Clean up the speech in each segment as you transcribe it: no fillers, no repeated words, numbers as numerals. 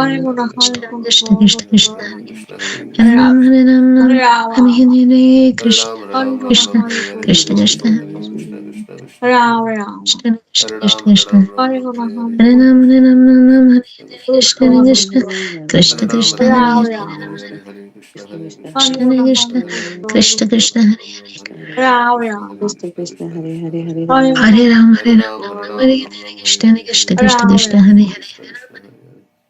Krishna Krishna Krishna Hare Rama, Hare Ram Hare Hare Rama, Hare Hare Krishna Hare Krishna Krishna Krishna Rama, Krishna Krishna Krishna Krishna Hare Rama, Hare Ram Hare Ram Hare Krishna Hare Krishna Krishna Krishna Hare Hare Rama, Hare Krishna Krishna Krishna Krishna Hare Rama, Hare Ram Hare Ram Hare Krishna Krishna Krishna Krishna Hare Hare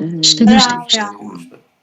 Krishna Krishna Hare Rama Hare Hare Hare Hare Ram Krishna Ram Ram Krishna Ram Krishna Hare Krishna Hare Hare Krishna Hare Hare Krishna Rama Krishna Rama Krishna Hare Hare Hare Krishna Ram Ram Krishna Ram Krishna Ram Krishna Hare Hare Krishna Hare Krishna Krishna Krishna Krishna Krishna Krishna Hare Krishna Ram Hare Ram Ram Ram Hare Hare Krishna Hare Krishna Krishna Krishna Krishna Krishna Krishna Hare Hare Hare Hare Hare Rama Rama Rama Hare Krishna Hare Krishna Krishna Krishna Hare Krishna Krishna Krishna Hare Krishna Rama Hare Rama Krishna Krishna Krishna Krishna Hare Rama Rama Hare Krishna Krishna Krishna Hare Krishna Krishna Hare Hare Krishna Hare Krishna Rama Krishna Rama Hare Hare Hare Ram Hare Ram Ram Krishna Hare Krishna Krishna Krishna Krishna Hare Hare Krishna Hare Krishna Rama Krishna Rama Hare Krishna Ram Krishna Hare Krishna Ram Ram Krishna Ram Hare Hare Hare Hare Ram Rama Hare Rama Krishna Krishna Krishna Hare Krishna Ram Ram Krishna Ram Krishna Ram Krishna Hare Hare Hare Krishna Hare Hare Rama Rama Krishna Krishna Krishna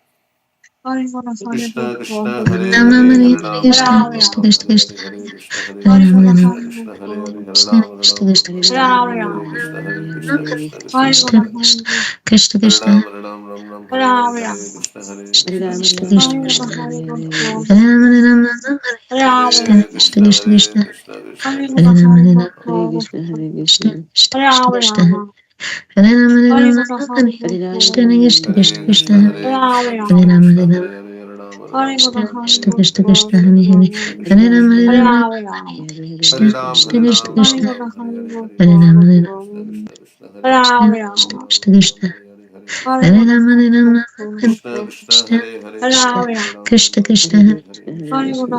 Hare Hare Krishna Ram Hare Ram Ram Krishna Ram Krishna Hare Hare Hare Krishna Hare Krishna Krishna Krishna Krishna Hare Krishna Hare Hare Krishna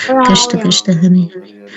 Ram Krishna Ram Hare Ram Hare Ram Hare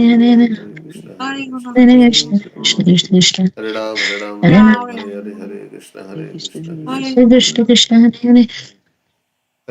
Hare Hare Hare Krishna Hare Krishna Hare Krishna Krishna Krishna Krishna Krishna Hare Ram Hare Hare Hare Ram Hare Hare Krishna Hare Krishna Krishna Krishna Hare Hare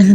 Hare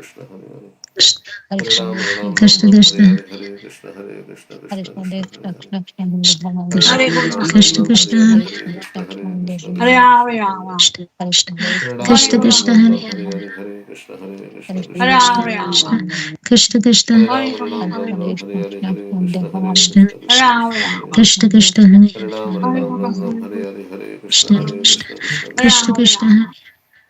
Krishna Hare Hare. Hare Hare Ram Krishna Ram Krishna Hare Hare Krishna Hare Krishna Hare Krishna Hare Krishna Hare Krishna Hare. Krishna Krishna Hare Hare Ram Hare Ram Krishna Ram Krishna Hare Hare Hare Krishna Krishna Hare Krishna Krishna Krishna Krishna Hare Hare. Hare Hare Hare Ram Krishna Krishna Ram Krishna Ram Hare Ram Hare Hare Hare Krishna Hare Hare Krishna Krishna Krishna Krishna Hare Krishna Hare. Krishna Krishna Hare Hare Ram Ram Ram Hare Ram Hare Hare Krishna Hare Krishna Hare Hare Krishna Krishna Krishna Krishna Hare Hare. Krishna Krishna Hare Hare Ram Ram Ram Hare Hare Hare Krishna Krishna Hare Krishna Krishna Krishna Krishna Hare Krishna Hare. Hare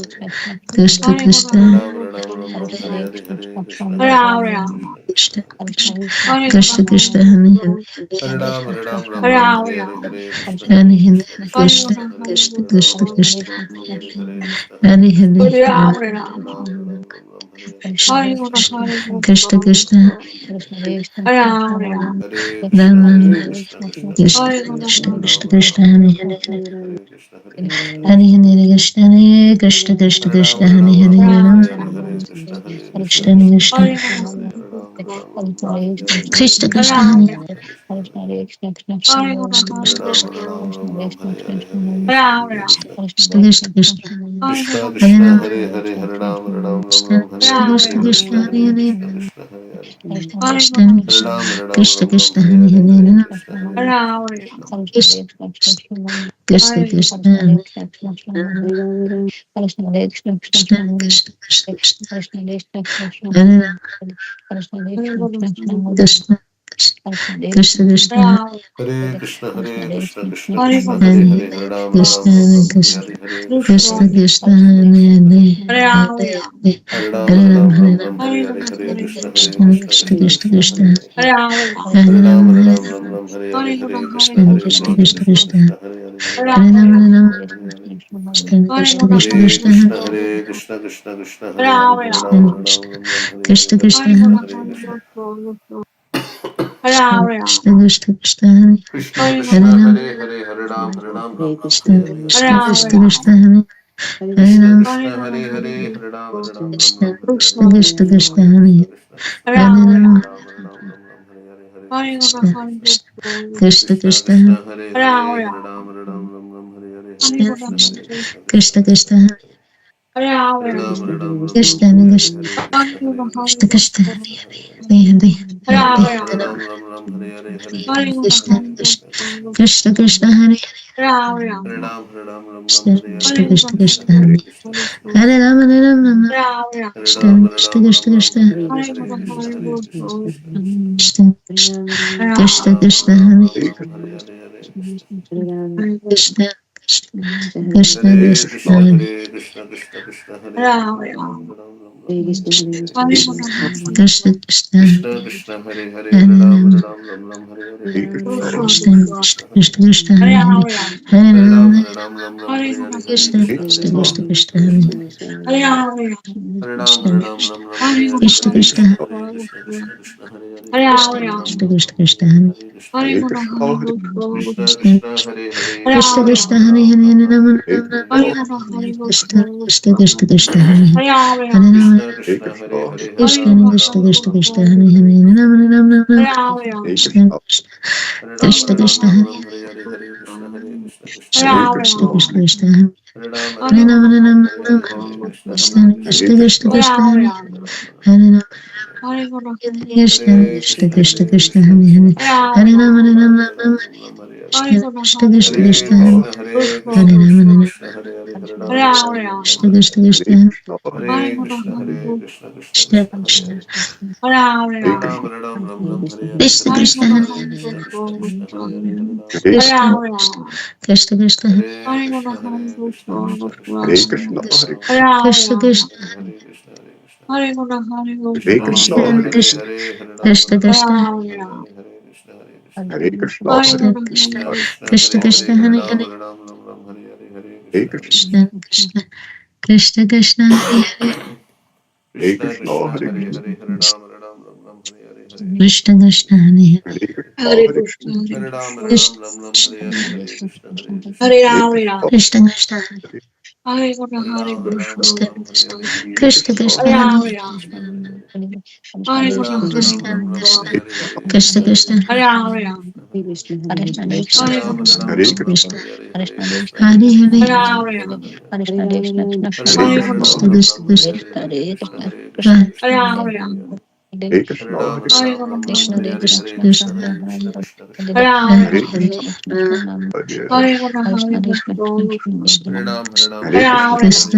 Krishna Krishna, Hare Ram, Hare Ram, Ram Ram Hare Hare Hare Krishna Hare Hare Ram Rama, Ram Hare Krishna Krishna Krishna Krishna Krishna Hare Hare Hare Ram Hare Hare Ram Ram Hare Ram Rama, Hare Hare Hare Krishna Hare Hare Hare Krishna Krishna Krishna Krishna Hare Krishna Hare Ram Krishna Ram Ram Krishna Ram Ram Hare Hare Krishna Hare Hare Hare Krishna Rama, Hare Ram Ram Ram Ram Hare Hare Krishna Krishna Krishna Krishna Krishna Krishna Krishna Krishna Krishna Hare Hare Hare Hare Krishna Rama, Hare Krishna Krishna Krishna Krishna Hare Krishna Hare Krishna Ram Ram Krishna Ram Hare Ram Hare Ram Hare Hare Krishna Hare Krishna Hare Hare Krishna Hare Krishna Krishna Hare Ram Krishna Hare Hare Ram Ram Hare Ram Rama, Hare Hare Hare Krishna Hare Krishna Krishna Krishna Krishna Krishna Krishna Hare Ram Ram Ram Ram Hare Hare Krishna Hare Krishna Krishna Hare Krishna Krishna Hare Krishna Hare Krishna Ram Krishna Hare Ram Ram Ram Hare Hare Hare Krishna Hare Krishna Krishna Krishna Krishna Krishna Hare Krishna Rama, Hare Hare Hare Ram Ram Ram Krishna Ram Hare Krishna Hare Krishna Hare Krishna Krishna Hare Hare Hare Krishna Krishna Hare Hare Krishna Hare Krishna Ram Hare Ram Krishna Ram Ram Krishna Hare Hare Hare Hare Hare Krishna Hare Krishna Krishna Krishna Krishna Krishna Hare Krishna Krishna Krishna Krishna Hare Rama, Krishna Krishna Krishna Hare Hare Krishna Krishna Krishna Hare Hare Hare Hare Ram Krishna Ram Hare Ram Hare Krishna Hare Hare Krishna Krishna Hare Krishna Krishna Krishna Hare Krishna Hare Hare Hare Hare Hare Ram Hare Rama, Hare Ram Rama, Hare Hare Hare Krishna Hare Krishna Krishna Krishna Krishna Krishna Krishna Krishna Hare Hare Hare Ram Rama, Hare Ram Ram Hare Hare Hare Krishna Krishna Hare Krishna Hare Krishna Krishna Krishna Krishna Hare Hare Hare Hare Ram Rama, Hare Ram Rama, Ram Hare Hare Krishna Krishna Krishna Hare Krishna Hare Krishna Krishna Krishna Hare Hare Hare Ram Ram Ram Hare Hare Krishna Hare Krishna Krishna Hare Hare Krishna Krishna Krishna Krishna Hare Krishna Hare Krishna Rama, Hare Hare Hare Ram Ram Ram Hare Krishna Hare Hare Krishna Krishna Krishna Hare Krishna Krishna Hare Hare Krishna Rama, Krishna Hare Hare Hare Ram Ram Ram Hare Krishna Hare Krishna Krishna Krishna Hare Hare Krishna Krishna Hare Rama, Ram Ram Hare Hare Hare Krishna Krishna Hare Krishna Krishna Krishna Krishna Krishna Hare Hare Hare Hare Ram Ram Hare Hare Hare Krishna Krishna Hare Krishna Krishna Krishna Krishna Krishna Hare Hare Hare Hare Ram Krishna Hare Krishna Hare Krishna Hare Krishna Krishna Krishna Krishna Hare Krishna Hare Hare Hare Hare Hare Hare Ram Rama, Hare Hare Hare Krishna Krishna Krishna Krishna Krishna Krishna Krishna Hare Hare Ram Krishna Hare Krishna Hare Krishna Krishna Krishna Hare Hare Krishna Krishna Hare Krishna Rama, Hare Rama, Hare Krishna Krishna Krishna Krishna Hare Hare Krishna Hare Krishna Krishna Krishna Krishna Hare Krishna Krishna Hare Hare Hare Krishna Krishna Krishna Krishna Hare Krishna Krishna Hare Hare Krishna Krishna Krishna Hare Hare Hare Ram Hare Hare Krishna Krishna Krishna Krishna Krishna Hare Hare Hare Hare Rama, Ram Hare Hare Hare Krishna Krishna Krishna Krishna Krishna Hare Krishna Krishna Hare Hare Hare Rama, Hare Ram Hare Hare Hare Krishna Krishna Hare Krishna Krishna Krishna Krishna Krishna Hare Krishna Krishna Hare Hare Hare Krishna Ram Hare Hare Krishna Hare Krishna Krishna Hare Krishna Krishna Krishna Hare Hare Krishna Hare Krishna Ram Krishna Hare Krishna Hare Hare Hare Krishna Hare Krishna Krishna Krishna Hare Hare Krishna Hare Krishna Ram Hare Hare Rama, Hare Hare Krishna Krishna Krishna Krishna Hare Hare Rama, Krishna Krishna Hare Hare Hare Krishna Ram Krishna Krishna Krishna Hare Hare Rama, Krishna Krishna Krishna Hare Hare Hare Krishna Hare Krishna Krishna Krishna Krishna Hare Krishna Hare Krishna Krishna Hare Hare Ram Rama, Hare Hare Hare Krishna Hare Krishna Krishna Krishna Krishna Krishna Krishna Krishna Hare Hare Hare Rama, Krishna Hare Krishna Krishna Krishna Hare Krishna Krishna Hare Krishna Krishna Hare Krishna Rama, Krishna Hare Hare Rama, Ram Hare Hare Krishna Krishna Krishna Hare Krishna Hare Krishna Hare Hare Krishna Rama, Krishna Hare Krishna Hare Hare Hare Ram Krishna Hare Krishna Hare Krishna Hare Hare Krishna Hare Krishna Krishna Krishna Krishna Hare Krishna Hare Hare Ram Hare Hare Krishna Hare Krishna Krishna Hare Hare Krishna Krishna Krishna Hare Hare Hare Ram Hare Hare Krishna Krishna Krishna Hare Krishna Hare Krishna Krishna Krishna Hare Krishna Hare Hare Krishna Ram Hare Hare Krishna Krishna Hare Krishna Hare Krishna Krishna Krishna Krishna Hare Krishna Hare Hare Ram Krishna Hare Hare Krishna Hare Hare Krishna Hare Krishna Krishna Krishna Krishna Krishna Krishna Hare Hare Krishna Hare Hare Ram Hare Hare Ram Hare Hare Hare Krishna Hare Krishna Krishna Krishna Krishna Hare Hare Krishna Krishna Hare Hare Hare Ram Hare Hare Hare Krishna Krishna Hare Hare Ram Krishna Hare Hare Hare Krishna Hare Krishna Krishna Krishna Hare Hare Ram Krishna Hare Hare Hare Krishna Krishna Krishna Hare Hare Krishna Krishna Hare Hare Hare Ram Krishna Krishna Hare Hare Krishna Krishna Krishna Hare Hare Krishna Krishna Hare Hare Hare Ram Krishna Hare Hare Hare Krishna Hare Hare Hare Krishna Krishna Hare Hare Hare Ram Krishna Krishna Hare Krishna Hare Hare Krishna Hare Krishna Hare Krishna Hare Hare Hare Ram Krishna Hare Hare Krishna Hare Krishna Krishna Hare Krishna Krishna Krishna Hare Hare Hare Hare Hare Ram Krishna Hare Krishna Hare Krishna Krishna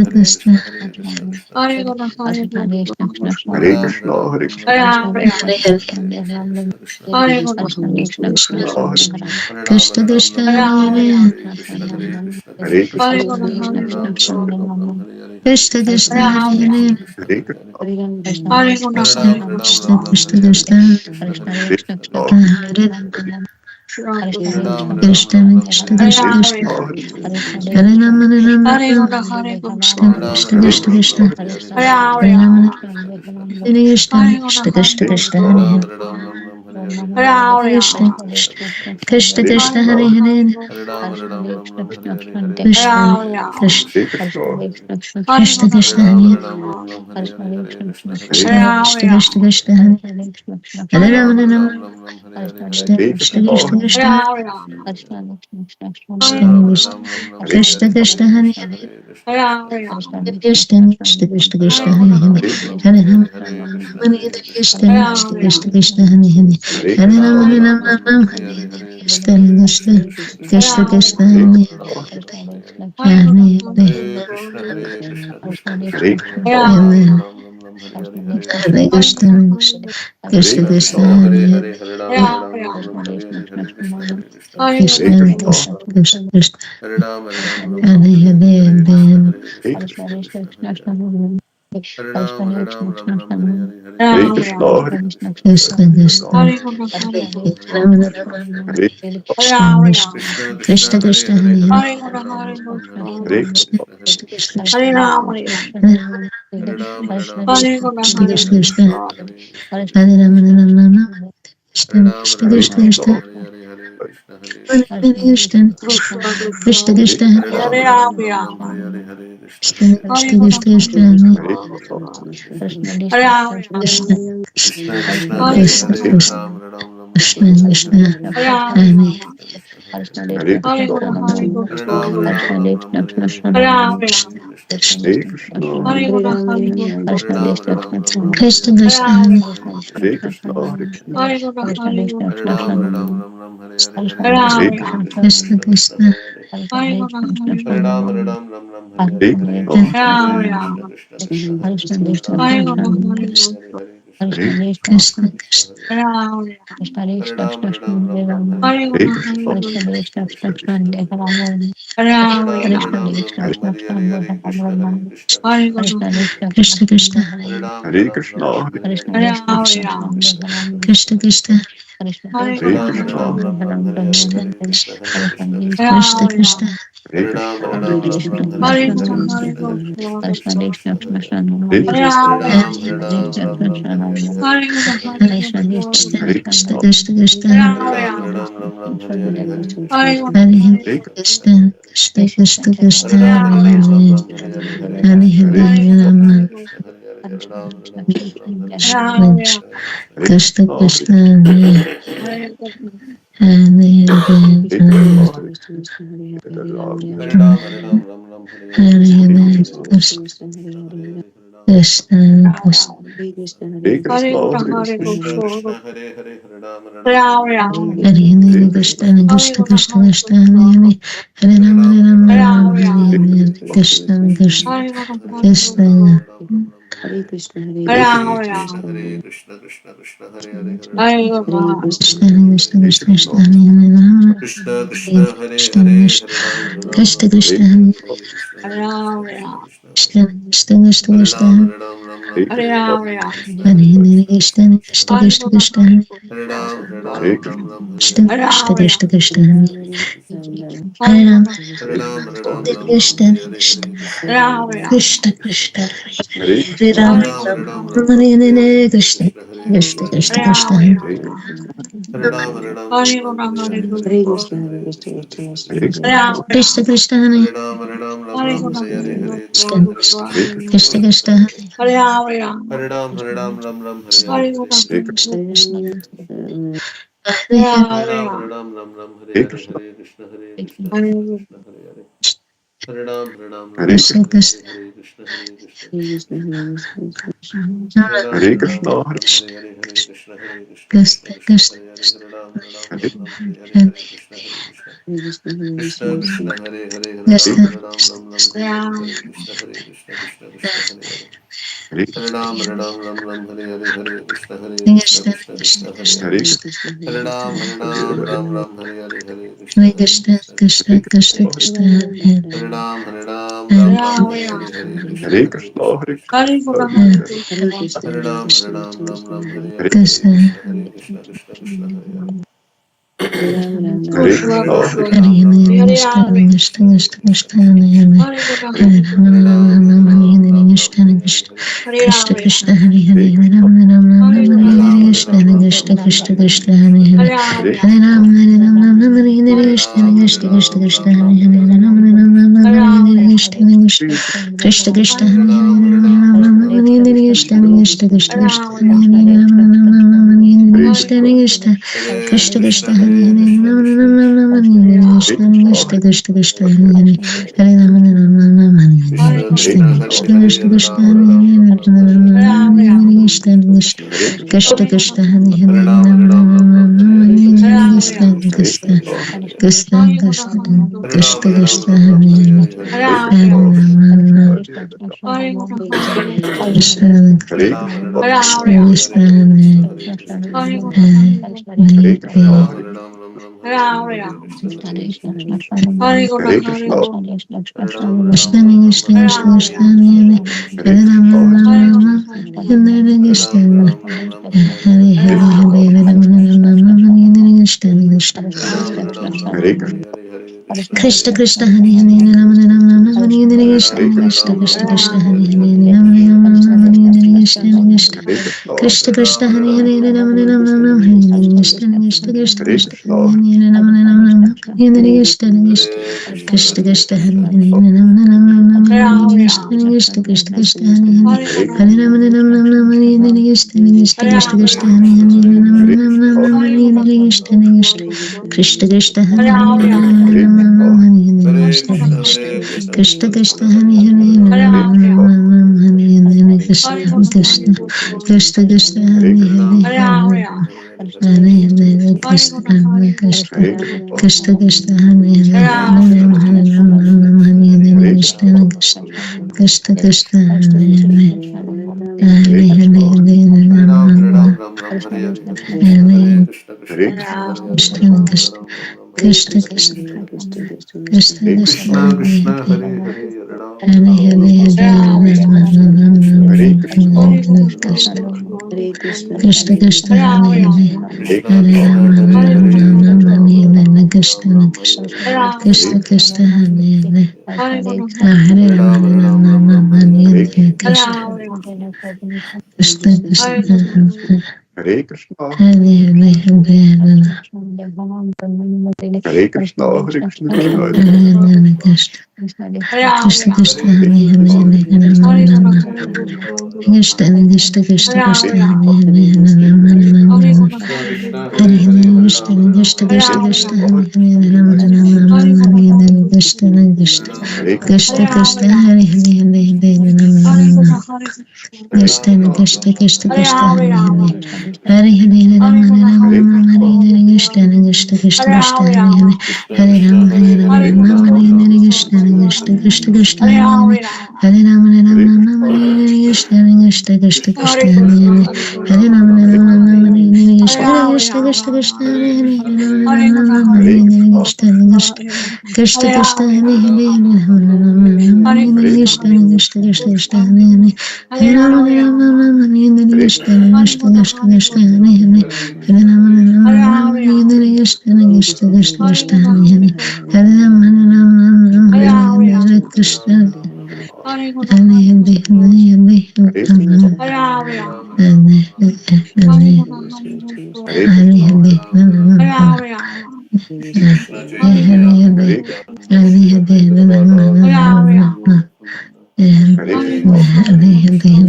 Krishna Hare Hare Ram Hare Hare Hare Krishna Krishna Krishna Hare Krishna Hare Ram Krishna Krishna Hare Hare Hare Hare Hare Krishna Krishna Krishna Hare Hare Krishna Hare Ram Hare Hare Hare Krishna Krishna Hare Hare Krishna Krishna Krishna Krishna Hare Krishna Krishna Krishna Krishna Hare Rama Hare Rama Krishna Krishna Krishna Krishna Hare Rama Hare Krishna Krishna Krishna Krishna Hare Hare Krishna Krishna Krishna Hare Hare Krishna Krishna Krishna Krishna Hare Krishna Krishna Krishna Krishna Hare Hare Rama Hare Rama Krishna Krishna Krishna Krishna Krishna Krishna Hare Hare Krishna Krishna Krishna Krishna Hare Hare Hare Rama Hare Krishna Krishna Krishna Krishna Hare Hare Hare Rama Hare Rama Hare Krishna Krishna Krishna Krishna Hare Hare Amen. Hare Krishna Krishna Krishna Hare Hare Krishna Krishna Krishna Krishna Hare Hare Hare Krishna Krishna Rama Rama Krishna Krishna Krishna Krishna Hare Hare Krishna Krishna Krishna Krishna Krishna Krishna Krishna Hare Rama Rama Krishna Krishna Krishna Krishna Hare Krishna Krishna Krishna Hare Krishna Krishna Krishna Krishna Krishna Krishna Krishna Krishna Krishna Hare Krishna Krishna Hare Krishna Krishna Krishna Krishna Krishna Krishna Krishna Krishna Krishna Krishna Krishna Krishna Krishna Hare Krishna Krishna Krishna Krishna Hare Hare Rama Krishna Krishna Hare Hare Krishna Krishna Hare Krishna Krishna Krishna Krishna Hare Hare Rama Hare Krishna Krishna Krishna Hare Krishna Hare Krishna Krishna Krishna Hare Hare Hare Krishna Krishna Krishna Krishna Hare Rama Krishna Krishna Hare Krishna Hare Krishna Hare Ram Hare Ram Krishna Hare Krishna Hare Krishna Hare Krishna Krishna Krishna Krishna Krishna Hare Krishna Ram Hare Hare Ram Ram Ram Hare Hare Krishna Hare Hare Hare Krishna Krishna Krishna Krishna Krishna Krishna Hare Hare Ram Ram Ram Hare Krishna Hare Krishna Krishna Krishna Krishna Krishna Hare Hare Rama Hare Ram Ram Ram Krishna Hare Hare Krishna Krishna Hare Krishna Krishna Hare Hare Rama Ram Ram Ram Hare Ram Hare Hare Hare Krishna Krishna Hare Hare Krishna Krishna Krishna Krishna Krishna Hare Hare Ram Ram Ram Hare Hare Krishna Hare Krishna Krishna Krishna Krishna Krishna Hare Hare Ram Hare Hare Hare Krishna Krishna Hare Krishna Krishna Krishna Krishna Hare Hare Ram Hare Hare Hare Krishna Krishna Krishna Krishna Hare Hare Hare Ram Hare Hare Hare Krishna Krishna Krishna Hare Hare Hare Ram Krishna Hare Hare Krishna Hare Krishna Krishna Hare Rama Ram Krishna Hare Hare Hare Krishna Krishna Krishna Krishna Krishna Hare Hare Krishna Hare Ram Hare Hare Hare Krishna Krishna Krishna Krishna Hare Hare Hare Krishna Ram Hare Hare Hare Krishna Krishna Krishna Hare Hare Hare Ram Hare Hare Hare Krishna Krishna Krishna Krishna Krishna Hare Krishna Hare Krishna Hare Ram Hare Hare Hare Krishna Hare Krishna Krishna Krishna Krishna Krishna Krishna Hare Krishna Hare Hare Hare Ram Hare Ram Ram Hare Hare Krishna Hare Krishna Krishna Krishna Hare Hare Hare Krishna Hare Ram Ram Hare Hare Krishna Krishna Hare Krishna Krishna Krishna Hare Hare Hare Hare Krishna Krishna Krishna Krishna Hare Hare Rama Rama Hare Hare Krishna Krishna Krishna Krishna Hare Hare Rama Rama Hare Krishna Krishna Krishna Krishna Hare Hare Hare Rama Hare Hare Krishna Krishna Krishna Krishna Hare Hare Rama Rama Hare Hare Krishna Krishna Krishna Krishna Hare Hare Rama Rama Hare Hare Krishna Krishna Krishna Krishna Hare Hare Rama Rama Hare Hare Krishna Krishna Krishna Krishna Hare Hare Rama Rama Hare Hare Krishna Krishna Krishna Krishna Hare Hare Hare Rama Rama Hare Hare Krishna Krishna Krishna Krishna Hare Hare Rama Rama Hare Hare Krishna Krishna Krishna Krishna Hare Hare Rama Rama Hare Hare Krishna Krishna Krishna Krishna Krishna Krishna Hare Hare Hare Rama Krishna Krishna Krishna Hare Krishna Krishna Krishna Krishna Hare Hare Rama Rama Hare Krishna Hare Hare Hare Rama Rama Hare Krishna Krishna Krishna Krishna Hare Hare Rama Rama Hare Hare Krishna Krishna Krishna Krishna Hare Hare Rama Rama Hare Hare Krishna Krishna Krishna Krishna Hare Hare Rama Rama Hare Hare Krishna Krishna Krishna Krishna Hare Hare Rama Rama Hare Hare Krishna Krishna Krishna Krishna Hare Hare Rama Rama Hare Hare Krishna Krishna Krishna Krishna Hare Hare Hare Rama Rama Hare Hare Krishna Krishna Krishna Krishna Hare Hare Rama Rama Hare Hare Krishna Krishna Krishna Krishna Hare Hare Rama Rama Hare Hare Krishna Krishna Krishna Krishna Hare Hare Rama Rama Hare Hare Krishna Krishna Krishna Krishna Hare Hare Hare Hare Krishna Krishna Krishna Krishna Hare Hare Rama Rama Hare Hare Krishna Krishna Krishna Krishna Hare Hare Hare Hare Hare Ram Rama Hare Ram Ram Ram Hare Hare Krishna Hare Hare Krishna Krishna Krishna Hare Hare Krishna Ram Krishna Ram Ram Hare Krishna Hare Krishna Krishna Krishna Krishna Hare Krishna Hare Hare Hare Hare Ram Hare Ram Ram Hare Hare Krishna Krishna Krishna Krishna Hare Ram Krishna Ram Ram Krishna Krishna Hare Hare Krishna Hare Krishna Rama Hare Hare Hare Rama Ram Hare Ram Hare Ram Ram Krishna Ram Hare Krishna Hare Krishna Krishna Krishna Krishna Hare Krishna Hare Hare Hare Rama Hare Ram Hare Rama Ram Ram Hare Hare Hare Hare Krishna Krishna Krishna Hare Hare Hare Hare Krishna Krishna Krishna Hare Hare Rama Rama Krishna Krishna Krishna Krishna Hare Hare Rama Rama Krishna Krishna Hare Hare Hare Hare Hare Krishna Ram Hare Ram Krishna Hare Krishna Hare Krishna Krishna Hare Krishna Hare Krishna Rama Hare Rama Hare Hare Krishna Hare Krishna Ram Hare Ram Ram Krishna Ram Krishna Hare Hare Hare Hare Hare Rama Rama Hare Krishna Ram Ram Krishna Ram Krishna Hare Krishna Hare Hare Krishna Hare Hare Hare Hare Hare Rama Rama Hare Hare Krishna Krishna Krishna Krishna Hare Hare Krishna Hare Krishna Rama Hare Rama Hare Rama Ram Hare Ram Hare Ram Krishna Hare Krishna Hare Krishna Krishna Hare Hare Hare Rama Rama Hare Krishna Krishna Krishna Krishna Hare Hare Hare Hare Ram Rama Ram Ram Rama Hare Hare Hare Hare Krishna Krishna Krishna Krishna Krishna Krishna Hare Hare Hare Krishna Hare Hare Rama Hare Rama Hare Hare Krishna Krishna Krishna Krishna Hare Hare Hare Ram Hare Ram Rama Ram Rama Hare Hare Hare Krishna Hare Krishna Krishna Krishna Krishna Krishna Hare Hare Hare Rama Rama Hare Hare Krishna Krishna Krishna Krishna Hare Hare Hare Rama Rama Hare Hare Krishna Krishna Krishna Krishna Hare Hare Hare Rama Rama Hare Hare Krishna Hare Hare Hare Hare Hare Hare Krishna Chaitanya Nityananda Sri Advaita Gadadhar Vande Matram Krishna Krishna Hare Hare Ram Ram Ram Hare Hare Krishna Krishna Hare Hare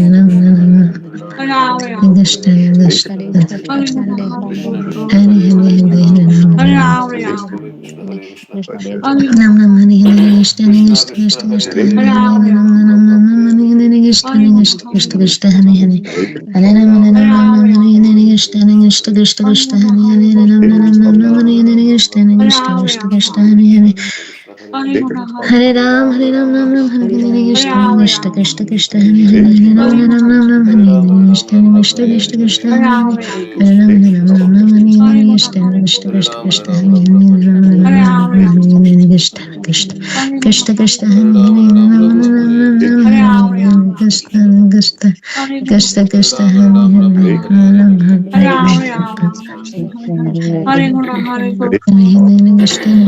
Ram Ram Ram Hare Hare Krishna Krishna Krishna Nam nam hani hani gishta hani Krishna gishta Krishna gishta Hare gishta Hare hani hani nam Ram nam Ram nam Ram nam Hare hani Hare hani gishta hani gishta gishta gishta hani hani hani nam nam Ram nam nam Ram nam Ram hani hani Hare gishta Hare hani gishta gishta gishta hani hani nam nam nam nam nam Ram hani hani Ram gishta Ram hani Hare gishta Ram gishta Ram gishta Hare hani hani Hare Ram, Ram Ram, Hare Krishna, Krishna Krishna Krishna, Hare Hare, Hare Ram, Ram Ram, Hare Krishna, Krishna Krishna Krishna, Hare Hare, Hare Ram, Ram Ram, Hare Krishna, Krishna Krishna Krishna, Hare Hare, Hare Ram, Ram Ram, Hare Krishna, Krishna Krishna Krishna, Hare Hare, Hare Ram, Ram Ram, Hare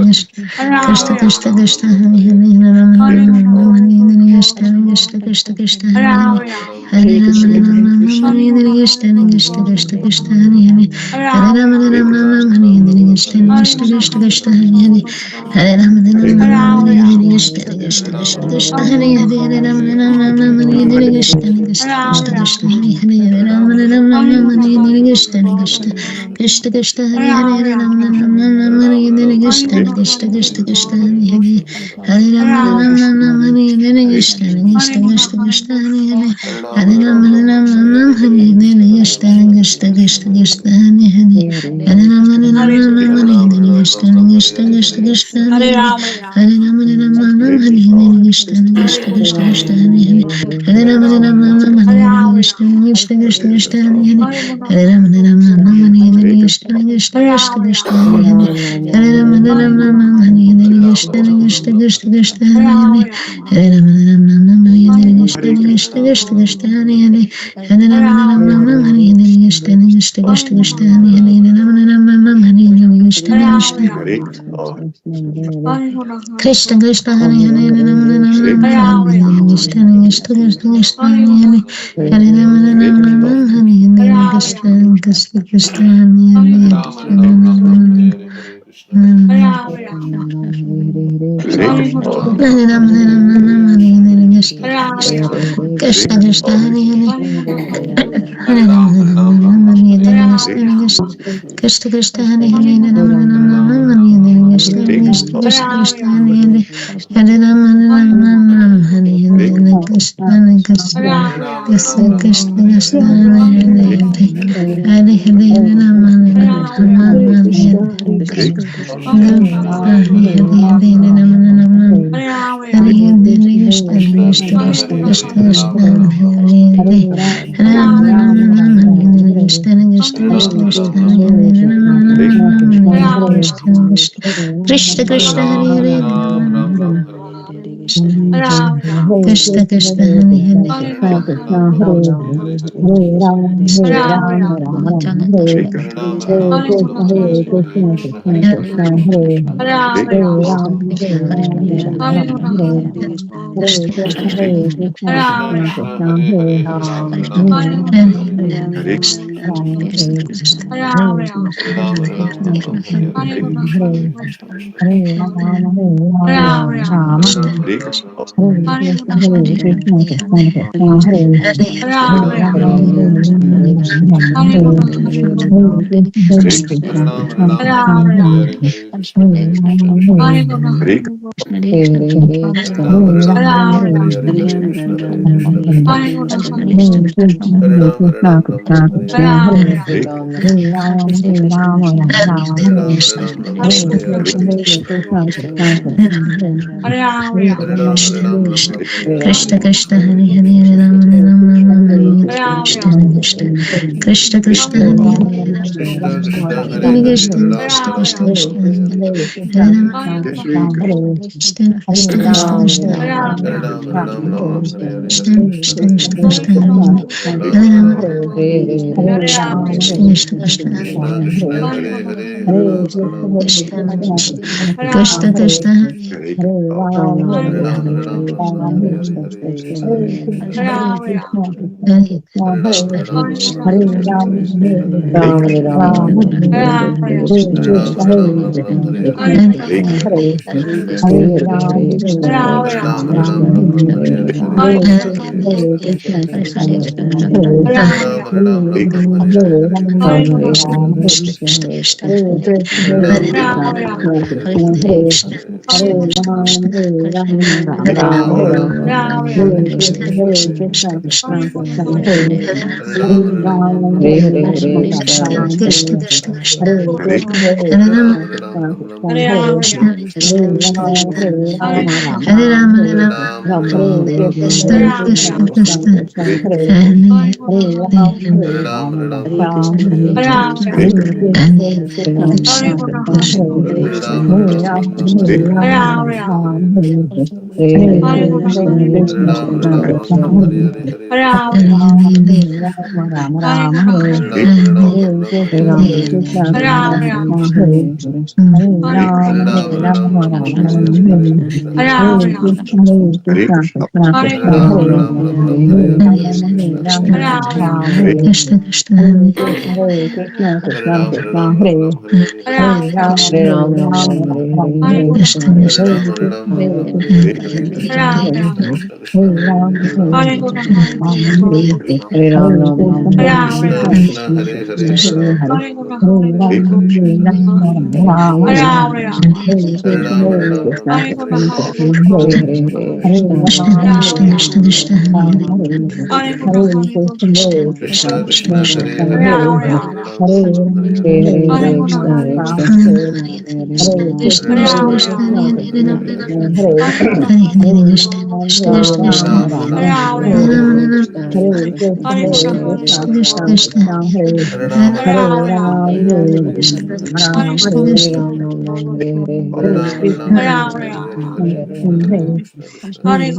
Krishna, Krishna Krishna Krishna, Hare Hare, Hare Ram, Ram Krishna Krishna Krishna Hare Hare, Hare Ram Ram, Hare Krishna, Krishna Krishna Krishna Hare Hare, Hare Ram, Ram Hare Krishna, Krishna Krishna Krishna Hare Hare, Hare Ram, Ram Hare Krishna, Krishna Krishna Krishna Hare Hare, Hare Ram, Ram Hare Krishna, Krishna Krishna Krishna Hare Hare, Hare Ram, Ram Hare Krishna, Krishna Krishna Krishna Hare Hare, Hare Ram, Ram Hare Krishna, Krishna Krishna Krishna Hare Hare, Hare Ram, Ram Hare Krishna, Krishna Krishna Krishna Hare Hare, Hare Ram, Ram Hare Krishna, Krishna Krishna Krishna Hare Hare, Hare Ram, Ram Hare Krishna, Krishna Krishna Krishna Hare Hare, Hare Ram, Ram Hare Krishna, Krishna Krishna Krishna Hare Hare, Hare Ram, Ram Hare Krishna, Krishna Krishna Krishna Hare Hare, Hare Ram, Ram Hare Krishna, Krishna Krishna Krishna Hare Hare, Hare Ram, Ram Hare Krishna, Krishna Krishna Krishna Hare Hare, Hare Ram, Ram Hare Krishna, Krishna Krishna Krishna Hare Hare, Hare Ram, Ram Hare Krishna, Krishna Krishna Krishna Hare Hare, Hare Ram, Ram Hare Krishna, Krishna Krishna Krishna Hare Hare, Hare Ram, Ram Hare Krishna, Krishna Krishna Hare Hare, Hare Ram, Ram Hare Krishna, Krishna Krishna Krishna Hare Hare, Hare Ram, Ram Hare Krishna, Krishna Krishna Hare Krishna Krishna Hare Hare Ram Krishna Krishna Hare Hare Ram Krishna Krishna Krishna Hare Hare Ram Hare Krishna Krishna Krishna Krishna Hare Hare Hare Ram Krishna Krishna Hare Hare Krishna Krishna Hare Krishna Krishna Hare Hare Ram Ram Hare Krishna Krishna Krishna Krishna Hare Hare Krishna Krishna Krishna Krishna Hare Ram Krishna Krishna Krishna Krishna Krishna Krishna Krishna Krishna Hare Ram Krishna Krishna Krishna Krishna Krishna Krishna Krishna Krishna Krishna Krishna Krishna Hare Hare Rama Krishna, Krishna Krishna Krishna Hare Hare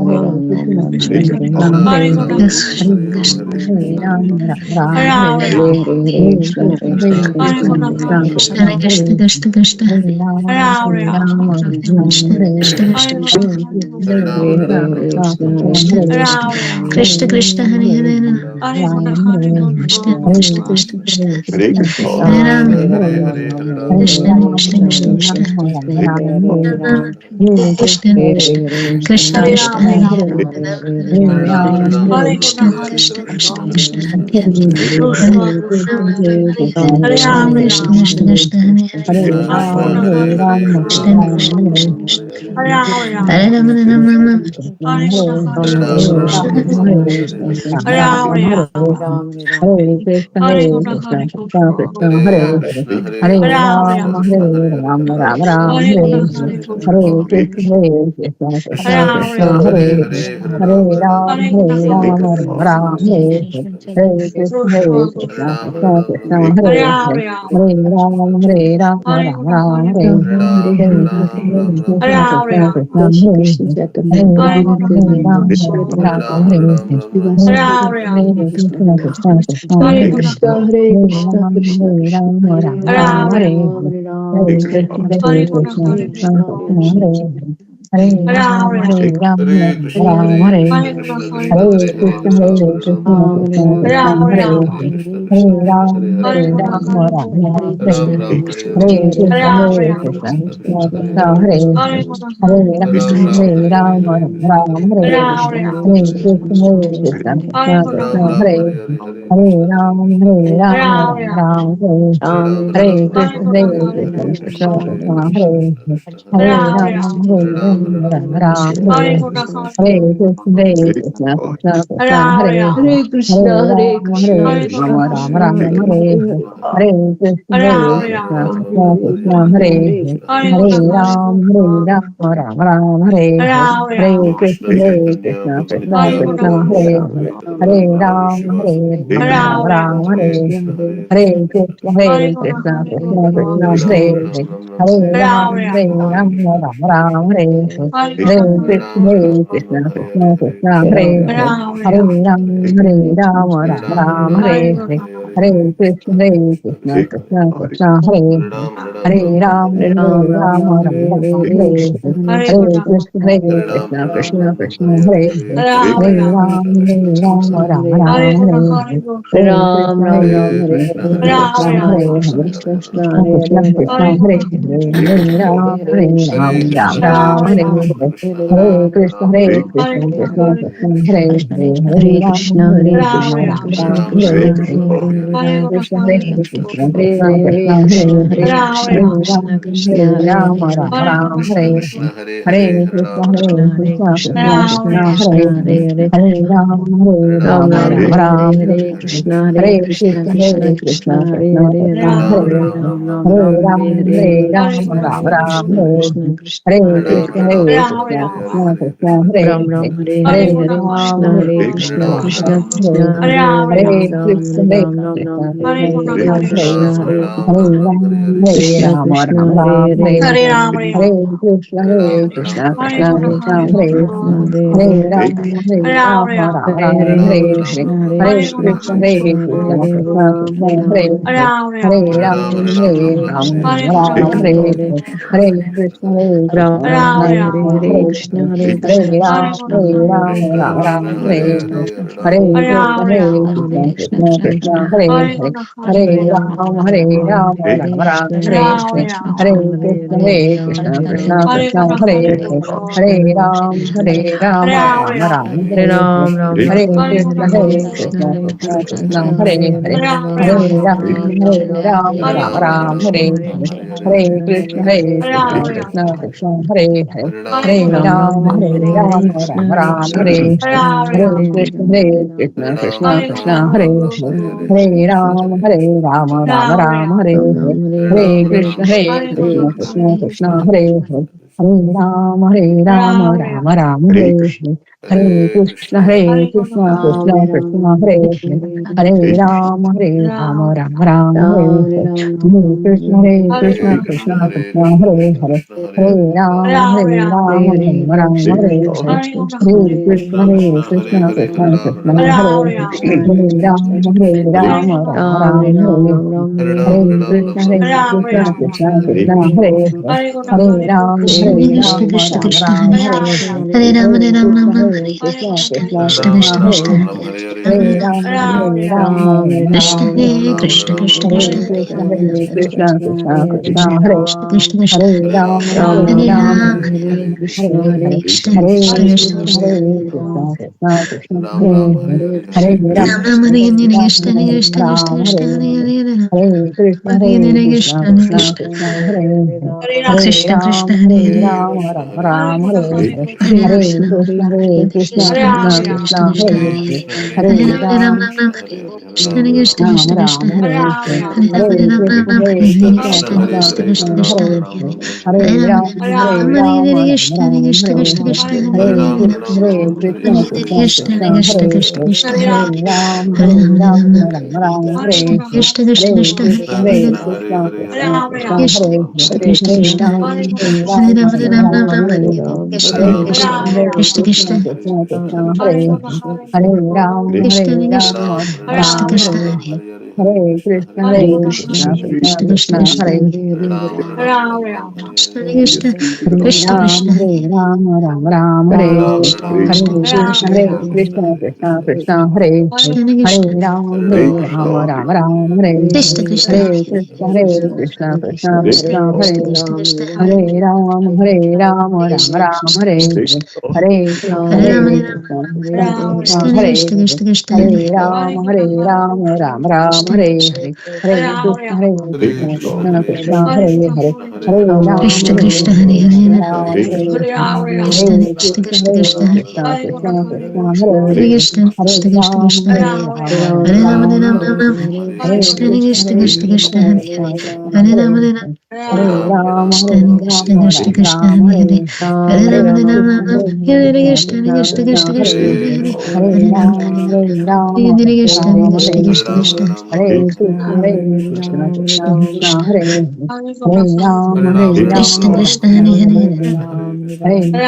Rama Hare Rama Krishna Krishna Krishna Hare Hare Krishna Hare Krishna Krishna Krishna Krishna Krishna Krishna Krishna Krishna Hare Hare Krishna Krishna Krishna Krishna Hare Ram Krishna Krishna Krishna Krishna Krishna Krishna Krishna Krishna Hare Krishna Krishna Krishna Krishna Hare Krishna Krishna Krishna Krishna Hare Krishna Krishna Krishna Krishna Hare Ram Ram Ram Krishna Hare Krishna Hare Krishna Hare Hare Krishna Hare Hare Hare Krishna Ram Krishna Hare Krishna Hare Ram Hare Ram Ram Ram Ram Hare Hare Hare Krishna Hare Krishna Hare Krishna Hare Krishna Krishna Krishna Krishna Krishna Hare Krishna Hare Hare Hare Hare Ram Hare Ram Ram Ram Ram Hare Ram Hare Hare Hare Krishna Hare Hare Krishna Krishna Hare Krishna Krishna Krishna Hare Krishna Hare Krishna Ram Hare Hare Hare Ram Ram Hare Ram Ram Hare Hare Hare Ram Krishna Ram Hare Ram Krishna Hare Krishna Hare Krishna Hare Hare Krishna Hare Hare Krishna Krishna Krishna Hare Ram Ram Hare Hare Hare Hare Hare Ram Krishna Hare Hare Ram Krishna Ram Krishna Ram Hare Krishna Hare Hare Hare Hare Ram Krishna Hare Hare Ram Ram Krishna Ram Hare Krishna Hare Krishna Hare Hare Krishna Hare Hare Hare Ram Hare Krishna Ram Krishna Ram Hare Ram Hare Hare Hare Hare Krishna Hare Krishna Krishna Hare Krishna Krishna Hare Krishna Hare Hare Hare Hare Ram Hare Ram Ram Hare Ram Hare Hare Hare Krishna Hare Hare Krishna Krishna Hare Krishna Hare Krishna Hare Krishna Ram Krishna Hare Hare Hare Hare Hare Ram Krishna Hare Krishna Hare Ram Krishna Ram Krishna Hare Hare Hare Hare Hare Krishna Hare Ram Krishna Ram Krishna Hare Hare Krishna Hare Hare Krishna Hare Hare Hare Krishna Ram Krishna Hare Hare Ram Hare Ram Ram Hare Krishna Hare Krishna Hare Hare Krishna Hare Hare Hare Krishna Krishna Krishna Krishna Krishna Krishna Hare Hare Hare Hare Ram Ram Hare Hare Ram Ram Hare Ram Ram Krishna Hare Krishna Hare Krishna Hare Krishna Hare Krishna Hare Hare Ram Krishna Hare Krishna Krishna Krishna Krishna Hare Hare Hare Krishna Hare Hare Ram Hare Ram Ram Ram Hare Hare Hare Ram Ram Hare Ram Krishna Hare Hare Krishna Krishna Hare Krishna Krishna Krishna Krishna Hare Hare Hare Ram Hare Ram Ram Ram Hare Ram Ram Ram Hare Ram Hare Ram Hare Krishna Hare Krishna Hare Krishna Krishna Hare Hare Krishna Krishna Krishna Hare Hare Hare Ram Ram Ram Hare Hare Ram Hare Ram Krishna Hare Ram Krishna Hare Krishna Hare Hare Hare Hare Krishna Ram Hare Ram Krishna Krishna Hare Krishna Krishna Hare Hare Hare Krishna Hare Hare Krishna Ram Hare Ram Ram Ram Hare Ram Hare Ram Hare Hare Hare Hare Krishna Hare Krishna Hare Krishna Krishna Krishna Hare Krishna Krishna Hare Hare Hare Ram Ram Hare Ram Hare Krishna Hare Krishna Ram Krishna Ram Krishna Ram Hare Hare Hare Hare Hare Hare Ram Hare Ram Ram Ram Hare Ram Hare Ram Hare Ram Krishna Hare Hare Hare Krishna Krishna Krishna Hare Hare Hare Ram Hare Ram Hare Ram Hare Ram Hare Hare Krishna Hare Hare Krishna Hare Krishna Krishna Krishna Hare Hare Krishna Hare Hare Krishna Ram Hare Ram Ram Ram Ram Hare Ram Hare Ram Hare Ram Hare Hare Hare Krishna Krishna Hare Krishna Krishna Krishna Krishna Krishna Krishna Hare Hare Hare Hare Hare Ram Hare Hare Krishna Ram Krishna Ram Krishna Ram Krishna Hare Krishna Hare Hare Hare Hare Krishna Hare Krishna Krishna Krishna Hare Hare Hare Ram Hare Ram Ram Hare Ram Ram Ram Ram Hare Ram Hare Ram Hare Hare Hare Krishna Hare Hare Krishna Krishna Krishna Krishna Hare Krishna Hare Hare Ram Hare Ram Ram Hare Ram Ram Hare Hare Krishna Hare Hare Krishna Hare Krishna Krishna Krishna Hare Hare Krishna Ram Krishna Krishna Hare Ram Hare Hare Hare Krishna Ram Hare Hare Krishna Ram Krishna Ram Krishna Ram Krishna Hare Hare Hare Hare Krishna Hare Krishna Krishna Ram Krishna Hare Hare Hare Ram Hare Ram Hare Ram Hare Ram Ram Hare Hare Hare Hare Krishna Krishna Hare Hare Krishna Krishna Krishna Krishna Krishna Krishna Krishna Hare Hare Hare Ram Hare Hare Ram Hare Ram Ram Ram Hare Hare Hare Krishna Hare Krishna Krishna Krishna Hare Hare Hare Ram Hare Ram Ram Ram Hare Hare Hare Krishna Hare Krishna Krishna Krishna Hare Hare Hare Ram Hare Ram Ram Ram Hare Hare Hare Krishna Hare Krishna Krishna Krishna Hare Hare Hare Ram Hare Ram Ram Ram Hare Hare Hare Krishna Hare Krishna Krishna Krishna Hare Hare Hare Ram Hare Ram Ram Hare Hare Hare Krishna Hare Hare Krishna, Krishna Hare Krishna Krishna, Krishna Krishna Hare Krishna, Hare Hare Hare Hare Hare Ram Ram Ram Hare Hare Hare Krishna Hare Krishna Krishna Krishna Hare Hare Hare Ram Hare Ram Ram Ram Hare Hare Hare Krishna Hare Krishna Krishna Krishna Hare Hare Hare Ram Hare Ram Ram Ram Hare Hare Hare Krishna Hare Krishna Krishna Krishna Hare Hare Hare Ram Hare Ram Ram Ram Hare Hare Hare Krishna Hare Krishna Krishna Krishna Hare Hare Hare Ram Hare Ram Hare Hare Hare Krishna Hare Krishna Krishna Krishna Hare Hare Hare Ram Hare Ram Ram Hare Hare Hare Krishna Hare Krishna Krishna Krishna Hare Hare Hare Ram Hare Ram Ram Ram Hare Hare Hare Krishna Hare Krishna Krishna Krishna Hare Hare Hare Ram Hare Ram Ram Hare Hare Hare Krishna Hare Krishna Krishna Krishna Hare Hare Hare Ram Hare Ram Ram Hare Hare Hare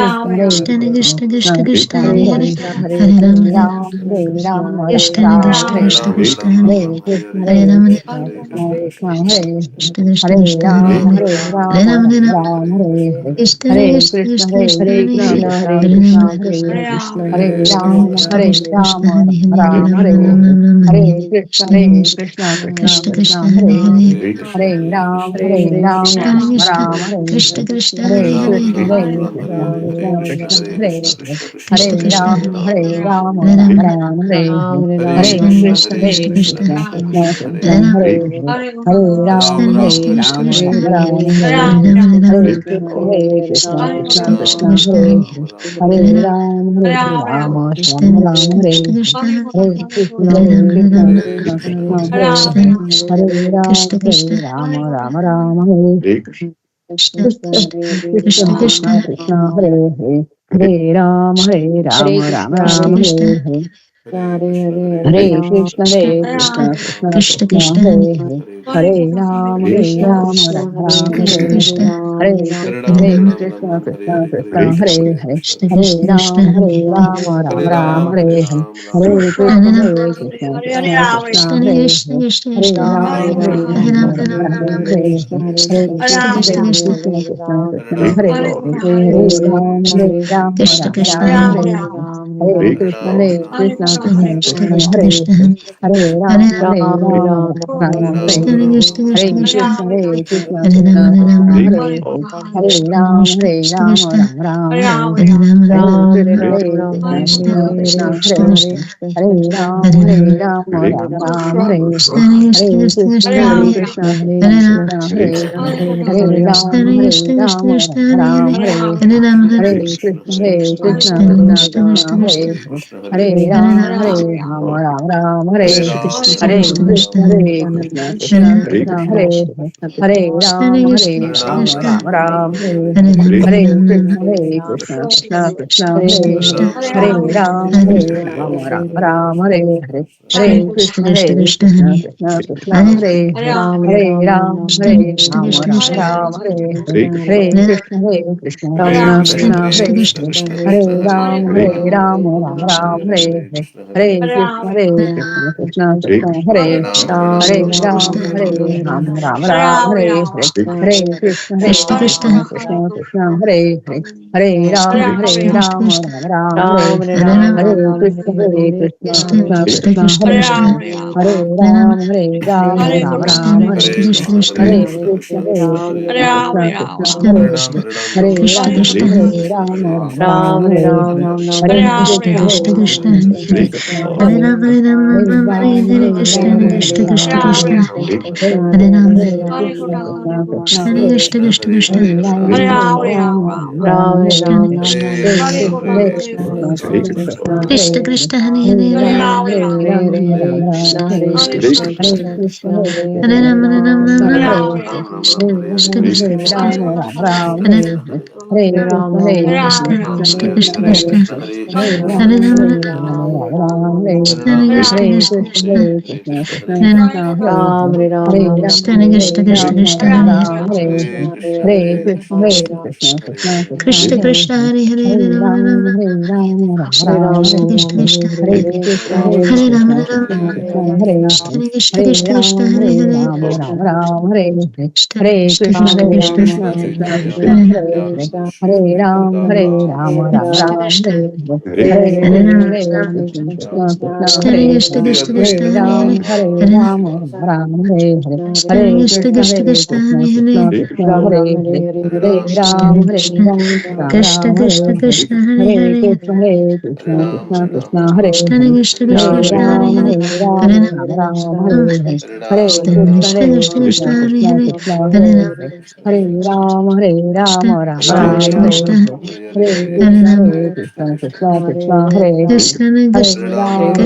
Krishna Hare Krishna Krishna Krishna Hare Hare Hare Ram Hare Ram Ram Ram Hare Hare Hare Krishna Hare Krishna Krishna Krishna Hare Hare Hare Ram Hare Ram, Ram Hare Hare, Hare Krishna, Hare Krishna, Krishna Krishna, Hare Hare, Hare Ram, Ram Hare Hare, Hare Krishna, Krishna Krishna, Hare Hare, Hare Ram, Ram Hare Hare, Hare Krishna, Krishna Krishna, Krishna Hare Hare, Hare Ram, Ram Hare Hare, Hare Krishna, Krishna Krishna, Krishna Hare Hare, Hare Ram, Ram Hare Hare, Hare Krishna, Krishna Krishna, Hare Hare, Hare Ram, Ram Hare Hare, Hare Krishna, Krishna Krishna, Krishna Hare Hare, Hare Ram, Ram Hare Hare, Krishna, Krishna, Krishna, Krishna, Hare Hare, Hare Ram, Ram Hare Hare, Hare Krishna, Krishna Krishna, Hare Hare, Hare Ram, Ram Hare Hare, Hare Krishna, Krishna Krishna, Hare Hare, Hare Ram, Hare Hare, Hare Krishna, Krishna Krishna, Hare Hare, Hare Ram, Hare Hare, Hare Krishna, Krishna Krishna, Krishna Hare Hare, Hare Ram, Hare Hare, Hare Krishna, Krishna Krishna, Hare Hare, Hare Ram, Hare Hare, Hare Krishna, Krishna, Hare Hare, Hare Ram, Hare Hare, Hare Krishna, Krishna Krishna, Hare Hare, Hare Ram, Hare Hare, Hare Krishna, Krishna Hare Hare, Hare Ram, Hare Hare, Hare Krishna, Krishna Hare Hare, Hare Ram, Hare Hare, Hare Krishna, Krishna Hare Hare, Hare Ram, Hare Hare, Hare Krishna, Krishna Hare Hare, Hare Ram, Hare Hare, Hare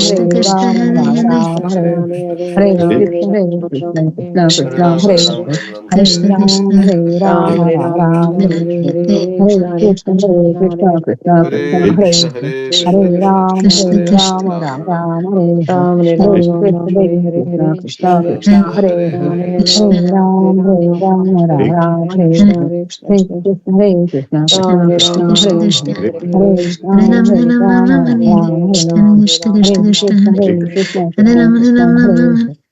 Krishna, Krishna Hare Hare, Hare Ram, Hare Hare, Hare Krishna, Krishna Hare Hare, Hare Ram, Hare Hare, Hare Krishna, Krishna Hare Hare, Hare Ram, Hare Hare, Hare Krishna, Krishna Hare Hare, Hare Ram, Hare Hare, Hare Krishna, Krishna Hare Hare, Hare Ram, Hare Hare, Hare Krishna, Krishna Hare Hare, Hare Ram, Hare Hare, Hare Krishna, Krishna Hare Hare, Hare Ram, Hare Hare, Hare Krishna, Hare Ram, Hare Krishna, Hare Hare, Hare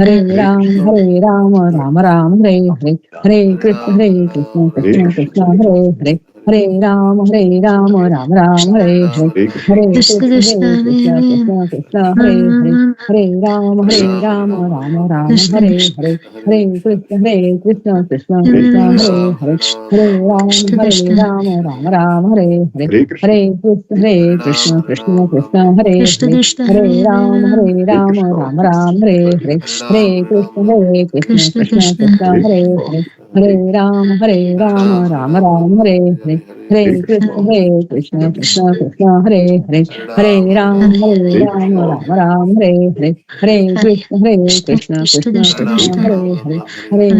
Hare Ram, Ram Ram, Hare Hare, Hare Krishna, Krishna Krishna, Hare Hare, Hare Ram, Ram Ram, Hare Hare, Hare Krishna Krishna, Krishna Hare Hare Krishna Krishna, Hare Ram Hare, Ram Hare Ram, Ram Krishna Hare Krishna Hare, Hare Krishna, Krishna Krishna, Hare Krishna Hare Krishna Hare, Krishna Hare Ram, Krishna Krishna Ram Hare Hare, Hare Krishna, Krishna Krishna, Hare Krishna Hare, Krishna Hare Hare Ram, Ram Ram Hare Hare, Hare Krishna, Krishna Krishna Krishna, Krishna Krishna Hare Hare, Hare Ram, Ram Hare Hare, Hare Krishna, Krishna Krishna, Krishna Hare Hare, Hare Ram, Hare Ram Hare Hare, Hare Hare Krishna, Krishna Krishna Krishna Krishna, Krishna Krishna Krishna Hare Hare, Hare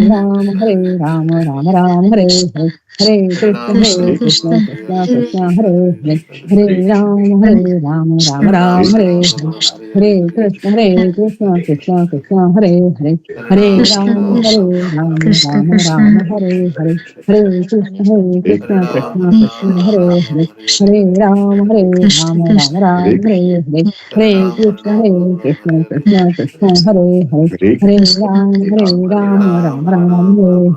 Hare Ram, Ram Hare Hare, Hare Krishna, Krishna Krishna Krishna Krishna, Hare Krishna Hare Hare, Hare Ram, Hare Ram Krishna Ram Krishna Hare Krishna Hare, Krishna Hare Krishna, Hare Krishna Krishna, Krishna Hare Hare, Hare Krishna Ram, Krishna Krishna Krishna Ram Hare Hare, Hare Krishna, Krishna Krishna, Hare Krishna Hare Hare, Krishna Hare Ram, Krishna Krishna Ram Hare Hare, Hare Krishna, Krishna Krishna, Krishna Hare Hare, Hare Ram, Ram Hare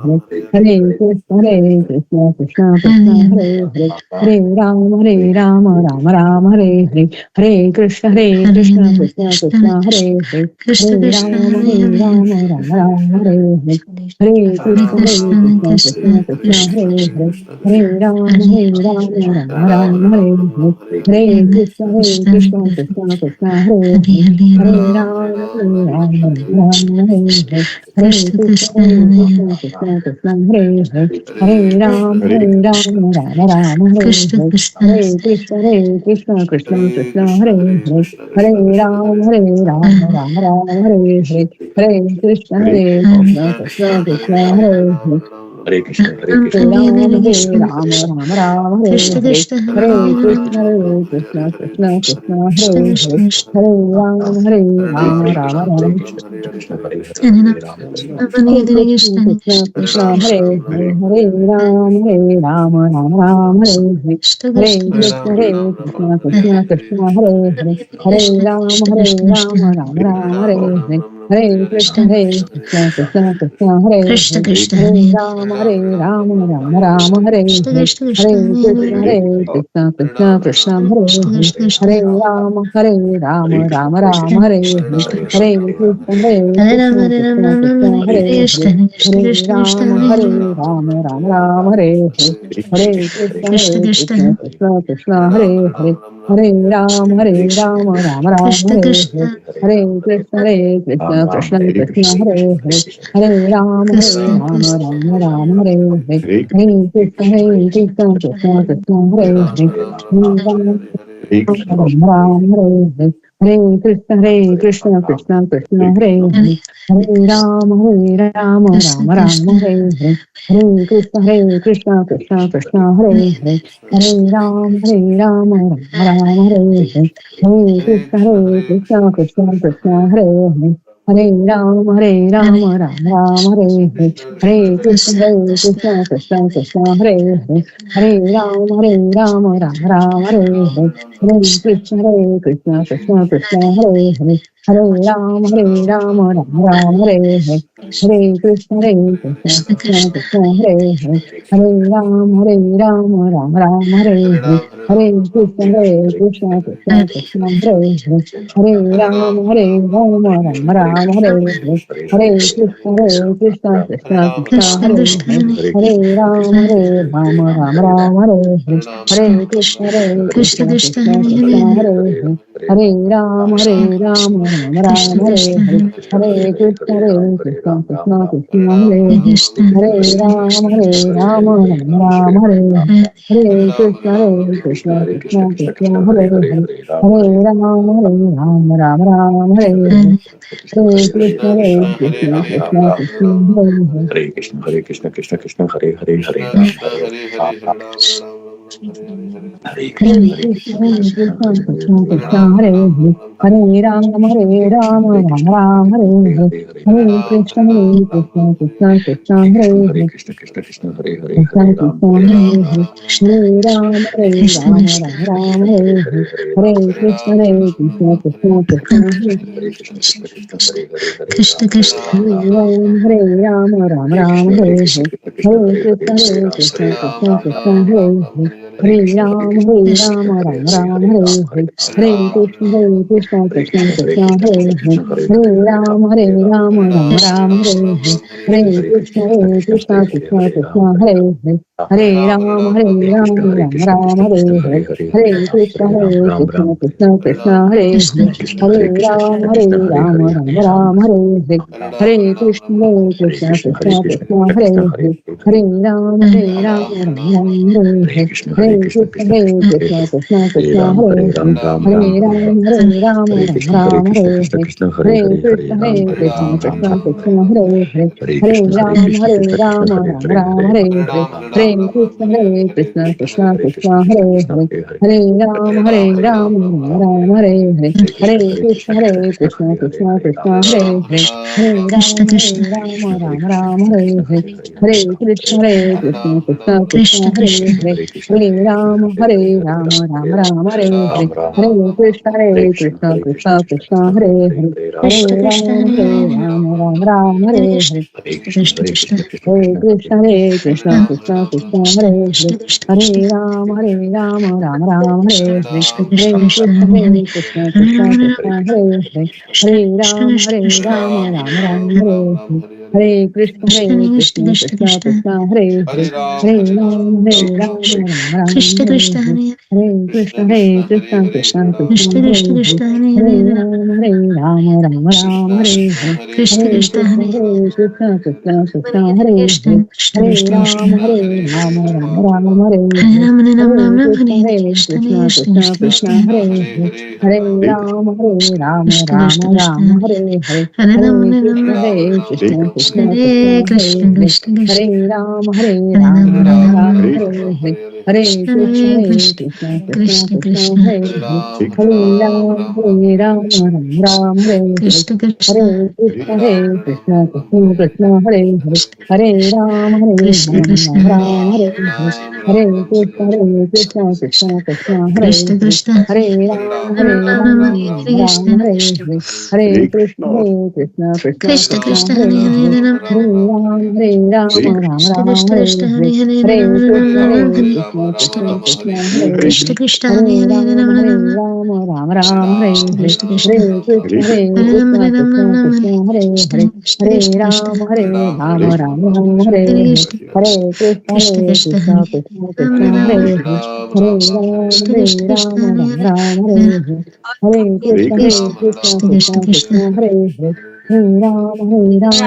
Hare, Hare Krishna, Krishna Krishna, Hare Hare, Hare Ram, Ram Hare Hare, Hare Krishna, Krishna Krishna, Krishna Hare Hare, Hare Krishna Krishna Ram, Hare Hare Ram Hare Hare, Hare Hare Krishna, Krishna Krishna Krishna Krishna, Krishna Hare Hare, Hare Ram, Hare Ram Hare Hare, Hare Krishna, Krishna Krishna Krishna, Krishna Hare Hare Hare, Hare Hare Ram, Ram Hare Hare, Hare Krishna Krishna, Krishna Hare Krishna Krishna, Krishna Hare Hare, Hare Ram, Ram Hare Krishna Hare, Krishna Hare Krishna, Krishna Krishna, Krishna Hare Hare, Hare Ram, Ram Hare Hare, Hare Krishna, Hare Krishna Krishna, Krishna Hare Hare, Ram Hare Hare Ram, Hare Krishna Ram Hare Krishna Hare, Krishna Hare Hare Ram Krishna, Krishna Krishna, Krishna Hare Krishna Hare, Krishna Krishna Hare Ram, Ram Hare Ram Hare Hare Hare Krishna, Krishna Krishna Krishna Krishna, Krishna Hare Hare, Hare Ram, Ram Hare Hare, Hare Krishna Krishna, Krishna Krishna Krishna, Krishna Hare Hare, Hare Krishna Ram, Krishna Krishna Ram Hare Hare, Hare Krishna, Krishna Krishna Krishna, Krishna Hare Krishna Hare, Krishna Hare Hare Ram, Ram Hare Krishna Hare, Krishna Hare Krishna Krishna, Hare Krishna Krishna, Krishna Hare Krishna Hare, Krishna Hare Krishna Ram, Ram Krishna Hare Krishna Hare, Krishna Hare Krishna, Hare Ram Krishna Hare Ram Krishna, Ram Ram Krishna Hare Hare Hare Hare, Krishna Hare Krishna Krishna Ram, Hare Ram Hare Hare, Hare Krishna, Krishna Krishna Krishna Krishna, Krishna Hare Hare, Hare Ram, Ram Krishna Hare Hare, Krishna Hare Krishna, Krishna Krishna, Krishna Hare Hare, Hare Ram, Krishna Krishna Ram Hare Hare, Hare Krishna, Krishna Krishna, Krishna Hare Hare, Hare Ram Hare Hare, Hare Krishna, Krishna Krishna, Hare Hare Hare, Hare Ram, Krishna Ram Krishna Hare Hare, Hare Krishna, Krishna Krishna, Hare Hare, Hare Ram, Ram Hare Hare, Hare Krishna, Krishna Krishna, Krishna Hare Hare, Hare Ram, Hare Ram Hare Hare, Hare Krishna, Krishna Krishna Krishna Krishna, Krishna Hare Hare, Hare Ram, Ram Hare Hare, Hare Krishna, Krishna Krishna, Krishna Hare Hare, Hare Ram, Ram Hare Hare, Hare Krishna, Krishna Krishna Krishna, Krishna Krishna Hare Hare, Hare Ram, Ram Hare Hare, Hare Krishna, Krishna Krishna, Hare Krishna Hare Hare, Hare Ram, Ram Hare Hare, Hare Krishna, Krishna Krishna, Krishna Krishna Hare Krishna Hare, Hare Hare Ram, Ram Hare Hare, Hare Krishna, Krishna Krishna Krishna Krishna, Hare Krishna Hare Hare Hare, Hare Ram, Ram Krishna Hare Krishna Hare, Hare Hare Krishna, Krishna Krishna, Krishna Hare Hare, Krishna Hare Krishna Ram, Krishna Ram Hare Hare, Hare Hare Krishna, Krishna Krishna, Krishna Hare Hare, Hare Ram, Hare Hare, Hare Hare Krishna, Krishna Krishna, Krishna Hare Hare, Hare Hare Krishna, Krishna Krishna, Krishna Hare Hare, Hare Rama, Rama Rama, Hare Hare, Hare Krishna, Krishna Krishna, Hare Hare, Krishna Krishna, Hare Hare, Hare Rama, Rama Rama, Hare Hare, Hare Krishna, Krishna Krishna, Hare Krishna Krishna Hare Rama, Rama Rama, Hare Hare, Hare Krishna, Krishna Krishna, Hare Hare, Hare Rama, Rama Rama, Hare Hare, Hare Krishna, Krishna Krishna, Hare Hare, Hare Rama, Rama Rama, Hare Hare, Hare Krishna, Krishna Krishna, Hare Hare, Hare Rama, Rama Rama, Hare Hare, Hare Krishna, Krishna Hare Hare, Hare Rama, Rama Rama, Hare Hare, Hare Krishna, Krishna Hare Hare, Hare Rama, Rama Rama, Hare Hare, Hare Krishna, Krishna Hare Hare, Hare Rama, Rama Rama, Hare Hare, Hare Krishna, Krishna Hare Hare, Hare Rama, Rama Rama, Hare Hare, Hare Krishna, Krishna Hare Hare, Hare Rama, Rama Rama, Hare Hare, Hare Krishna, Krishna Hare Hare, Hare Krishna Krishna Rama, Rama Hare Hare, Hare Krishna, Krishna Krishna Hare Krishna Hare, Hare Rama, Rama Rama, Hare Hare, Hare Krishna, Krishna Hare Hare, Krishna Hare Krishna Rama, Rama Hare Hare, Krishna Krishna Hare Krishna, Krishna Hare Hare, Hare Rama, Rama Rama, Hare Hare, Krishna Hare Krishna Krishna, Hare Hare, Hare Rama, Rama Rama, Hare Hare, Hare Krishna, Krishna Hare Hare, Hare Rama, Rama Hare Hare, Hare Krishna, Krishna Hare Hare, Hare Rama, Rama Hare Hare, Hare Krishna, Krishna Hare Hare, Hare Rama, Hare Hare, Hare Krishna, Hare Hare, Hare Rama, Hare Hare, Hare Krishna, Krishna Hare Hare, Hare Rama, Hare Hare, Hare Krishna, Krishna Hare Hare, Hare Rama, Hare Hare, Hare Krishna, Krishna Hare Hare, Hare Rama, Rama Hare Hare, Hare Krishna, Hare Hare, Hare Rama, Hare Hare, Hare Krishna, Krishna Hare Hare, Hare Rama, Hare Hare, Hare Krishna, Hare Hare, Hare Rama, Hare Hare, Hare Krishna, Hare Hare, Hare Rama,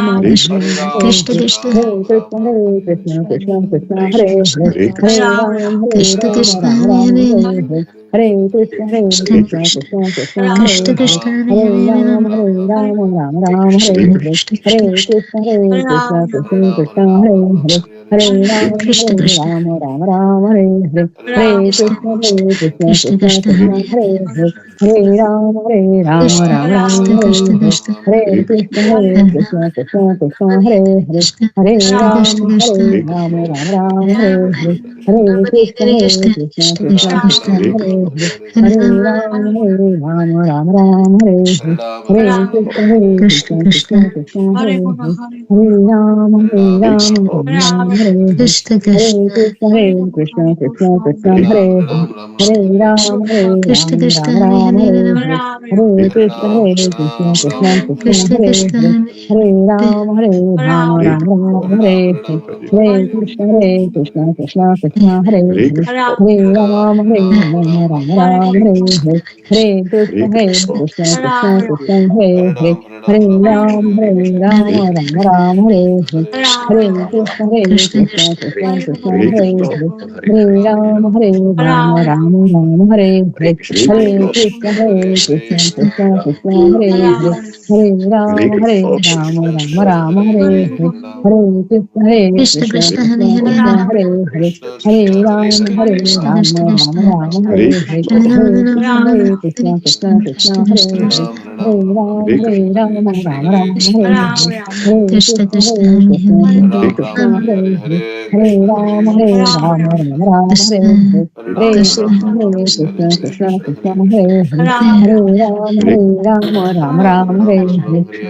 Hare Hare, Hare Krishna, Hare Hare, Hare Rama, Hare Hare, Hare Krishna, Hare Hare, Hare Rama, Hare Hare, Hare Krishna, Hare Hare, Hare Rama, Hare Hare, Hare Krishna, Hare Hare, Hare Rama, Hare Hare, Hare Krishna, Krishna Hare Hare, Hare Rama, Hare Hare, Hare Krishna, Hare Hare, Hare Rama, Hare Hare, Hare Krishna, Hare Hare, Hare Rama, Hare Hare, Hare Krishna, Hare Hare, Hare Rama, Hare Hare, Hare Krishna, Hare Hare, Hare Rama, Rama Hare Hare, Hare Krishna, Hare Hare, Hare Rama, Rama Hare Hare, Hare Krishna, Hare Hare, Hare Rama, Rama Hare Hare, Hare Krishna, Hare Hare, Hare Rama, Rama Hare Hare, Hare Krishna, Hare Hare, Hare Rama, Hare Hare, Hare Krishna, Hare Hare, Hare Rama, Hare Hare, Hare Krishna, Hare Hare, Hare Rama, Hare Hare, Hare Krishna, Krishna Hare Hare, Hare Rama, Rama Hare Hare, Hare Krishna Krishna Krishna Hare Hare Hare Ram Ram Hare Hare Hare Krishna Krishna Hare Hare Hare Ram Ram Hare Hare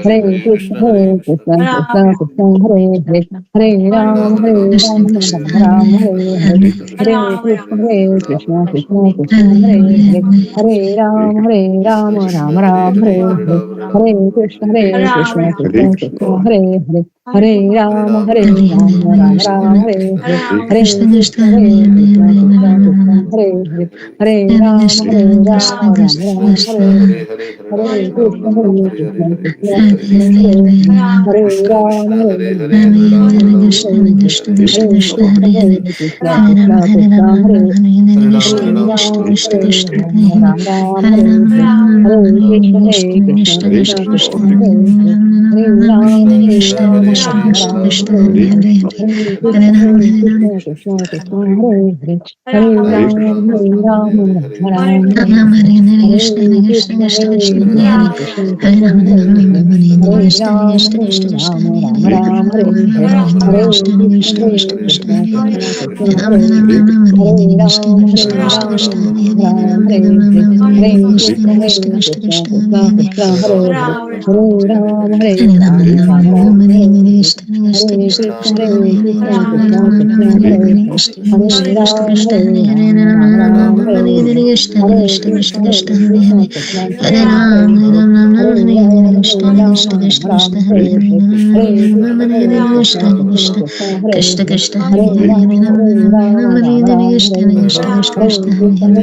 Hare Krishna Krishna Krishna Hare Hare Hare Ram Ram Hare Hare Hare Krishna Krishna Krishna Hare Hare Hare Ram Hare Hare Hare Krishna Krishna Hare Hare Hare Ram Hare Hare Hare Krishna Krishna Hare Hare Hare Ram Hare Hare Hare Krishna Krishna Hare Hare Hare Ram Hare Hare Hare Krishna Krishna Hare Hare Hare Ram Hare Hare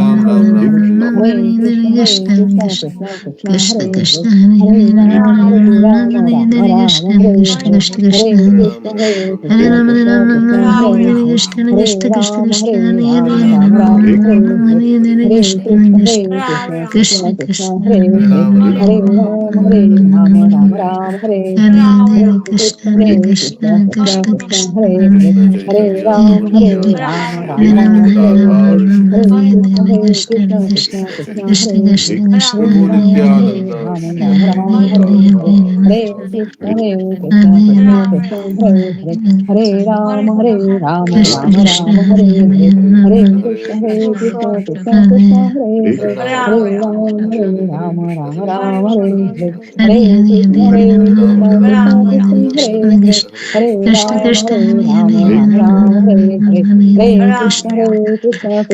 Krishna Krishna Hare Hare Ram Hare Hare Krishna Krishna Hare Hare Ram Hare Hare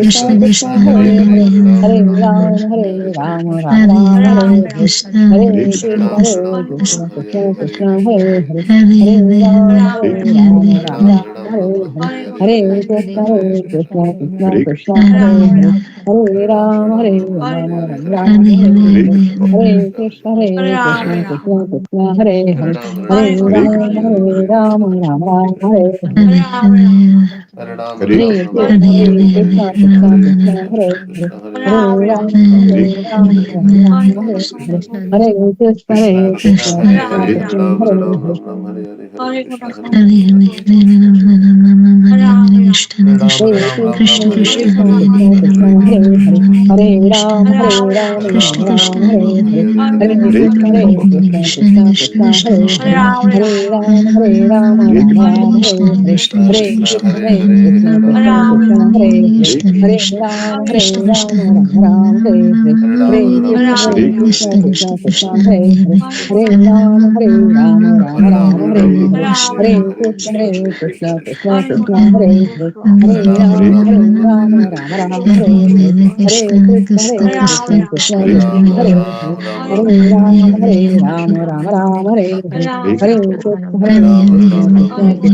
Krishna Krishna Hare Hare Hare Ram Hare Krishna Krishna Hare Hare Hare Ram Hare Hare Krishna Krishna Hare Hare Hare Ram Hare Hare Krishna Krishna Hare Hare Hare Ram Hare Hare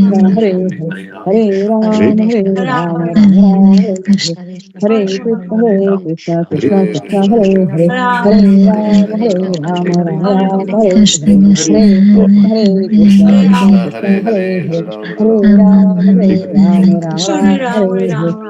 Krishna Hare Hare Hare Ram Hare Hare Krishna Krishna Hare Hare Hare Ram Hare Hare Krishna Hare Hare Hare Hare Hare Krishna Hare Hare Ram Hare Krishna Hare Hare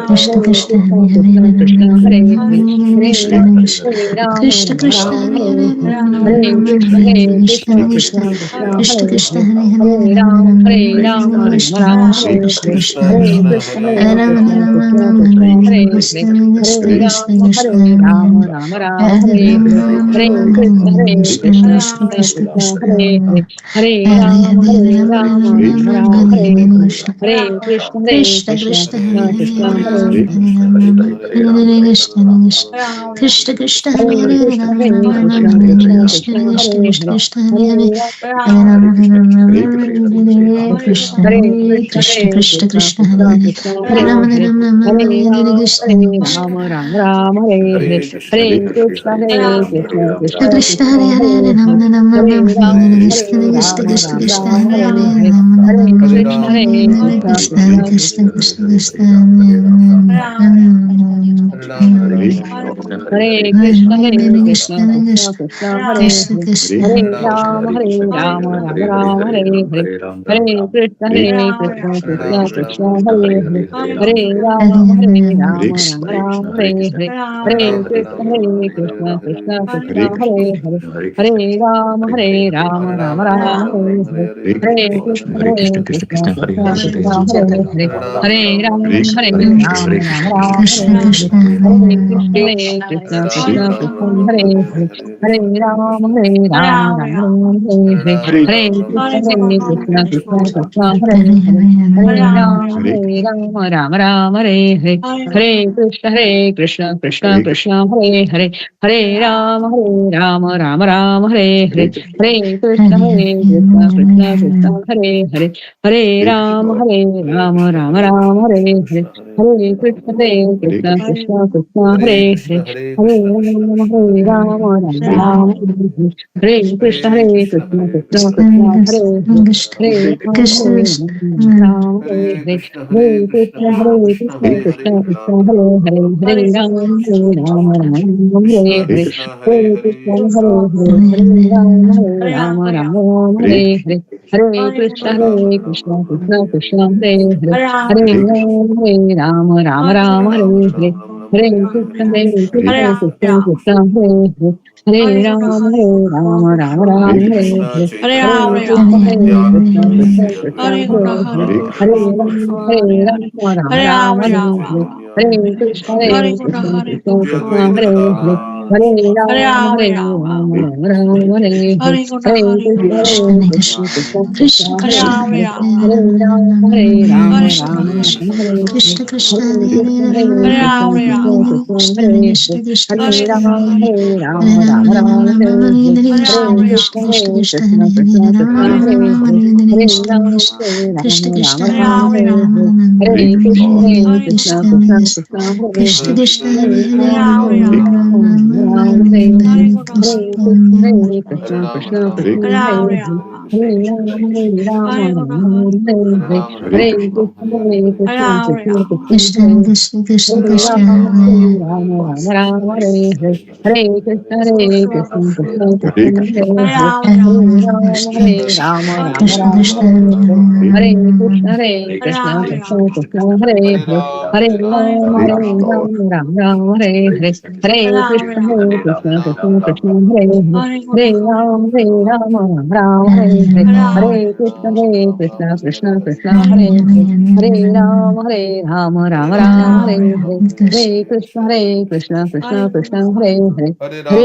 Krishna Krishna Hare Hare Hare Krishna Rama Hare Rama Hare, Rama Hare Krishna Krishna Krishna Hare Ram, Krishna Ram Krishna Ram Hare Hare Hare Hare, Rama Hare Rama Krishna Hare Hare Hare Krishna, Krishna Krishna Krishna Krishna Krishna Hare Krishna Hare, Hare Hare Hare Ram Ram, Ram Hare Ram Ram, Hare Ram Krishna Ram, Krishna Hare Krishna Hare, Krishna Hare Hare Hare Krishna, Hare Hare Ram Krishna, Ram Krishna Ram Krishna, Ram Hare Hare Hare, Krishna Hare Krishna Ram, Krishna Krishna Hare Ram, Hare Ram Ram, Hare Hare Ram Hare, Ram Hare Ram Krishna, Hare Hare Krishna Krishna, Krishna Krishna Krishna Krishna, Krishna Hare Hare, Hare Hare Hare Ram, Hare Hare Ram Ram, Ram Ram Ram Ram, Hare Hare Hare Hare, Krishna Hare Krishna, Hare Krishna Krishna, Krishna Krishna Hare Hare Krishna, Hare Ram Hare, Hare Ram Ram Hare Hare Krishna Krishna Krishna Hare Hare Hare Krishna, Ram Hare Ram Ram Krishna, Hare Krishna Krishna Krishna, Krishna Hare Krishna Hare, Krishna Hare Hare Hare Ram, Hare Ram Hare Ram Ram Hare Krishna Hare Hare Krishna, Krishna Hare Krishna Krishna, Krishna Hare Krishna Hare Krishna, Hare Hare Ram Hare Hare, Ram Ram Ram Hare Hare Ram, Krishna Hare Krishna Ram, Ram Ram, Hare Hare, Hare Krishna, Hare Krishna, Krishna Krishna Krishna, Hare Hare Hare Ram Hare, Ram Ram Hare Ram Hare Ram, Krishna Hare Krishna Ram, Krishna Ram Krishna Ram, Hare Hare Hare Hare, Ram Ram Hare Ram Krishna, Hare Hare Krishna, Krishna Krishna Hare Krishna Krishna, Krishna Krishna Hare Krishna, Hare Krishna, Krishna Krishna, Hare Hare, Hare Ram, Ram Ram, Hare Hare, Hare Krishna, Hare Krishna, Krishna Krishna, Hare Hare, Hare Ram, Ram Ram, Hare Hare, Hare Krishna, Hare Krishna, Krishna Krishna, Hare Hare, Hare Ram, Ram Ram, Hare Hare, Hare Krishna, Hare Krishna, Krishna Krishna, Hare Hare, Hare Ram, Ram Ram, Krishna Hare Hare, Krishna Hare Krishna, Hare Krishna, Krishna Krishna, Hare Hare, Hare Ram, Ram Ram, Hare Hare, Hare Krishna, Hare Krishna, Krishna Krishna, Hare Hare, Hare Ram, Ram Ram, Hare Hare, Hare Krishna, Hare Krishna, Krishna Krishna, Hare Hare, Hare Ram, Ram Ram, Hare Hare, Hare Krishna, Hare Krishna, Krishna Krishna, Hare Hare, Hare Ram, Ram Ram, Hare Hare, Hare Krishna, Hare Krishna, Krishna Krishna, Hare Hare, Hare Ram, Ram Ram, Hare Krishna, Hare Krishna, Krishna Krishna, Hare Hare, Hare Ram, Ram, Hare Hare, Hare Krishna, Hare Krishna, Krishna Krishna, Hare Hare, Hare Ram, Ram, Hare Hare, Hare Krishna, Hare Hare, Hare Ram, Hare Hare, Hare Krishna, Hare Krishna, Krishna Krishna, Hare Hare, Hare Ram, Ram Hare Hare, Hare Krishna, Hare Krishna, Krishna Krishna, Hare Hare, Hare Ram, Ram Hare Hare, Hare Krishna, Hare Krishna, Krishna Krishna, Hare Hare, Hare Ram, Hare Hare, Hare Krishna, Hare Krishna, Krishna Krishna, Hare Hare, Hare Ram, Hare Hare, Hare Krishna, Hare Krishna, Krishna Krishna, Hare Hare, Hare Ram, Hare Hare, Hare Krishna, Hare Krishna, Krishna Krishna, Hare Hare, Hare Ram, Hare Hare, Hare Krishna, Hare Krishna, Krishna Krishna, Hare Hare, Hare Ram, Hare Hare, Hare Krishna, Hare Krishna, Krishna Krishna, Hare Krishna Hare, Krishna Hare Hare Hare Ram, Ram Ram Ram Ram, Ram Hare Ram Hare, Hare Hare Krishna Krishna, Hare Krishna, Krishna Krishna, Hare Hare, Hare Ram, Hare Hare Krishna, Hare Krishna, Krishna Krishna, Krishna Hare Krishna Krishna Hare Krishna Ram, Hare Ram, Hare Hare, Hare Krishna, Hare Krishna, Krishna Krishna, Hare Hare, Hare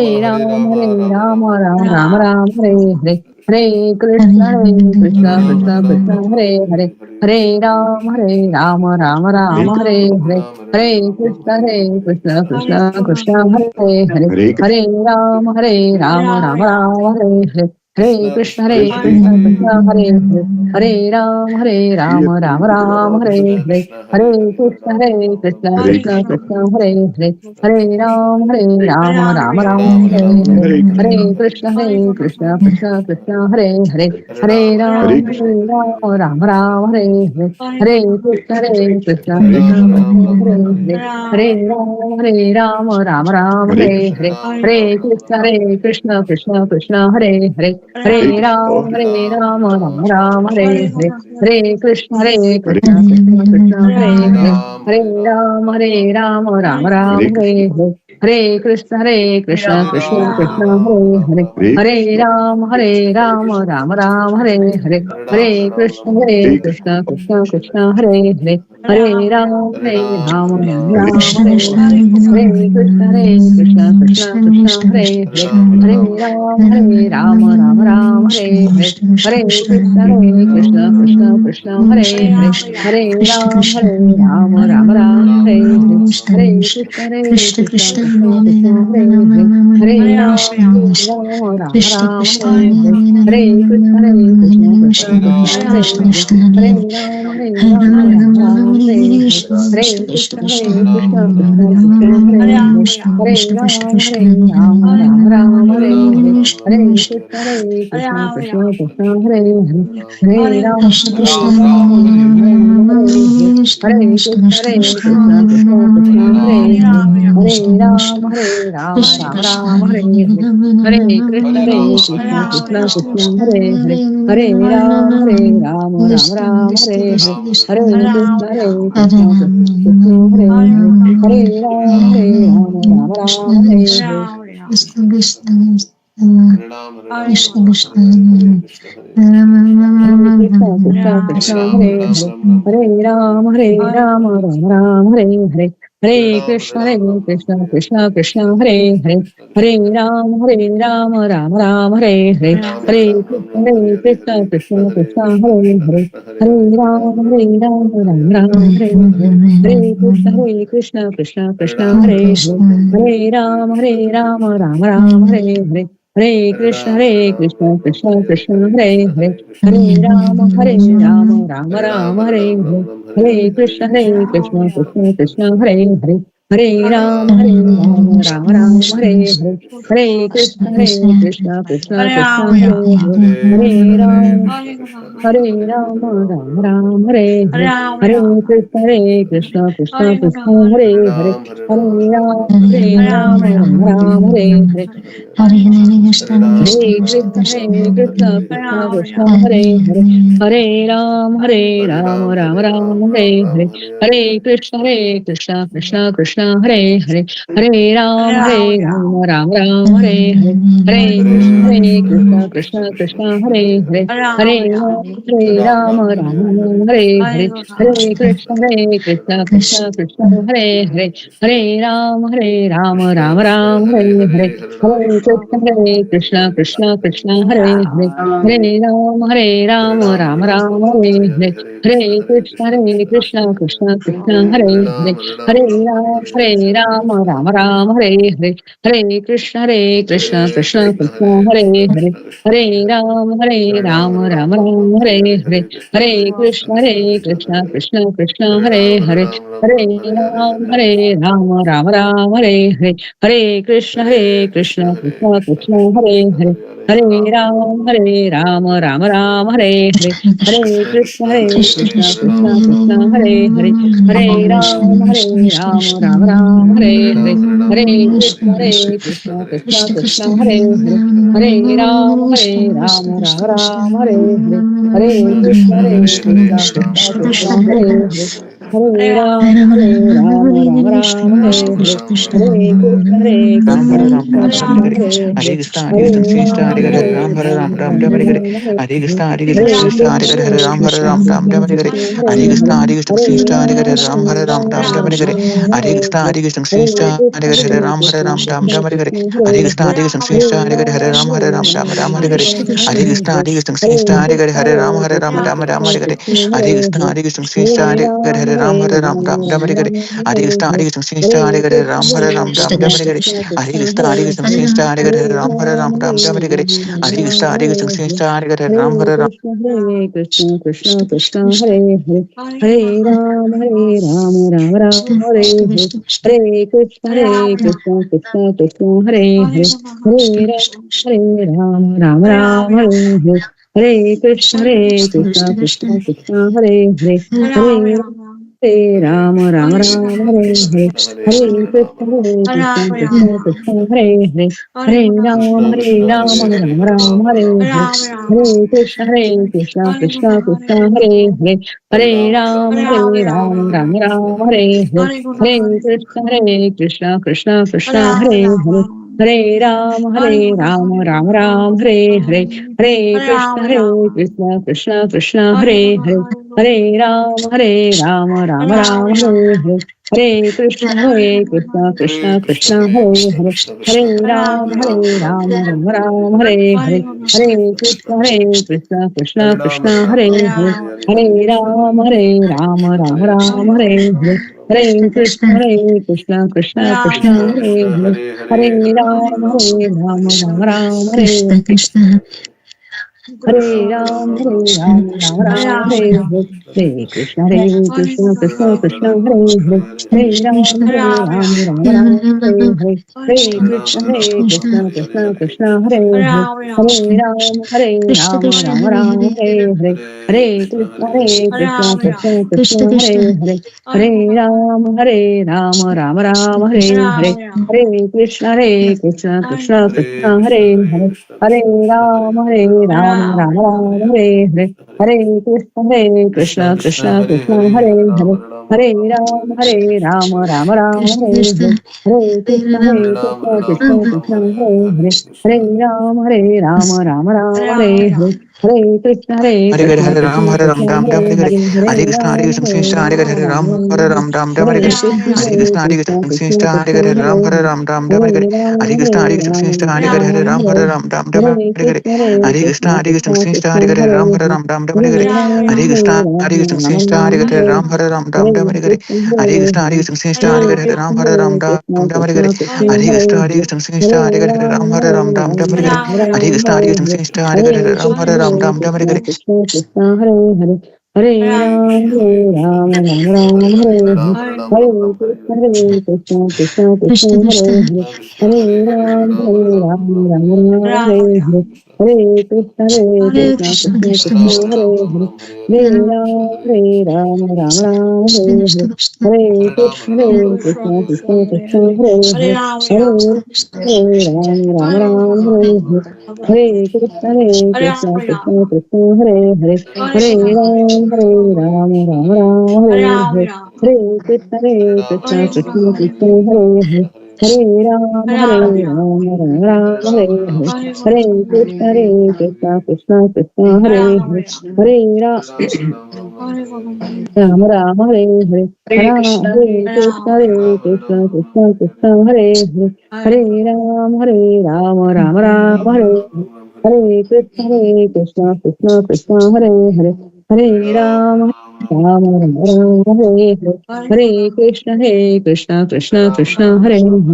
Hare Krishna Ram, Krishna Ram, Krishna Hare Hare, Hare Krishna, Hare Hare Krishna, Krishna Krishna, Hare Hare, Hare Ram, Hare Hare, Hare Krishna, Hare Krishna, Krishna Krishna, Hare Hare, Hare Ram, Hare Hare, Hare Krishna, Hare Krishna, Krishna Krishna, Hare Hare, Hare Ram, Hare Hare, Hare Krishna, Hare Krishna, Krishna Krishna, Hare Hare, Hare Ram, Ram, Hare Hare, Hare Krishna, Hare Krishna, Krishna Krishna, Hare Hare, Hare Ram, Ram, Hare Hare, Hare Krishna, Hare Krishna, Krishna Krishna, Hare Hare, Hare Ram, Hare Hare, Hare Krishna, Hare Krishna, Krishna Hare Hare, Hare Ram, Ram, Hare Hare, Hare Krishna, Hare Krishna, Krishna Krishna, Hare Hare, Hare Ram, Ram, Hare Hare, Hare Krishna, Hare Krishna, Krishna Krishna, Hare Hare, Hare Ram, Hare Hare, Hare Krishna, Hare Krishna, Krishna Krishna, Hare Hare, Hare Ram, Hare Hare, Hare Krishna, Hare Krishna, Krishna Krishna, Hare Hare, Hare Ram, Ram, Hare Hare, Hare Krishna, Hare Krishna, Krishna Krishna, Hare Hare, Hare Ram, Ram, Ram, Hare Hare, Hare Krishna, Krishna Krishna, Hare Hare, Hare Ram, Ram Ram, Hare Hare, Hare Krishna, Krishna Krishna, Hare Hare, Hare Ram, Ram Ram, Krishna Hare Krishna Hare, Hare Krishna, Krishna Krishna Krishna, Krishna Hare Krishna Hare, Krishna Hare Ram, Ram Ram, Hare Krishna Hare, Krishna Krishna Hare Krishna Krishna, Krishna Hare Hare, Hare Krishna Ram, Krishna Ram Ram, Hare Hare, Hare Krishna Krishna, Krishna Krishna Krishna Krishna, Hare Hare, Hare Ram, Ram Krishna Ram, Krishna Hare Hare, Hare Krishna, Krishna Krishna, Hare Hare, Krishna Hare Hare Ram, Ram Ram, Hare Hare, Hare Krishna, Krishna, Hare Hare, Hare Ram, Ram, Hare Hare, Hare Krishna, Krishna, Hare Hare, Hare Ram, Hare Hare, Hare Krishna, Krishna, Hare Hare, Hare Ram, Ram, Hare Hare, Hare Krishna, Krishna, Hare Hare, Hare Ram, Ram, Hare Hare, Hare Krishna, Krishna, Hare Hare, Hare Ram, Hare Hare, Hare Krishna, Hare Hare, Hare Ram, Ram Ram, Hare Hare, Hare Krishna, Krishna, Hare Hare, Hare Ram, Ram Ram, Hare Hare, Hare Krishna, Krishna, Hare Hare, Hare Ram, Ram, Hare Hare, Hare Krishna, Krishna, Hare Hare, Hare Ram, Ram, Hare Hare, Hare Krishna, Krishna, Hare Hare, Hare Ram, Ram, Hare Hare, Hare Krishna, Krishna, Hare Hare, Hare Ram, Hare Hare, Hare Krishna, Krishna, Hare Hare, Hare Ram, Ram, Hare Hare, Hare Krishna, Krishna, Hare Hare, Hare Ram, Hare Hare, Hare Krishna, Krishna, Hare Hare, Hare Ram, Ram, Hare Hare, Hare Krishna, Krishna, Hare Hare, Hare Ram, Ram, Hare Hare, Hare Krishna, Krishna, Hare Hare, Hare Ram, Hare Hare, Hare Krishna, Krishna, Hare Hare, Hare Ram, Ram, Hare Hare, Hare Krishna, Krishna, Hare Hare, Hare Ram, Ram, Hare Hare, Hare Krishna, Krishna, Hare Hare, Hare Ram, Hare Hare, Hare Krishna, Krishna, Hare Hare, Hare Ram, Hare Hare, Hare Krishna, Krishna, Hare Hare, Hare Ram, Hare Hare, Hare Krishna, Krishna, Hare Hare, Hare Ram, Hare Hare, Hare Krishna, Krishna, Hare Hare, Hare Ram, Hare Hare, Hare Krishna, Krishna, Hare Hare, Hare Ram, Hare Hare, Hare Krishna, Krishna, Hare Hare, Hare Ram, Hare Hare, Hare Krishna, Ram Hare Ram Ram Krishna, Hare Hare Hare Hare, Krishna Hare Hare Krishna Krishna Ram, Hare Hare Ram Hare Hare Ram Ram Ram Hare Hare, Hare Krishna Hare Krishna Hare Krishna Hare Krishna, Hare Ram Hare Ram Ram Ram Hare Hare Hare Hare Krishna Hare, Hare Krishna Hare Krishna Hare Hare Ram Hare Ram Ram Ram Hare Hare Hare Krishna Hare Krishna Krishna Hare Hare Ram Hare Ram Ram Ram Hare Hare Hare Krishna Hare Krishna Krishna Hare Hare Ram Hare Ram Ram Ram Hare Hare Hare Krishna Hare Krishna Krishna Hare Hare Ram Hare Ram Ram Ram Hare Hare Hare Krishna Hare Krishna Krishna Hare Hare Ram Hare Ram Ram Ram Hare Hare Hare Krishna Hare Krishna Krishna Hare Hare Ram Hare Ram Ram Ram Hare Hare Hare Krishna Hare Krishna Krishna Hare Hare Ram Hare Ram Ram Ram Hare Hare Hare Krishna Hare Krishna Krishna Hare Hare Ram Hare Ram Krishna, Hare Hare, Hare Ram, Ram, Hare Hare, Hare Krishna, Krishna, Hare Hare, Hare Ram, Hare Hare, Hare Krishna, Krishna, Hare Hare, Hare Hare Rama Rama Krishna, Rama Hare Hare Krishna, Hare Krishna Hare Krishna, Krishna Hare Krishna Rama, Krishna Hare Hare Hare Rama Krishna Hare Krishna, Rama Hare Rama Hare, Rama Hare Hare Hare Krishna Krishna Krishna Krishna Hare Hare Hare Rama Hare Rama Rama Rama Hare Hare Hare Krishna Krishna Krishna Hare Hare Hare Rama Rama Rama Hare Hare Hare Krishna Krishna Krishna Hare Hare Hare Rama Rama Hare Hare Hare Krishna Krishna Hare Hare Hare Rama Rama Hare Hare Hare Krishna Krishna Hare Hare Hare Rama Rama Hare Hare Hare Krishna Krishna Hare Hare Hare Rama Rama Hare Krishna Hare Krishna, Hare Krishna Ram, Krishna, Ram, Krishna Hare Hare, Hare Krishna, Krishna, Krishna, Hare Hare, Hare Krishna, Ram, Krishna, Ram, Ram Ram, Ram Hare Ram, Hare, Krishna Hare Krishna Krishna, Krishna, Krishna, Krishna, Hare Hare, Krishna Hare Krishna Ram, Krishna, Ram, Hare Ram, Hare, Hare Hare, Hare Krishna, Krishna, Krishna Krishna, Krishna, Hare Hare, Hare Ram, Ram, Ram, Hare Hare, Hare Krishna, Krishna, Krishna, Hare Hare, Hare Ram, Ram, Hare Hare, Hare Krishna, Krishna, Krishna, Hare Hare, Hare Ram, Ram, Ram, Krishna Hare Krishna, Hare, Hare Hare Krishna, Ram, Krishna, Ram Krishna, Hare Hare, Hare Ram, Ram, Ram, Hare Hare, Hare Hare Krishna, Hare Ram Krishna, Hare Ram Krishna, Ram Ram Hare Hare Hare Hare, Hare Krishna Hare Krishna Krishna Hare Hare Hare Ram Hare Ram Ram Ram Hare Hare Krishna Krishna, Hare Krishna Hare Krishna, Krishna Krishna, Hare Krishna, Hare Ram Hare Hare Hare, Ram Ram Ram Hare Hare Hare Ram, Hare Krishna Hare Krishna Krishna Hare Hare Hare Ram Hare Ram Ram Ram Hare Hare Hare Krishna Hare Krishna Krishna Hare Hare Ram Hare Ram Ram Ram Hare Hare Hare Krishna Hare Krishna Krishna Hare Hare Ram Hare Ram Ram Ram Hare Hare Hare Krishna Hare Krishna Krishna Hare Hare Ram Hare Ram Ram Ram Hare Hare Hare Krishna Hare Krishna Krishna Hare Hare Ram Hare Ram Ram Ram Hare Hare Hare Krishna Hare Krishna Krishna Hare Hare Ram Hare Ram Ram Ram Hare Hare Hare Ram, Ram Ram, Hare Hare, Hare Krishna, Krishna Krishna, Krishna Hare Krishna, Hare, Hare Ram, Ram Ram, Hare Hare, Hare Hare Krishna, Krishna, Krishna Krishna Krishna, Krishna, Hare Hare, Hare Ram, Ram Ram, Krishna Hare Hare, Krishna Krishna, Hare Krishna, Krishna Krishna, Hare Hare, Hare Ram, Ram Ram, Hare Hare, Hare Krishna, Krishna Krishna, Hare Hare, Hare Ram, Ram Ram, Hare Hare, Hare Krishna, Krishna Krishna, Hare Hare, Hare Ram, Ram Ram, Hare Hare, Hare Krishna, Krishna Krishna, Hare Hare, Hare Ram, Ram, Hare Hare, Hare Krishna, Krishna Krishna, Hare Hare, Hare Ram, Ram Ram, Hare Hare, Hare Krishna, Krishna Krishna, Hare Hare, Hare Ram, Ram Ram, Hare Hare, Hare Krishna, Krishna Krishna, Hare Hare, Hare Ram, Ram, Hare Hare, Hare Krishna, Krishna Krishna, Hare Hare,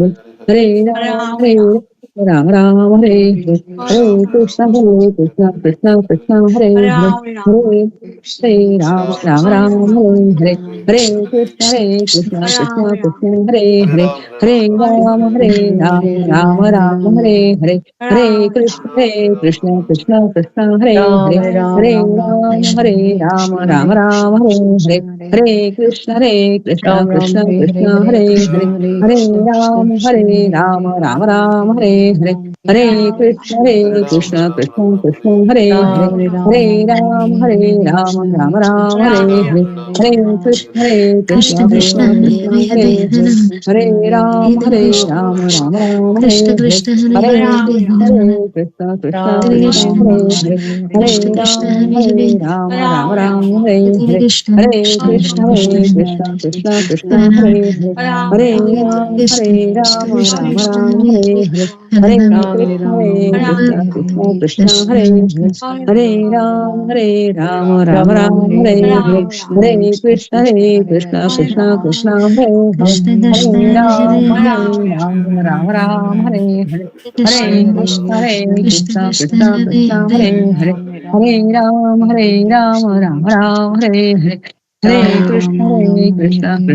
Hare Ram, Ram, Hare Hare, Hare Krishna, Krishna Krishna, Hare Hare, Hare Ram, Ram, Hare Hare, Hare Krishna, Krishna Krishna, Hare Hare, Hare Ram, Ram, Hare Hare, Hare Krishna, Krishna Krishna, Hare Hare, Hare Ram, Ram, Hare Hare, Hare Krishna, Krishna Krishna, Hare Hare, Hare Ram, Ram, Hare Hare, Hare Krishna Krishna, Krishna, Krishna Hare Krishna, Hare Hare Hare Hare, Ram, Hare Krishna, Ram, Ram, Krishna Hare Hare, Krishna, Hare Hare Hare Hare Ram, Krishna, Krishna Hare Krishna, Krishna, Hare Hare, Krishna Krishna, Hare Hare, Ram, Ram, Hare Hare Hare, Krishna, Hare Krishna Krishna, Krishna Krishna, Krishna, Hare Ram, Hare Hare, Hare Ram, Krishna Krishna, Ram, Krishna Ram, Hare Hare Hare, Hare Hare Ram, Krishna, Krishna Krishna, Krishna Hare Hare, Krishna, Hare Ram, Ram Ram, Hare Hare, Hare Krishna, Krishna Krishna, Hare Hare, Krishna Krishna, Hare Ram, Ram Hare Hare, Krishna Hare Krishna, Krishna Krishna, Krishna, Krishna Hare Krishna, Hare, Hare Hare, Hare Ram, Ram Hare Hare, Hare Krishna Krishna Krishna Hare Hare Hare Ram Ram Hare Hare Hare Krishna Krishna Hare Hare Hare Ram Hare Hare Hare Krishna Krishna Hare Hare Hare Ram Hare Hare Ram Hare Ram Hare Hare Krishna Krishna Hare Hare Hare Ram Hare Hare Ram Ram Hare Hare Hare Krishna Krishna Hare Hare Hare Ram Hare Hare Hare Krishna Krishna Hare Hare Hare Ram Hare Hare Krishna Hare Hare Ram Hare Ram Ram Ram Hare Hare Hare Krishna Hare Hare Ram Hare Hare Hare Krishna Hare Hare Ram Hare Ram Ram Ram Hare Hare Hare Krishna Hare Ram Hare Ram Ram Ram Hare Hare Hare Ram Ram Hare Ram Hare Krishna Hare Hare Ram Hare Ram Ram Hare Hare Ram Hare Ram Ram Ram Hare Hare Hare Hare Hare Krishna Hare Hare Ram Hare Ram Ram Hare Ram Ram Ram Hare Hare Krishna Hare Hare Ram Hare Ram Ram Ram Hare Hare Krishna Hare Krishna Krishna Ram Krishna Hare Ram Hare Ram Ram Ram, Hare Hare Hare Ram, Krishna Hare Ram Ram, Krishna Hare Hare Hare, Hare Ram Hare Hare Ram Krishna, Hare Krishna, Ram Krishna Ram Hare Krishna, Hare Hare Hare Hare, Krishna Hare Hare Krishna Ram, Krishna Hare Hare Ram, Hare Ram Ram Ram, Hare Hare, Hare Hare Hare Krishna Krishna, Hare Hare Krishna Krishna, Krishna Hare Krishna Hare Hare Krishna, Ram Hare Hare Hare, Ram Ram Hare Ram Hare Ram, Hare Hare Krishna Ram, Hare Ram Krishna Ram, Krishna Hare Hare Hare, Hare Ram Hare Krishna, Hare Hare Krishna, Hare Hare Krishna Krishna Krishna, Hare Hare Krishna Hare, Krishna Hare Hare Hare Ram, Ram Hare Hare Ram, Ram Ram Ram Ram Hare Ram, Hare Hare Krishna Hare, Hare Hare Krishna, Hare Krishna, Ram Hare Krishna Ram Ram Krishna, Ram Hare Hare Hare, Hare Krishna Hare Hare Ram, Hare Ram Ram, Hare Ram Ram Ram, Ram Hare Ram Hare, Hare Hare Krishna Krishna, Hare Krishna, Krishna Krishna, Hare Ram Hare Hare, Ram Ram Hare Ram Hare Ram, Hare Hare Krishna Ram, Ram Ram, Krishna Hare Krishna Hare, Hare Hare Ram Krishna, Hare Ram Hare Hare Krishna, Hare Krishna Krishna Krishna, Hare Hare Hare, Krishna Hare Ram, Ram Hare Hare Ram Ram, Ram Ram Ram Hare Ram, Hare Hare Krishna Hare Hare Krishna, Krishna Hare Hare Hare Krishna, Ram Hare Krishna Ram Krishna, Ram Hare Ram Hare, Hare Hare Hare Krishna Ram, Krishna Hare Ram, Ram Ram, Ram Hare Hare Hare, Ram Ram Ram Hare Hare Krishna, Hare Hare Krishna Krishna, Hare Krishna Krishna Krishna, Hare Hare Hare Hare, Ram Hare Ram, Hare Hare Hare Ram, Hare Ram Krishna Ram, Hare Hare Krishna Hare, Krishna Hare Hare Hare Krishna, Ram Hare Hare Ram Krishna, Ram Ram Krishna Hare Krishna, Hare Hare Krishna Hare, Hare Hare Hare Ram, Hare Krishna Ram, Krishna Ram Krishna Ram, Hare Hare Hare Hare, Hare Krishna, Hare Krishna, Hare Krishna Krishna Krishna, Hare Hare Krishna Hare, Krishna Krishna Hare Hare Ram, Hare Hare Ram Ram, Ram Ram Ram, Hare Hare, Hare Krishna, Hare Krishna, Krishna Ram Hare Krishna, Ram Hare Ram Hare, Hare Hare Hare Krishna Ram, Hare Hare Krishna Ram, Krishna Ram Hare Hare Ram, Ram Hare Hare Hare Krishna Hare Krishna Krishna Hare Hare Hare Hare Ram, Hare Ram, Hare Ram Krishna Ram, Hare Hare Krishna Hare, Krishna Hare Hare Hare Krishna, Ram Krishna Hare Krishna Krishna, Krishna Ram Krishna, Hare Hare Hare Hare, Krishna Hare Hare Krishna Ram, Krishna Hare Hare Hare Hare Ram, Ram Ram Ram, Hare Hare, Hare Krishna, Hare Krishna, Krishna Krishna, Ram Hare Hare Hare, Ram Ram Ram Hare Hare Ram, Hare Hare Krishna Hare Ram, Ram Krishna Ram, Krishna Hare Hare Hare, Hare Ram Hare Krishna, Hare Hare Krishna, Hare Krishna Krishna Krishna, Hare Hare, Hare Ram, Ram Hare Hare Ram Ram, Ram Hare Ram, Krishna Hare Hare, Hare Hare Krishna Krishna, Hare Hare Hare Krishna, Ram Krishna Krishna, Hare Hare Hare, Hare Hare Krishna Hare Ram, Krishna Hare Krishna Ram, Hare Ram Hare Ram, Ram Hare Ram Hare, Ram Ram Hare Hare Krishna, Krishna Hare Hare Krishna, Krishna Krishna Krishna Krishna, Krishna Hare Hare Hare, Hare Hare Ram, Hare Hare Hare Ram, Krishna Ram Krishna Ram, Krishna Hare Krishna Hare, Hare Krishna Hare Hare Krishna, Ram Hare Hare Krishna, Hare Krishna Krishna Krishna, Hare Krishna Hare, Krishna Krishna Hare Krishna Ram, Hare Ram Hare Ram, Ram Ram Ram Ram Ram, Hare Hare Hare, Hare Krishna Hare Hare Krishna, Krishna Hare Krishna Krishna, Krishna Hare Krishna Krishna Hare Krishna, Ram Hare Hare, Hare Hare Ram, Hare Hare Krishna Ram, Hare Ram Krishna Ram, Hare Krishna Hare, Krishna Hare Krishna Hare Hare Krishna, Ram Hare Krishna, Krishna Hare Krishna, Krishna Hare Hare Hare, Krishna Hare Krishna Ram, Hare Hare Hare Ram, Ram Ram, Hare Hare Hare, Hare Hare Krishna Krishna, Krishna Hare Krishna Krishna, Hare Krishna Hare Krishna, Ram Hare Hare, Hare Hare Ram, Hare Hare Krishna Ram, Hare Ram Krishna Ram, Krishna Hare Hare Hare, Hare Ram Hare Krishna, Hare Krishna, Hare Krishna Krishna Hare Krishna, Krishna Hare Krishna Hare, Hare Hare Ram, Hare Ram Ram, Ram Ram Ram Ram, Hare Hare Krishna Hare, Krishna Krishna Hare Hare Krishna, Hare Hare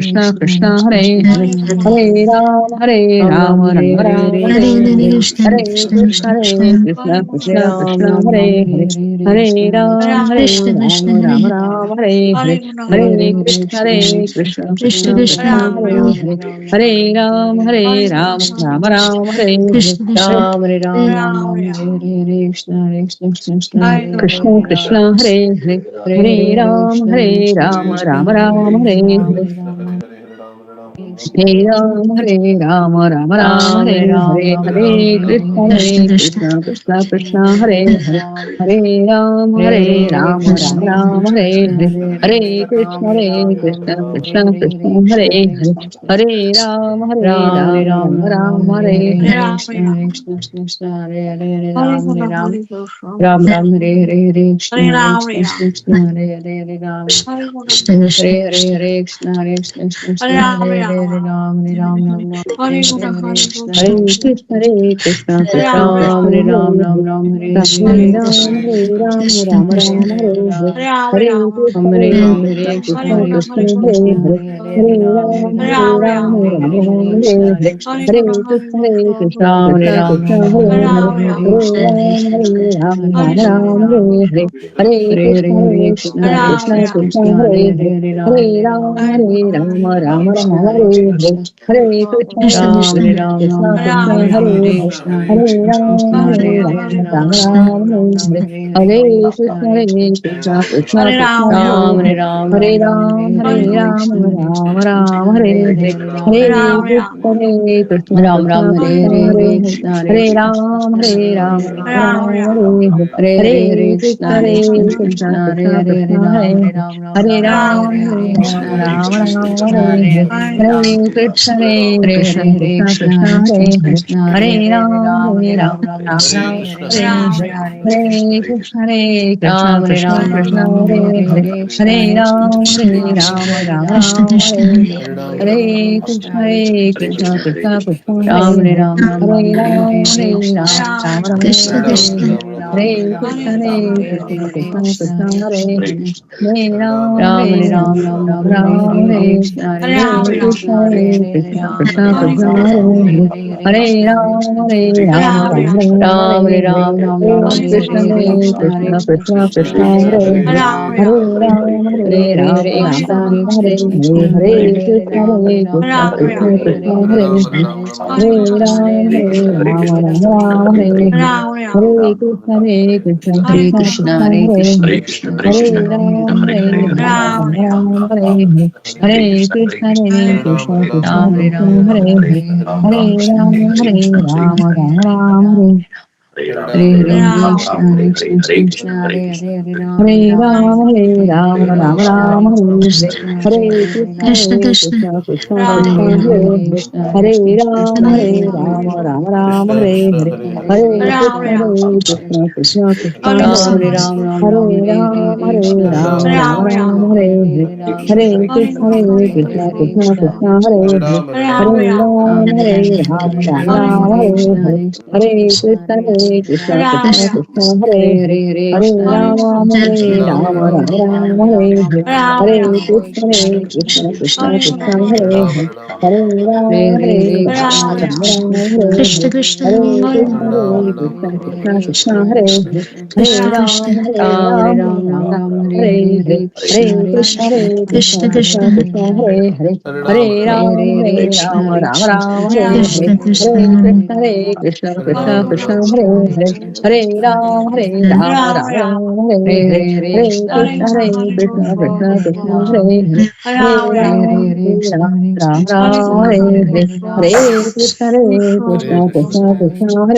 Krishna, Krishna Krishna, Hare Krishna Hare, Krishna Hare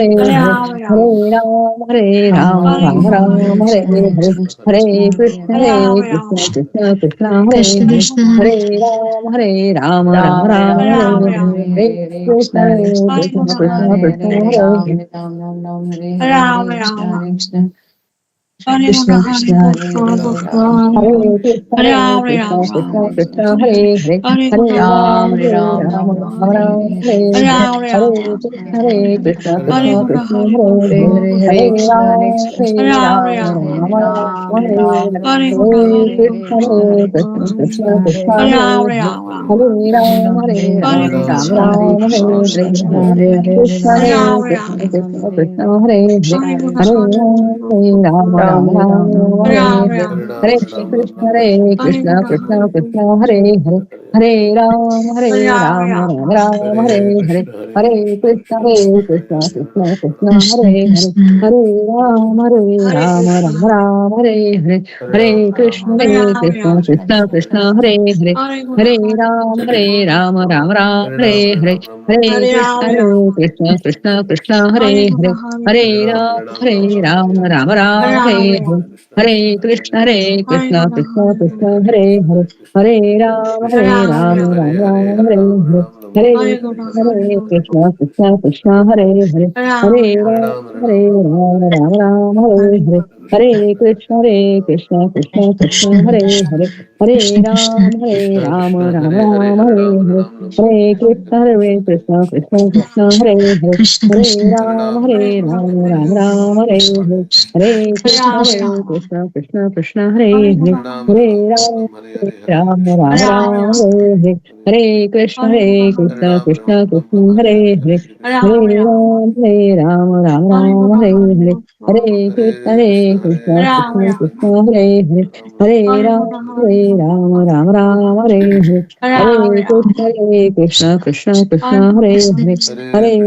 Ram, Hare Ram, Ram Ram Hare Ram, Ram Hare Ram Hare, Hare Hare Hare Hare Krishna, Krishna Hare Krishna, Krishna Krishna Hare Krishna, Hare Hare Ram Hare. Hare Ram Ram Ram Hare Hare Hare Krishna Hare Krishna Krishna Krishna Hare Hare Hare Krishna Krishna Krishna Hare Hare Hare Ram Ram Hare Hare Hare Krishna Krishna Krishna Hare Hare Hare Ram Ram Hare Hare Hare Krishna Krishna Krishna Krishna Hare Hare Hare Ram Ram Hare Hare Hare Krishna Krishna Krishna Krishna Hare Hare Hare Ram Ram Hare Hare Hare Krishna Krishna Krishna Krishna Hare Hare Hare Ram Ram Hare Hare Hare Krishna Krishna Krishna Krishna Hare Hare Hare Ram Ram Hare Hare Hare Krishna Krishna Krishna Krishna Hare Hare Hare Ram Ram Hare Hare Hare Krishna Krishna Krishna Krishna Hare Hare Hare Ram Ram Hare Hare Hare Krishna Krishna Krishna Krishna Hare Hare Hare Ram Ram Hare Hare Hare Krishna Krishna Krishna Hare Hare Hare Ram Ram Hare Hare Hare Krishna Krishna Krishna Krishna Hare Hare Hare Ram Ram Hare Hare Hare Krishna Krishna Krishna Hare Hare Hare Ram Ram Hare Hare Hare Krishna Krishna Krishna Krishna Hare Hare Hare Ram Hare Hare Hare Krishna Krishna Krishna Krishna Hare Hare Hare Ram Hare Hare Hare Krishna Krishna Krishna Krishna Hare Hare Hare Ram Hare Hare Hare Krishna Krishna Krishna Hare Hare Hare Ram Hare Hare Hare Krishna Krishna Krishna Krishna Hare Hare Hare Ram Hare Hare Hare Krishna Krishna Krishna Hare Hare Hare Ram Ram Hare Hare Hare Krishna Krishna Krishna Krishna Hare Hare Hare Ram Ram Hare Hare Hare Krishna Krishna Krishna Krishna Hare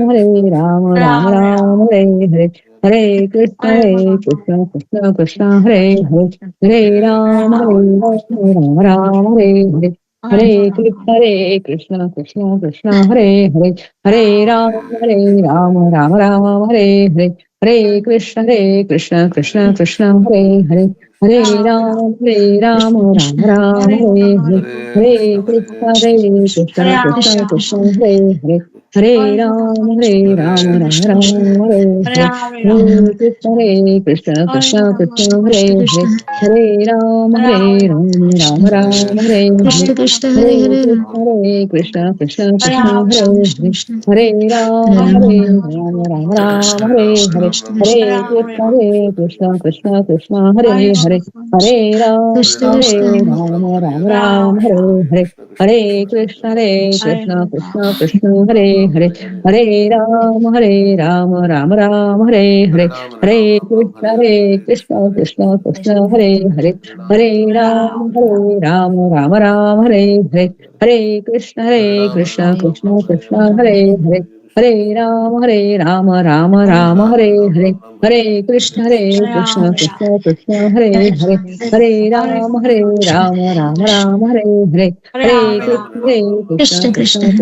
Hare Hare Ram Ram Hare Hare Hare Krishna Krishna Krishna Hare Hare Hare Ram Ram Ram Hare Hare Krishna Hare Hare Hare Krishna Krishna Krishna Hare Hare Hare Ram Ram Ram Hare Hare Hare Krishna Krishna Krishna Hare Hare Hare Ram Ram Ram Hare Hare Hare Krishna Krishna Krishna Krishna Hare Hare Hare Ram Ram Ram Hare Hare Hare Krishna Krishna Krishna Hare Hare Hare Ram Ram Hare Hare Hare Krishna Krishna Krishna Krishna Hare Hare Hare Ram Ram Hare Hare Hare Krishna Krishna Krishna Krishna Hare Hare Hare Ram Ram Hare Hare Hare Krishna Krishna Krishna Krishna Krishna Hare Krishna Hare Hare Hare Hare Ram Krishna Krishna Ram Hare Hare Hare Hare Hare Rama Hare Rama Rama Krishna Krishna Krishna Krishna Krishna Krishna Hare Hare Hare Hare Hare Hare Rama Rama Ram Rama Hare Krishna Ram Krishna Ram Krishna Hare Krishna Hare Hare Hare Rama Krishna Krishna Krishna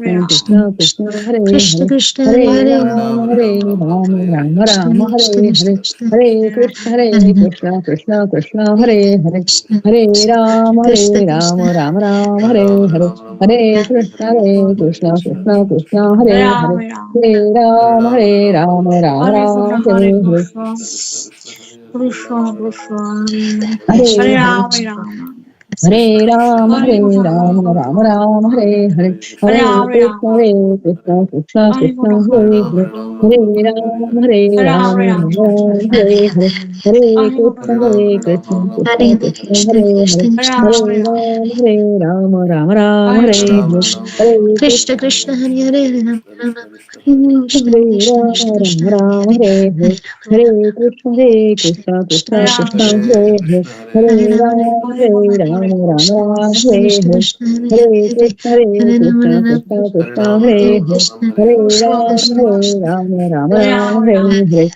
Krishna Krishna Hare Krishna Hare Krishna Hare Hare Hare Ram Hare Ram Ram Ram Krishna Hare Krishna Hare Krishna Hare Krishna Hare Rama Krishna Krishna Krishna Hare Hare Hare Krishna Ram Krishna Ram Ram Hare Hare Hare Krishna Krishna Krishna Krishna Hare Hare Hare Ram Ram Hare Hare Hare Hare Ram Ram Hare Hare Hare Krishna Krishna Krishna Hare Hare Hare Ram Hare Hare Hare Krishna Krishna Krishna Hare Krishna Krishna Hare Hare Krishna Krishna Hare Krishna Ram Ram Hare Krishna Hare Krishna Hare Krishna Krishna Krishna Hare Hare Rama Rama Krishna Hare Krishna Krishna Ram Krishna Hare Ram Hare Hare Hare Hare Hare Rama Krishna Krishna Krishna Krishna Krishna Krishna Hare Hare Hare Hare Rama Ram Ram Ram Krishna Hare Krishna Hare Krishna Hare Hare Hare Hare Rama Krishna Rama Krishna Krishna Hare Hare Hare Krishna Hare Krishna Krishna Ram Hare Ram Hare Rama Hare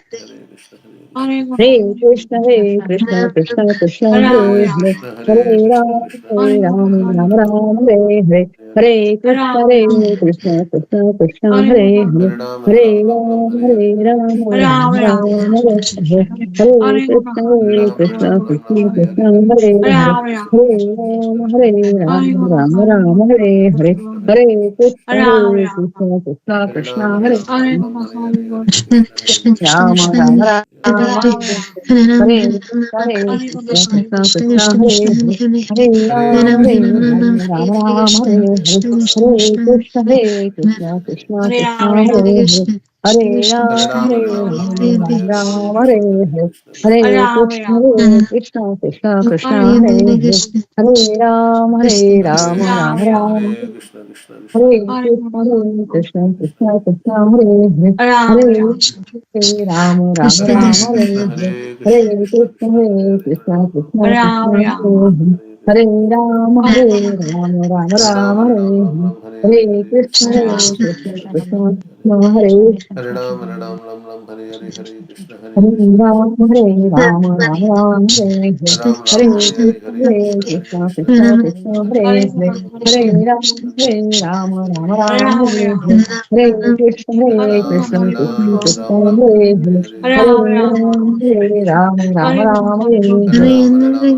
Hare Krishna Rama Krishna Krishna Hare Hare Hare Ram Ram Hare Hare Hare Krishna Krishna Krishna Krishna Hare Hare Hare Ram Ram Ram Hare Hare Hare Krishna Krishna Krishna Krishna Hare Hare Hare Ram Ram Ram Hare Hare Hare Krishna Krishna Krishna Hare Hare Ram Ram Ram Hare Hare Krishna Krishna Krishna Hare Hare Hare Ram Ram Ram Hare Hare Hare Krishna Krishna Krishna Hare Hare Hare Ram Ram Hare Hare Hare Krishna Krishna Krishna Krishna Hare Hare Hare Ram Ram Ram Hare Krishna Krishna Krishna Krishna Hare Hare Hare Ram Ram Hare Hare Hare Krishna Krishna Krishna Hare Hare Hare Ram Ram Hare Hare Hare Krishna Krishna Krishna Krishna Hare Hare Ram Ram Hare Hare Hare Krishna Krishna Krishna Hare Hare Hare Ram Ram Hare Hare Hare Krishna Krishna Krishna Krishna Hare Hare Hare Ram Ram Hare Hare Hare Krishna Krishna Krishna Hare Hare Hare Ram Ram Ram Hare Hare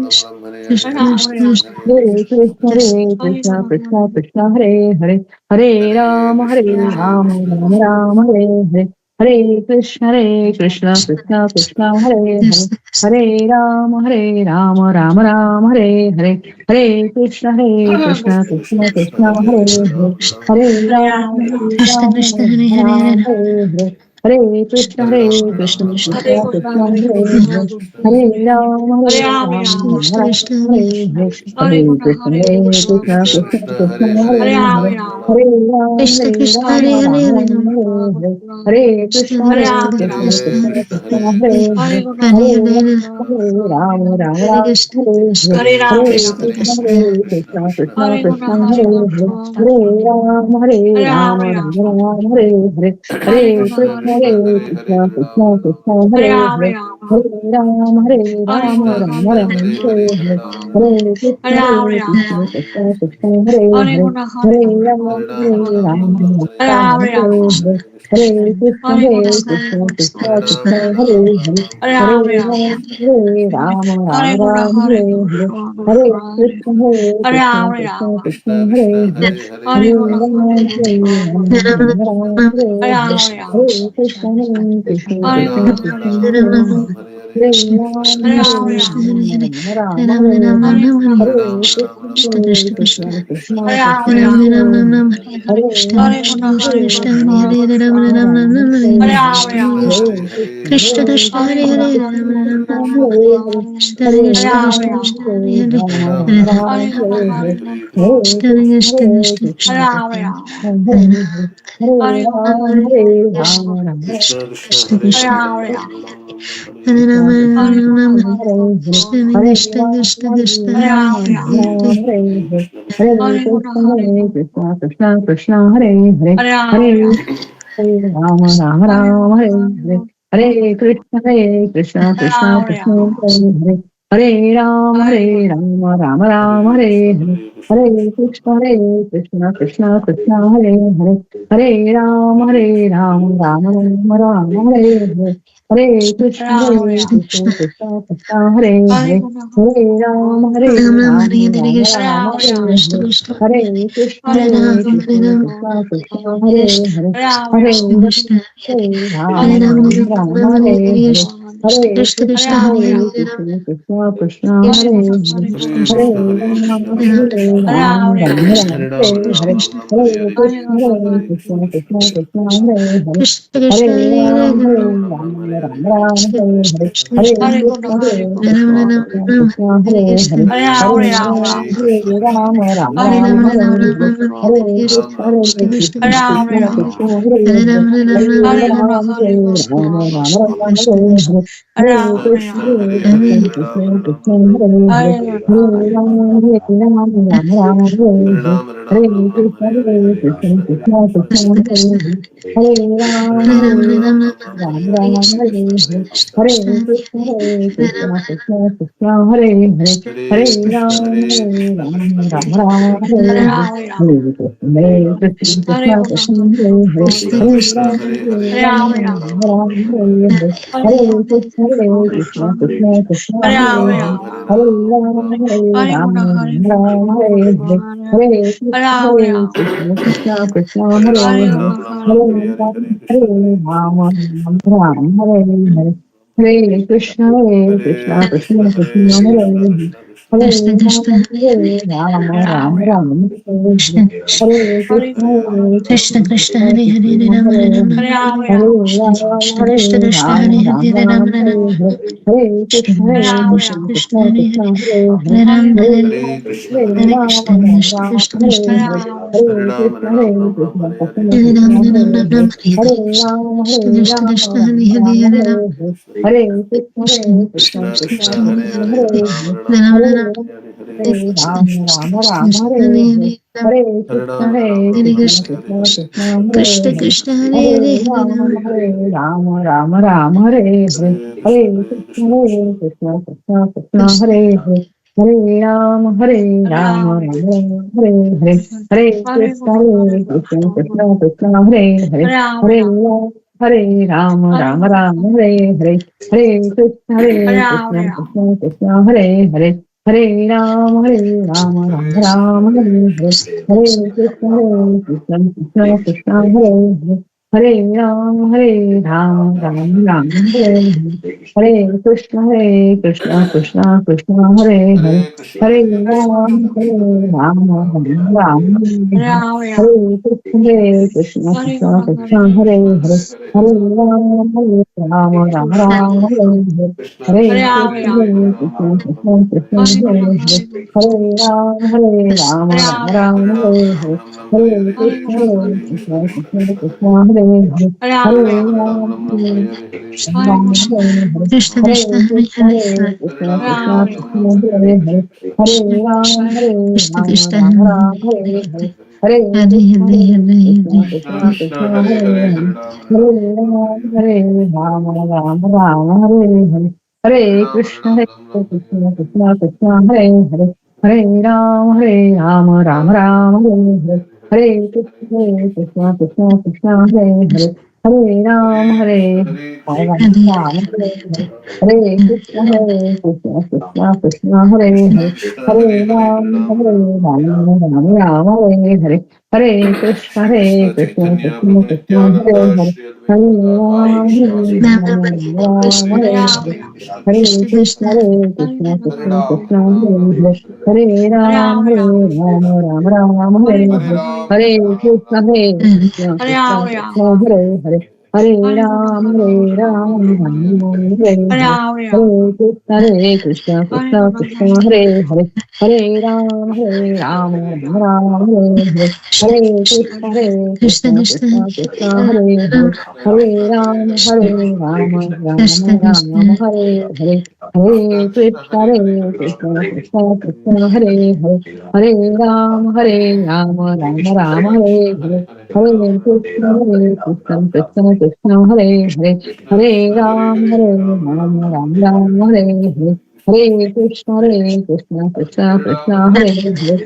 Hare Krishna Krishna Krishna Hare Hare Hare Ram Ram Ram Hare Hare Hare Krishna Krishna Krishna Krishna Hare Hare Hare Ram Ram Hare Hare Hare Krishna Krishna Krishna Krishna Hare Hare Hare Ram Ram Ram Hare Hare Hare Krishna Krishna Krishna Krishna Hare Hare Hare Ram Ram Hare Hare Hare Krishna Krishna Krishna Krishna Hare Hare Hare Ram Ram Hare Hare Hare Krishna Krishna Krishna Krishna Hare Hare Hare Ram Ram Ram Hare Hare Hare Krishna Krishna Krishna Krishna Hare Hare Hare Ram Ram Ram Hare Hare Hare Krishna Krishna Krishna Krishna Hare Hare Hare Ram Ram Ram Hare Hare Hare Krishna Krishna Krishna Krishna Hare Hare Hare Ram Ram Hare Hare Hare Krishna Krishna Krishna Krishna Hare Hare Hare Ram Ram Hare Hare Hare Krishna Krishna Krishna Krishna Hare Hare Hare Ram Ram Hare Hare Hare Krishna Krishna Krishna Krishna Hare Hare Hare Ram Ram Hare Hare Hare Krishna Krishna Hare Krishna Hare Krishna Rama Krishna Rama Hare Hare Krishna Hare Krishna Ram Krishna Krishna Hare Hare Ram Hare Rama Ram Hare Hare Hare Krishna Krishna Krishna Krishna Krishna Krishna Krishna Krishna Hare Hare Hare Hare Ram Ram Hare Krishna Krishna Hare Krishna Rama Krishna Rama Krishna Hare Hare Krishna Hare Krishna Ram Krishna Krishna Ram Hare Ram Hare Hare Hare Hare Krishna Krishna Krishna Hare Hare Hare Ram Ram Ram Hare Hare Hare Krishna Krishna Krishna Hare Hare Hare Ram Ram Ram Hare Hare Hare Krishna Krishna Krishna Hare Hare Hare Ram Ram Ram Hare Hare Hare Krishna Krishna Krishna Krishna Hare Hare Hare Ram Ram Ram Hare Hare Hare Krishna Krishna Krishna Krishna Hare Hare Hare Ram Ram Hare Hare Hare Krishna Krishna Krishna Krishna Hare Hare Hare Ram Ram Hare Hare Hare Krishna Krishna Krishna Krishna Hare Hare Hare Ram Hare Hare Hare Krishna Krishna Krishna Krishna Hare Hare Hare Ram Hare Hare Hare Krishna Krishna Krishna Hare Hare Hare Ram Hare Ram Hare Hare Krishna, Hare Krishna, Krishna Krishna, Hare Hare, Hare Ram, Ram, Hare Hare, Hare Krishna, Hare Krishna, Krishna Krishna, Hare Hare, Hare Ram, Ram, Hare Hare, Hare Krishna, Hare Krishna, Krishna Krishna, Hare Hare, Hare Ram, Ram, Hare Hare, Hare Krishna, Hare Krishna, Krishna Krishna, Hare Hare, Hare Ram, Hare Hare, Hare Krishna, Hare Krishna, Krishna Krishna, Hare Hare, Hare Ram, Ram, Hare Hare, Hare Krishna, Hare Krishna, Krishna Krishna, Hare Hare, Hare Ram, Hare Hare, Hare Krishna, Hare Krishna, Krishna Krishna, Hare Hare, Hare Ram, Hare Hare, Hare Krishna, Hare Krishna Krishna, Krishna Krishna Hare Hare Krishna, Ram Hare Ram Hare, Ram Hare Krishna Ram, Krishna Hare Krishna Ram, Hare Ram Hare Ram Ram, Ram Hare Hare, Hare Krishna, Hare Krishna Krishna, Krishna Krishna Hare Krishna, Hare Hare Hare, Hare Ram Hare Hare Ram, Hare Ram Krishna Ram, Krishna Ram, Krishna Hare Krishna Hare, Hare Krishna, Hare Krishna, Krishna Hare Krishna, Ram Hare Hare Ram Ram Hare, Ram Hare Hare Krishna Ram, Hare Krishna Ram, Krishna Ram Hare Ram, Hare Hare Hare Ram Hare, Hare Krishna, Krishna Hare Krishna Krishna, Krishna Krishna Hare Krishna, Hare Hare, Ram Hare Ram Ram, Hare Hare Krishna Ram, Ram Krishna Ram, Krishna Hare Hare Hare, Hare Ram Hare Krishna, Hare Hare Krishna, Krishna Krishna Krishna, Hare Krishna Hare, Krishna Hare Hare Hare Hare Ram, Ram Hare Ram, Ram Ram, Hare Hare, Hare Krishna, Hare Krishna, Krishna Krishna, Krishna Hare Hare, Hare Ram, Hare Ram, Ram Ram, Hare Hare, Hare Krishna, Hare Krishna, Krishna Krishna, Hare Hare, Hare Ram, Hare Ram, Ram Ram, Hare Hare, Hare Krishna, Hare Krishna, Krishna Krishna, Hare Hare, Hare Ram, Hare Ram, Ram Ram, Hare Hare, Hare Krishna, Hare Krishna, Krishna Krishna, Hare Hare, Hare Ram, Hare Ram, Ram Ram, Hare Hare, Hare Krishna, Hare Krishna, Krishna Krishna, Hare Hare, Hare Ram, Hare Ram, Ram Ram, Hare Hare, Hare Krishna, Hare Krishna, Krishna Krishna, Hare Hare, Hare Ram, Hare Ram, Ram Ram, Hare Hare, Hare Krishna, Hare Krishna, Krishna Krishna, Hare Hare, Hare Ram, Hare Ram, Ram Ram, Hare Hare, Hare Krishna, Hare Krishna, Krishna Krishna, Hare Hare, Hare Ram, Hare Ram, Hare Hare, Krishna Hare Krishna Hare Krishna, Hare Hare Krishna, Krishna Krishna, Hare Hare, Hare Krishna Ram, Hare Krishna Ram, Krishna Ram Hare Ram, Hare Hare, Hare Hare Krishna, Hare Hare Hare Krishna, Hare Krishna Krishna, Hare Hare, Hare Ram, Hare Ram, Ram Ram, Hare Hare, Hare Krishna, Hare Krishna, Krishna Krishna, Hare Hare, Hare Ram, Hare Ram, Ram Ram, Hare Hare, Hare Krishna, Hare Krishna, Krishna Krishna, Hare Hare, Hare Ram, Hare Ram, Ram, Hare Hare, Hare Krishna, Hare Krishna, Krishna Krishna, Hare Hare, Hare Ram, Hare Ram, Ram Ram, Hare Hare, Hare Krishna, Hare Krishna, Krishna Krishna, Hare Hare, Hare Ram, Hare Ram, Ram Hare Hare, Hare Krishna, Hare Krishna, Krishna Krishna, Hare Hare, Hare Ram, Hare Ram, Ram Ram, Hare Hare, Hare Krishna, Hare Krishna, Krishna Krishna, Hare Hare, Hare Ram, Hare Ram, Ram Ram, Hare Hare, Hare Krishna, Hare Krishna, Krishna Krishna, Hare Hare, Hare Ram, Hare Ram, Ram Ram, Hare Hare, Hare Krishna, Hare Krishna Krishna, Krishna Krishna Krishna, Hare Hare, Hare Ram, Ram Krishna Ram, Krishna Hare Hare, Hare Krishna, Hare Krishna, Krishna Krishna, Hare Hare, Hare Ram, Ram Ram, Hare Hare, Hare Krishna, Hare Krishna, Krishna Krishna, Hare Hare, Hare Ram, Ram Ram, Hare Hare, Hare Krishna, Hare Krishna, Krishna Krishna, Hare Hare,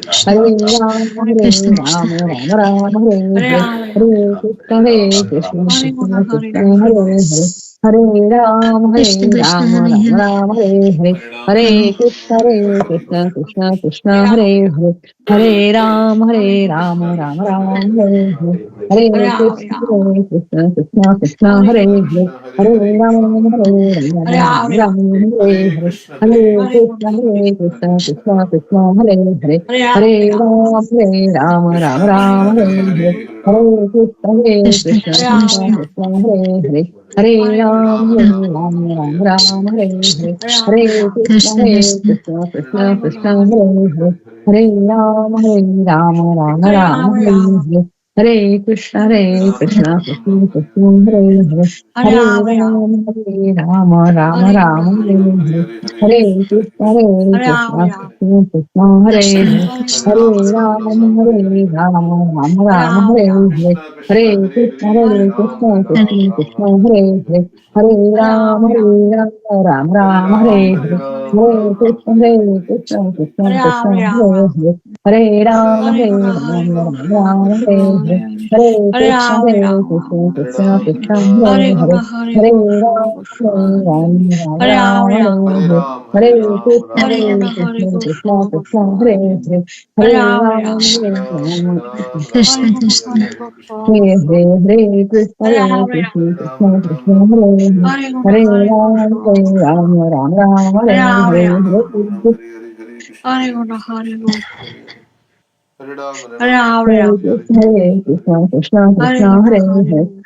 Hare Ram, Krishna Ram Krishna Ram, Hare Hare, Hare Krishna, Hare Krishna, Krishna Krishna, Hare Hare, Hare Krishna Krishna Hare Ram Hare Ram, Hare Hare, Hare Hare Krishna, Hare Krishna, Krishna Krishna, Hare Hare, Hare Ram, Ram Ram, Hare Hare, Hare Krishna, Hare Krishna, Krishna Krishna, Hare Hare, Hare Ram, Ram Ram, Hare Hare, Hare Krishna, Hare Krishna, Krishna Krishna, Hare Hare, Hare Ram, Ram Ram, Hare Hare, Hare Krishna, Hare Krishna Krishna, Krishna Krishna Krishna, Hare Hare, Hare Ram, Ram Hare Hare, Hare Krishna, Krishna Hare Krishna Krishna, Krishna Krishna, Hare Hare, Hare Ram, Ram Ram, Hare Hare, Hare Krishna Krishna Krishna Hare Hare Hare Rama Rama Rama Hare Hare Hare Krishna Krishna Krishna Hare Hare Hare Rama Rama Rama Hare Hare Hare Krishna Krishna Krishna Hare Hare Hare Rama Rama Hare Hare Hare Krishna Krishna Hare Hare Hare Rama Rama Hare Hare Hare Krishna Krishna Krishna Hare Hare Hare Rama Rama Hare Hare Krishna Krishna Krishna Hare Hare Hare Rama Krishna Krishna Hare Hare Krishna Krishna Krishna Hare Hare Hare Rama Rama Rama Hare Hare Hare Hare Krishna Krishna Krishna Hare Hare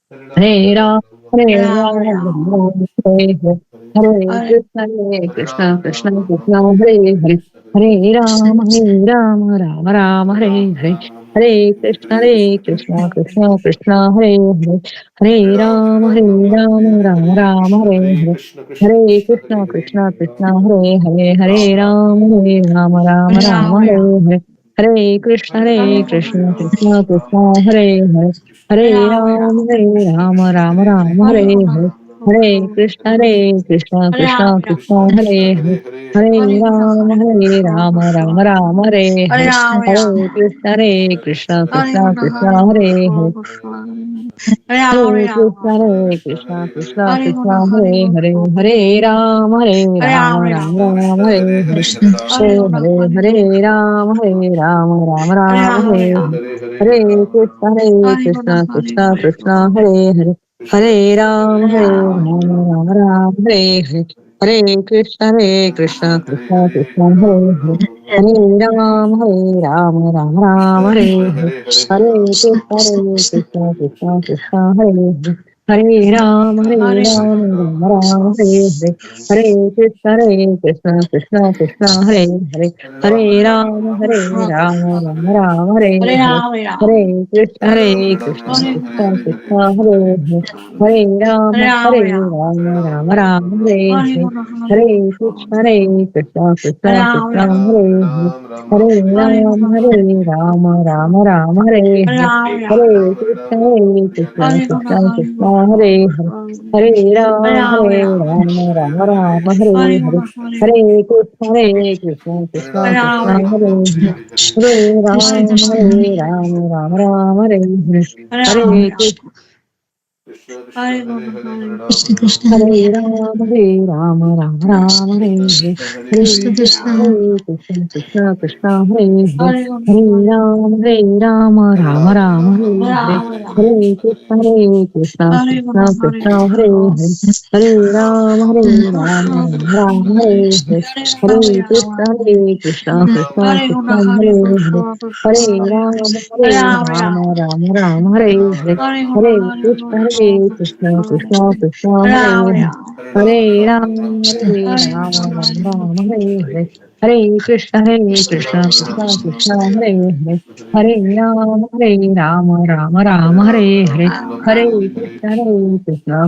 Hare Ram, Hare Ram, Hare Hare, Hare Krishna, Krishna Krishna, Hare Hare, Hare Ram, Ram Ram, Hare Hare, Hare Krishna, Krishna Krishna, Hare Hare, Hare Ram, Ram Hare Hare, Hare Krishna, Krishna Krishna, Hare Hare, Hare Ram, Ram Hare Hare, Hare Krishna, Krishna Krishna, Hare Hare, Hare Ram, Ram Hare Hare, Hare Krishna, Krishna Krishna, Hare Hare, Hare Ram, Ram Hare Hare, Krishna Hare Krishna, Krishna Krishna, Hare Hare, Hare Krishna, Krishna Krishna, Hare Hare, Hare Ram, Ram Hare Hare, Krishna Hare Hare, Hare Ram, Ram Hare Hare. Hare Krishna, Krishna Krishna, Hare Hare, Hare Ram, Ram Hare Hare, Hare Krishna, Krishna Krishna, Hare Hare, Hare Ram, Ram Hare Hare, Hare Krishna, Krishna Krishna, Hare Hare, Hare Ram, Ram Hare Hare, Hare Krishna, Krishna Krishna, Hare Hare, Hare Ram, Ram Hare Hare, Hare Krishna, Krishna Krishna, Hare Hare, Hare Ram, Ram Hare Hare, Hare Krishna, Krishna Krishna, Hare Hare, Hare Ram, Hare Hare, Hare Krishna, Krishna Krishna, Hare Hare, Hare Ram, Hare Hare, Hare Krishna, Krishna Krishna, Hare Hare, Hare Krishna Krishna Hare Ram, Hare Hare, Hare Krishna, Krishna Krishna Hare Hare Ram, Ram Hare Hare, Krishna Krishna Hare Krishna, Krishna Krishna, Hare Hare, Hare Ram, Hare Hare, Hare Krishna, Krishna Krishna, Hare Hare, Hare Ram, Hare Hare, Hare Krishna, Krishna Krishna, Hare Hare, Hare Ram, Hare Hare, Hare Krishna, Krishna Krishna, Hare Hare, Hare Ram, Hare Hare, Hare Krishna,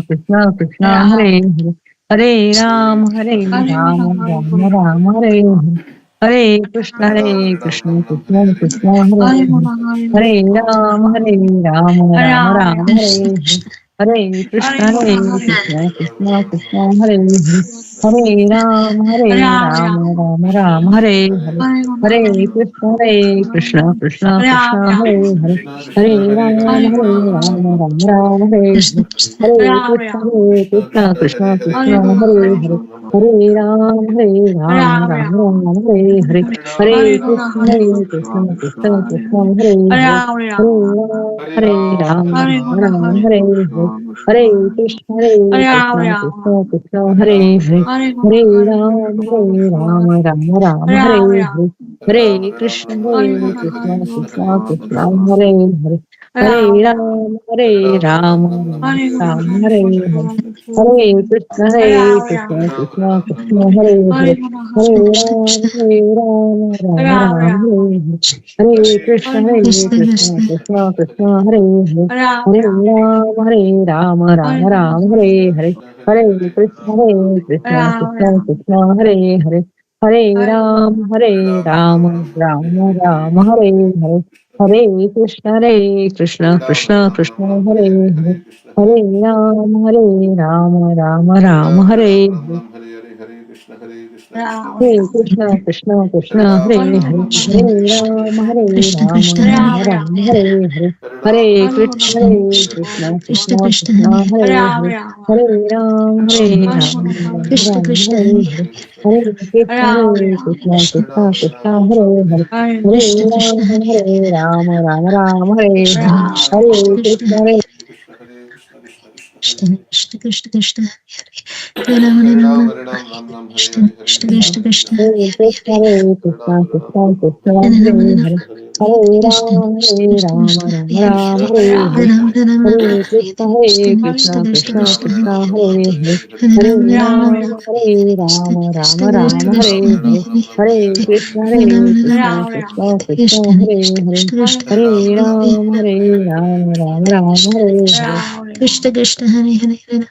Krishna Krishna, Hare Hare, Hare Ram, Hare Hare, Hare Krishna, Krishna Krishna, Hare Hare, Hare Ram, Hare Hare, Hare Krishna, Krishna Krishna, Hare Hare, Hare Ram, Hare Hare, Hare Krishna, Krishna Krishna, Hare Hare, Hare Ram, Hare Hare, Hare Krishna, Krishna Krishna, Hare Hare, Hare Ram, Hare Hare, Krishna Krishna Hare Krishna, Krishna Krishna, Hare Hare, Hare Ram, Hare Hare, Hare Krishna, Krishna Krishna, Hare Hare, Hare Ram, Hare Hare, Hare Krishna, Krishna Krishna, Hare Hare, Hare Ram, Hare Hare, Hare Krishna, Krishna Krishna, Hare Hare, Hare Ram, Hare Ram, Ram Hare Hare. Hare Krishna, Krishna Krishna, Hare Hare. Hare Ram, Ram Ram, Hare Hare. Hare Krishna, Krishna Krishna, Krishna Hare Hare. Hare Ram, Ram Ram, Hare Hare. Hare Krishna, Krishna Krishna, Krishna Hare Hare. Hare Ram, Ram Ram, Hare Hare. Hare Krishna, Krishna Krishna, Hare Hare. Hare Ram, Ram Ram, Hare Hare. Hare Krishna, Krishna Hare Hare. Hare Ram, Ram Ram, Hare Hare. Hare Krishna, Krishna Krishna, Krishna Hare Hare. Hare Ram, Ram Ram, Hare Hare. Hare Krishna, Krishna Krishna, Krishna Hare Hare. Hare Ram, Ram Ram, Hare Hare. Hare Krishna, Hare Krishna, Krishna Krishna, Krishna Hare Hare. Hare Ram, Ram Ram, Hare Hare. Hare Krishna, Krishna Krishna, Krishna Hare Hare. Hare Ram, Ram Ram, Hare Hare. Hare Krishna, Krishna Krishna, Krishna Hare Hare. Hare Ram, Ram Ram, Hare Hare. Krishna Krishna Hare Hare Hare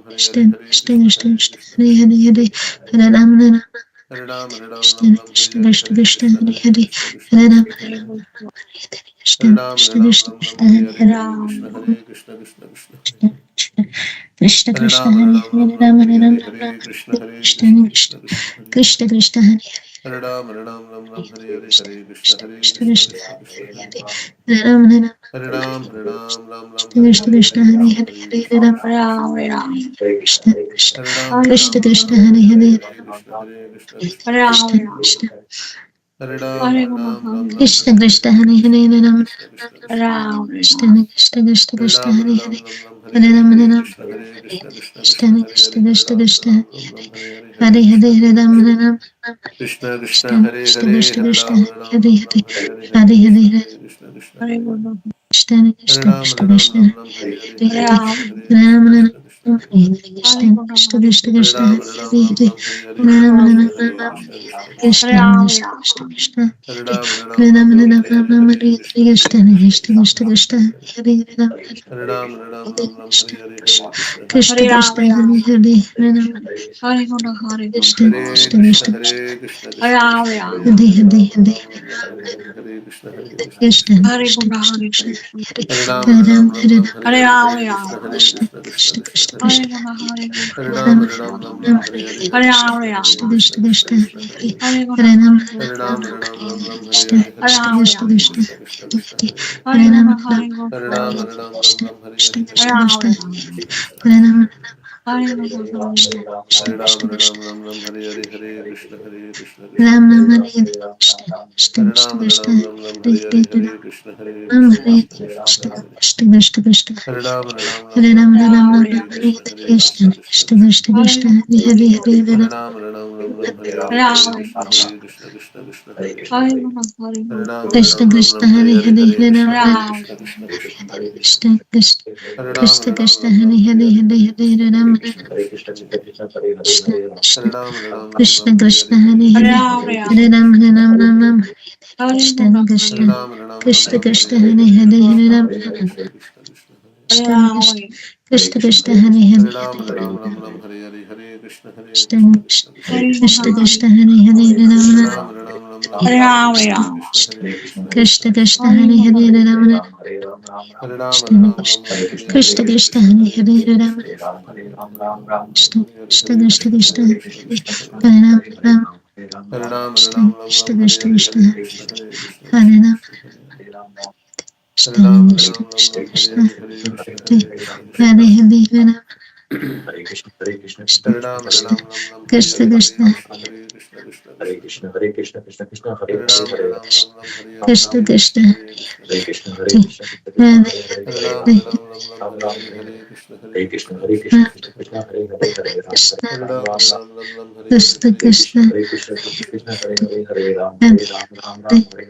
Krishna Krishna Krishna Krishna Hare Hare Hare Hare Ram Ram Krishna Krishna Krishna Krishna Hare Hare Hare Ram Krishna Krishna Krishna Krishna Hare Hare Krishna Krishna Hare Hare Ram Ram Ram Krishna Krishna Krishna Krishna Hare Krishna Krishna Krishna Krishna Hare Hare Ram Ram Krishna Krishna Hare Hare Hare Ram Krishna Krishna Krishna Krishna Hare Hare Krishna Krishna Krishna Krishna Hare Hare Ram Krishna Krishna Krishna Krishna Hare Hare Hare Ram Ram Krishna Krishna Krishna Krishna Hare Hare Hare Ram Ram Krishna Krishna Krishna Krishna Hare Hare Hare Hare Hare Krishna Krishna Krishna Krishna Hare Hare Ram Ram Krishna Krishna Krishna Krishna Hare Hare Ram Ram Krishna Krishna Krishna Krishna Hare Ram Ram Hare Krishna Krishna Krishna Krishna Hare Ram Krishna Krishna Krishna Hare Hare Ram Krishna Krishna Krishna Krishna Hare Hare Hare Krishna Krishna Krishna Krishna Hare Ram Hare Ram Krishna Krishna Krishna Krishna Ram Ram Hare Krishna Krishna Krishna Krishna Hare Ram Ram Krishna Krishna Krishna Krishna Hare Ram Krishna Krishna Krishna Krishna Hare Ram Krishna Krishna Krishna Krishna Ram Ram Hare Krishna Krishna Krishna Krishna Hare Hare Ram Hare Krishna Krishna Krishna Krishna Hare Ram Hare Krishna Krishna Krishna Krishna Hare Hare Ram Krishna Krishna Hare Hare Ram Krishna Krishna Krishna Krishna Hare Hare Hare Hare Ram Krishna Krishna Krishna Krishna Hare Hare Hare Ram Krishna Krishna Krishna Krishna Hare Hare Hare Ram Krishna Krishna Krishna Hare Hare Hare Krishna Krishna Krishna Hare Hare Hare Ram Krishna Krishna Hare Hare Hare Ram Krishna Krishna Krishna Hare Hare Hare Ram Krishna Krishna Krishna Krishna Hare Ram Krishna Krishna Krishna Krishna Hare Ram Krishna Krishna Krishna Krishna Hare Hare Ram Krishna Krishna Krishna Krishna Krishna Krishna Hare Krishna Krishna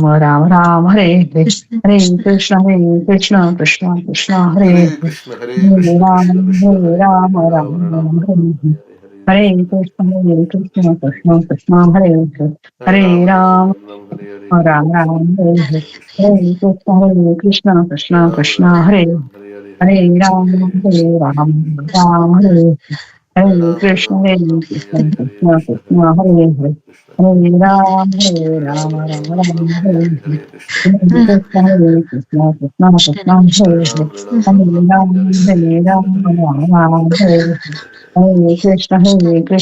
Ram Ram Ram Hare Hare Hare Krishna Krishna Krishna Hare Hare Hare Krishna, Hare Hare Krishna, Ram Krishna Krishna, Hare Hare Ram Hare, Ram Ram Ram, Ram Ram Hare Ram, Hare Hare Hare Hare Krishna, Krishna Krishna Krishna Hare Hare Hare Hare Ram, Ram Ram Ram, Hare Hare, Hare Ram Krishna, Ram Hare Krishna Hare Krishna, Hare Krishna Krishna Hare Ram, Krishna Ram Hare Ram, Hare Hare, Hare Hare Krishna, Ram Hare Hare Krishna, Ram Hare Krishna, Ram Hare Hare Hare Ram, Hare Krishna, Ram, Hare Hare Ram, Krishna, Hare Hare Krishna Krishna, Hare Krishna, Hare Hare, Krishna, Hare Hare Ram. Ram, Hare Hare Ram, Ram, Hare Ram Ram, Ram, Hare Ram, Hare Hare Hare, Hare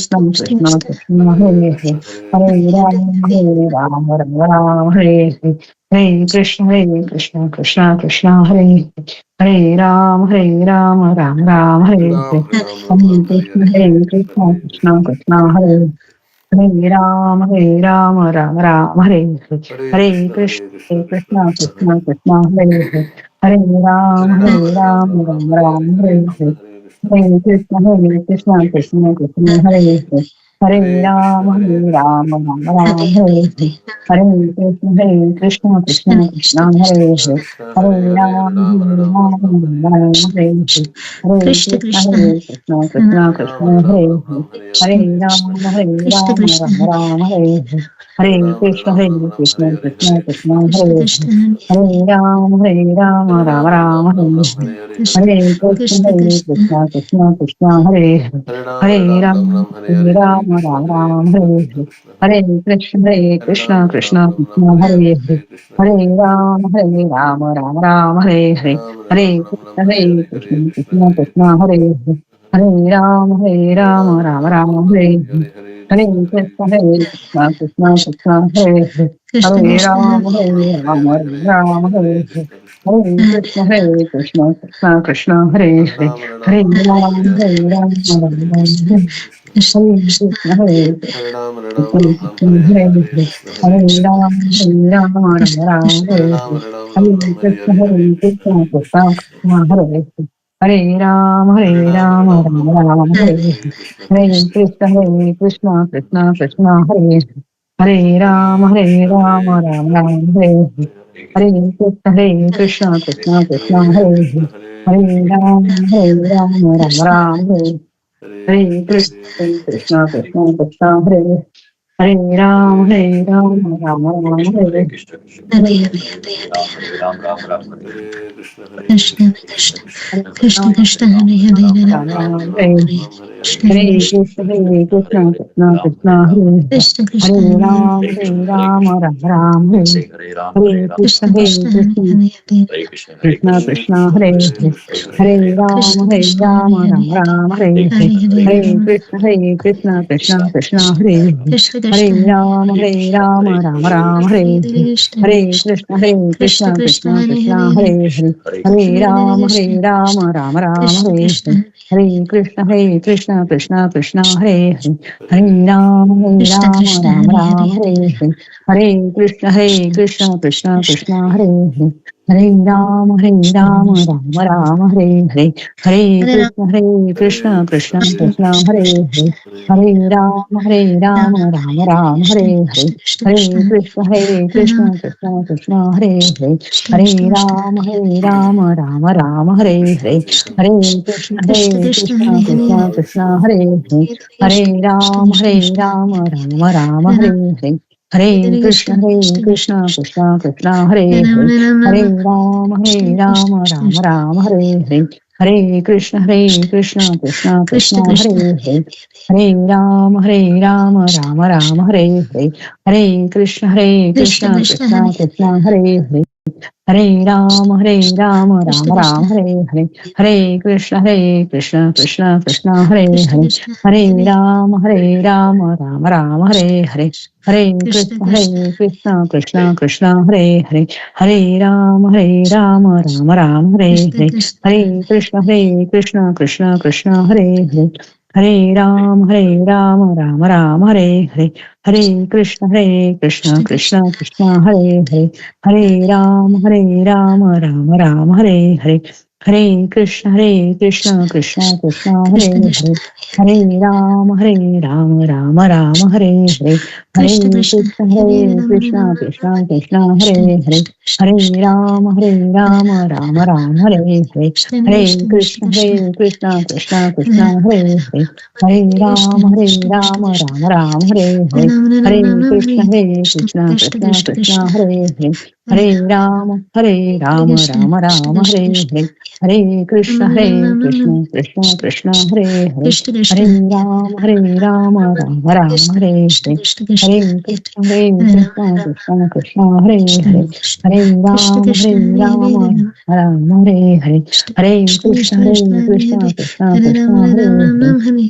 Krishna, Hare Hare Hare. Krishna, Hare Krishna, Krishna Krishna, Hare Hare Hare, Ram, Hare Ram, Hare Ram Ram, Hare Ram, Hare Hare Krishna, Ram, Hare Ram Hare Ram, Krishna, Hare Krishna, Hare, Hare Hare. Hare Krishna, Hare Krishna, Krishna Krishna, Hare Hare Krishna, Hare, Hare Hare Krishna. Ram, Hare Ram, Ram Ram, Hare Hare, Hare Krishna, Hare Krishna, Krishna Krishna, Hare Hare, Hare Ram, Hare Ram, Ram Ram, Hare Hare Ram, Hare, Hare Ram, Ram Hare Ram, Hare Krishna, Hare, Hare Hare Krishna, Krishna, Hare Krishna Krishna, Krishna, Krishna Hare Hare Hare Ram, Hare Ram, Ram Ram, Hare Hare, Hare. Hare Krishna, Krishna, Hare Krishna, Hare Krishna Krishna, Krishna, Hare Krishna Krishna, Hare Hare, Hare Ram, Hare Ram, Hare Hare Ram, Ram, Ram Ram, Ram Hare Ram, Hare, Hare Hare Krishna, Hare, Hare Krishna, Hare Krishna, Hare Krishna, Krishna Krishna, Hare Hare, Hare Hare Krishna, Ram, Hare Hare Krishna, Ram, Krishna Ram Krishna, Ram, Hare Hare Hare, Hare, Hare Krishna, Hare Krishna, Krishna Krishna, Hare Krishna Hare, Krishna, Hare Hare Hare, Hare Ram, Ram, Hare Hare Ram, Ram Ram, Ram, Hare Ram Hare, Ram, Krishna Hare Krishna, Hare, Krishna Hare Krishna, Krishna, Hare Krishna, Krishna Hare Ram, Krishna, Hare Ram, Hare Ram Hare, Ram, Hare Hare, Hare Hare Krishna, Ram, Hare Hare Krishna, Ram, Krishna Ram Krishna, Ram, Hare Hare, Hare Hare Ram, Hare Krishna, Ram, Hare Ram Ram, Krishna, Hare Hare, Krishna Hare Krishna, Krishna, Hare Krishna Hare, Krishna, Hare Hare Ram, Hare Ram, Hare Ram Ram, Ram Ram, Ram, Ram Hare Ram, Hare, Hare Hare, Hare Hare Krishna, Hare Krishna, Krishna, Hare Krishna Krishna, Krishna, Krishna Krishna, Hare Hare, Hare Ram, Hare Hare Ram, Ram Ram, Ram, Hare Hare Hare, Hare Ram, Krishna, Ram Hare Ram, Krishna, Hare Krishna Hare, Krishna, Hare Hare Krishna, Hare Hare Ram, Krishna, Hare Ram, Krishna Ram Ram, Krishna, Hare Hare Hare, Hare, Hare Krishna, Hare Hare Krishna, Ram, Hare Ram, Ram Ram, Hare Hare, Ram, Hare Ram, Hare Ram Ram, Krishna, Hare Hare Hare, Hare Krishna, Krishna, Krishna Hare Krishna, Krishna, Hare Krishna Hare, Krishna, Hare Hare Ram, Hare Hare Ram, Ram, Hare Ram Ram, Ram Ram, Ram, Hare Hare Hare, Hare, Hare Hare Krishna, Hare Krishna, Krishna, Hare Krishna, Krishna Krishna, Hare Hare, Krishna Hare Krishna Ram, Ram Ram, Hare Hare Ram, Hare, Ram Hare Ram, Krishna, Hare Hare Hare, Krishna, Krishna Hare Krishna, Krishna, Hare Krishna, Krishna Krishna, Hare Hare Hare, Ram, Hare Ram, Hare Ram Ram, Ram, Hare Hare, Hare Ram, Hare Krishna, Ram Hare Ram, Krishna, Hare Hare Krishna, Krishna Hare Krishna, Krishna, Hare Hare Ram, Hare Hare Ram, Ram Ram, Krishna, Hare Hare, Hare Hare Krishna, Hare Hare Krishna, Ram, Hare Ram, Ram Ram, Hare Hare Ram, Hare Ram, Ram Hare Ram, Hare Krishna, Hare, Hare Hare Krishna, Krishna, Hare Krishna, Krishna Krishna Krishna, Krishna, Hare Hare Ram, Hare Hare Ram, Hare Ram, Ram, Ram Ram Ram, Ram, Hare Hare Hare, Krishna, Hare Krishna, Krishna, Krishna, Hare Krishna, Krishna Krishna, Hare Hare Ram, Hare Hare Krishna, Ram, Hare Ram Krishna, Ram, Krishna Hare Krishna, Hare Hare, Hare Krishna, Hare Krishna, Krishna Krishna, Hare Hare Krishna, Hare Hare Krishna, Ram, Krishna Krishna, Hare Hare Ram, Ram Ram, Hare Hare Hare Krishna, Krishna, Hare Hare Krishna, Krishna Krishna, Krishna, Krishna Krishna, Hare Hare Ram, Hare Hare Krishna, Ram, Hare Ram Krishna, Ram, Krishna Hare Krishna, Hare Hare Krishna, Hare Krishna, Krishna Krishna, Hare Krishna Ram, Krishna Hare Hare Ram Hare Ram, Hare Hare Ram, Ram, Hare Ram Ram, Hare Hare, Krishna Hare Hare Krishna, Krishna, Hare Hare Krishna, Krishna, Krishna Krishna, Hare Krishna Hare Krishna Hare Ram, Hare Hare Ram, Ram Ram, Hare Hare Krishna, Krishna Hare Krishna Hare Krishna, Hare Hare Krishna Hare Krishna, Krishna, Hare Hare Hare Krishna, Krishna Hare Krishna, Ram, Krishna Hare Krishna Ram, Hare Hare Ram Ram, Hare Hare Hare Hare Rama Krishna, Hare Krishna, Krishna Krishna, Hare Krishna Hare Krishna Hare Ram, Hare Ram, Ram Hare Ram, Krishna, Hare Hare Krishna Hare Hare Krishna, Hare Krishna Krishna, Krishna Krishna Hare Krishna, Hare Hare Hare Hare Ram, Ram Ram, Krishna Hare Krishna Hare Krishna, Hare Krishna, Krishna Krishna, Hare Hare Hare Ram, Krishna Krishna Ram Hare Ram, Hare Hare Hare Krishna, Hare Krishna, Krishna Krishna Krishna, Hare Hare Ram, Ram Ram, Hare Hare Hare Rama Krishna, Hare Hare Krishna, Krishna, Krishna Hare Krishna, Krishna, Hare Krishna Hare Krishna, Hare Hare, Hare Ram, Ram Ram, Hare Hare Hare Krishna, Hare Krishna, Krishna Krishna, Hare Hare Hare Ram, Ram Ram, Hare Hare Krishna Hare Chaitanya, Hare Krishna, Hare Krishna, Nityananda, Krishna Hare Krishna, Shri Hare Hare Hare Ram, Krishna Ram Ram, Hare Hare Hare Krishna, Hare Krishna, Krishna Krishna, Hare Hare Hare Ram, Ram Hare Hare Hare Krishna, Hare Krishna, Krishna Krishna, Hare Hare Hare Ram, Ram Ram, Hare Hare Hare Krishna, Hare Krishna, Krishna Krishna, Hare Hare Hare Ram, Ram Ram, Hare Hare Hare Krishna, Krishna Krishna, Hare Hare Hare Ram, Ram Ram, Hare Hare Hare Krishna, Krishna Krishna, Hare Hare Hare Ram, Ram Ram, Hare Hare Hare Krishna, Krishna Krishna, Hare Hare Hare Ram, Ram Ram, Hare Hare Hare Krishna, Krishna Krishna, Hare Hare Hare Ram, Ram Ram, Hare Hare Hare Krishna, Krishna Krishna, Hare Hare Hare Ram, Ram Ram, Hare Hare Hare Krishna, Krishna Krishna, Hare Hare Hare Ram, Ram Ram, Hare Hare Hare Krishna, Krishna Krishna, Hare Hare Hare Ram, Ram Ram, Hare Hare Hare Krishna, Krishna Krishna, Hare Hare Hare Rama, Rama Rama, Hare Hare, Hare Krishna, Krishna Krishna, Hare Hare, Hare Rama, Rama Rama, Hare Hare, Hare Krishna, Krishna Krishna, Hare Hare, Hare Rama, Rama Rama, Hare Hare, Hare Krishna, Krishna Krishna, Hare Hare,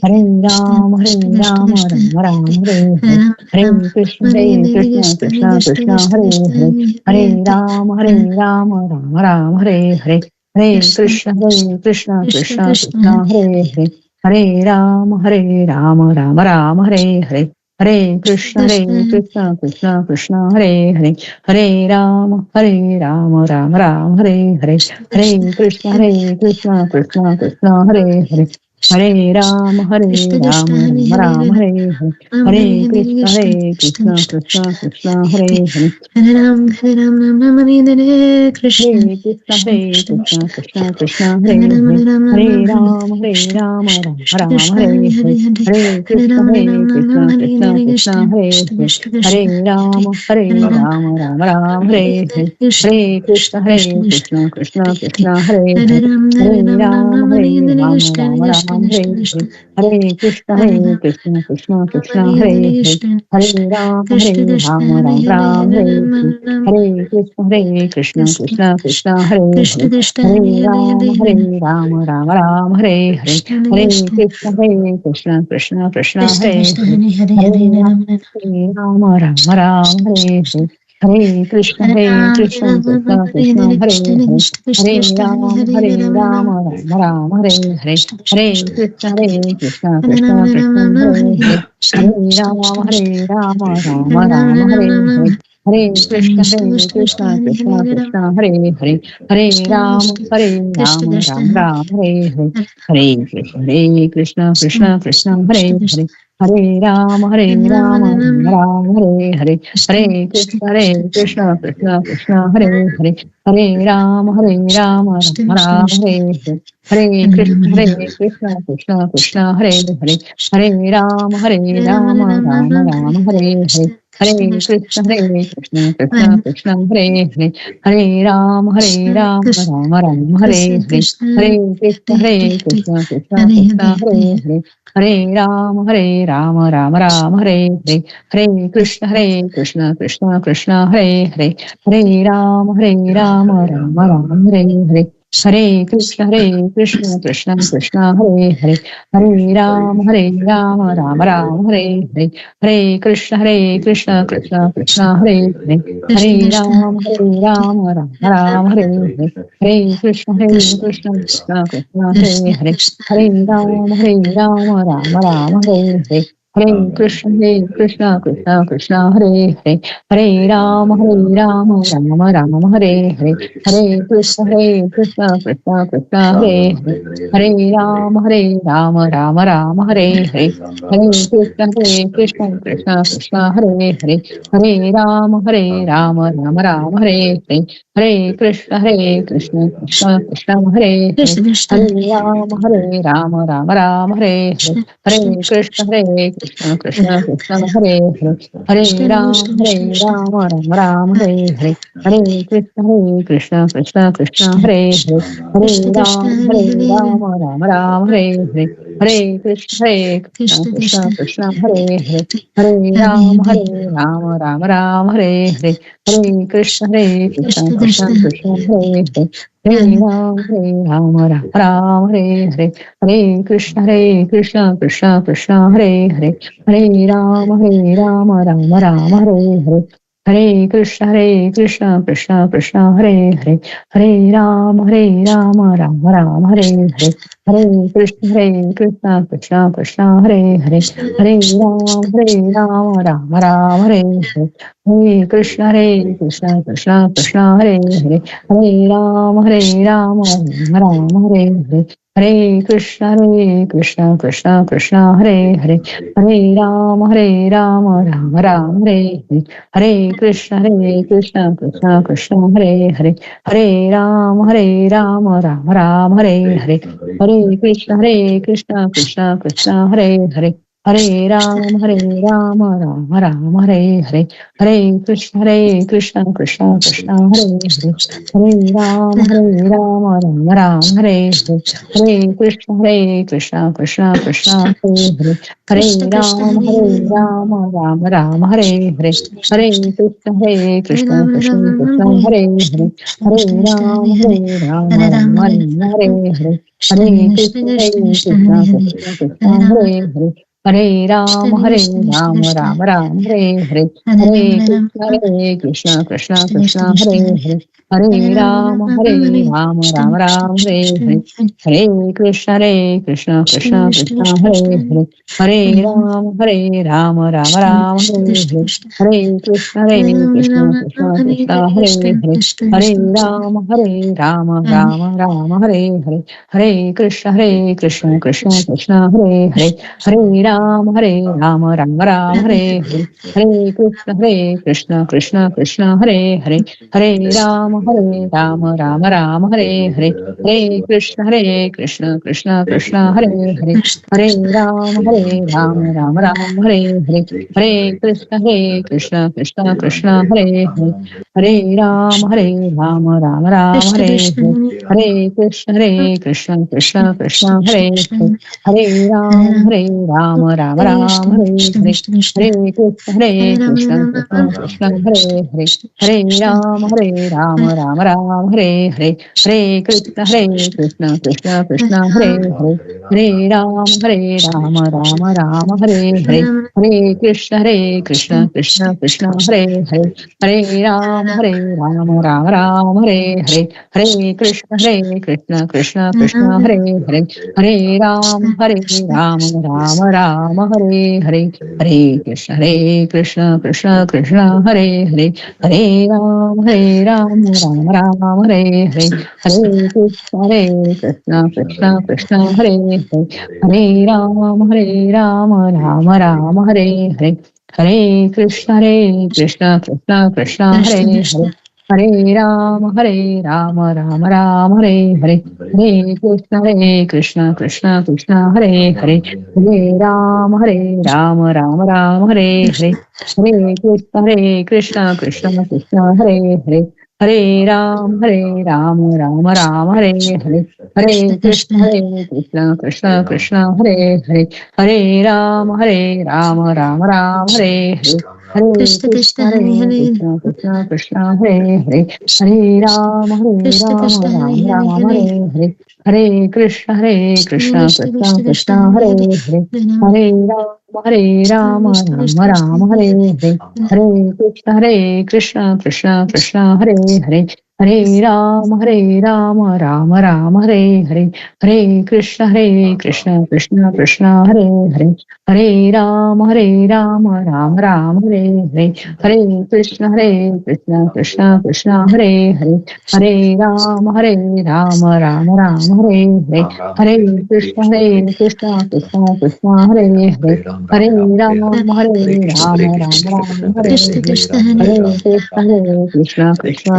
Hare Rama, Rama Rama, Hare Hare, Hare Krishna, Krishna Krishna, Hare Hare, Hare Rama, Rama Rama, Hare Hare, Hare Krishna, Krishna Krishna, Hare Hare, Hare Rama, Rama Rama, Hare Hare, Hare Krishna, Krishna Krishna, Hare Hare, Hare Rama, Rama Rama, Hare Hare, Hare Krishna, Krishna Krishna, Hare Hare, Hare Rama, Rama Rama, Hare Hare, Hare Krishna, Krishna Krishna, Hare Hare, Hare Ram Ram Hare Krishna Hare Krishna, Krishna Krishna, Hare Hare Ram Hare, Ram Hare Hare Rama, Krishna Rama Krishna Hare Hare Hare, Hare Hare Hare Hare Krishna, Ram Krishna Ram Krishna, Hare Krishna Hare Hare, Hare Rama, Rama Rama, Hare Hare, Hare Krishna, Krishna Krishna, Hare Hare, Hare Rama, Rama Rama, Hare Hare, Hare Krishna, Krishna Krishna, Hare Hare, Hare Rama, Rama Rama, Hare Hare, Hare Krishna, Krishna, Hare Hare, Hare Rama, Rama Rama, Hare Hare, Hare Krishna, Krishna, Hare Hare, Hare Rama, Rama Rama, Hare Hare, Hare Krishna, Krishna Krishna, Hare Hare, Hare Rama, Rama Rama, Hare Hare, Hare Krishna, Krishna Krishna, Hare Hare, Hare Rama, Rama Rama, Hare Hare, Hare Krishna, Krishna, Hare Hare, Hare Rama, Rama Rama, Hare Hare, Hare Krishna, Krishna, Hare Hare, Hare Rama, Rama Rama, Hare Hare, Hare Krishna, Krishna, Hare Hare, Hare Rama, Rama Rama, Hare Hare, Hare Krishna, Krishna, Hare Hare, Hare Rama, Rama Rama, Hare Hare, Hare Krishna, Krishna, Hare Hare, Hare Rama, Rama Rama, Hare Hare, Hare Krishna, Krishna, Hare Hare, Hare Rama, Rama Rama, Hare Hare, Hare Krishna, Krishna, Hare Hare, Hare Rama, Rama Rama, Hare Hare, Hare Krishna, Krishna, Hare Hare, Hare Rama, Rama Rama, Hare Hare, Hare Krishna, Krishna, Hare Hare, Hare Rama, Rama Rama, Hare Hare, Hare Krishna, Krishna, Hare Hare, Hare Rama, Rama Rama, Hare Hare, Hare Krishna, Krishna, Hare Hare, Hare Rama, Rama Rama, Hare Hare, Hare Krishna, Krishna Hare Hare, Hare Rama, Rama Rama, Hare Hare, Hare Krishna, Krishna, Hare Hare, Hare Rama, Rama Rama, Hare Hare, Hare Krishna, Krishna, Hare Hare, Hare Rama, Rama Rama, Hare Hare, Hare Krishna, Krishna, Hare Hare, Hare Rama, Rama Rama, Hare Hare, Hare Krishna, Krishna, Hare Hare, Hare Rama, Rama Rama, Hare Hare, Hare Krishna, Krishna, Hare Hare, Hare Rama, Rama Rama, Hare Hare, Hare Krishna, Krishna, Hare Hare, Hare Rama, Rama Rama, Hare Hare, Hare Krishna, Krishna, Hare Hare, Hare Rama, Rama Rama, Hare Hare, Hare Krishna, Krishna, Hare Hare, Hare Rama, Rama Rama, Hare Hare, Hare Krishna, Krishna, Hare Hare, Hare Rama, Rama Rama, Hare Hare, Hare Krishna, Krishna, Hare Hare, Hare Rama, Rama Rama, Hare Hare, Hare Krishna, Krishna, Hare Hare, Hare Rama, Rama Rama, Hare Hare, Hare Krishna, Krishna, Hare Hare, Hare Rama, Rama Rama, Hare Hare, Hare Krishna, Krishna, Hare Hare, Hare Ram, Ram Ram, Hare Hare Krishna, Krishna Krishna, Hare Hare, Hare Ram, Ram Hare Hare Krishna, Krishna Krishna, Hare Hare, Hare Ram, Ram Hare Hare, Hare Krishna, Krishna Krishna, Hare Hare, Hare Ram, Hare Hare, Hare Krishna, Krishna Krishna, Hare Hare, Hare Ram, Ram Hare Hare, Hare Krishna, Krishna Krishna, Hare Hare, Hare Ram, Ram Hare Hare, Hare Krishna, Krishna Krishna, Hare Hare, Hare Ram, Ram Hare Hare, Hare Krishna, Krishna Krishna, Hare Hare, Hare Ram, Ram Hare Hare, Hare Krishna, Krishna Krishna, Hare Hare, Hare Ram, Ram Hare Hare, Hare Krishna, Krishna Krishna, Hare Hare, Hare Ram, Ram Hare Hare, Hare Krishna, Krishna Krishna, Hare Hare, Hare Ram, Ram Hare Hare, Hare Krishna, Krishna Krishna, Hare Hare, Hare Ram, Ram Hare Hare, Hare Krishna, Krishna Krishna, Hare Hare, Hare Ram, Ram Hare Hare, Hare Krishna, Krishna Krishna, Hare Hare, Hare Ram, Ram Hare Hare, Hare Krishna, Krishna Krishna, Hare Hare, Hare Ram, Ram Hare Hare, Hare Krishna, Krishna Krishna, Hare Hare, Hare Ram, Ram Hare Hare, Hare Krishna, Krishna Krishna, Hare Hare, Hare Ram, Ram Hare Hare, Hare Krishna, Krishna Krishna, Hare Hare, Hare Ram, Ram Hare Hare, Hare Krishna, Krishna Krishna, Hare Hare, Hare Ram, Ram Hare Hare, Hare Krishna, Krishna Krishna, Hare Hare, Hare Ram, Ram Hare Hare, Hare Krishna, Krishna Krishna, Hare Hare, Hare Ram, Ram Hare Hare, Hare Krishna, Krishna Krishna, Hare Hare, Hare Ram, Ram Hare Hare, Hare Krishna, Krishna Krishna, Hare Hare, Hare Ram, Ram Hare Hare, Hare Krishna, Krishna Krishna, Hare Hare, Hare Ram, Ram Hare Hare, Hare Krishna, Krishna Krishna, Hare Hare, Hare Ram, Ram Hare Hare, Hare Krishna, Krishna Krishna, Hare Hare, Hare Ram, Ram Hare Hare, Hare Krishna, Krishna Krishna, Hare Hare, Hare Ram, Ram Hare Hare, Hare Krishna, Krishna Krishna, Hare Hare, Hare Ram, Ram Hare Hare, Hare Krishna, Krishna Krishna, Hare Hare, Hare Ram, Ram Hare Hare, Hare Krishna, Krishna Krishna, Hare Hare, Hare Ram, Hare Ram, Hare Krishna, Krishna Hare Krishna, Hare Hare, Hare Krishna, Ram, Ram Krishna Ram, Hare Krishna, Hare, Krishna Hare Hare, Hare Krishna, Hare Krishna Krishna, Hare Ram, Hare, Hare Ram, Hare Ram, Ram Ram Ram, Hare Hare Hare, Hare Hare Krishna, Krishna, Krishna Hare Krishna, Hare Hare, Krishna, Hare Ram, Krishna Hare Ram, Hare Ram Hare, Ram, Hare Hare Hare Ram, Krishna, Hare Krishna, Krishna Krishna, Hare Ram Hare, Hare Hare Ram, Hare, Hare Ram, Ram Hare Ram, Krishna, Hare Hare Krishna, Krishna, Krishna Hare Krishna Krishna,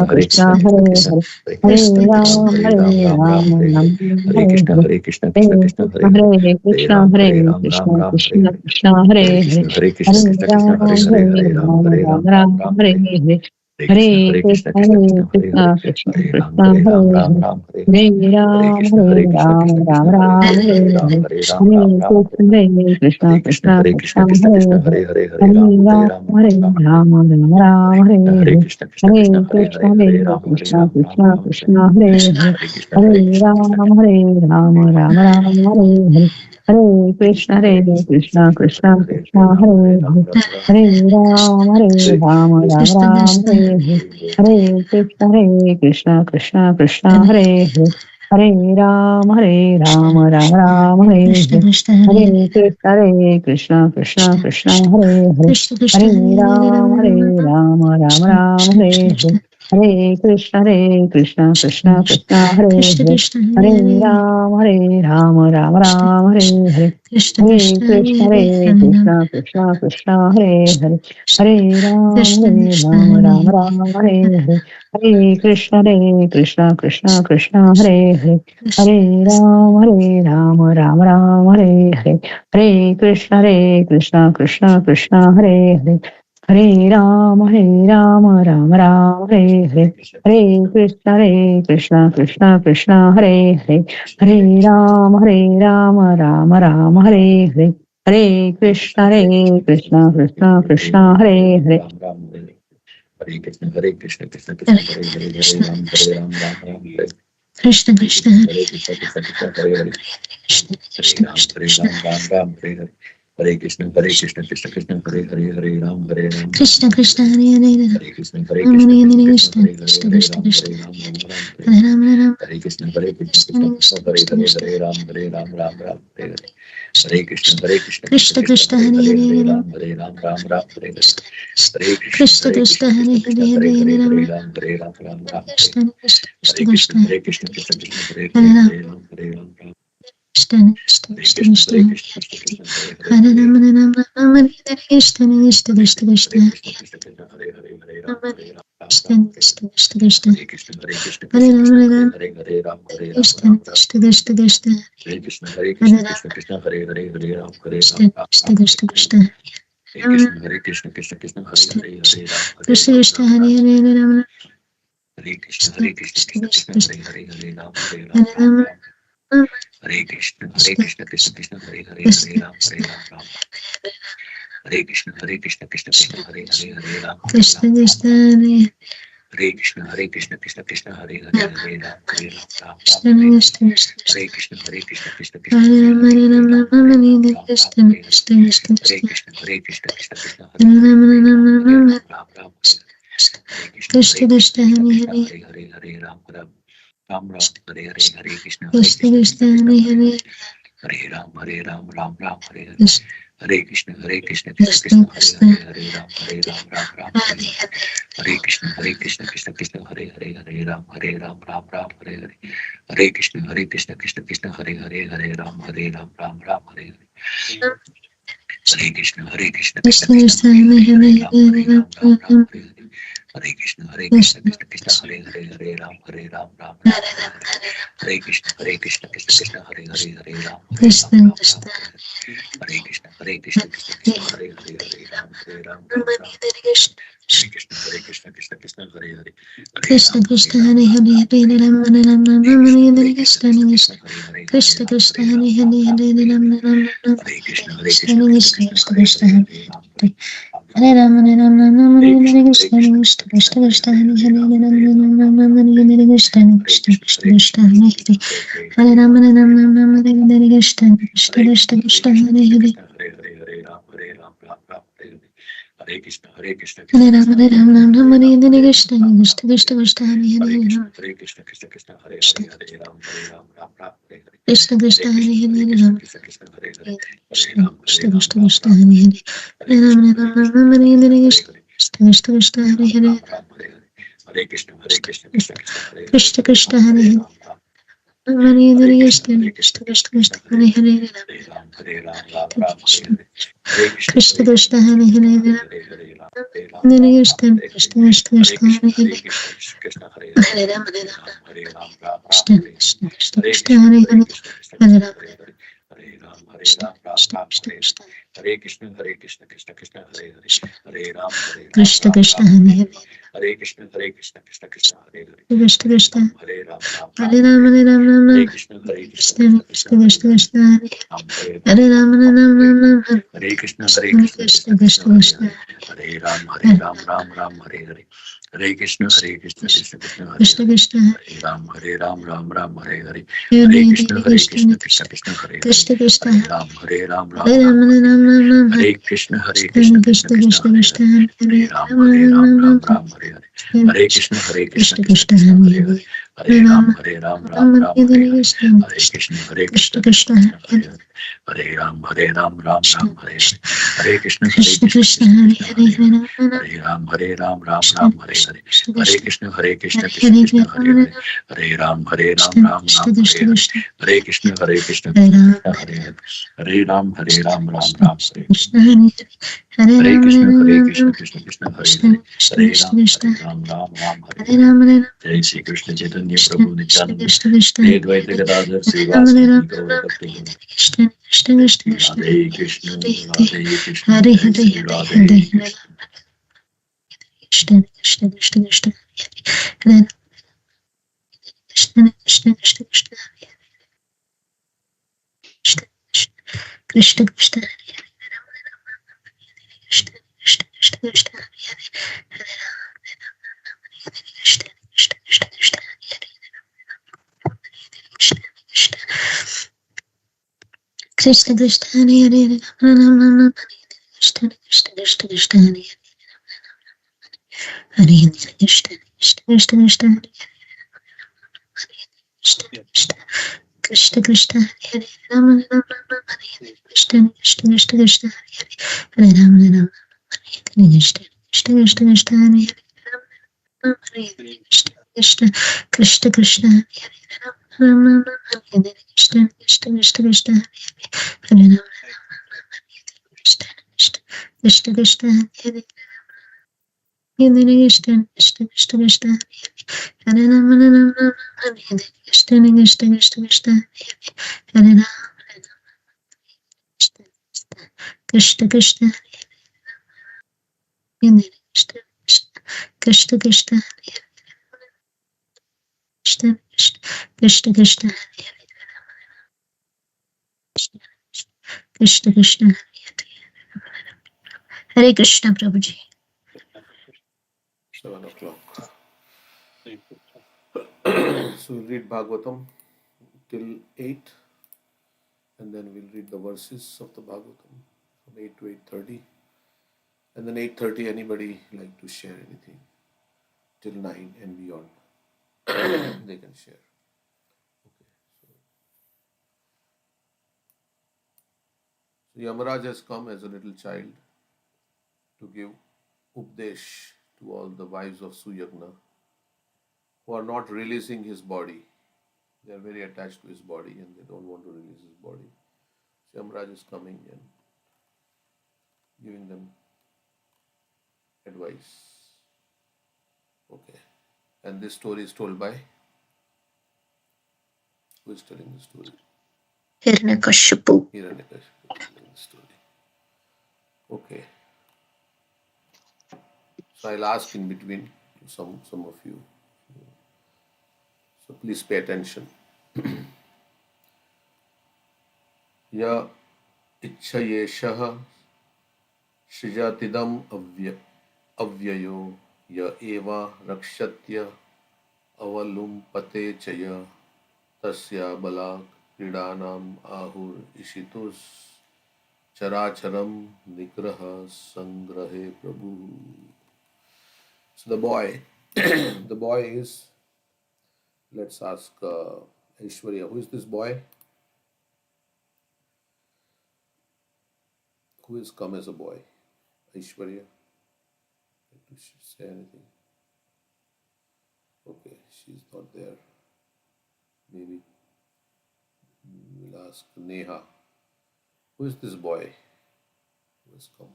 Krishna Hare Krishna, Hare, Hare Hare, Hare Hare Ram, Hare Ram, Ram, Ram Ram, Ram Hare Hare Hare, Krishna, Krishna Krishna, Hare Hare Krishna, Hare, Hare Hare Ram, Hare Krishna, Ram, Ram Krishna Ram, Krishna, Hare Hare, Hare Krishna, Hare Hare Krishna, Krishna Ram, Hare Hare, Hare Krishna, Hare Krishna, Krishna Krishna, Hare Hare, Hare Ram, Hare Hare, Hare Krishna, Krishna Krishna, Hare Hare, Hare Ram, Ram Hare Hare, Hare Krishna, Krishna Krishna, Hare Hare, Hare Ram, Ram Hare Hare, Hare Krishna Krishna Krishna Hare Krishna Hare Krishna Hare Hare Ram Ram Krishna Ram Hare Hare Krishna Hare Krishna Krishna Hare Hare Krishna Krishna Krishna Hare Hare Krishna Hare Krishna Krishna Ram Hare Ram Hare Hare Hare Krishna Krishna Krishna Krishna Hare Hare Krishna Hare Ram Ram Ram Hare Hare Hare Krishna Krishna Krishna Hare Hare Hare Ram Ram Ram Hare Hare Hare Krishna Krishna Hare Hare Hare Ram Ram Ram Hare Hare Hare Krishna Krishna Hare Hare Hare Krishna, Krishna Krishna, Hare Hare, Hare Ram, Hare Ram, Ram Ram, Hare Krishna Hare Krishna Krishna, Hare Hare Krishna, Krishna Krishna, Hare Hare, Krishna Hare Krishna Ram, Krishna Hare Krishna Ram, Ram Ram, Hare Hare, Hare Krishna, Krishna Krishna, Hare Hare, Hare Ram, Ram Krishna Ram, Krishna Hare Hare Hare Krishna, Krishna Hare Krishna, Krishna Hare Hare, Krishna Hare Krishna Ram, Krishna Ram, Ram Ram, Hare Hare Ram Ram Hare Krishna, Krishna Krishna Krishna, Krishna Hare Krishna Hare, Krishna Hare Ram, Ram Ram, Hare Krishna Hare Krishna, Krishna Krishna Krishna, Krishna Hare Hare Hare, Hare Hare Ram, Ram Ram, Hare Hare Hare Krishna, Krishna Krishna Krishna Hare Krishna, Hare Krishna Hare Hare Hare, Ram Hare Ram, Ram Ram, Hare Krishna Krishna Hare Krishna, Krishna Krishna Krishna, Krishna Hare Hare Hare, Ram Hare Ram, Ram Ram, Krishna Hare Krishna Krishna, Krishna Krishna Krishna, Krishna Hare Hare, Hare Hare Ram Ram Ram Hare Krishna Krishna Hare Krishna Krishna, Krishna Krishna Krishna, Krishna Hare Hare, Hare Ram, Ram Ram Ram, Krishna Hare Krishna Krishna Krishna Hare Krishna, Krishna Hare Krishna, Ram Krishna Hare Ram Hare, Hare Ram, Krishna Ram Ram, Krishna Krishna Krishna Hare Krishna, Hare Ram Krishna Krishna, Hare Hare, Hare Ram, Krishna Krishna Krishna Krishna Hare Ram Ram Krishna, Krishna Krishna, Hare Krishna Hare, Hare Ram, Krishna Krishna Ram Hare Ram, Hare Ram Hare Krishna, Krishna Krishna Krishna Krishna, Krishna Krishna Hare Hare, Hare Ram, Hare Ram Ram Ram, Ram Hare Krishna, Krishna Krishna Krishna, Hare Hare, Hare Krishna Ram, Ram Hare Krishna, Krishna Krishna, Hare Hare, Hare Ram, Krishna Krishna Hare Hare Krishna, Krishna Krishna, Hare Hare, Hare Ram, Ram Krishna Hare Krishna Hare Krishna, Krishna Krishna, Hare Hare Ram Hare, Hare Hare Ram Ram, Ram Hare Ram Krishna Hare Krishna Krishna Hare Krishna Krishna, Krishna Krishna, Hare Hare Hare, Ram Hare Ram Ram, Ram Ram Hare Ram Ram Hare Krishna, Krishna Krishna Krishna Hare Hare Hare, Hare Ram, Ram Hare Hare, Hare Krishna, Krishna Krishna Krishna Krishna, Hare Hare Hare Hare, Hare Ram, Ram Hare Hare, Krishna Hare Krishna, Krishna Krishna Krishna, Hare Krishna Hare, Hare Ram, Ram Hare Hare, Hare Krishna, Krishna Krishna, Hare Hare, Hare Ram, Ram Hare Hare, Hare Krishna, Krishna Krishna, Hare Hare, Hare Ram, Ram Hare Hare, Hare Krishna, Krishna Krishna Krishna, Krishna Hare Hare Hare, Hare Hare Ram, Hare Ram Ram Ram Hare Hare, Hare Krishna, Krishna Krishna Hare Hare, Hare Ram, Ram Hare Hare, Hare Krishna, Krishna Hare Hare, Hare Ram, Krishna Ram Krishna Hare Hare, Hare Krishna, Krishna Hare Hare, Hare Ram, Ram Ram, Hare Krishna, Krishna Hare Hare, Hare Krishna Ram, Krishna Ram Hare Hare Ram Hare Hare Hare, Ram Hare Ram Ram Hare Ram Krishna, Hare Krishna Krishna Hare Hare, Hare Krishna Ram, Krishna Hare Hare Ram Hare Ram Hare Hare Ram Hare, Ram Ram Hare Krishna, Krishna Krishna Krishna Hare Krishna Hare, Hare Hare Ram, Hare Ram Hare Ram Ram Ram Hare Hare Krishna, Krishna Krishna Krishna Hare Krishna Hare, Hare Hare Hare Ram, Ram Hare Ram Ram Ram Ram Ram Hare, Hare Krishna Hare Krishna Krishna, Krishna Krishna Krishna Hare Krishna Hare Hare Hare Ram, Ram Hare Ram Hare Ram Ram Ram Ram Hare Hare, Krishna Krishna Hare Krishna Krishna, Krishna Krishna Hare Hare Krishna Hare Hare, Hare Ram, Ram Ram Hare, Hare Krishna, Krishna Hare Ram Krishna Hare Hare Ram Hare, Ram Ram Hare Hare Ram, Krishna Ram Ram Krishna Hare, Krishna Krishna Hare Hare Hare Krishna, Ram Krishna Hare Krishna Hare, Hare Ram, Ram Ram Hare Hare, Krishna Hare Krishna Hare Krishna, Hare Krishna Ram Krishna Hare Hare, Hare Krishna Ram, Krishna Ram Krishna Ram Krishna Hare Hare Hare, Hare Hare Hare Ram Krishna, Hare Ram Ram Krishna Hare Hare Krishna Hare, Krishna Krishna Hare Hare Ram, Hare Ram Hare Hare, Hare Krishna, Krishna Hare Hare, Krishna Hare Krishna Ram, Hare Hare Ram Ram, Hare Hare Krishna, Krishna Krishna Krishna Krishna Krishna Hare Hare Hare, Hare Hare Ram, Ram Hare Hare, Hare Krishna, Krishna Krishna Krishna Hare Krishna Hare Hare Hare, Hare Ram, Ram Krishna Hare Hare, Krishna Hare Krishna Krishna, Hare Hare Krishna Hare Hare, Hare Ram Hare Ram Hare Ram, Ram Krishna Hare Hare, Krishna Krishna Hare Krishna Krishna, Hare Hare Hare Krishna Ram Hare Hare, Hare Ram, Krishna Ram Krishna Krishna Hare Hare, Krishna Hare Krishna, Krishna Hare Hare, Hare Ram, Krishna Ram Krishna Hare Hare Hare, Hare Hare Krishna, Krishna Hare Hare, Krishna Hare Krishna Ram, Ram Hare Hare Ram Hare, Hare Ram Ram Hare Ram Krishna, Krishna Krishna Krishna Hare Krishna Hare, Krishna Hare Ram Hare Ram Hare Ram Hare Ram Ram Hare Hare Krishna, Krishna Krishna Krishna Hare Krishna Hare, Hare Ram, Hare Ram Hare Hare, Hare Krishna, Krishna Hare Krishna Hare, Krishna Hare Ram, Ram Hare Hare, Hare Hare Krishna, Krishna Krishna Hare Hare, Krishna Krishna Hare Ram, Hare Ram Ram Hare Hare Ram Hare, Ram Ram Hare Hare Krishna, Krishna Krishna Krishna Krishna Hare Krishna Hare, Hare Hare Ram Hare Ram Ram Ram Ram Hare Hare, Hare Hare Krishna, Krishna Krishna Krishna Hare Hare Hare, Hare Ram, Ram Hare Hare, Hare Krishna, Krishna Krishna, Hare Hare, Hare Ram, Ram Ram, Hare Hare, Hare Krishna, Krishna Krishna, Hare Hare, Hare Ram, Ram Ram, Hare Hare, Hare Krishna, Krishna Krishna, Hare Hare, Hare Ram, Ram Ram, Hare Hare, Hare Krishna, Krishna Krishna, Hare Hare, Hare Ram, Ram Ram, Hare Hare, Hare Krishna, Krishna Krishna, Hare Hare, Hare Ram, Ram Hare Hare. जय श्री कृष्ण चैतन्य प्रभु नित्यानंद श्री अद्वैत गदाधर श्रीवासदि गौर भक्तवृंद Radhe Krishna Hare Hare Radhe Krishna Krishna Krishna Krishna Krishna Hare Krishna Krishna Krishna Krishna Krishna Krishna Krishna Krishna Krishna Krishna Krishna Hare Krishna Krishna Krishna Krishna Krishna Krishna Krishna Hare Hare Ram Ram Ram Ram Krishna Krishna Krishna Krishna Hare Hare Krishna Krishna Krishna Krishna Krishna Krishna Hare Ram Ram Ram Ram Hare Krishna Krishna Krishna Krishna Hare Ram Ram Ram Hare Krishna Krishna Krishna Krishna Hare Ram Ram Hare Krishna Krishna Krishna Krishna Hare Ram Ram Ram Hare Krishna Krishna Krishna Krishna Hare Ram Krishna Krishna Krishna Hare Hare Krishna Krishna Krishna Krishna Hare Ram Ram Ram Hare Krishna Krishna Krishna Krishna Hare Ram Krishna Krishna Hare Krishna Krishna Hare Krishna Krishna Krishna Hare Krishna Krishna Hare Krishna Prabhuji. 7 o'clock. So we'll read Bhagavatam till 8, and then we'll read the verses of the Bhagavatam from 8 to 8:30, and then 8:30 anybody like to share anything till 9 and beyond they can share. Okay. So Yamaraj has come as a little child to give updesh to all the wives of Suyagna who are not releasing his body. They are very attached to his body and they don't want to release his body. So Yamaraj is coming and giving them advice. Okay. And this story is told by, who is telling the story? Hiranyakashipu. Hiranyakashipu is telling the story. Okay. So I'll ask in between to some of you. So please pay attention. Ya ichchayeshah srijatidam avyayo ya eva rakshatya avalumpate chaya tasya balak kridanam ahur ishitus characharam nigraha sangrahe prabhu. So the boy, the boy is, let's ask Aishwarya, who is this boy? Who has come as a boy? Aishwarya, like to say anything? Okay, she's not there. Maybe we'll ask Neha. Who is this boy who has come?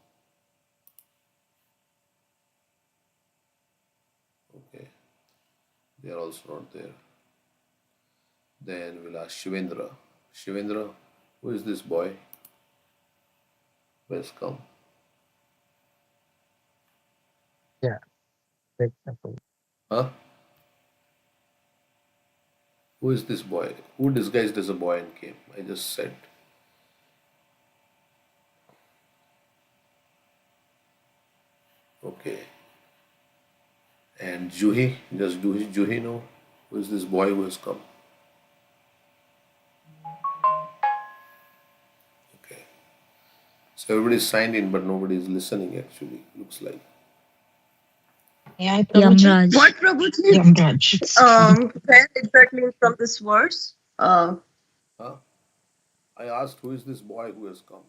Okay, they are also not there. Then we'll ask Shivendra. Shivendra, who is this boy who has come? Yeah. Huh? Who is this boy? Who disguised as a boy and came? I just said. Okay. And Juhi, does Juhi know who is this boy who has come? Okay. So everybody is signed in, but nobody is listening actually, looks like. Yamraj. What Prabhuji? Yamraj. Where exactly from this verse? Huh? I asked, who is this boy who has come?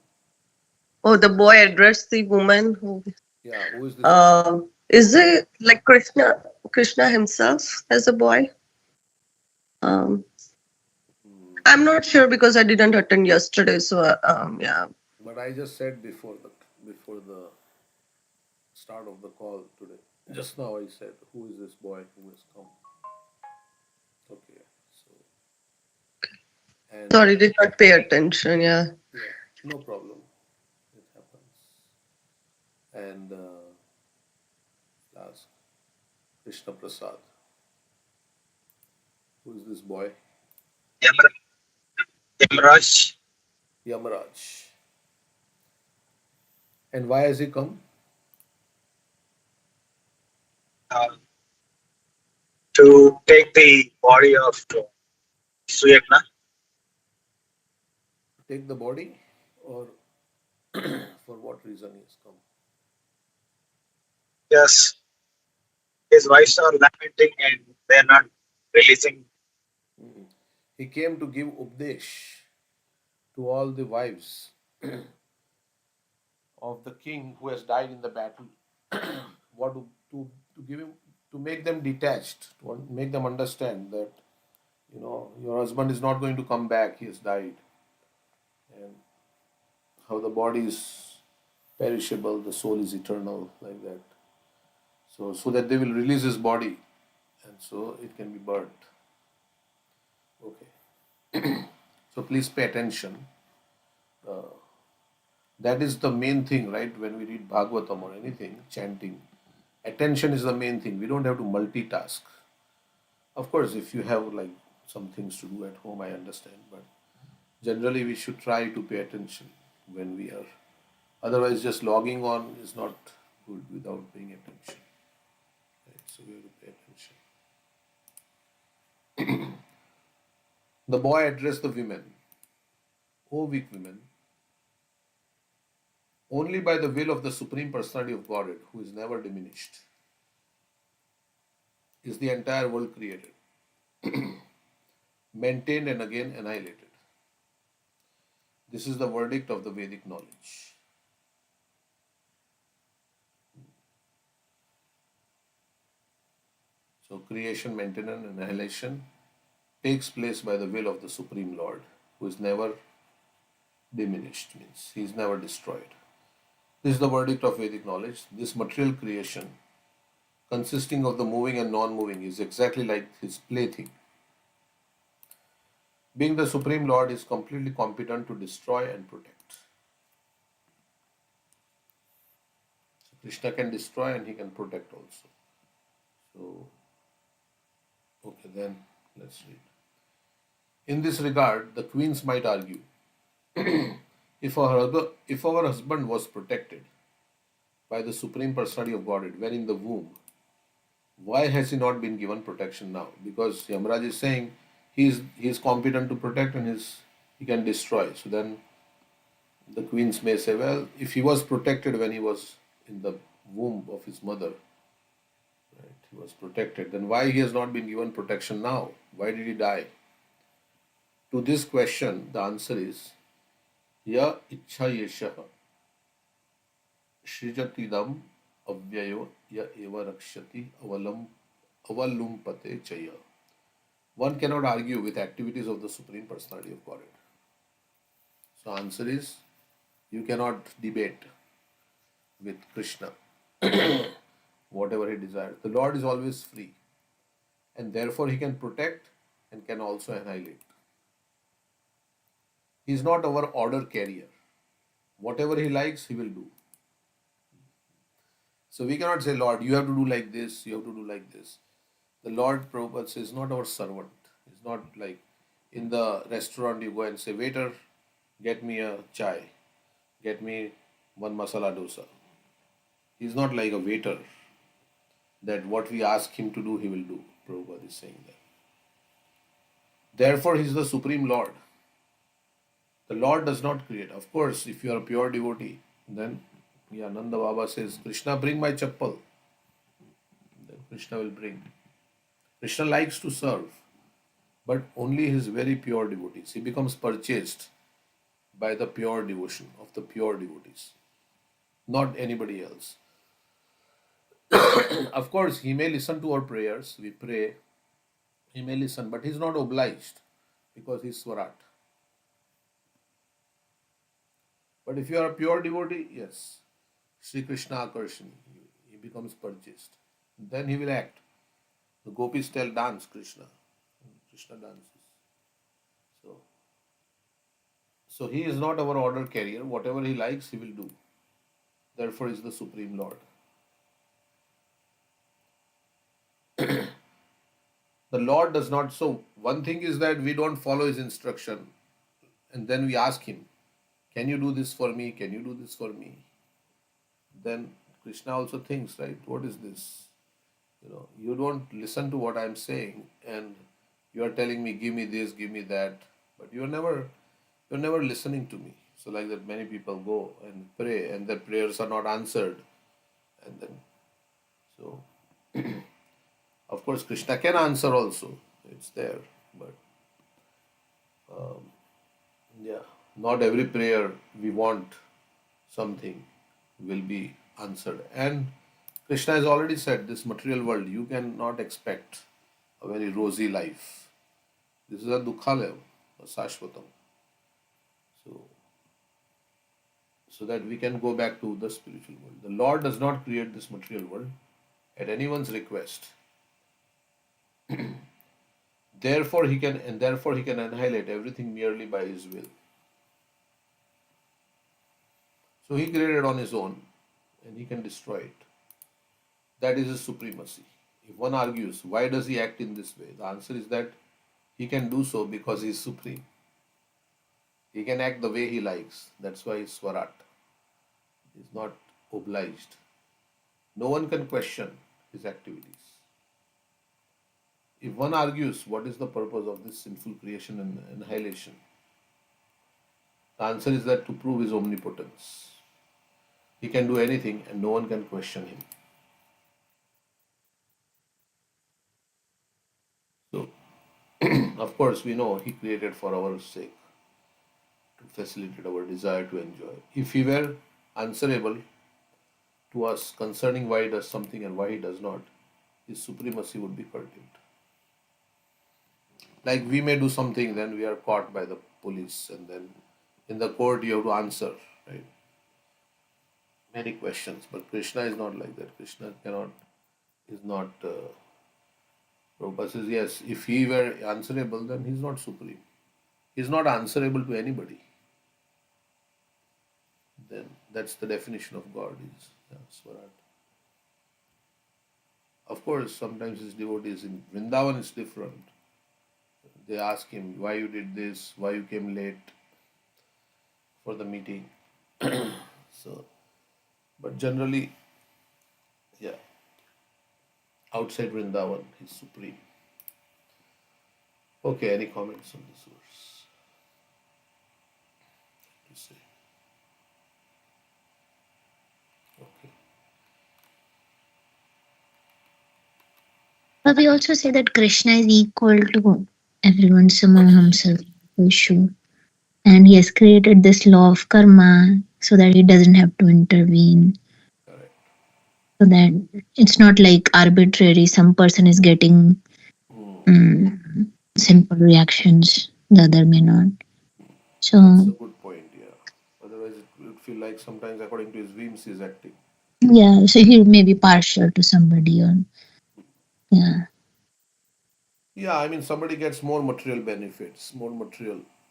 Oh, the boy addressed the woman who. Yeah, who is this boy? Is it like Krishna himself as a boy? Um, I'm not sure because I didn't attend yesterday. So yeah. But I just said before the start of the call today. Just now I said, who is this boy who has come? Okay, so and Sorry, did not pay attention. Yeah. yeah, no problem. It happens. And ask Krishna Prasad, who is this boy? Yamraj, Yamaraj. And why has he come? to take the body of Suyagna. Take the body, or for what reason he has come? Yes, his wives are lamenting and they're not releasing. He came to give Updesh to all the wives of the king who has died in the battle. What to give him, to make them detached, to make them understand that your husband is not going to come back, he has died, and how the body is perishable, the soul is eternal, like that. So that they will release his body, and so it can be burnt. Okay. So please pay attention. That is the main thing, right? When we read Bhagavatam or anything, chanting, attention is the main thing. We don't have to multitask. Of course, if you have like some things to do at home, I understand, but generally we should try to pay attention when we are. Otherwise, just logging on is not good without paying attention. Right? So we have to pay attention. The boy addressed the women. O weak women, only by the will of the Supreme Personality of Godhead, who is never diminished, is the entire world created, maintained, and again annihilated. This is the verdict of the Vedic knowledge. So, creation, maintenance, and annihilation takes place by the will of the Supreme Lord, who is never diminished, means he is never destroyed. This is the verdict of Vedic knowledge. This material creation, consisting of the moving and non moving, is exactly like his plaything. Being the Supreme Lord, is completely competent to destroy and protect. So Krishna can destroy and he can protect also. So, okay, then let's read. In this regard, the queens might argue, if our husband was protected by the Supreme Personality of Godhead when in the womb, why has he not been given protection now? Because Yamaraj is saying he is competent to protect and he can destroy. So then the queens may say, well, if he was protected when he was in the womb of his mother, right, he was protected, then why he has not been given protection now? Why did he die? To this question, the answer is Ya ichha yeshaha shrijatidam avyayo ya eva rakshati avalumpate chaya. One cannot argue with activities of the Supreme Personality of Godhead. So answer is, you cannot debate with Krishna whatever he desires. The Lord is always free, and therefore he can protect and can also annihilate. He is not our order carrier. Whatever he likes, he will do. So we cannot say, Lord, you have to do like this, you have to do like this. The Lord Prabhupada says, is not our servant. It's not like in the restaurant you go and say, waiter, get me a chai, get me one masala dosa. He's not like a waiter that what we ask him to do, he will do. Prabhupada is saying that. Therefore, he is the Supreme Lord. The Lord does not create. Of course, if you are a pure devotee, then Nanda Baba says, Krishna, bring my chappal. Krishna will bring. Krishna likes to serve, but only his very pure devotees. He becomes purchased by the pure devotion of the pure devotees, not anybody else. Of course, he may listen to our prayers. We pray, he may listen, but he's not obliged because he's Swarat. But if you are a pure devotee, yes, Sri Krishna Akarshani, he becomes purchased. Then he will act. The gopis tell dance Krishna. Krishna dances. So, so he is not our order carrier. Whatever he likes, he will do. Therefore, he is the Supreme Lord. The Lord does not. So, one thing is that we don't follow his instruction, and then we ask him, "Can you do this for me? Can you do this for me?" Then Krishna also thinks, right? What is this? You don't listen to what I'm saying, and you are telling me, "Give me this, give me that," but you're never listening to me. So, like that, many people go and pray, and their prayers are not answered, and then so. Of course, Krishna can answer also. It's there. But yeah, not every prayer we want something will be answered. And Krishna has already said this material world, you cannot expect a very rosy life. This is a dukhalayam, a sashvatam. So, so that we can go back to the spiritual world. The Lord does not create this material world at anyone's request. Therefore he can annihilate everything merely by his will. So he created on his own and he can destroy it. That is his supremacy. If one argues, why does he act in this way? The answer is that he can do so because he is supreme. He can act the way he likes. That's why he's Swarat. He is not obliged. No one can question his activities. If one argues, what is the purpose of this sinful creation and annihilation? The answer is that to prove his omnipotence. He can do anything and no one can question him. So, of course, we know he created for our sake, to facilitate our desire to enjoy. If he were answerable to us concerning why he does something and why he does not, his supremacy would be curtailed. Like we may do something, then we are caught by the police, and then in the court you have to answer, right? Many questions. But Krishna is not like that. Krishna is not. Prabhupada says, yes, if he were answerable, then he is not supreme. He is not answerable to anybody. Then that's the definition of God is Swarat. Of course, sometimes his devotees in Vrindavan is different. They ask him, why you did this, why you came late for the meeting. So, but generally, yeah, outside Vrindavan, he's supreme. Okay, any comments on this verse? To say. Okay. But we also say that Krishna is equal to everyone, Samaya himself, Vishu. And he has created this law of karma so that he doesn't have to intervene. Correct. So that it's not like arbitrary, some person is getting simple reactions, the other may not. So, That's a good point, yeah. Otherwise, it would feel like sometimes, according to his whims, he's acting. yeah, so he may be partial to somebody or, yeah. Yeah, I mean, somebody gets more material benefits, more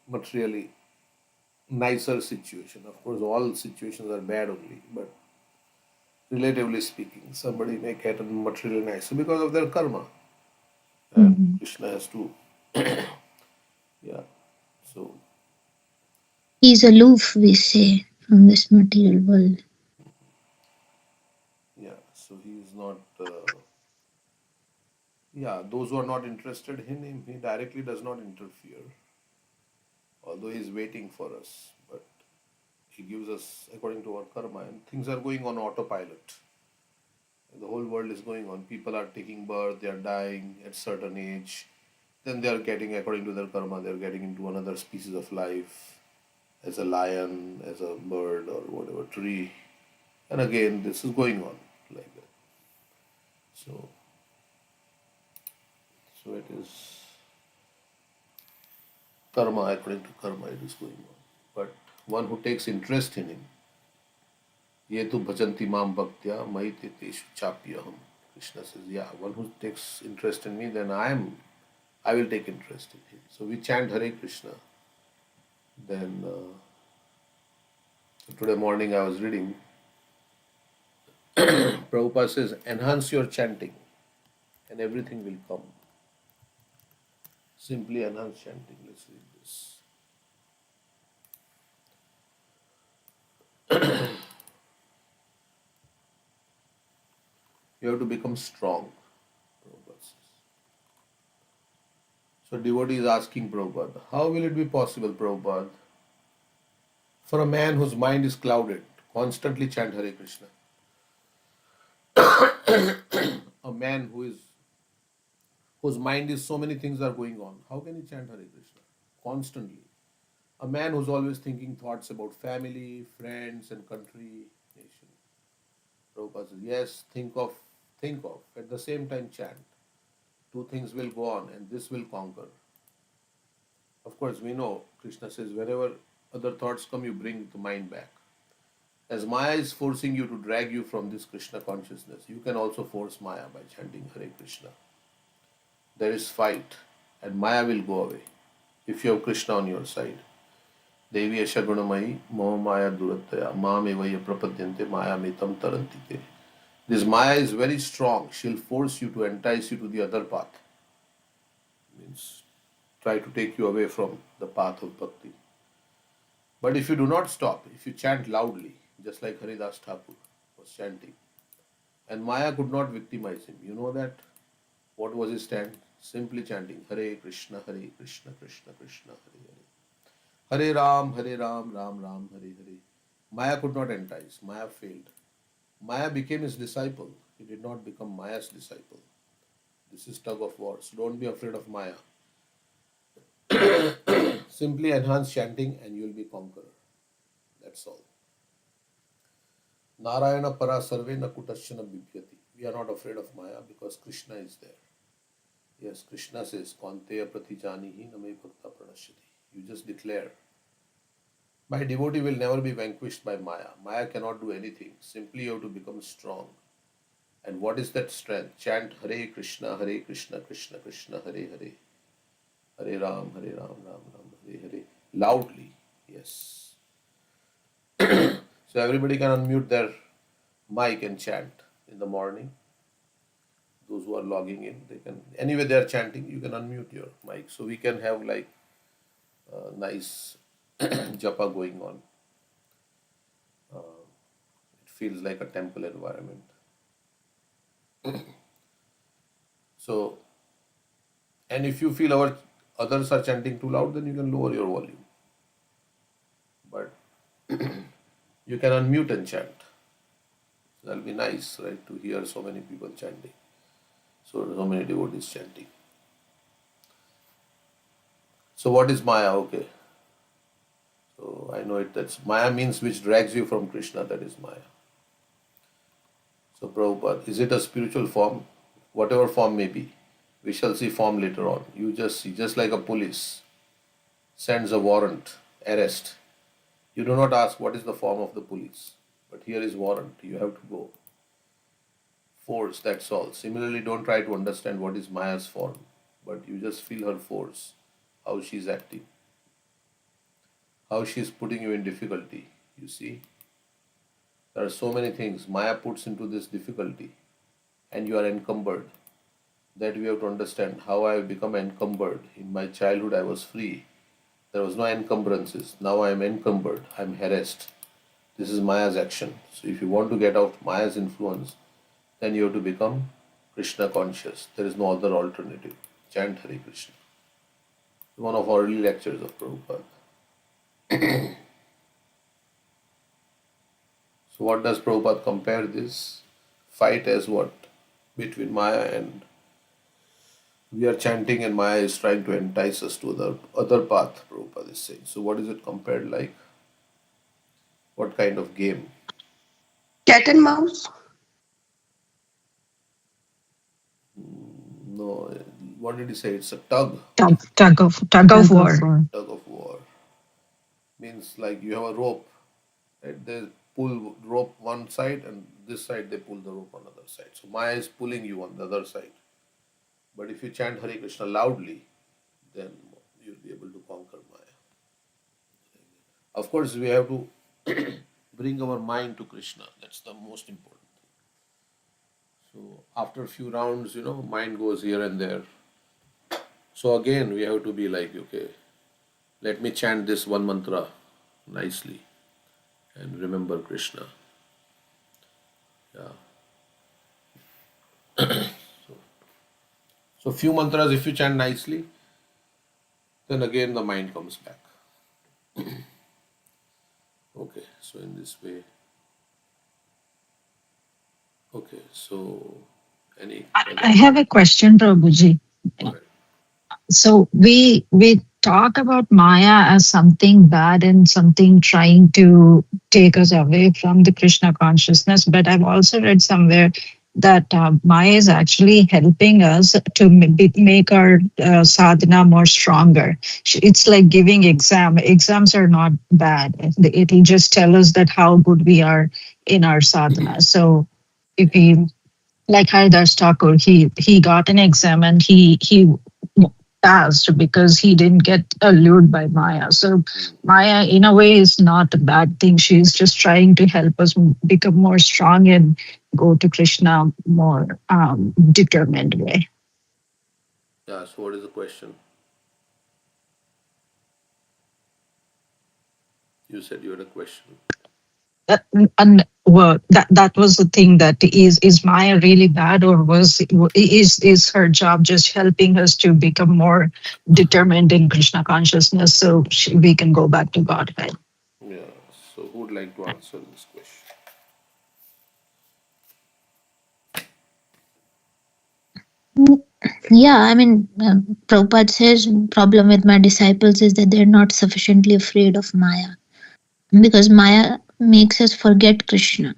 materially nicer situation. Of course, all situations are bad only, but relatively speaking, somebody may get a material nicer because of their karma. And Mhm. Krishna has to, yeah. So, He's aloof, we say, from this material world. yeah, so he is not, yeah, those who are not interested in him, he directly does not interfere, although he is waiting for us. But he gives us according to our karma, and things are going on autopilot. The whole world is going on. People are taking birth, they are dying at certain age. Then they are getting, according to their karma, they are getting into another species of life, as a lion, as a bird, or whatever tree. And again, this is going on like that. So, so it is karma, according to karma, it is going on. But one who takes interest in him, ye tu bhajanti mam bhaktya mai te teshu chapyaham. Krishna says, yeah, one who takes interest in me, then I will take interest in him. So we chant Hare Krishna. Then today morning I was reading, Prabhupada says, enhance your chanting and everything will come. Simply enhance chanting. Let's read this. You have to become strong, Prabhupada says. So devotee is asking Prabhupada, how will it be possible, Prabhupada, for a man whose mind is clouded, constantly chant Hare Krishna? A man whose mind is so many things are going on, how can he chant Hare Krishna constantly? A man who's always thinking thoughts about family, friends, and country, nation. Prabhupada says, yes, think of, at the same time chant. Two things will go on and this will conquer. Of course, we know Krishna says, whenever other thoughts come, you bring the mind back. As Maya is forcing you to drag you from this Krishna consciousness, you can also force Maya by chanting Hare Krishna. There is fight and Maya will go away if you have Krishna on your side. Devi Ashagunamayi Moha Maya Durattaya Mam Evaya Prapadyante Maya Mitam Tarantite. This Maya is very strong. She'll force you to entice you to the other path. Means try to take you away from the path of bhakti. But if you do not stop, if you chant loudly, just like Haridas Thakur was chanting, and Maya could not victimize him, you know that? What was his stand? Simply chanting Hare Krishna, Krishna Krishna, Hare Hare. Hare Ram, Ram Ram, Hare Hare. Maya could not entice. Maya failed. Maya became his disciple. He did not become Maya's disciple. This is tug of war. So don't be afraid of Maya. Simply enhance chanting and you will be conqueror. That's all. Narayana para sarve na kutashana bibhyati. We are not afraid of Maya because Krishna is there. Yes, Krishna says, Kwanteya pratijanihi name bhakta pranashyati. You just declare. My devotee will never be vanquished by Maya. Maya cannot do anything. Simply you have to become strong. And what is that strength? Chant Hare Krishna, Krishna Krishna, Hare Hare. Hare Ram, Ram Ram, Hare Hare. Loudly, yes. So everybody can unmute their mic and chant in the morning. Those who are logging in, they can, anyway they are chanting, you can unmute your mic. So we can have like nice japa going on. It feels like a temple environment. So, and if you feel our others are chanting too loud, then you can lower your volume. But you can unmute and chant. So that'll be nice, right, to hear so many people chanting. So many devotees chanting. So what is Maya? Okay. So I know it. That's Maya means which drags you from Krishna. That is Maya. So Prabhupada, is it a spiritual form? Whatever form may be. We shall see form later on. You just see, just like a police sends a warrant, arrest. You do not ask what is the form of the police. But here is warrant. You have to go. Force, that's all. Similarly, don't try to understand what is Maya's form. But you just feel her force. How she is acting. How she is putting you in difficulty. You see? There are so many things Maya puts into this difficulty. And you are encumbered. That we have to understand how I have become encumbered. In my childhood I was free. There was no encumbrances. Now I am encumbered. I am harassed. This is Maya's action. So if you want to get out Maya's influence, then you have to become Krishna conscious. There is no other alternative. Chant Hare Krishna. One of our early lectures of Prabhupada. So what does Prabhupada compare this? fight as what? Between Maya and we are chanting and Maya is trying to entice us to the other path, Prabhupada is saying. So what is it compared like? What kind of game? Cat and mouse. No, what did he say? It's a tug. Tug of war. Tug of war. Means like you have a rope, right? They pull rope one side and this side they pull the rope on the other side. So Maya is pulling you on the other side. But if you chant Hare Krishna loudly, then you'll be able to conquer Maya. Of course, we have to bring our mind to Krishna. That's the most important thing. So after a few rounds, mind goes here and there. So again, we have to be like, okay, let me chant this one mantra nicely and remember Krishna. Yeah. So few mantras, if you chant nicely, then again the mind comes back. Okay, so in this way. Okay, so any. I have a question, Prabhuji. Okay. So we talk about Maya as something bad and something trying to take us away from the Krishna consciousness, but I've also read somewhere that Maya is actually helping us to make our sadhana more stronger. It's like giving exam. Exams are not bad. It'll just tell us that how good we are in our sadhana. So if we like Haridas Thakur, he got an exam and he passed because he didn't get allured by Maya. So Maya, in a way, is not a bad thing. She's just trying to help us become more strong and go to Krishna more determined way. Yeah. So what is the question? You said you had a question. And well, that was the thing. That is Maya really bad, or is her job just helping us to become more determined in Krishna consciousness, so we can go back to Godhead? Yeah. So who would like to answer this question? Yeah, I mean, Prabhupada says problem with my disciples is that they're not sufficiently afraid of Maya, because Maya makes us forget Krishna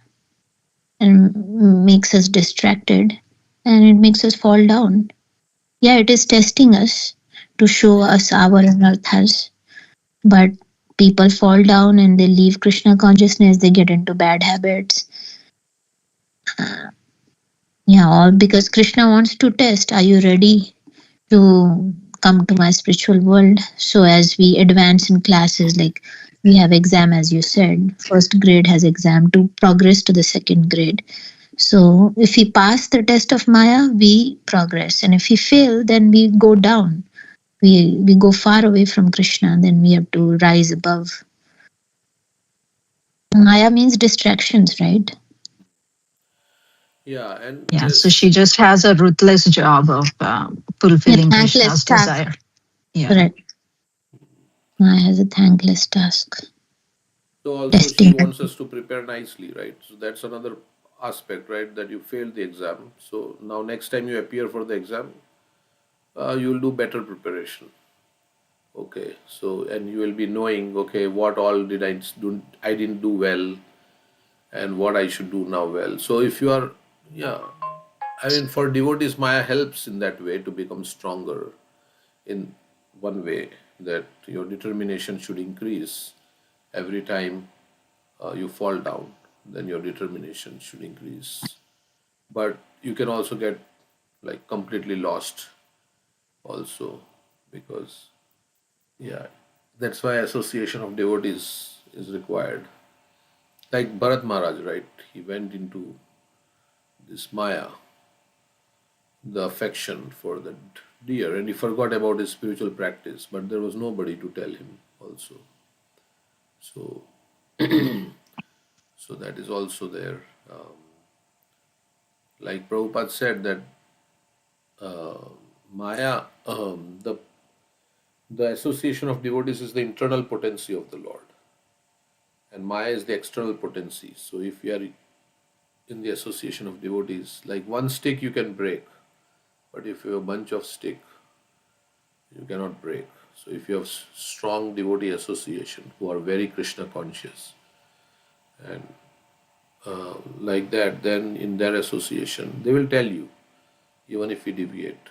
and makes us distracted, and it makes us fall down. Yeah, it is testing us to show us our anarthas, but people fall down and they leave Krishna consciousness, they get into bad habits. Yeah, all because Krishna wants to test, are you ready to come to my spiritual world? So as we advance in classes, like we have exam, as you said, first grade has exam to progress to the second grade. So if we pass the test of Maya, we progress, and if we fail, then we go down. We go far away from Krishna, and then we have to rise above. Maya means distractions, right? Yeah, and Yeah, so she just has a ruthless job of fulfilling Thankless Krishna's task. desire. Yeah. Correct. Maya has a thankless task. so also she Destiny. wants us to prepare nicely, right? So that's another aspect, right? That you failed the exam. So now next time you appear for the exam, you will do better preparation. Okay, so and you will be knowing, okay, what all did I do? I didn't do well, and what I should do now well. So if you are, yeah, I mean, for devotees, Maya helps in that way to become stronger. In one way, that your determination should increase every time you fall down. Then your determination should increase. But you can also get like completely lost, also, because yeah, that's why association of devotees is required. Like Bharat Maharaj, right? He went into this Maya, the affection for the deer, and he forgot about his spiritual practice, but there was nobody to tell him also. So, so that is also there. Like Prabhupada said that Maya, the association of devotees is the internal potency of the Lord, and Maya is the external potency. So if we are in the association of devotees. Like one stick you can break, but if you have a bunch of stick, you cannot break. So if you have strong devotee association who are very Krishna conscious and like that, then in their association they will tell you even if we deviate,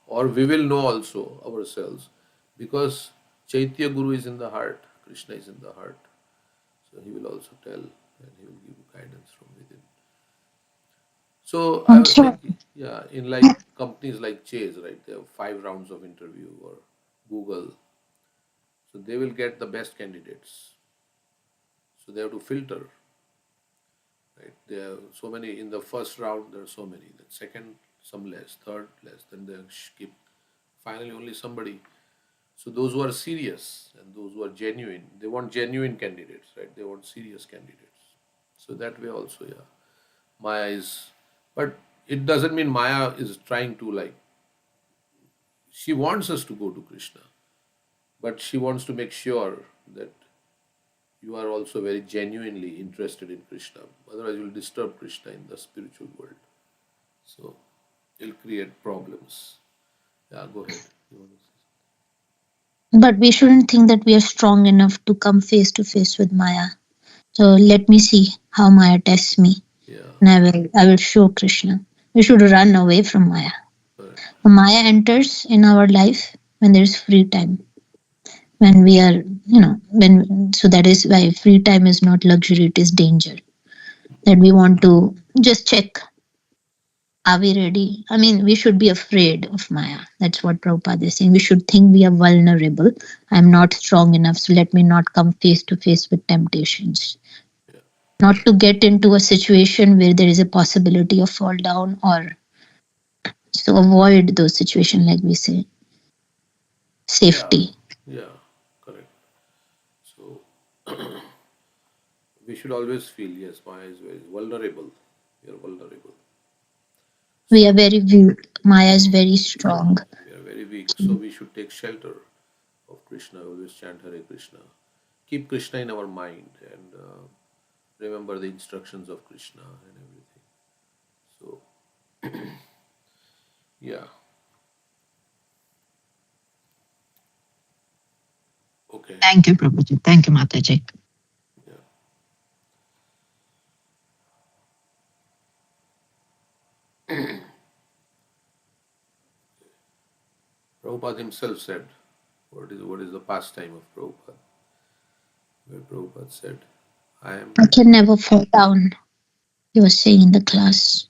or we will know also ourselves, because Chaitya Guru is in the heart, Krishna is in the heart, so he will also tell and he will give guidance from within. So I was Also, thinking, yeah, in like companies like Chase, right? They have 5 rounds of interview, or Google, so they will get the best candidates. So they have to filter, right? There are so many in the first round. There are so many. The second, some less. Third, less. Then they skip. Finally, only somebody. So those who are serious and those who are genuine, they want genuine candidates, right? They want serious candidates. So that way also, yeah. Maya is, but it doesn't mean Maya is trying to like. She wants us to go to Krishna, but she wants to make sure that you are also very genuinely interested in Krishna. Otherwise, you'll disturb Krishna in the spiritual world. So it'll create problems. Yeah, go ahead. You want to say but we shouldn't think that we are strong enough to come face to face with Maya. So let me see how Maya tests me, something? and I will show Krishna. We should run away from Maya. Correct. Maya enters in our life when there is free time. When we are, so that is why free time is not luxury, it is danger. That we want to just check, are we ready? I mean, we should be afraid of Maya. That's what Prabhupada is saying. We should think we are vulnerable. I'm not strong enough, so let me not come face to face with temptations. Yeah. Not to get into a situation where there is a possibility of fall down, or so avoid those situations, like we say, Yeah. safety. Yeah. Correct. So we should always feel yes, Maya is very vulnerable. We are vulnerable. We are So very weak. Maya is very strong. we are very weak. So we should take shelter of Krishna. Always chant Hare Krishna. Keep Krishna in our mind and remember the instructions of Krishna and everything. So yeah. Okay. Thank you, Prabhuji. Thank you, Mataji. Yeah. Prabhupada himself said, what is the pastime of Prabhupada? Where Prabhupada said, I am. I can never fall down, he was saying in the class.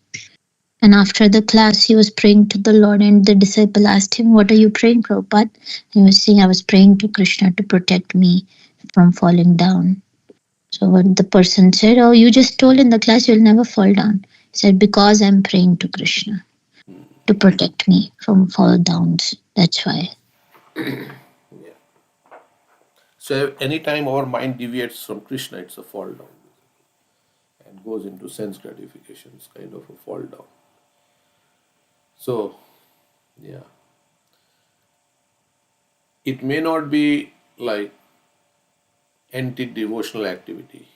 And after the class, he was praying to the Lord, and the disciple asked him, "What are you praying, Prabhupada?" He was saying, "I was praying to Krishna to protect me from falling down." So when the person said, "Oh, you just told in the class you'll never fall down," he said, "Because I'm praying to Krishna to protect me from fall downs. That's why." Yeah. So anytime our mind deviates from Krishna, it's a fall down and goes into sense gratification. It's kind of a fall down. So yeah, it may not be like anti-devotional activity,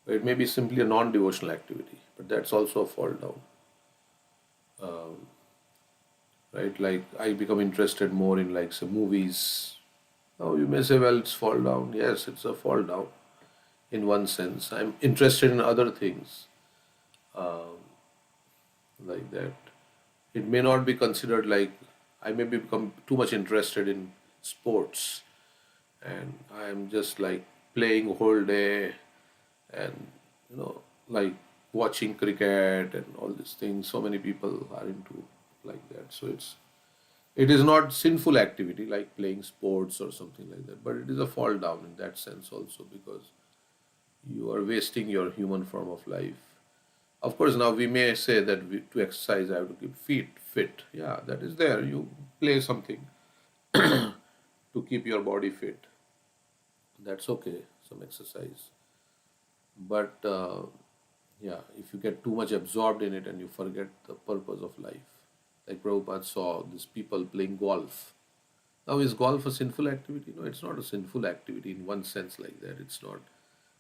but it may be simply a non-devotional activity. But that's also a fall down, right? Like I become interested more in like say movies. Now you may say, well, it's fall down. Yes, it's a fall down in one sense. I'm interested in other things like that. It may not be considered like I may become too much interested in sports and I'm just like playing whole day and like watching cricket and all these things. So many people are into like that. So it is not sinful activity like playing sports or something like that, but it is a fall down in that sense also because you are wasting your human form of life. Of course, now we may say that to exercise, I have to keep feet fit. Yeah, that is there. You play something to keep your body fit. That's okay, some exercise. But yeah, if you get too much absorbed in it and you forget the purpose of life, like Prabhupada saw these people playing golf. Now, is golf a sinful activity? No, it's not a sinful activity in one sense like that. It's not.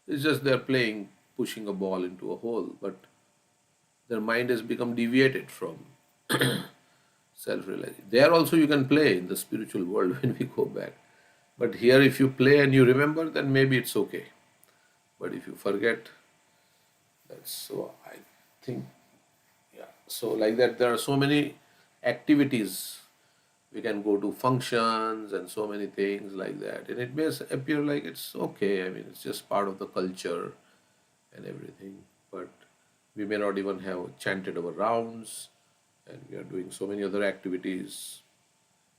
It's just they're playing pushing a ball into a hole, but their mind has become deviated from self-realization. There also you can play in the spiritual world when we go back. But here, if you play and you remember, then maybe it's okay. But if you forget, that's so. I think, yeah. So like that, there are so many activities. We can go to functions and so many things like that, and it may appear like it's okay. I mean, it's just part of the culture and everything. But we may not even have chanted our rounds, and we are doing so many other activities.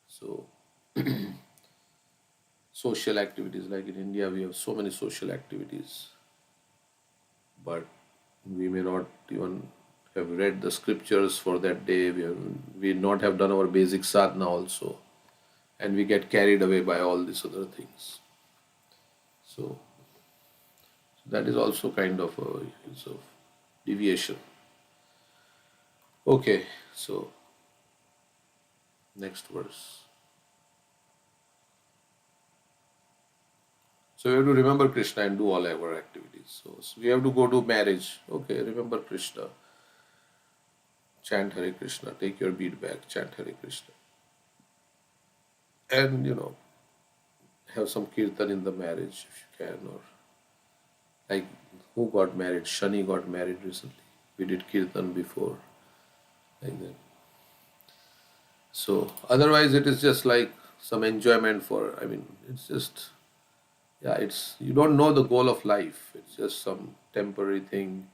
So social activities, like in India, we have so many social activities, but we may not even have read the scriptures for that day. We not have done our basic sadhana also, and we get carried away by all these other things. So that is also kind of a use of deviation. Okay, so next verse. So we have to remember Krishna and do all our activities. So we have to go to marriage. Okay, remember Krishna. Chant Hare Krishna. Take your bead back. Chant Hare Krishna. And have some kirtan in the marriage if you can. Or like who got married? Shani got married recently. We did kirtan before. Like that. So otherwise it is just like some enjoyment for, I mean, it's just, yeah, it's, you don't know the goal of life. It's just some temporary thing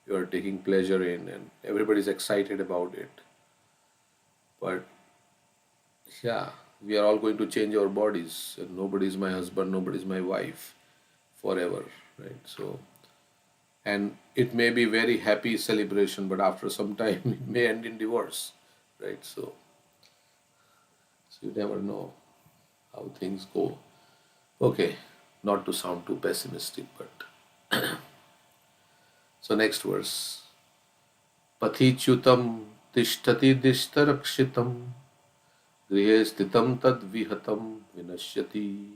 you are taking pleasure in, and everybody's excited about it. But yeah, we are all going to change our bodies, and nobody's my husband, nobody's my wife forever, right? So, and it may be very happy celebration, but after some time it may end in divorce, right? So you never know how things go. Okay, not to sound too pessimistic, but so next verse. Pathichutam tishtati dishtarakshitam grihe stitam tad vihatam vinashyati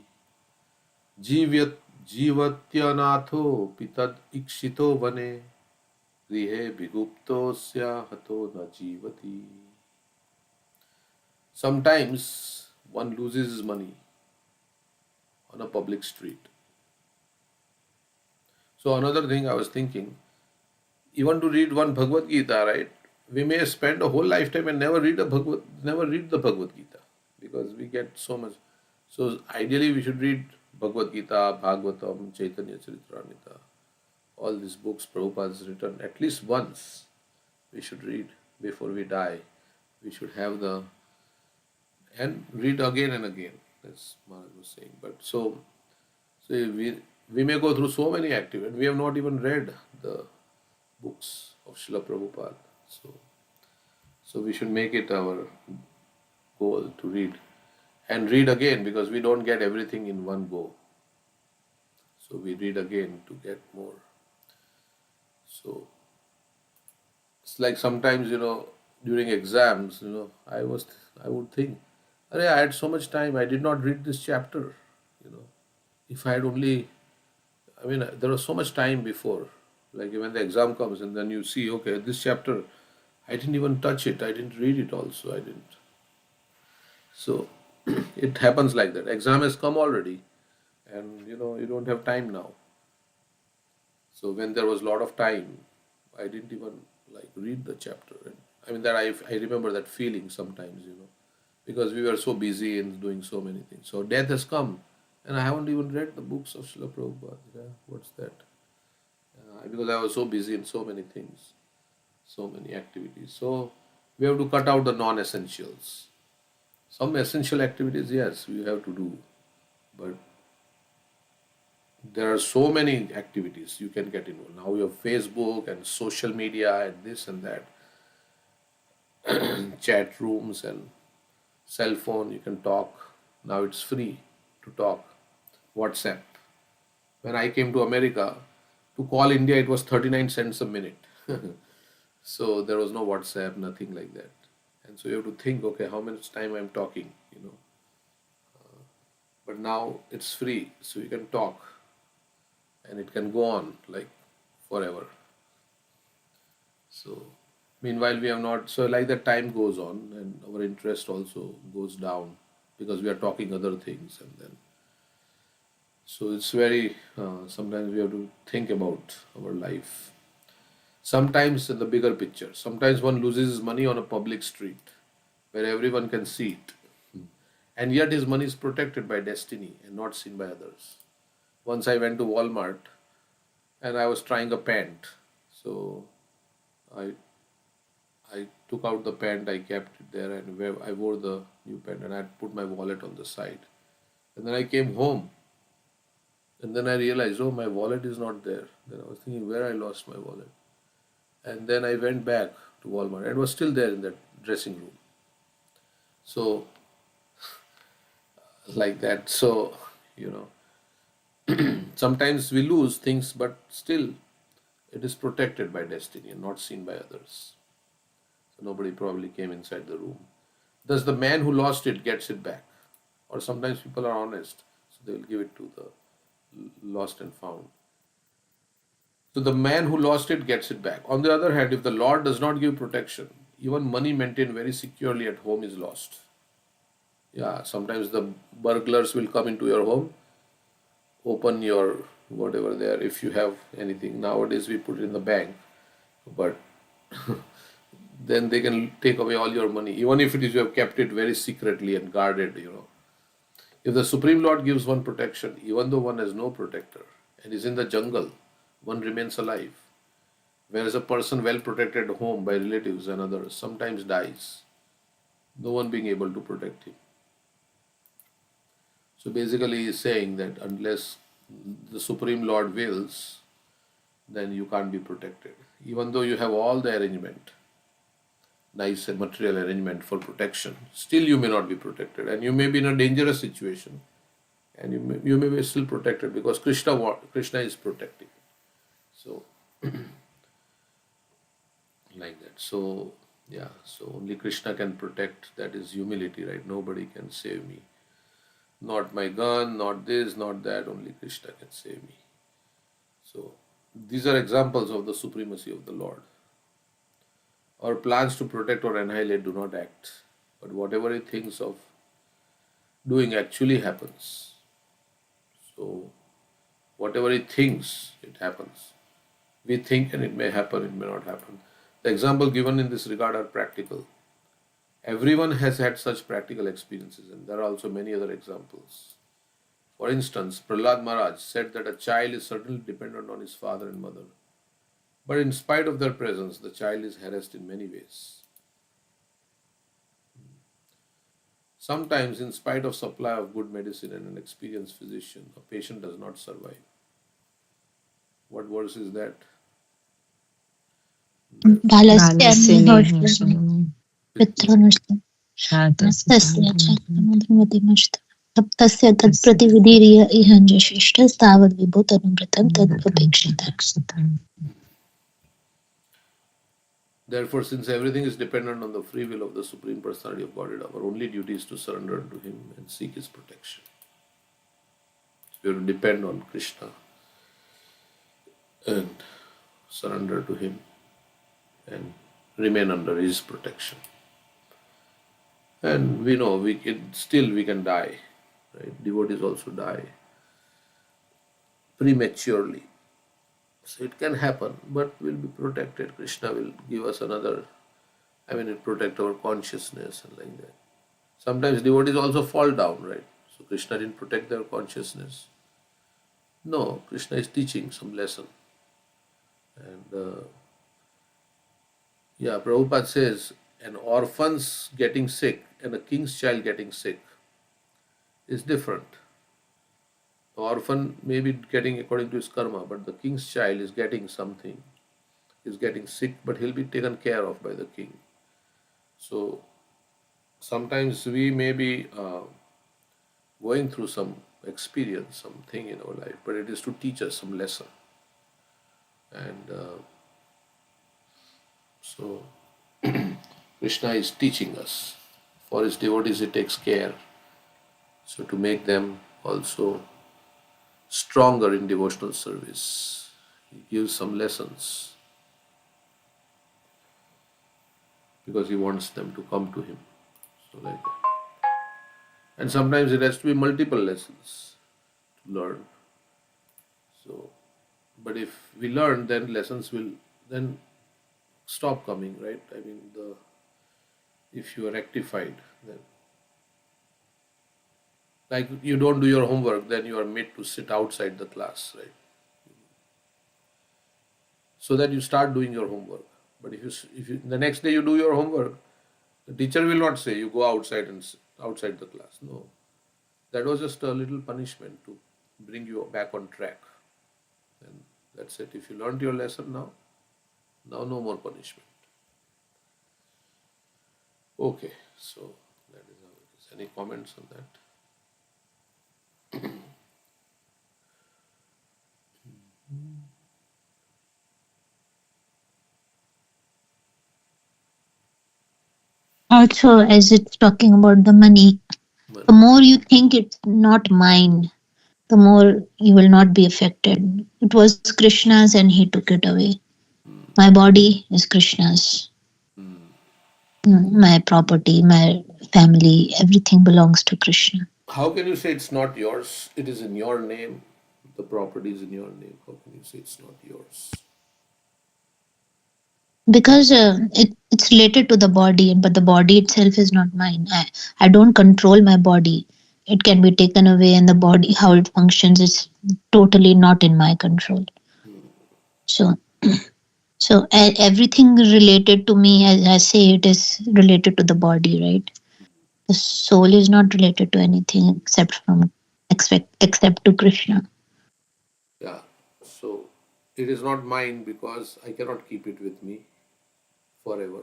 jivyat jivatyanaatho pitad ikshito vane grihe bhiguptosya hato na jivati. Sometimes one loses his money on a public street. So another thing I was thinking, even to read one Bhagavad Gita, right? We may spend a whole lifetime and never read the Bhagavad Gita, because we get so much. So ideally, we should read Bhagavad Gita, Bhagavatam, Chaitanya Charitamrita, all these books Prabhupada has written at least once. We should read before we die. We should have and read again and again. That's Maharaj was saying. But so we may go through so many activities. We have not even read the books of Srila Prabhupada. So we should make it our goal to read and read again, because we don't get everything in one go. So we read again to get more. So it's like sometimes, during exams, I would think, I had so much time, I did not read this chapter, if I had only, I mean, there was so much time before, like when the exam comes and then you see, okay, this chapter, I didn't even touch it, I didn't read it also, I didn't. So it happens like that. Exam has come already, and you don't have time now. So when there was a lot of time, I didn't even like read the chapter. And I mean that I remember that feeling sometimes, because we were so busy in doing so many things. So death has come, and I haven't even read the books of Srila Prabhupada. Yeah, what's that? Because I was so busy in so many things, so many activities. So we have to cut out the non-essentials. Some essential activities, yes, we have to do, but there are so many activities you can get involved. Now you have Facebook and social media and this and that, chat rooms and cell phone, you can talk. Now it's free to talk. WhatsApp. When I came to America, to call India, it was 39 cents a minute. So there was no WhatsApp, nothing like that. And so you have to think, okay, how much time I'm talking, But now it's free, so you can talk, and it can go on like forever. So meanwhile we have not, so like the time goes on and our interest also goes down because we are talking other things, and then so it's very sometimes we have to think about our life. Sometimes in the bigger picture, sometimes one loses his money on a public street where everyone can see it, and yet his money is protected by destiny and not seen by others. Once I went to Walmart and I was trying a pant, so I I took out the pant, I kept it there, and I wore the new pant, and I put my wallet on the side. And then I came home, and then I realized, oh, my wallet is not there. Then I was thinking where I lost my wallet. And then I went back to Walmart, and it was still there in that dressing room. So, like that. So, you know, sometimes we lose things, but still it is protected by destiny and not seen by others. So, nobody probably came inside the room. Thus, the man who lost it gets it back. Or sometimes people are honest, so they will give it to the lost and found. So the man who lost it gets it back. On the other hand, if the Lord does not give protection, even money maintained very securely at home is lost. Yeah, sometimes the burglars will come into your home, open your whatever there, if you have anything. Nowadays we put it in the bank, but then they can take away all your money, even if it is you have kept it very secretly and guarded, you know. If the Supreme Lord gives one protection, even though one has no protector and is in the jungle, one remains alive. Whereas a person well protected at home by relatives and others sometimes dies, no one being able to protect him. So basically, he is saying that unless the Supreme Lord wills, then you can't be protected. Even though you have all the arrangement, nice and material arrangement for protection, still you may not be protected, and you may be in a dangerous situation, and you may be still protected because Krishna is protecting. So like that. So yeah, so only Krishna can protect. That is humility, right? Nobody can save me. Not my gun, not this, not that. Only Krishna can save me. So these are examples of the supremacy of the Lord. Our plans to protect or annihilate do not act, but whatever he thinks of doing actually happens. So whatever he thinks, it happens. We think and it may happen, it may not happen. The example given in this regard are practical. Everyone has had such practical experiences, and there are also many other examples. For instance, Prahlad Maharaj said that a child is certainly dependent on his father and mother. But in spite of their presence, the child is harassed in many ways. Sometimes, in spite of supply of good medicine and an experienced physician, a patient does not survive. What verse is that? बालस्य Balasini अन्यहोष्यं पितॄनश्च नस्तस्य च मधुमतिमस्तु तप्तस्य तत्प्रतिविधिर्य इहाञ्जशिष्टस्तावद्विभूतनुमृतं तदुपपेक्षितः. Therefore, since everything is dependent on the free will of the Supreme Personality of Godhead, our only duty is to surrender to Him and seek His protection. We have to depend on Krishna and surrender to Him and remain under His protection. And we know we can die, right? Devotees also die prematurely. So it can happen, but we'll be protected. Krishna will give us another, it protect our consciousness and like that. Sometimes devotees also fall down, right? So Krishna didn't protect their consciousness. No, Krishna is teaching some lesson. And Prabhupada says an orphan's getting sick and a king's child getting sick is different. The orphan may be getting according to his karma, but the king's child is getting something, is getting sick, but he'll be taken care of by the king. So sometimes we may be going through some experience, something in our life, but it is to teach us some lesson. And so Krishna is teaching us. For his devotees, he takes care. So to make them also stronger in devotional service. He gives some lessons because he wants them to come to him. So like that. And sometimes it has to be multiple lessons to learn. So, but if we learn, then lessons will then stop coming, right? I mean, if you are rectified, then like you don't do your homework, then you are made to sit outside the class, right? So that you start doing your homework. But if you the next day you do your homework, the teacher will not say you go outside and sit outside the class. No, that was just a little punishment to bring you back on track. And that's it. If you learned your lesson now no more punishment. Okay, so that is how it is. Any comments on that? Also, as it's talking about the money, the more you think it's not mine, the more you will not be affected. It was Krishna's and he took it away. My body is Krishna's. My property, my family, everything belongs to Krishna. How can you say it's not yours? It is in your name. The property is in your name. How can you say it's not yours? Because it's related to the body, but the body itself is not mine. I don't control my body. It can be taken away, and the body, how it functions, is totally not in my control. So, everything related to me, as I say, it is related to the body, right? The soul is not related to anything except to Krishna. Yeah. So it is not mine because I cannot keep it with me forever.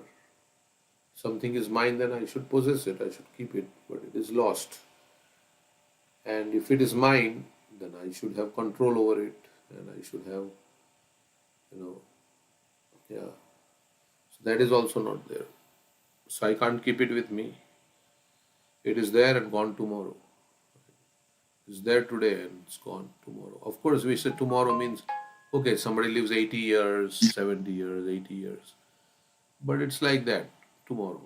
Something is mine, then I should possess it, I should keep it, but it is lost. And if it is mine, then I should have control over it, and I should have, yeah. So that is also not there. So I can't keep it with me. It is there and gone tomorrow. It's there today and it's gone tomorrow. Of course, we say tomorrow means, okay, somebody lives 80 years, 70 years, 80 years. But it's like that tomorrow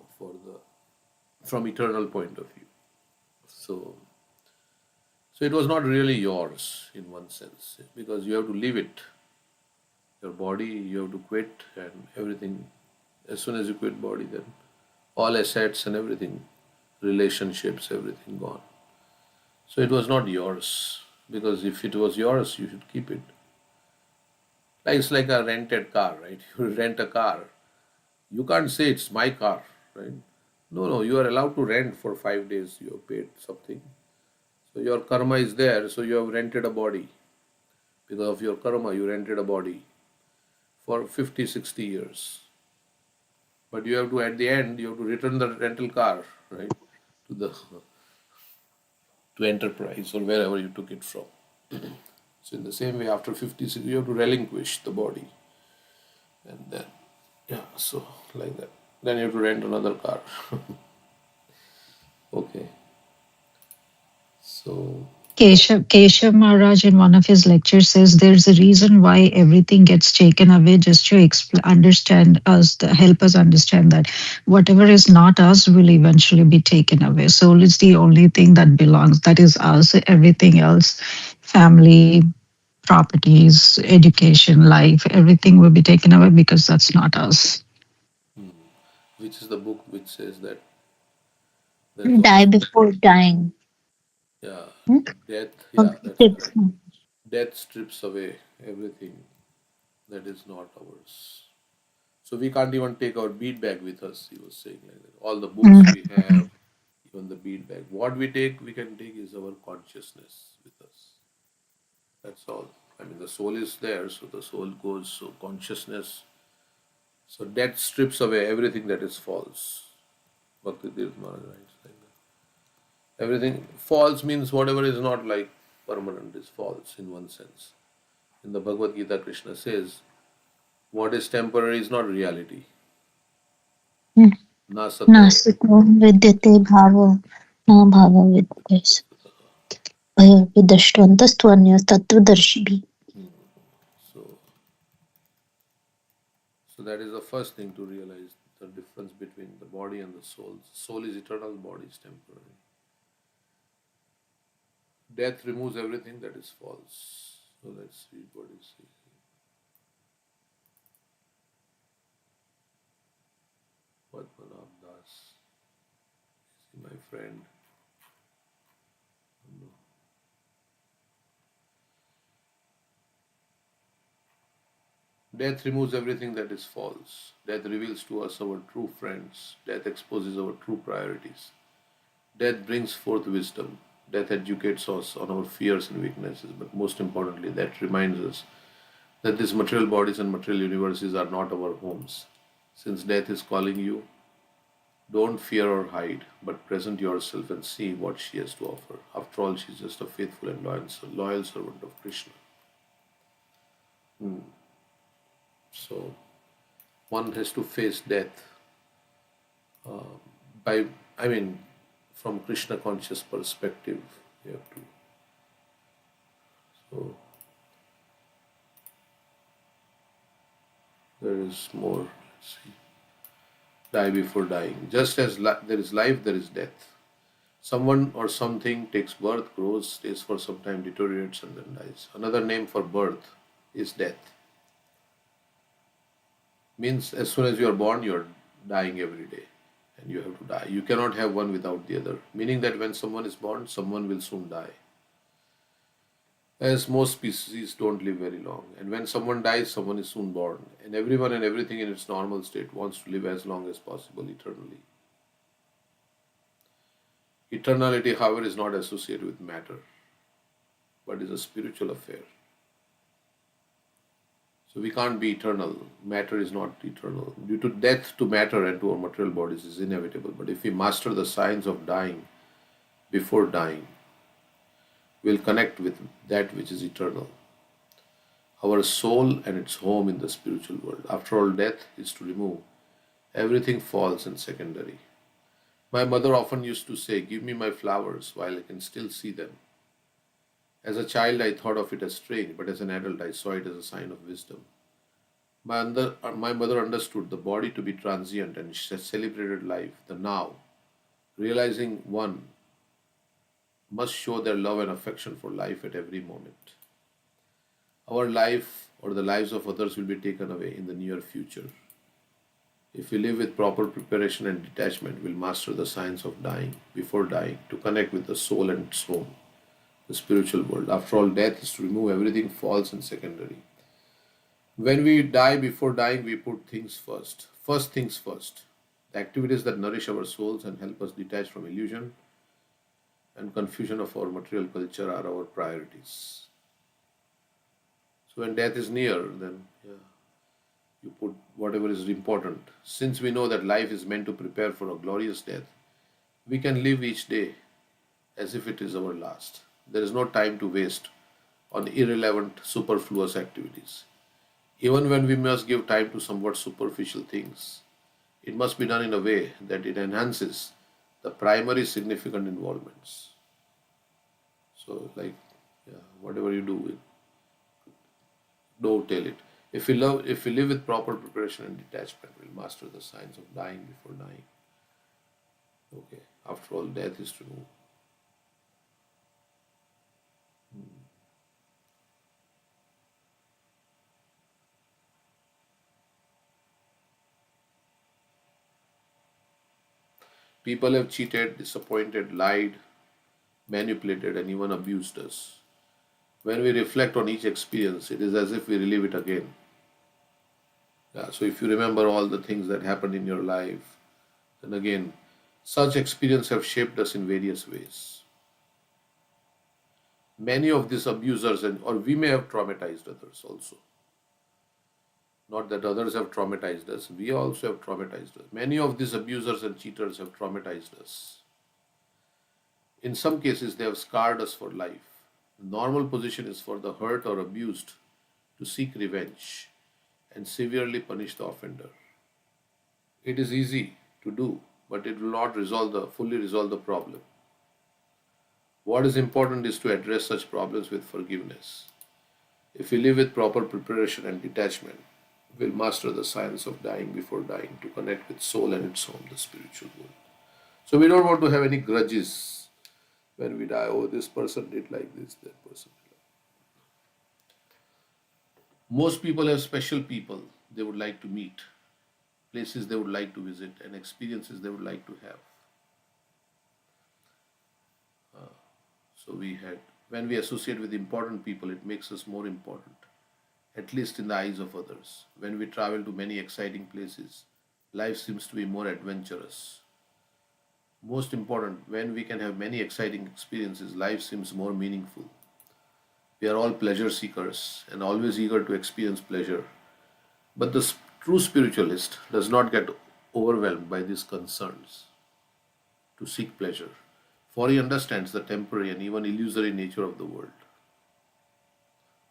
from eternal point of view. So it was not really yours in one sense because you have to leave it. Your body, you have to quit and everything. As soon as you quit body, then all assets and everything, relationships, everything gone. So it was not yours because if it was yours, you should keep it. It's like a rented car, right? You rent a car. You can't say it's my car, right? No, you are allowed to rent for 5 days. You have paid something. So your karma is there. So you have rented a body. Because of your karma, you rented a body for 50, 60 years. But you have to, at the end, you have to return the rental car, right? To enterprise or wherever you took it from. So in the same way, after 50, you have to relinquish the body. And then, so like that. Then you have to rent another car. Okay. So Keshav Maharaj in one of his lectures says there's a reason why everything gets taken away, just to understand us, help us understand that whatever is not us will eventually be taken away. Soul is the only thing that belongs, that is us. Everything else, family, properties, education, life, everything will be taken away because that's not us. Which is the book which says that Die before dying. Yeah, death. Okay. Yeah, that's correct. Death strips away everything that is not ours. So we can't even take our bead bag with us. He was saying like that. All the books we have, even the bead bag. What we can take is our consciousness with us. That's all. I mean, the soul is there, so the soul goes. So consciousness. So death strips away everything that is false. Bhakti Tirth Maharaj writes like that. Everything false means whatever is not like permanent is false in one sense. In the Bhagavad Gita, Krishna says, what is temporary is not reality. Nasato vidyate bhava, na bhava vidyate vidashtvantastu anya tattvadarshibhi. So So that is the first thing to realize, the difference between the body and the soul. Soul is eternal, body is temporary. Death removes everything that is false. So let's read what it says. Padmanabh Das. Is he my friend? No. Death removes everything that is false. Death reveals to us our true friends. Death exposes our true priorities. Death brings forth wisdom. Death educates us on our fears and weaknesses. But most importantly, that reminds us that these material bodies and material universes are not our homes. Since death is calling you, don't fear or hide, but present yourself and see what she has to offer. After all, she is just a faithful and loyal servant of Krishna. So one has to face death by, I mean, from Krishna conscious perspective. You have to. So there is more. Let's see. Die before dying. Just as there is life, there is death. Someone or something takes birth, grows, stays for some time, deteriorates, and then dies. Another name for birth is death. Means as soon as you are born, you are dying every day, and you have to die. You cannot have one without the other. Meaning that when someone is born, someone will soon die. As most species don't live very long, and when someone dies, someone is soon born, and everyone and everything in its normal state wants to live as long as possible eternally. Eternality, however, is not associated with matter, but is a spiritual affair. So we can't be eternal. Matter is not eternal. Due to death to matter and to our material bodies is inevitable. But if we master the science of dying before dying, we'll connect with that which is eternal. Our soul and its home in the spiritual world. After all, death is to remove everything false and secondary. My mother often used to say, "Give me my flowers while I can still see them." As a child, I thought of it as strange, but as an adult, I saw it as a sign of wisdom. My mother understood the body to be transient and she celebrated life, the now, realizing one must show their love and affection for life at every moment. Our life or the lives of others will be taken away in the near future. If we live with proper preparation and detachment, we'll master the science of dying before dying to connect with the soul and its home, the spiritual world. After all, death is to remove everything false and secondary. When we die before dying, we put things first. First things first. The activities that nourish our souls and help us detach from illusion and confusion of our material culture are our priorities. So when death is near, then you put whatever is important. Since we know that life is meant to prepare for a glorious death, we can live each day as if it is our last. There is no time to waste on irrelevant, superfluous activities. Even when we must give time to somewhat superficial things, it must be done in a way that it enhances the primary significant involvements. So, like, whatever you do, don't tell it. If we live with proper preparation and detachment, we'll master the science of dying before dying. Okay. After all, death is removed. People have cheated, disappointed, lied, manipulated, and even abused us. When we reflect on each experience, it is as if we relive it again. So if you remember all the things that happened in your life, then again, such experiences have shaped us in various ways. Many of these abusers, or we may have traumatized others also. Not that others have traumatized us, we also have traumatized us. Many of these abusers and cheaters have traumatized us. In some cases, they have scarred us for life. The normal position is for the hurt or abused to seek revenge and severely punish the offender. It is easy to do, but it will not fully resolve the problem. What is important is to address such problems with forgiveness. If we live with proper preparation and detachment, will master the science of dying before dying to connect with soul and its home, the spiritual world. So we don't want to have any grudges when we die. Oh, this person did like this, that person did like. Most people have special people they would like to meet, places they would like to visit, and experiences they would like to have. So we had when we associate with important people, it makes us more important, at least in the eyes of others. When we travel to many exciting places, life seems to be more adventurous. Most important, when we can have many exciting experiences, life seems more meaningful. We are all pleasure seekers and always eager to experience pleasure. But the true spiritualist does not get overwhelmed by these concerns to seek pleasure, for he understands the temporary and even illusory nature of the world.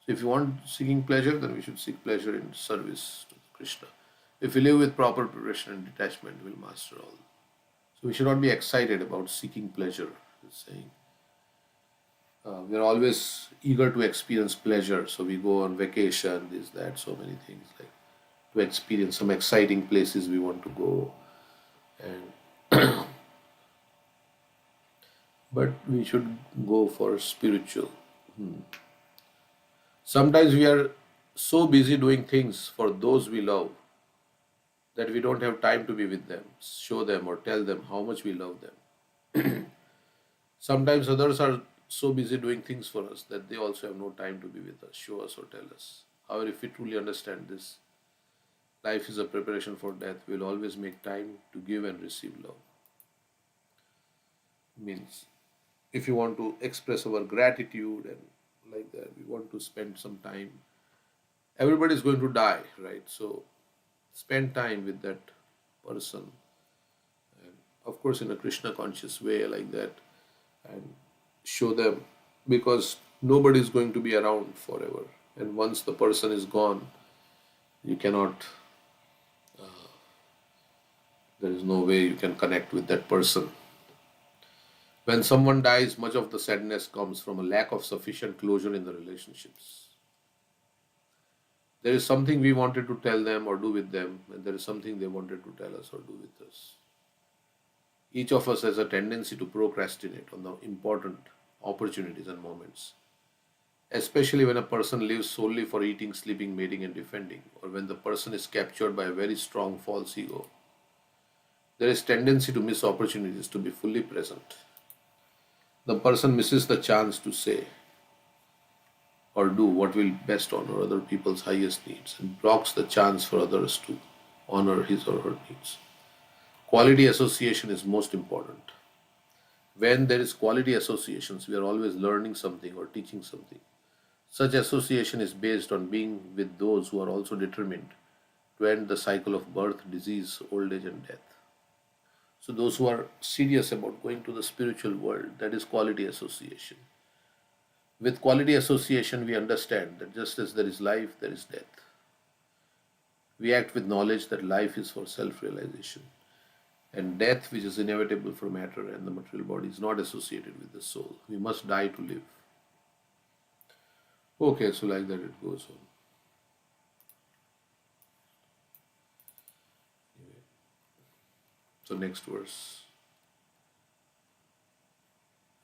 So, if you want seeking pleasure, then we should seek pleasure in service to Krishna. If we live with proper preparation and detachment, we'll master all. So, we should not be excited about seeking pleasure. It's saying we are always eager to experience pleasure. So, we go on vacation, this, that, so many things like to experience some exciting places we want to go, and but we should go for spiritual. Sometimes we are so busy doing things for those we love that we don't have time to be with them, show them, or tell them how much we love them. Sometimes others are so busy doing things for us that they also have no time to be with us, show us, or tell us. However, if we truly understand this, life is a preparation for death, we'll always make time to give and receive love. Means if you want to express our gratitude and like that, we want to spend some time. Everybody is going to die, right? So spend time with that person, and of course in a Krishna conscious way like that, and show them, because nobody is going to be around forever, and once the person is gone, you cannot, there is no way you can connect with that person. When someone dies, much of the sadness comes from a lack of sufficient closure in the relationships. There is something we wanted to tell them or do with them, and there is something they wanted to tell us or do with us. Each of us has a tendency to procrastinate on the important opportunities and moments, especially when a person lives solely for eating, sleeping, mating, and defending, or when the person is captured by a very strong false ego. There is tendency to miss opportunities to be fully present. The person misses the chance to say or do what will best honor other people's highest needs and blocks the chance for others to honor his or her needs. Quality association is most important. When there is quality associations, we are always learning something or teaching something. Such association is based on being with those who are also determined to end the cycle of birth, disease, old age, and death. So, those who are serious about going to the spiritual world, that is quality association. With quality association, we understand that just as there is life, there is death. We act with knowledge that life is for self realization, and death, which is inevitable for matter and the material body, is not associated with the soul. We must die to live. Okay, so like that it goes on. So, next verse.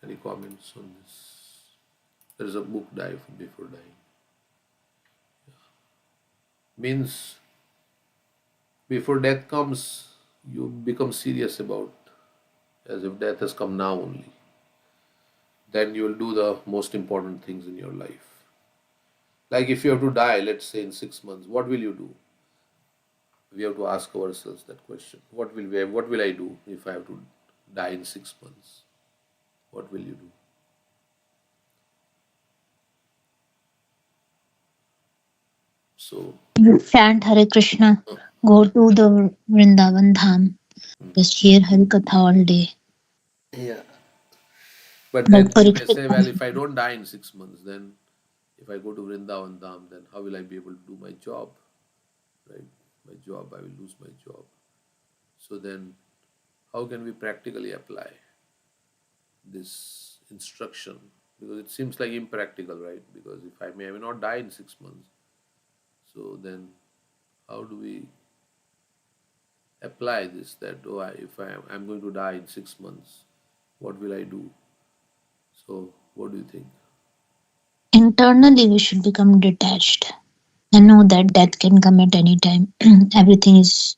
Any comments on this? There is a book, Die Before Dying. Means before death comes, you become serious about, as if death has come now only. Then you will do the most important things in your life. Like if you have to die, let's say in 6 months, what will you do? We have to ask ourselves that question. What will I do if I have to die in 6 months? What will you do? So, You chant Hare Krishna, go to the Vrindavan Dham, just hear Hare Katha all day. yeah. But But then we may Parikshit, say, well, if I don't die in 6 months, then if I go to Vrindavan Dham, then how will I be able to do my job? Right? My job, I will lose my job. So then, how can we practically apply this instruction? Because it seems like impractical, right? Because if I may not die in 6 months, so then how do we apply this? That if I'm going to die in 6 months, what will I do? So, what do you think? Internally, we should become detached and know that death can come at any time. Everything is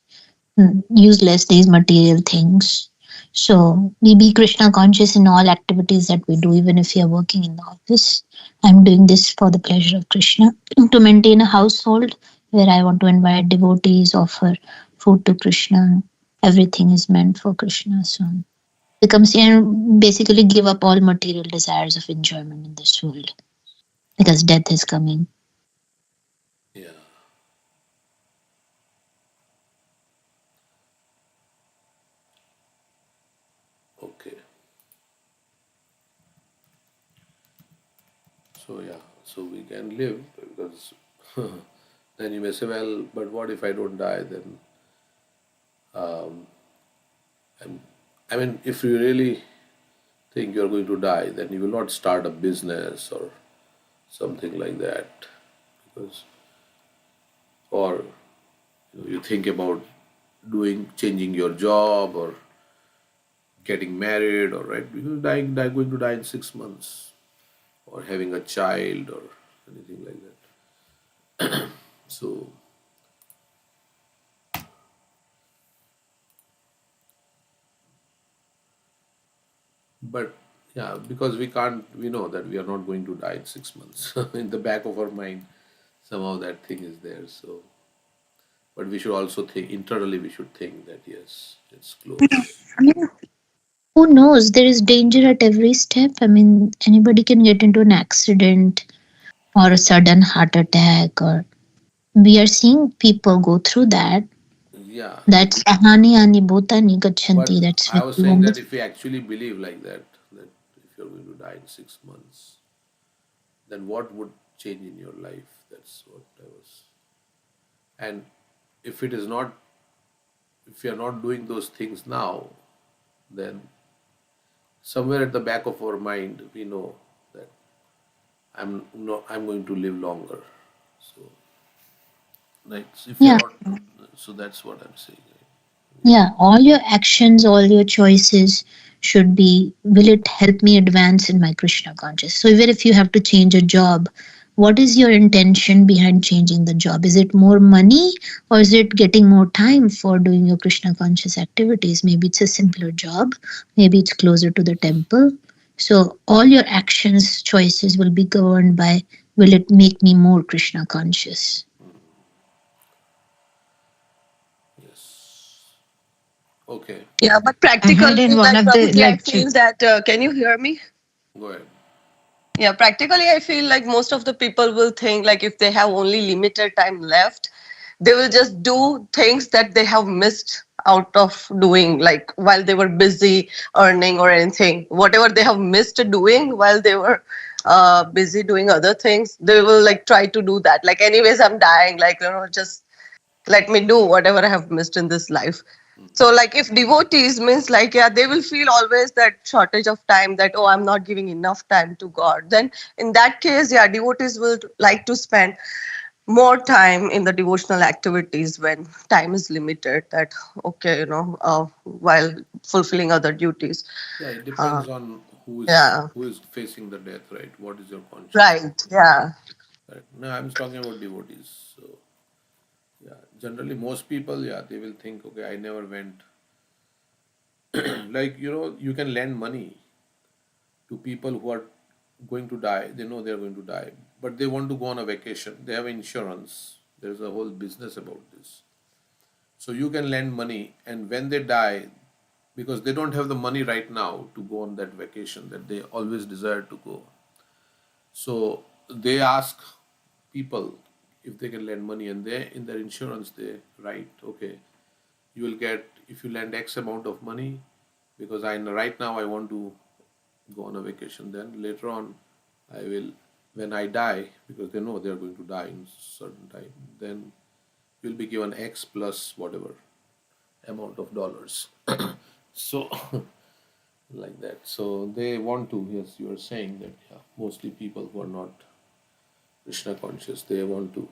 useless, these material things. So we be Krishna conscious in all activities that we do, even if we are working in the office. I'm doing this for the pleasure of Krishna. To maintain a household where I want to invite devotees, offer food to Krishna. Everything is meant for Krishna. So becomes and basically give up all material desires of enjoyment in this world because death is coming. Yeah. Okay. So yeah. So we can live because then you may say, well, but what if I don't die? Then I'm, I mean, if you really think you're going to die, then you will not start a business or something like that, because or you think about changing your job or getting married, or right, because going to die in 6 months, or having a child or anything like that. So, but yeah, because we know that we are not going to die in 6 months. In the back of our mind, somehow that thing is there. So, but we should also think internally. We should think that yes, it's close. Who knows? There is danger at every step. I mean, anybody can get into an accident or a sudden heart attack, or we are seeing people go through that. Yeah, That's ahani ani bhutani gachanti. but That's I when was you saying won't. that if we actually believe like that, that if you're going to die in 6 months, then what would change in your life? That's what I was. And if it is not, if you're not doing those things now, then somewhere at the back of our mind, we know that I'm going to live longer. So, like, if you're Yeah, not, so that's what I'm saying. yeah. All your actions, all your choices should be, will it help me advance in my Krishna conscious? So even if you have to change a job, what is your intention behind changing the job? Is it more money, or is it getting more time for doing your Krishna conscious activities? Maybe it's a simpler job, maybe it's closer to the temple. So all your actions, choices will be governed by, will it make me more Krishna conscious? Yes. Okay. Yeah, but I heard practically, in one like of the Prabhuji, I lecture. feel that. Can you hear me? Go ahead. Yeah, practically, I feel like most of the people will think like if they have only limited time left, they will just do things that they have missed out of doing, like while they were busy earning or anything. Whatever they have missed doing while they were busy doing other things, they will like try to do that. Like, anyways, I'm dying. Like, just let me do whatever I have missed in this life. So, like, if devotees means like, yeah, they will feel always that shortage of time, that, oh, I'm not giving enough time to God. Then, in that case, yeah, devotees will like to spend more time in the devotional activities when time is limited. That, okay, while fulfilling other duties. Yeah, it Uh, depends on yeah, who is facing the death, right? What is your conscience? right. Yeah. Right. No, I'm talking about devotees. So yeah, generally most people, yeah, they will think, okay, I never went. Like, you can lend money to people who are going to die. They know they're going to die, but they want to go on a vacation. They have insurance. There's a whole business about this. So you can lend money, and when they die, because they don't have the money right now to go on that vacation that they always desire to go. So they ask people if they can lend money, and they in their insurance they write, okay, you will get, if you lend X amount of money, because I right now I want to go on a vacation. Then later on, I will, when I die, because they know they are going to die in certain time, then you'll be given X plus whatever amount of dollars. So like that. So they want to. Yes, you are saying that. Yeah, mostly people who are not Krishna conscious, they want to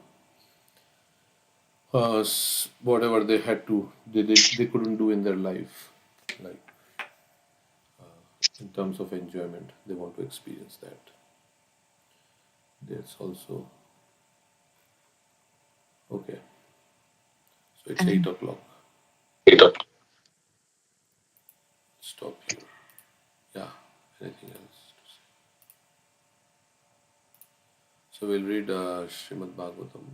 whatever they had to, they couldn't do in their life, like in terms of enjoyment. They want to experience that. That's also okay. So it's 8 o'clock. Stop here. Yeah. Anything else to say? So we'll read Srimad Bhagavatam,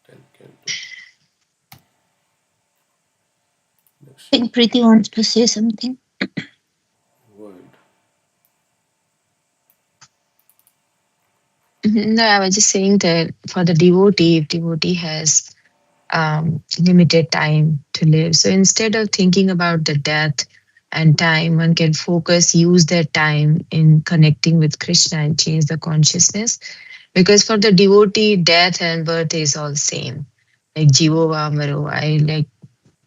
10th canto. Next I think Preeti wants to say something. word. No, I was just saying that for the devotee, if devotee has limited time to live, so instead of thinking about the death and time, one can use that time in connecting with Krishna and change the consciousness. Because for the devotee, death and birth is all same. Like Jivo Vamaro, I like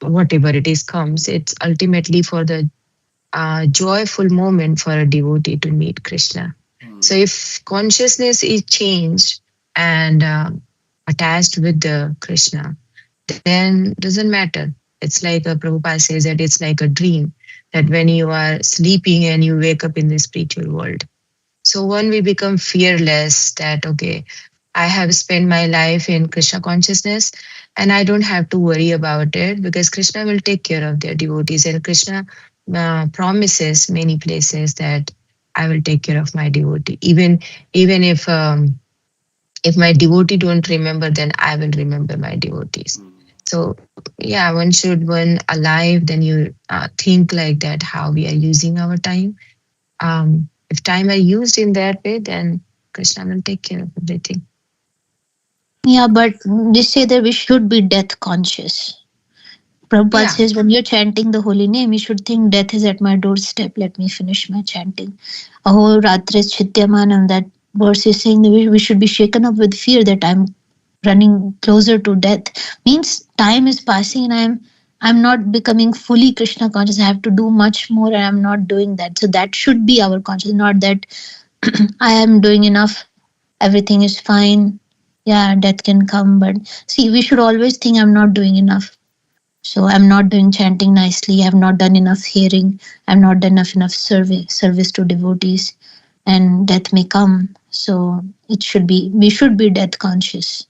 whatever it is comes, it's ultimately for the joyful moment for a devotee to meet Krishna. So if consciousness is changed and attached with the Krishna, then doesn't matter. It's like a Prabhupada says that it's like a dream that when you are sleeping and you wake up in the spiritual world. So one we become fearless that okay, I have spent my life in Krishna consciousness and I don't have to worry about it because Krishna will take care of their devotees. And Krishna promises many places that I will take care of my devotee. Even if my devotee don't remember, then I will remember my devotees. So yeah, one alive, then you think like that how we are using our time. If time are used in that way, then Krishna will take care of everything. Yeah, but they say that we should be death conscious. Prabhupada Yeah, says when you're chanting the holy name, you should think death is at my doorstep. Let me finish my chanting. Aho ratris chityamanam. That verse is saying that we should be shaken up with fear that I'm running closer to death. Means time is passing and I'm not becoming fully Krishna conscious. I have to do much more and I'm not doing that. So that should be our consciousness, not that I am doing enough, everything is fine. Yeah, death can come, but see, we should always think I'm not doing enough. So I'm not doing chanting nicely. I have not done enough hearing. I've not done enough service to devotees, and death may come. So we should be death conscious.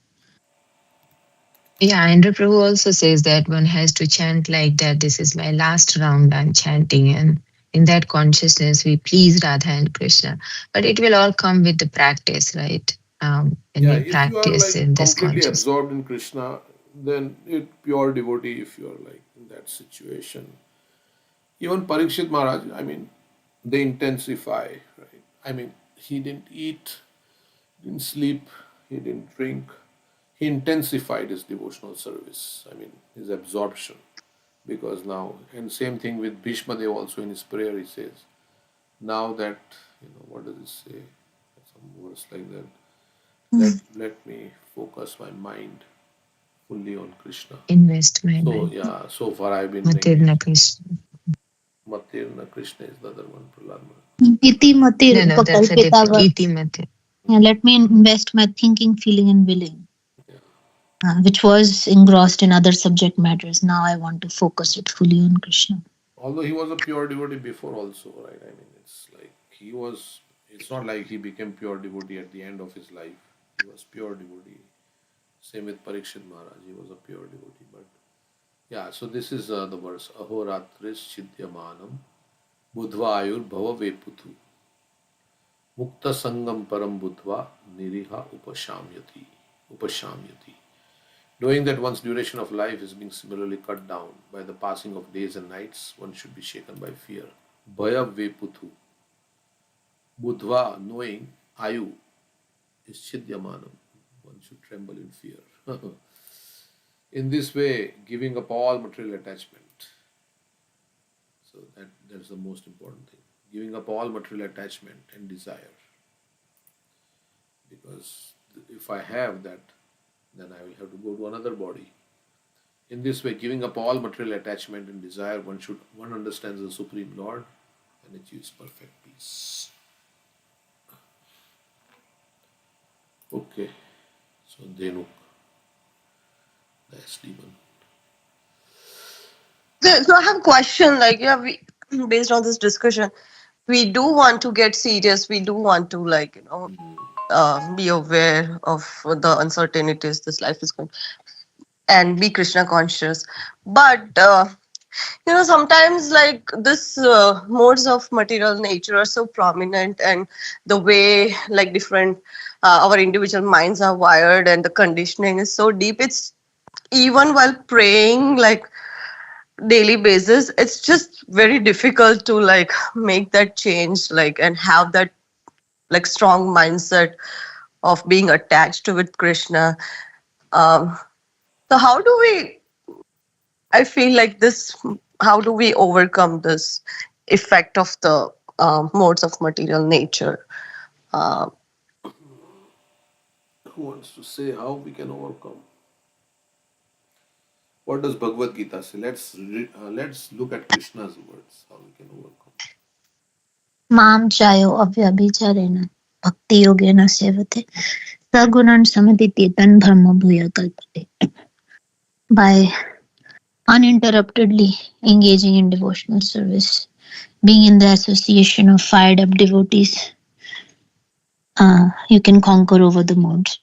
yeah. Indra Prabhu also says that one has to chant like that. This is my last round I'm chanting, and in that consciousness we please Radha and Krishna. But it will all come with the practice, right? When Yeah, we if you are practice like in this completely consciousness. absorbed in Krishna, then it pure devotee. If you are like in that situation, even Parikshit Maharaj, I mean, they intensify, right? I mean, he didn't eat, didn't sleep, he didn't drink. He intensified his devotional service. I mean, his absorption. Because now, and same thing with Bhishma Dev also in his prayer, he says, now that, what does it say? Some words like that. Let me focus my mind fully on Krishna. Invest my So mind. yeah, so far I've been doing it. Matirna Krishna. Matirna Krishna is the other one, Prahlad. Iti matir No, no, that's a upakalpita different. Iti Matir. Yeah, let me invest my thinking, feeling, and willing, Yeah. which was engrossed in other subject matters. Now I want to focus it fully on Krishna. Although he was a pure devotee before also, right? I mean, it's not like he became pure devotee at the end of his life. He was pure devotee. Same with Parikshit Maharaj, he was a pure devotee. But yeah, so this is the verse. Ahoratris chidyamanam budhva ayur bhava veputhu mukta sangam param budhva niriha upashamyati. Knowing that one's duration of life is being similarly cut down by the passing of days and nights, one should be shaken by fear. Bhaya veputhu. Budhva, knowing, ayu is chidyamanam. One should tremble in fear. In this way, giving up all material attachment. So that's the most important thing. Giving up all material attachment and desire. Because if I have that, then I will have to go to another body. In this way, giving up all material attachment and desire, one understands the Supreme Lord and achieves perfect peace. Okay, so Dhenu. That's demon. So I have a question. Like, yeah, we based on this discussion, we do want to get serious. We do want to, like, be aware of the uncertainties this life is going, and be Krishna conscious. But sometimes like this modes of material nature are so prominent, and the way like different our individual minds are wired, and the conditioning is so deep. It's even while praying like daily basis, it's just very difficult to like make that change, like, and have that like strong mindset of being attached to with Krishna. um, so how do we, I feel like this, how do we overcome this effect of the modes of material nature? Uh, Who wants to say how we can overcome? What does Bhagavad Gita say? Let's look at Krishna's words. How we can overcome. मां चायो अव्यभिचारेण भक्ति योगेन सेवते सगुणान् समतीत्य तन् ब्रह्म भूय कल्पते. By uninterruptedly engaging in devotional service, being in the association of fired up devotees, you can conquer over the modes.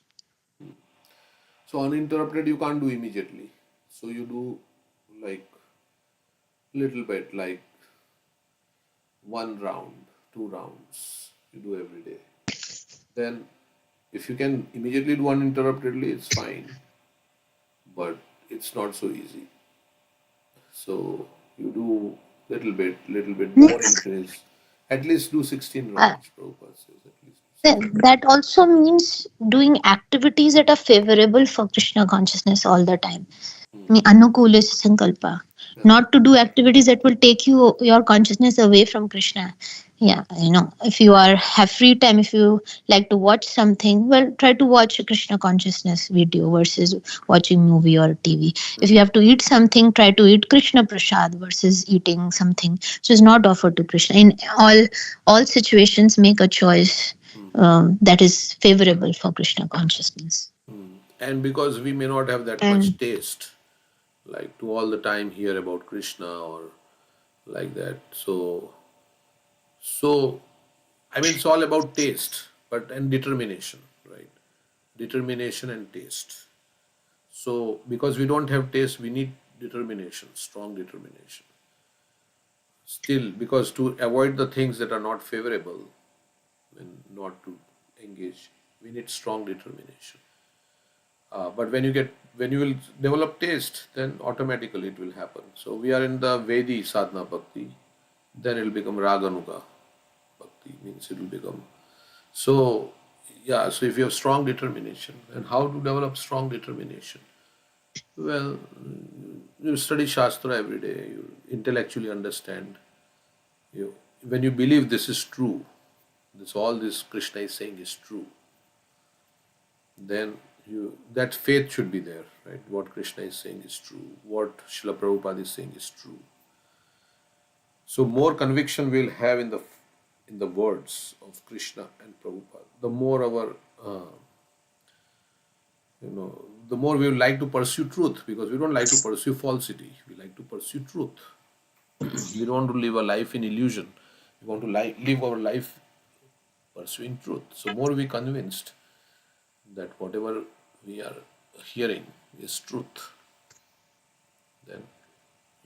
So uninterrupted you can't do immediately. So you do like little bit, like 1 round, 2 rounds. You do every day. Then if you can immediately do uninterruptedly, it's fine. But it's not so easy. So you do little bit more increase. At least do 16 Uh, rounds. Prabhupada says at least do 16 that also means doing activities that are favorable for Krishna consciousness all the time. rounds. Anukula sankalpa. Yeah. Not to do activities that will take your consciousness away from Krishna. Yeah, if you have free time, if you like to watch something, well, try to watch a Krishna consciousness video versus watching movie or TV. If you have to eat something, try to eat Krishna prasad versus eating something which is not offered to Krishna. In all situations, make a choice that is favorable for Krishna consciousness. And because we may not have that And much taste, like to all the time hear about Krishna or like that. So I mean, it's all about taste, but and determination, right? Determination and taste. So because we don't have taste, we need determination, strong determination. Still, because to avoid the things that are not favorable and not to engage, we need strong determination. But when you will develop taste, then automatically it will happen. So we are in the Vedi sadhana bhakti, then it will become raganuga bhakti, means it will become. So yeah, so if you have strong determination, and how to develop strong determination? Well, you study Shastra every day, you intellectually understand. You, when you believe this is true, this Krishna is saying is true, then that faith should be there, right? What Krishna is saying is true. What Srila Prabhupada is saying is true. So more conviction we'll have in the words of Krishna and Prabhupada. The more our the more we would like to pursue truth, because we don't like to pursue falsity. We like to pursue truth. We don't want to live a life in illusion. We want to live our life pursuing truth. So more we convinced that whatever we are hearing is truth, then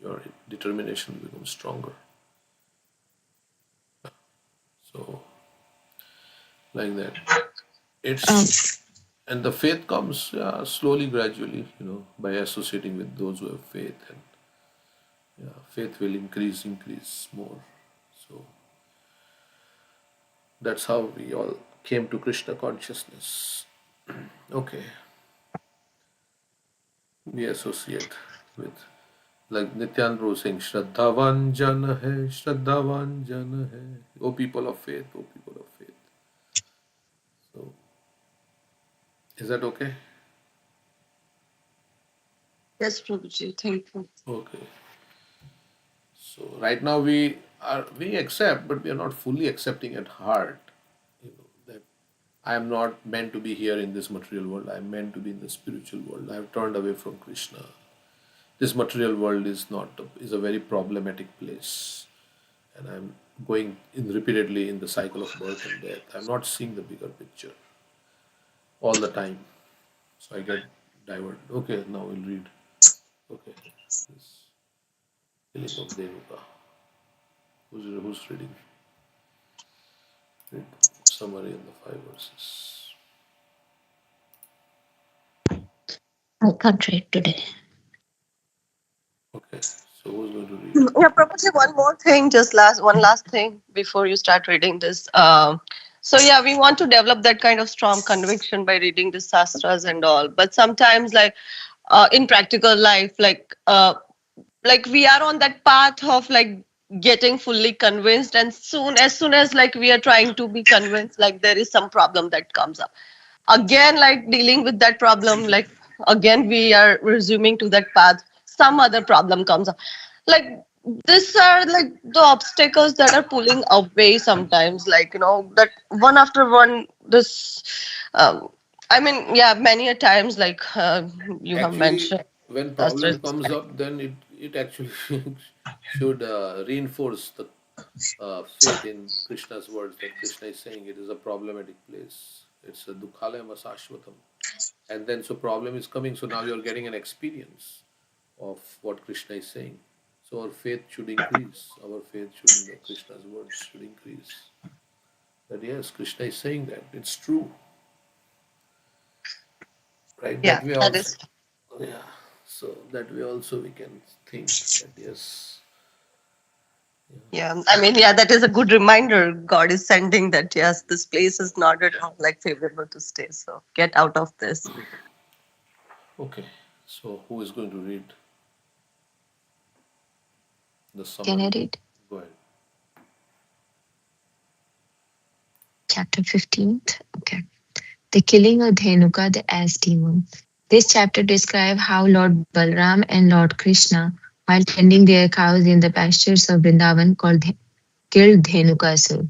your determination will become stronger. So like that. It's and the faith comes slowly, gradually, by associating with those who have faith, and faith will increase more. So that's how we all came to Krishna consciousness. Okay, we associate with, like Nityan Prabhu saying, Shraddhavan Jana hai, Shraddhavan Jana hai. O people of faith, O people of faith. So, is that okay? yes, Prabhuji, thank you. Okay. So right now we accept, but we are not fully accepting at heart. That I am not meant to be here in this material world. I am meant to be in the spiritual world. I have turned away from Krishna. This material world is a very problematic place, and I'm going in repeatedly in the cycle of birth and death. I'm not seeing the bigger picture all the time, so I get diverted. Okay, now we'll read. Okay, this killing of Denuka. Who's reading? Read summary in the 5 verses. I can't read today. Okay, so who's going to read? Yeah, probably one more thing, just one last thing before you start reading this. So yeah, we want to develop that kind of strong conviction by reading the sastras and all. But sometimes, like in practical life, like we are on that path of like getting fully convinced, and as soon as like we are trying to be convinced, like there is some problem that comes up again, like dealing with that problem, like again we are resuming to that path, some other problem comes up, like these are like the obstacles that are pulling away sometimes, like that one after one, this I mean, yeah, many a times, like you have Actually, mentioned when Shastra. problem comes up, then it actually should reinforce the faith in Krishna's words that Krishna is saying it is a problematic place. It's a dukhalayam asashvatam. And then so problem is coming, so now you're getting an experience of what Krishna is saying. So our faith should increase. Our faith should in the Krishna's words should increase. That yes, Krishna is saying that. It's true. Right? Yeah, That way that also. is. Yeah. So that way also we can think that yes. Yeah, I mean, yeah, that is a good reminder. God is sending that, yes, this place is not at all like favorable to stay. So get out of this. Okay. So who is going to read the Can I summary? read Go ahead. chapter 15th? Okay. The killing of Dhenuka, the ass demon. This chapter describes how Lord Balram and Lord Krishna, while tending their cows in the pastures of Vrindavan, killed Dhenukasur,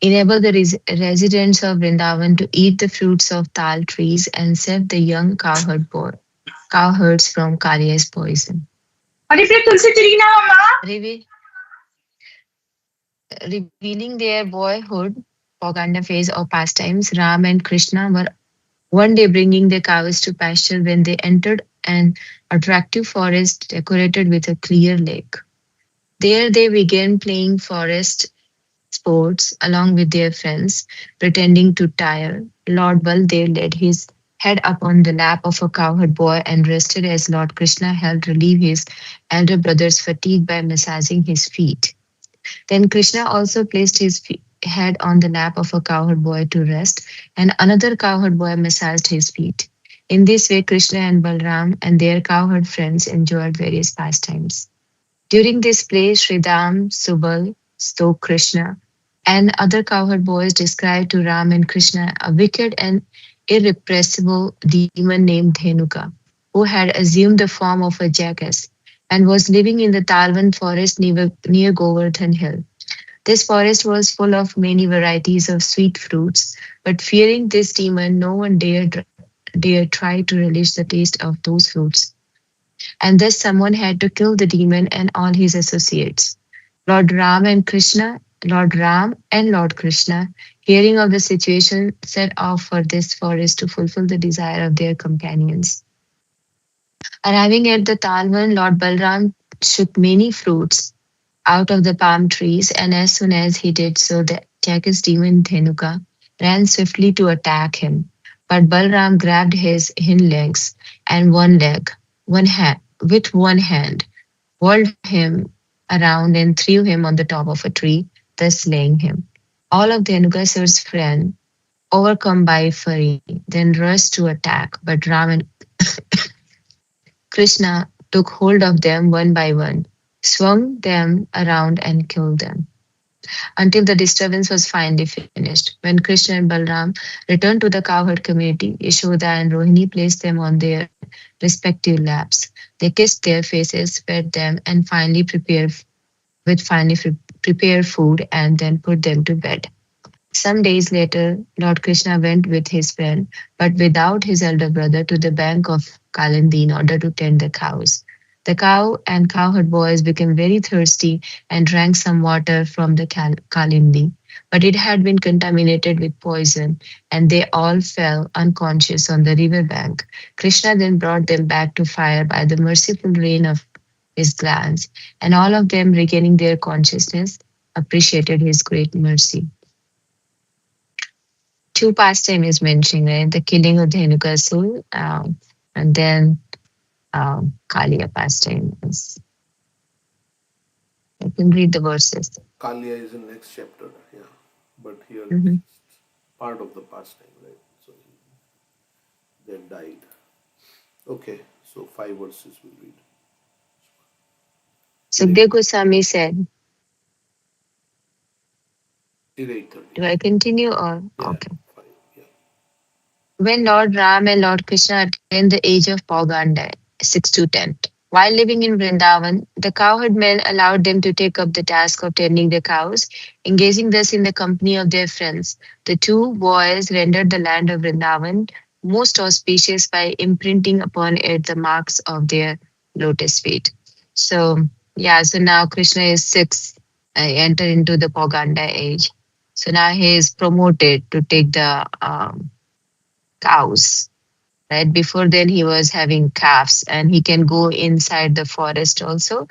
enabled the residents of Vrindavan to eat the fruits of tal trees and saved the young cowherds from Kaliya's poison. Revealing their boyhood propaganda phase of pastimes, Ram and Krishna were one day bringing their cows to pasture when they entered an attractive forest decorated with a clear lake. There they began playing forest sports along with their friends, pretending to tire. Lord Baldev laid his head upon the lap of a cowherd boy and rested as Lord Krishna helped relieve his elder brother's fatigue by massaging his feet. Then Krishna also placed his head on the lap of a cowherd boy to rest, and another cowherd boy massaged his feet. In this way, Krishna and Balram and their cowherd friends enjoyed various pastimes. During this play, Sridham, Subal, Stok Krishna, and other cowherd boys described to Ram and Krishna a wicked and irrepressible demon named Dhenuka, who had assumed the form of a jackass and was living in the Talvan forest near Govardhan Hill. This forest was full of many varieties of sweet fruits, but fearing this demon, no one dared try to relish the taste of those fruits. And thus someone had to kill the demon and all his associates. Lord Ram and Lord Krishna, hearing of the situation, set off for this forest to fulfill the desire of their companions. Arriving at the Talvan, Lord Balram shook many fruits out of the palm trees, and as soon as he did so, the Jackass demon Dhenuka ran swiftly to attack him. But Balram grabbed his hind legs and with one hand, whirled him around and threw him on the top of a tree, thus slaying him. All of Dhenukasur's friends, overcome by fury, then rushed to attack, but Ram and Krishna took hold of them one by one, swung them around, and killed them until the disturbance was finally finished. When Krishna and Balram returned to the cowherd community, Yashoda and Rohini placed them on their respective laps. They kissed their faces, fed them, and finally prepared food and then put them to bed. Some days later, Lord Krishna went with his friend, but without his elder brother, to the bank of Kalindi in order to tend the cows. The cow and cowherd boys became very thirsty and drank some water from the Kalindi, but it had been contaminated with poison, and they all fell unconscious on the river bank. Krishna then brought them back to fire by the merciful rain of his glance, and all of them, regaining their consciousness, appreciated his great mercy. Two pastime is mentioned, right? The killing of Dhenukasur, and then Kaliya pastime. I can read the verses. Kalia is in next chapter, yeah. But here Mhm. it's part of the pastime, right? So they died. Okay, so 5 verses we'll read. Sukdev Goswami said, Till 8:30. do I continue or? Yeah, Okay. fine. Yeah. When Lord Ram and Lord Krishna attained the age of Pauganda, 6 to 10, while living in Vrindavan, the cowherd men allowed them to take up the task of tending the cows, engaging thus in the company of their friends. The two boys rendered the land of Vrindavan most auspicious by imprinting upon it the marks of their lotus feet. So, yeah, so now Krishna is 6, enter into the Pauganda age. So now he is promoted to take the cows, right? Before then, he was having calves, and he can go inside the forest also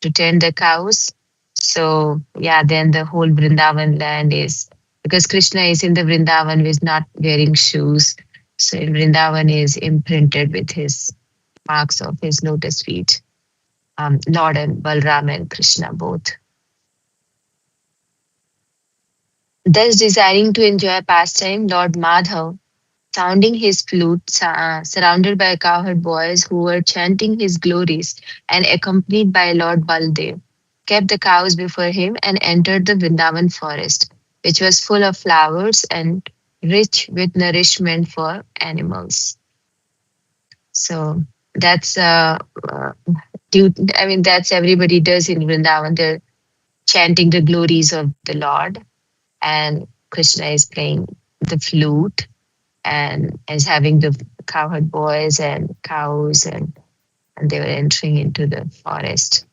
to tend the cows. So, yeah, then the whole Vrindavan land is, because Krishna is in the Vrindavan with not wearing shoes. So, in Vrindavan is imprinted with his marks of his lotus feet. Lord and Balram and Krishna both. Thus, desiring to enjoy pastime, Lord Madhav, sounding his flute, surrounded by cowherd boys who were chanting his glories and accompanied by Lord Baldev, kept the cows before him and entered the Vrindavan forest, which was full of flowers and rich with nourishment for animals. So that's I mean that's everybody does in Vrindavan. They're chanting the glories of the Lord, and Krishna is playing the flute and is having the cowherd boys and cows, and they were entering into the forest.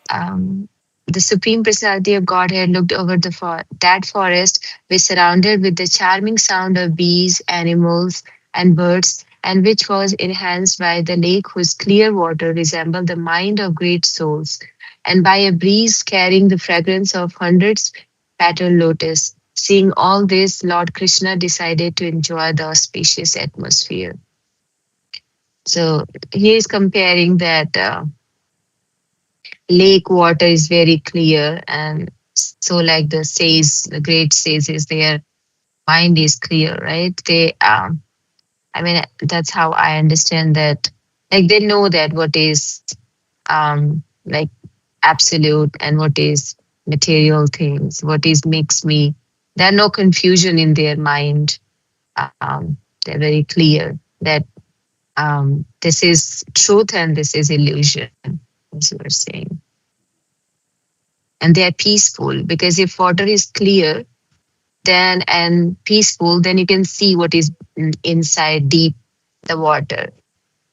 Um, the Supreme Personality of Godhead looked over that forest, which surrounded with the charming sound of bees, animals, and birds, and which was enhanced by the lake whose clear water resembled the mind of great souls, and by a breeze carrying the fragrance of hundreds petal lotus. Seeing all this, Lord Krishna decided to enjoy the auspicious atmosphere. So he is comparing that lake water is very clear, and so like the great sages, their mind is clear, right? I mean, that's how I understand that. Like they know that what is like absolute and what is material things, what is makes me. There are no confusion in their mind. They're very clear that this is truth and this is illusion, as you were saying. And they are peaceful because if water is clear, then and peaceful, then you can see what is inside deep the water.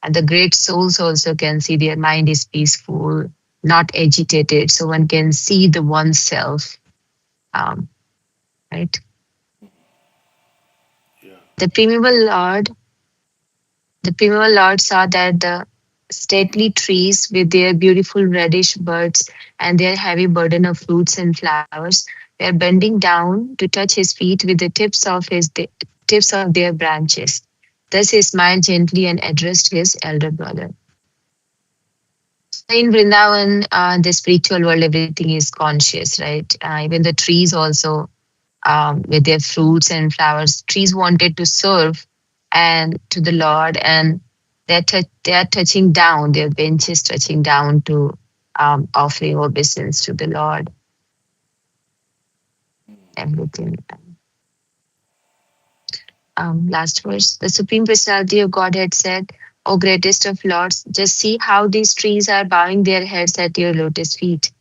And the great souls also can see their mind is peaceful, not agitated. So one can see the oneself, um, right? Yeah. The primeval Lord, the primeval Lord saw that the stately trees with their beautiful reddish buds and their heavy burden of fruits and flowers were bending down to touch his feet with the tips of their branches. Thus he smiled gently and addressed his elder brother. In Vrindavan, the spiritual world, everything is conscious, right? Even the trees also, with their fruits and flowers, trees wanted to serve and to the Lord, and they are touching down, their benches touching down to offering obeisance to the Lord. Everything. Last verse. The Supreme Personality of Godhead said, O greatest of lords, just see how these trees are bowing their heads at your lotus feet.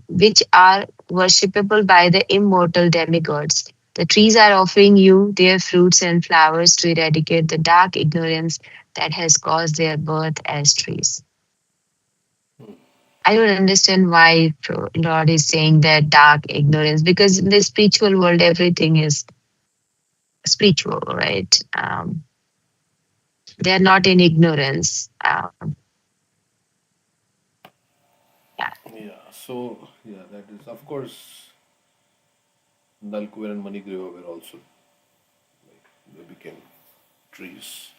which are worshipable by the immortal demigods. The trees are offering you their fruits and flowers to eradicate the dark ignorance that has caused their birth as trees. I don't understand why Lord is saying that dark ignorance, because in the spiritual world, everything is spiritual, right? They are not in ignorance. Yeah. Yeah, so yeah, that is of course Nalkuver and Manigriva were also like they became trees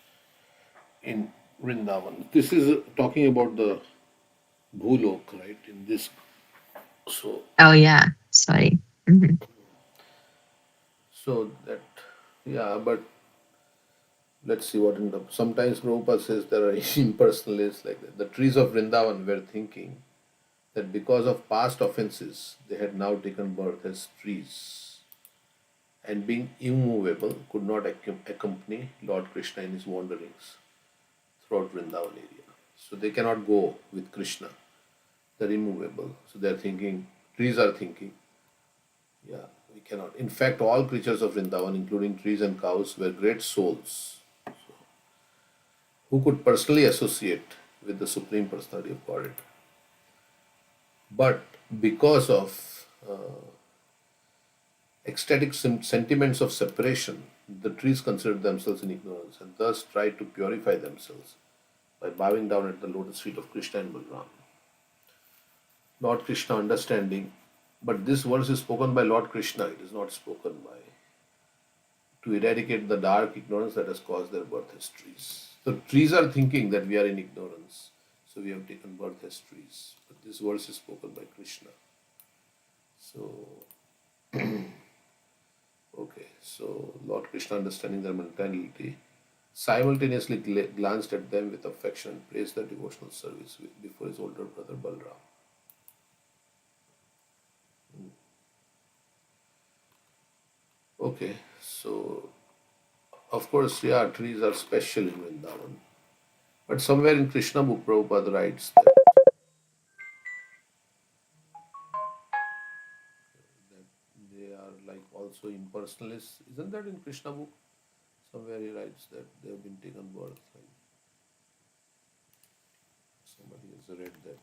in Vrindavan. This is talking about the Bhulok, right? In this, so Oh, yeah. Sorry. Mhm. so that yeah, but let's see what in the sometimes Prabhupada says there are impersonalists like that. The trees of Vrindavan were thinking that because of past offenses they had now taken birth as trees and being immovable could not accompany Lord Krishna in his wanderings throughout Vrindavan area. So they cannot go with Krishna. They're immovable. So they're thinking, trees are thinking, yeah, we cannot. In fact, all creatures of Vrindavan, including trees and cows, were great souls who could personally associate with the Supreme Personality of Godhead. But because of ecstatic sentiments of separation, the trees considered themselves in ignorance and thus tried to purify themselves by bowing down at the lotus feet of Krishna and Balaram. Lord Krishna understanding, but this verse is spoken by Lord Krishna, it is not spoken by to eradicate the dark ignorance that has caused their birth as trees. So trees are thinking that we are in ignorance, so we have taken birth as trees. But this verse is spoken by Krishna. So, okay, so Lord Krishna, understanding their mentality, simultaneously glanced at them with affection and praised their devotional service before his older brother Balram. Okay, so of course, yeah, trees are special in Vrindavan. But somewhere in Krishna book, Prabhupada writes that they are like also impersonalists. Isn't that in Krishna book? Somewhere he writes that they have been taken birth. Like somebody has read that.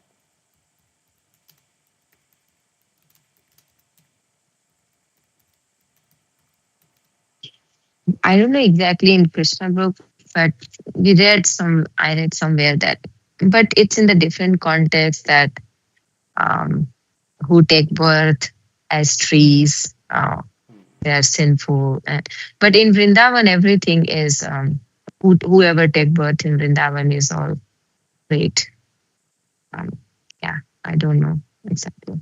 I don't know exactly in Krishna book, but I read somewhere that, but it's in the different context that um, who take birth as trees, they are sinful. But in Vrindavan, everything is, whoever take birth in Vrindavan is all great. Um, yeah, I don't know exactly.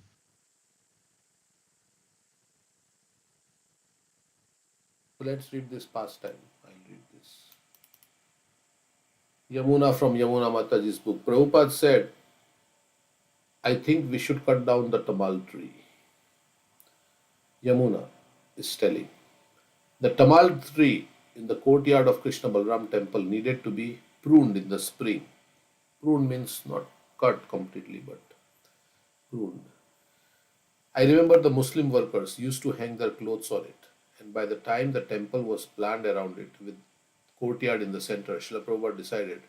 So let's read this pastime. I'll read this. Yamuna from Yamuna Mataji's book. Prabhupada said, I think we should cut down the tamal tree. Yamuna is telling. The tamal tree in the courtyard of Krishna Balram temple needed to be pruned in the spring. Prune means not cut completely, but pruned. I remember the Muslim workers used to hang their clothes on it, and by the time the temple was planned around it with courtyard in the center, Srila Prabhupada decided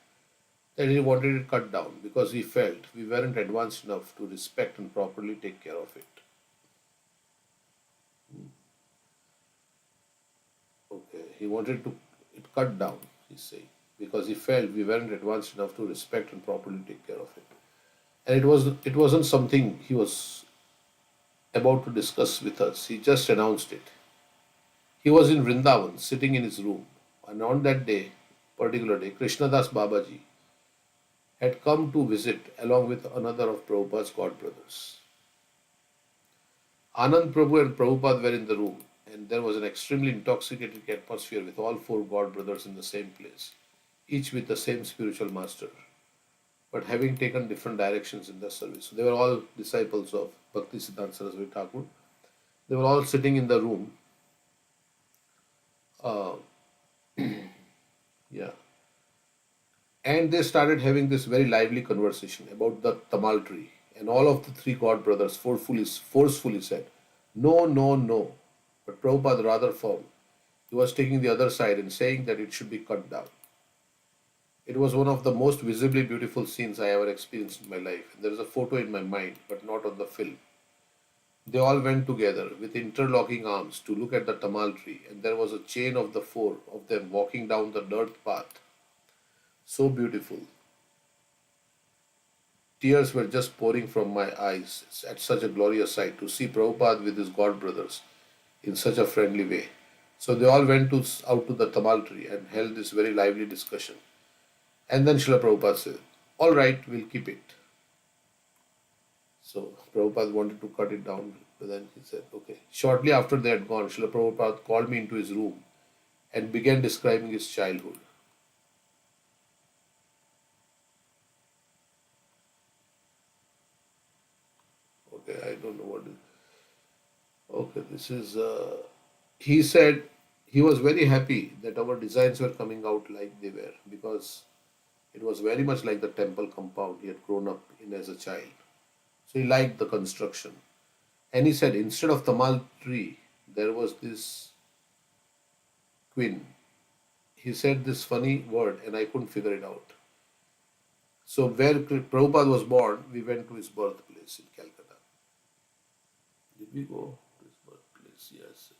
that he wanted it cut down because he felt we weren't advanced enough to respect and properly take care of it. Okay, he wanted to it cut down, he's saying, because he felt we weren't advanced enough to respect and properly take care of it. And it wasn't something he was about to discuss with us. He just announced it. He was in Vrindavan, sitting in his room, and on that day, particular day, Krishnadas Babaji had come to visit along with another of Prabhupada's god brothers. Anand Prabhu and Prabhupada were in the room, and there was an extremely intoxicating atmosphere with all four god brothers in the same place, each with the same spiritual master, but having taken different directions in their service. So they were all disciples of Bhakti Siddhanta Saraswati Thakur. They were all sitting in the room. Uh, yeah. And they started having this very lively conversation about the tamal tree And all of the three god brothers forcefully said, "No, no, no." But Prabhupada rather firm. He was taking the other side and saying that it should be cut down. It was one of the most visibly beautiful scenes I ever experienced in my life. There is a photo in my mind, but not on the film. They all went together with interlocking arms to look at the tamal tree, and there was a chain of the four of them walking down the dirt path. So beautiful. Tears were just pouring from my eyes at such a glorious sight to see Prabhupada with his god brothers in such a friendly way. So they all went out to the tamal tree and held this very lively discussion. And then Srila Prabhupada said, "All right, we'll keep it." So Prabhupada wanted to cut it down, but then he said, "Okay." Shortly after they had gone, Srila Prabhupada called me into his room and began describing his childhood. Okay, I don't know what. Okay, this is. He said he was very happy that our designs were coming out like they were because it was very much like the temple compound he had grown up in as a child. So he liked the construction. And he said instead of Tamal tree, there was this queen. He said this funny word and I couldn't figure it out. So where Prabhupada was born, we went to his birthplace in Calcutta. Did we go to his birthplace? Yes.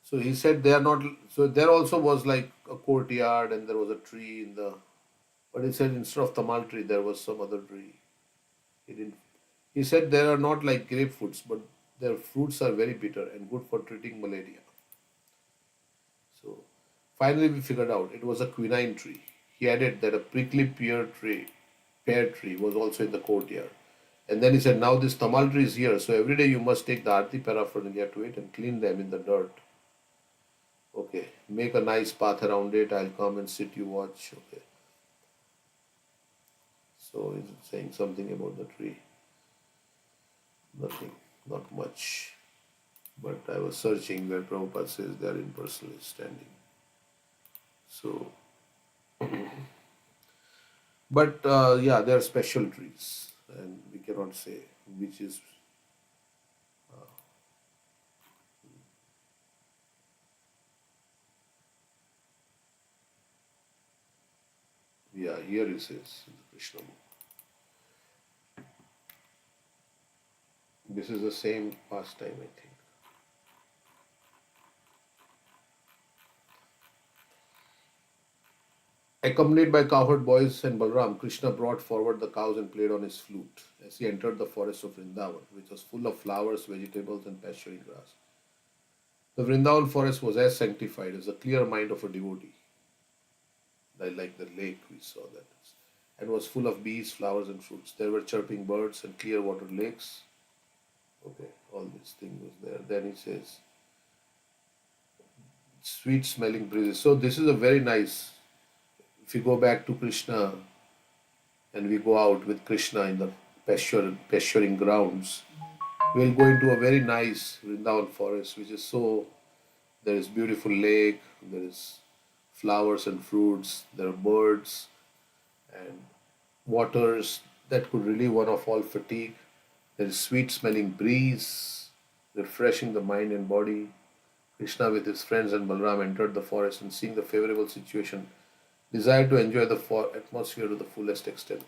So he said they are not. So there also was like a courtyard and there was a tree in the. But he said instead of tamal tree there was some other tree. He didn't. He said there are not like grapefruits, but their fruits are very bitter and good for treating malaria. So finally we figured out it was a quinine tree. He added that a prickly pear tree was also in the courtyard. And then he said, now this tamal tree is here, so every day you must take the arti paraphernalia to it and clean them in the dirt. Okay, make a nice path around it. I'll come and sit, you watch. Okay. So is it saying something about the tree? Nothing, not much. But I was searching where Prabhupada says they are impersonally standing. So, but yeah, there are special trees, and we cannot say which is. Yeah, here it says in the Krishna book. This is the same pastime, I think. Accompanied by cowherd boys and Balram, Krishna brought forward the cows and played on his flute as he entered the forest of Vrindavan, which was full of flowers, vegetables, and pasturing grass. The Vrindavan forest was as sanctified as the clear mind of a devotee, like the lake we saw that, and was full of bees, flowers, and fruits. There were chirping birds and clear water lakes. Okay, all this thing was there. Then he says, sweet smelling breezes. So this is a very nice. If you go back to Krishna and we go out with Krishna in the pasturing grounds, we'll go into a very nice Vrindavan forest, which is so. There is beautiful lake. There is flowers and fruits. There are birds and waters that could relieve one of all fatigue. There is sweet smelling breeze, refreshing the mind and body. Krishna with his friends and Balram entered the forest and seeing the favorable situation, desired to enjoy the atmosphere to the fullest extent.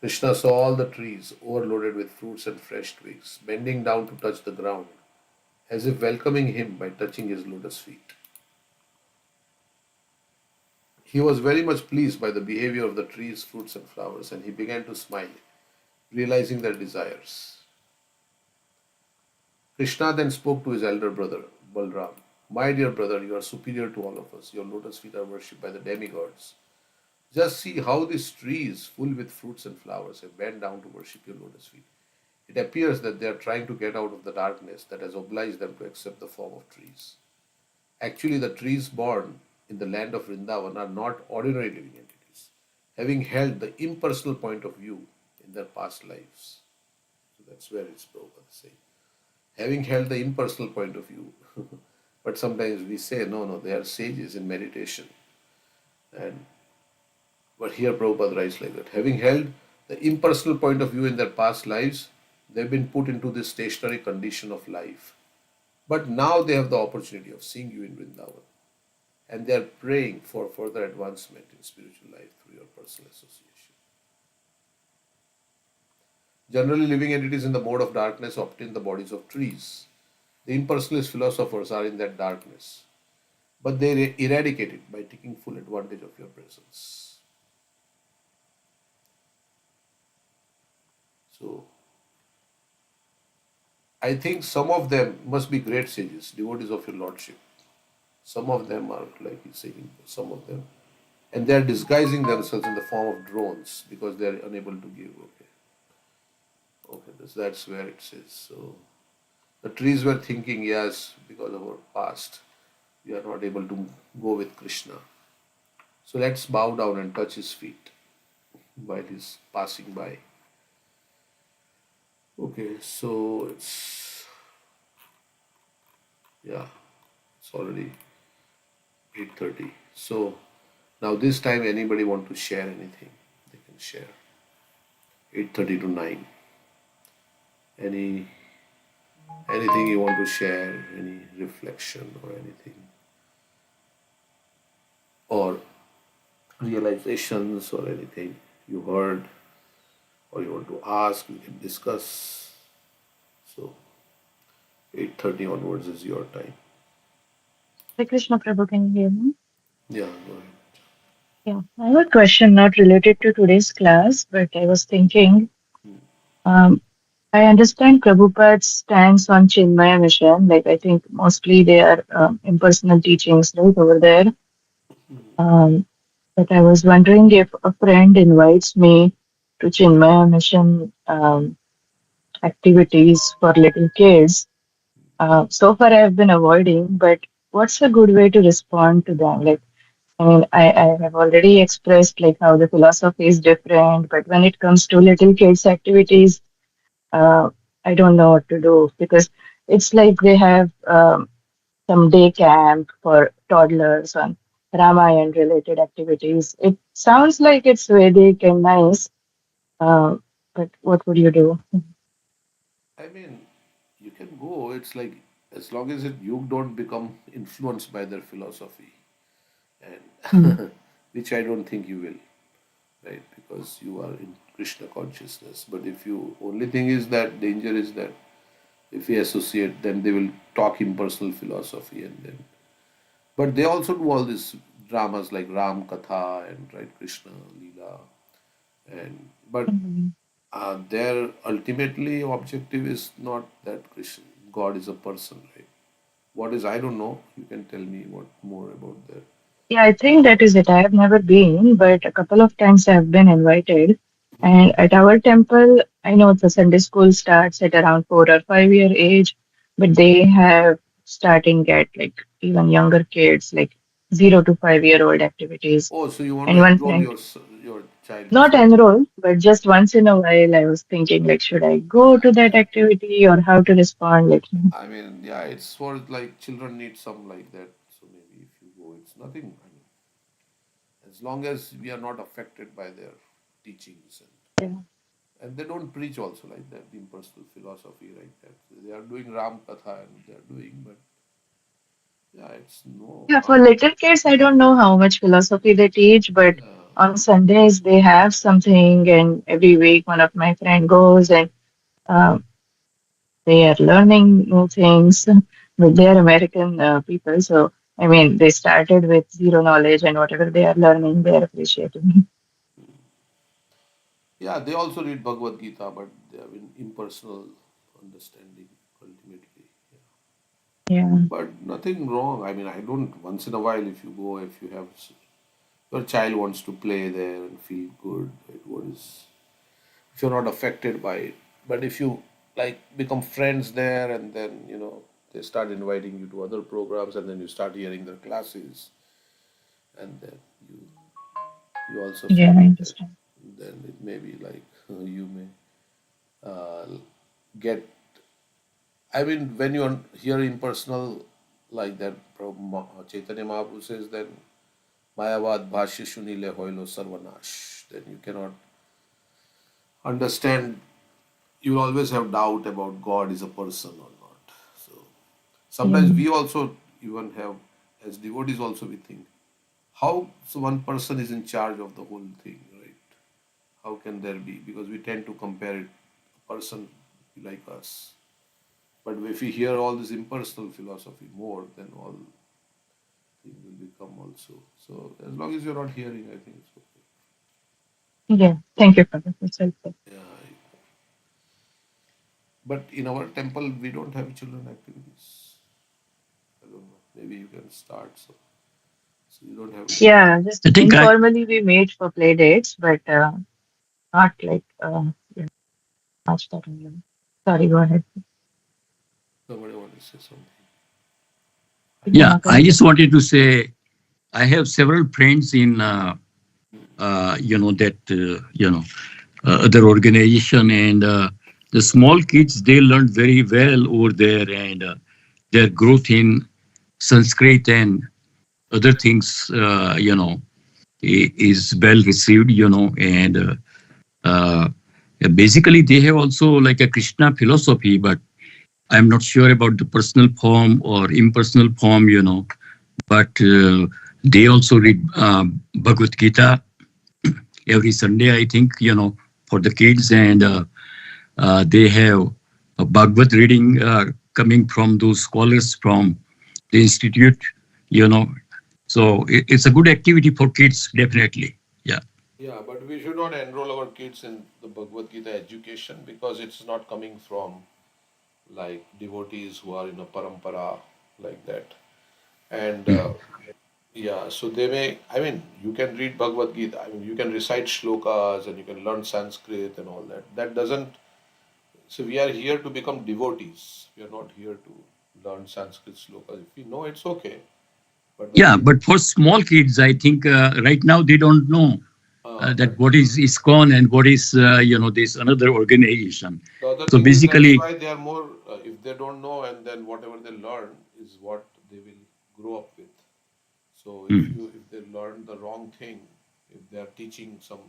Krishna saw all the trees overloaded with fruits and fresh twigs, bending down to touch the ground, as if welcoming him by touching his lotus feet. He was very much pleased by the behavior of the trees, fruits, and flowers, and he began to smile, realizing their desires. Krishna then spoke to his elder brother, Balram. My dear brother, you are superior to all of us. Your lotus feet are worshipped by the demigods. Just see how these trees, full with fruits and flowers, have bent down to worship your lotus feet. It appears that they are trying to get out of the darkness that has obliged them to accept the form of trees. Actually, the trees born in the land of Vrindavan are not ordinary living entities, having held the impersonal point of view in their past lives. So that's where it's Prabhupada saying. Having held the impersonal point of view. But sometimes we say, no, they are sages in meditation. But here Prabhupada writes like that. Having held the impersonal point of view in their past lives, they've been put into this stationary condition of life. But now they have the opportunity of seeing you in Vrindavan. And they are praying for further advancement in spiritual life through your personal association. Generally, living entities in the mode of darkness obtain the bodies of trees. The impersonalist philosophers are in that darkness, but they eradicate it by taking full advantage of your presence. So, I think some of them must be great sages, devotees of your lordship. Some of them are, like he's saying, some of them. And they are disguising themselves in the form of drones because they are unable to give. Okay, that's where it says. So, the trees were thinking, yes, because of our past, we are not able to go with Krishna. So let's bow down and touch his feet while he's passing by. Okay, so it's already 8:30. So now this time anybody want to share anything, they can share. 8:30 to 9. Anything you want to share, any reflection or anything, or realizations or anything you heard or you want to ask, we can discuss. So 8:30 onwards is your time. Hare Krishna Prabhu, can you hear me? Yeah, go ahead. Yeah, I have a question not related to today's class, but I was thinking, um, I understand Prabhupada's stance on Chinmaya mission. Like, I think mostly they are impersonal teachings right over there. Um, but I was wondering if a friend invites me to Chinmaya mission activities for little kids. So far, I have been avoiding, but what's a good way to respond to them? Like, I mean, I have already expressed like how the philosophy is different, but when it comes to little kids activities, I don't know what to do because it's like they have some day camp for toddlers on Ramayan related activities. It sounds like it's Vedic and nice, uh, but what would you do? I mean, you can go. It's like as long as you don't become influenced by their philosophy, Hmm. and which I don't think you will, right? Because you are in Krishna consciousness. But if you only thing is that danger is that if we associate, then they will talk impersonal philosophy, and then. But they also do all these dramas like Ram Katha and right Krishna Leela, and but Mhm. their ultimately objective is not that Krishna God is a person, right? What is I don't know. You can tell me what more about that. Yeah, I think that is it. I have never been, but a couple of times I have been invited. And at our temple, I know the Sunday school starts at around 4 or 5 year age, but they have starting at like even younger kids, like 0 to 5 year old activities. Oh, so you want to And one enroll friend, your child in not some? enroll, but just once in a while, I was thinking like, should I go to that activity or how to respond? Like, I mean, yeah, it's for like children need some like that. So maybe if you go, it's nothing. I mean, as long as we are not affected by their teachings yeah. and they don't preach also like that, the impersonal philosophy, right? That they are doing Ram Katha and they are doing, but yeah, it's no Yeah, for harm. little kids, I don't know how much philosophy they teach, but Yeah. on Sundays they have something, and every week one of my friend goes and um, they are learning new things with their American people. So, I mean, they started with zero knowledge, and whatever they are learning, they are appreciating. Yeah, they also read Bhagavad Gita, but they have an impersonal understanding ultimately. Yeah. Yeah, But nothing wrong. I mean, I don't, once in a while, if you go, if you have, your child wants to play there and feel good, right? What is, if you're not affected by it. But if you like become friends there and then, they start inviting you to other programs and then you start hearing their classes and then you also yeah, feel I that, understand. then it may be like you may uh, get. I mean, when you hear impersonal like that, Chaitanya Mahaprabhu says, then Mayavad Bhashya Shunile Hoilo Sarvanash. Then you cannot understand, you will always have doubt about God is a person or not. So sometimes we also even have, as devotees also we think, how one person is in charge of the whole thing, right? How can there be? Because we tend to compare it, a person like us. But if we hear all this impersonal philosophy more, then all things will become also. So as long as you're not hearing, I think it's okay. Yeah, thank you for that. That's helpful. Yeah. But in our temple, we don't have children activities. I don't know. Maybe you can start. So you don't have. Yeah, just I think I informally we made for play dates, but not like yeah, much that. Sorry, go ahead. Somebody want to say something. yeah, I just wanted to say I have several friends in that other organization, and the small kids, they learn very well over there, and their growth in Sanskrit and other things is well received, and uh, basically they have also like a Krishna philosophy, but I'm not sure about the personal form or impersonal form, but they also read Bhagavad Gita every Sunday, I think, for the kids, and they have a Bhagavad reading coming from those scholars from the institute, you know. So it's a good activity for kids, definitely. Yeah. Yeah, but we should not enroll our kids in the Bhagavad Gita education because it's not coming from like devotees who are in a parampara like that. And yeah, so they may, I mean, you can read Bhagavad Gita, I mean, you can recite shlokas and you can learn Sanskrit and all that. That doesn't, so we are here to become devotees. We are not here to learn Sanskrit shlokas. If we know, it's okay. But when Yeah, we, but for small kids, I think right now they don't know that correct. what is ISKCON and what is, this another organization. The other So thing is that's basically, why they are more, if they don't know and then whatever they learn is what they will grow up with. So hmm, if they learn the wrong thing, if they are teaching some,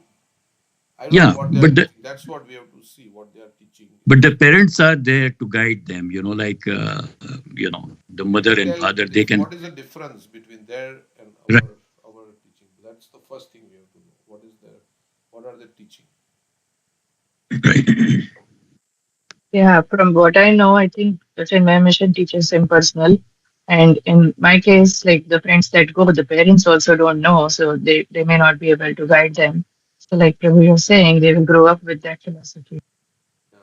I don't know yeah, what they are teaching. That's what we have to see what they are teaching. but the parents are there to guide them, like, the We mother can and tell father, the they can, what is the difference between their and right, our teaching. That's the first thing we have to know. What is their, what are they teaching? right. Yeah, from what I know, I think the Chinmay Mission teaches impersonal. And in my case, like the friends that go, the parents also don't know, so they may not be able to guide them. So, like Prabhu was saying, they will grow up with that philosophy. Yeah.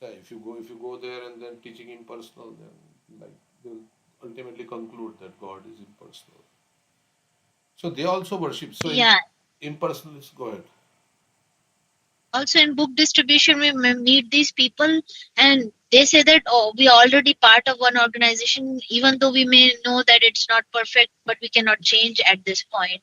So if you go there and then teaching impersonal, then like they'll ultimately conclude that God is impersonal. So they also worship. So in Yeah. impersonalists, go ahead. Also in book distribution, we meet these people, and they say that, oh, we are already part of one organization, even though we may know that it's not perfect, but we cannot change at this point.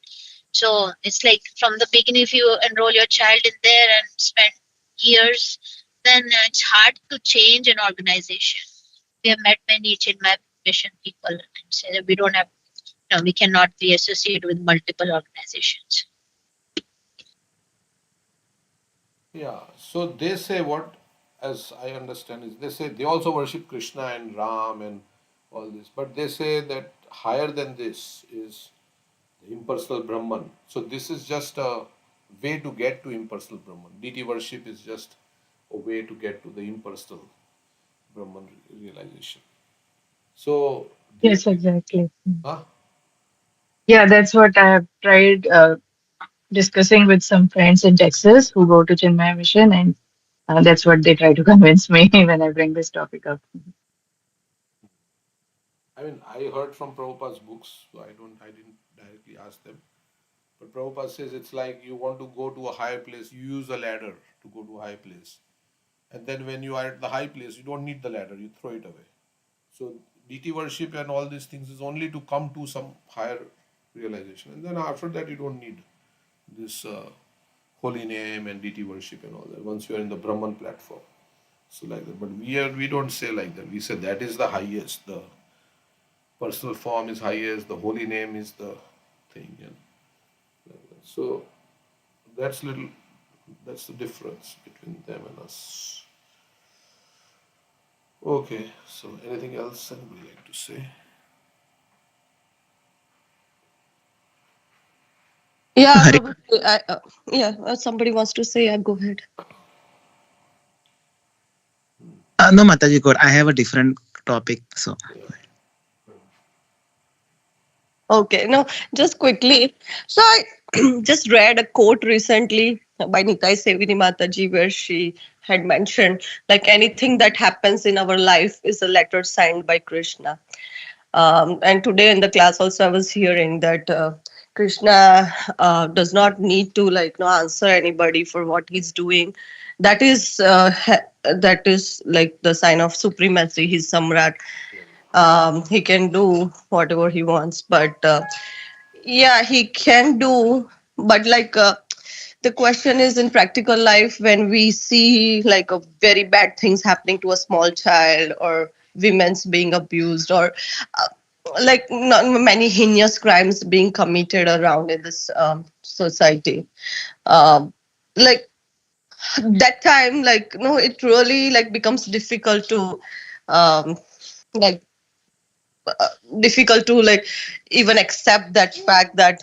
So it's like from the beginning, if you enroll your child in there and spend years, then it's hard to change an organization. We have met many Chinmay mission people and say that we don't have, we cannot be associated with multiple organizations. Yeah. So they say what, as I understand, is they say they also worship Krishna and Ram and all this, but they say that higher than this is the impersonal Brahman. So this is just a way to get to impersonal Brahman. Deity worship is just a way to get to the impersonal Brahman realization. So they, Yes, exactly. huh? Yeah, that's what I have tried discussing with some friends in Texas who go to Chinmay Mission, and that's what they try to convince me when I bring this topic up. I mean, I heard from Prabhupada's books, so I didn't directly ask them. But Prabhupada says it's like you want to go to a higher place, you use a ladder to go to a high place. And then when you are at the high place, you don't need the ladder, you throw it away. So deity worship and all these things is only to come to some higher realization. And then after that, you don't need this holy name and deity worship and all that once you are in the Brahman platform. So like that. But we don't say like that. We say that is the highest. The personal form is highest. The holy name is the thing. And like that. So that's little That's the difference between them and us. Okay, so anything else anybody like to say? Yeah, Hari. probably. Yeah, somebody wants to say, yeah, go ahead. No, Mataji, God, I have a different topic. So, Yeah. Okay, no, just quickly. So I just read a quote recently by Nitai Sevini Mataji where she had mentioned like anything that happens in our life is a letter signed by Krishna. And today in the class also I was hearing that Krishna does not need to answer anybody for what he's doing. That is like the sign of supremacy. He's Samrat. He can do whatever he wants, but yeah, he can do. But the question is in practical life when we see like a very bad things happening to a small child or women's being abused or uh, not many heinous crimes being committed around in this society. Um, like that time, it really becomes um, like difficult to even accept that fact that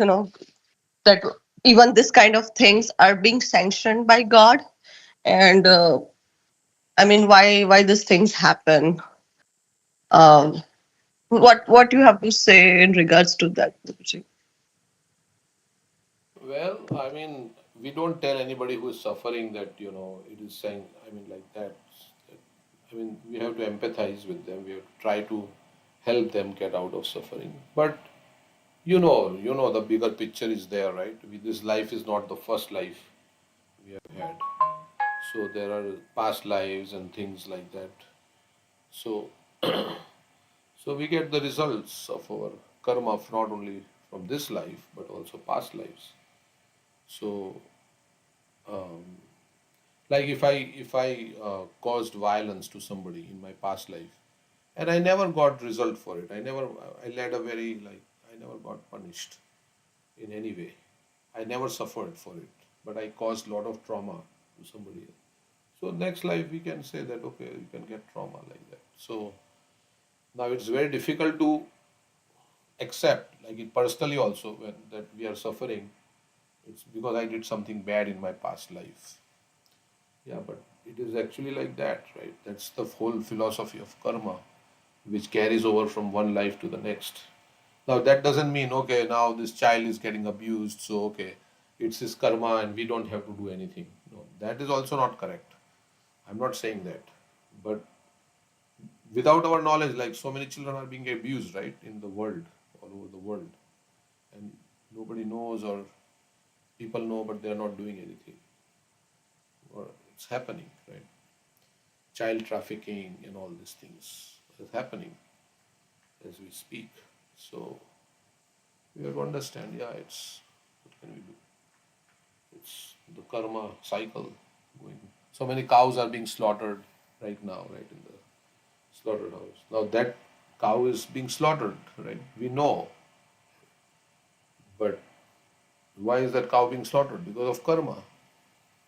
that even this kind of things are being sanctioned by God. And I mean, why these things happen? um what you have to say in regards to that, Guruji? Well, I mean, we don't tell anybody who is suffering that, it is saying, I mean, like that. I mean, we have to empathize with them. We have to try to help them get out of suffering. But the bigger picture is there, right? This life is not the first life we have had. So there are past lives and things like that. So, so we get the results of our karma not only from this life but also past lives. So, um, like if I caused violence to somebody in my past life, and I never got result for it. I led a very I never got punished in any way. I never suffered for it, but I caused a lot of trauma to somebody else. So next life we can say that okay, you can get trauma like that. So now it's very difficult to accept, like it personally also, when that we are suffering. It's because I did something bad in my past life. Yeah, but it is actually like that, right? That's the whole philosophy of karma, which carries over from one life to the next. Now that doesn't mean okay, now this child is getting abused, so okay, it's his karma and we don't have to do anything. No, that is also not correct. I'm not saying that. But without our knowledge, like so many children are being abused, right, in the world, all over the world. And nobody knows, or people know, but they're not doing anything. Or it's happening, right? Child trafficking and all these things is happening as we speak. So we have to understand, yeah, it's what can we do? It's the karma cycle going. So many cows are being slaughtered right now, right, in the slaughterhouse. Now that cow is being slaughtered, right? We know, but why is that cow being slaughtered? Because of karma.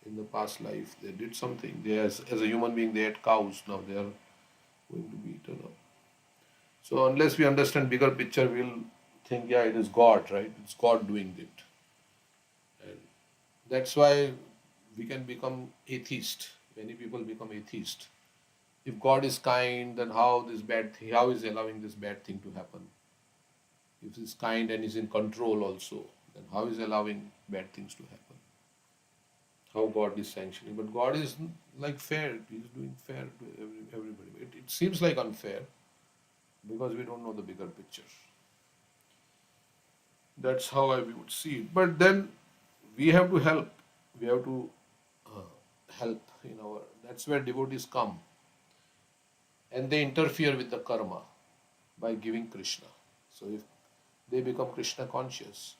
In the past life, they did something. They, as a human being, they ate cows. Now they are going to be eaten up. So unless we understand bigger picture, we'll think, yeah, it is God, right? It's God doing it. And that's why we can become atheist. Many people become atheist. If God is kind, then how is he allowing this bad thing to happen? If he's kind and is in control also, then how is he allowing bad things to happen? How God is sanctioning? But God is like fair. He's doing fair to everybody. It seems like unfair because we don't know the bigger picture. That's how I would see it. But then we have to help. We have to help in our. That's where devotees come, and they interfere with the karma by giving Krishna. So if they become Krishna conscious,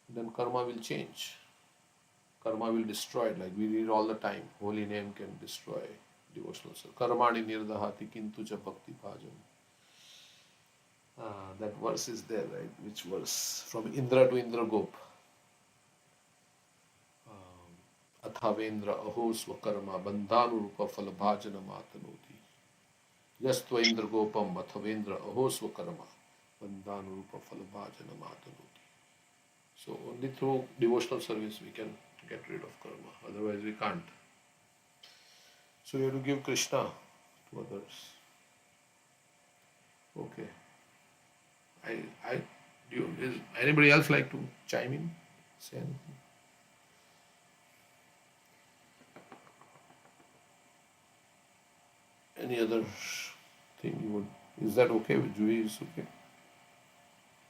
then karma will change. Karma will destroy it. Like we read all the time, holy name can destroy devotional service. Karmani nirdahati kintu cha bhakti bhajam. That verse is there, right? Which verse? From Indra to Indra Gop. Havendra aho swakarma bandhanurupa falabhajana matanoti. Yastva indra gopam mathavendra aho swakarma bandhanurupa falabhajana matanoti. So only through devotional service we can get rid of karma. Otherwise we can't. So you have to give Krishna to others. Okay. Is anybody else like to chime in? Say anything? Any other thing you would? Is that okay with Juhi? Is okay?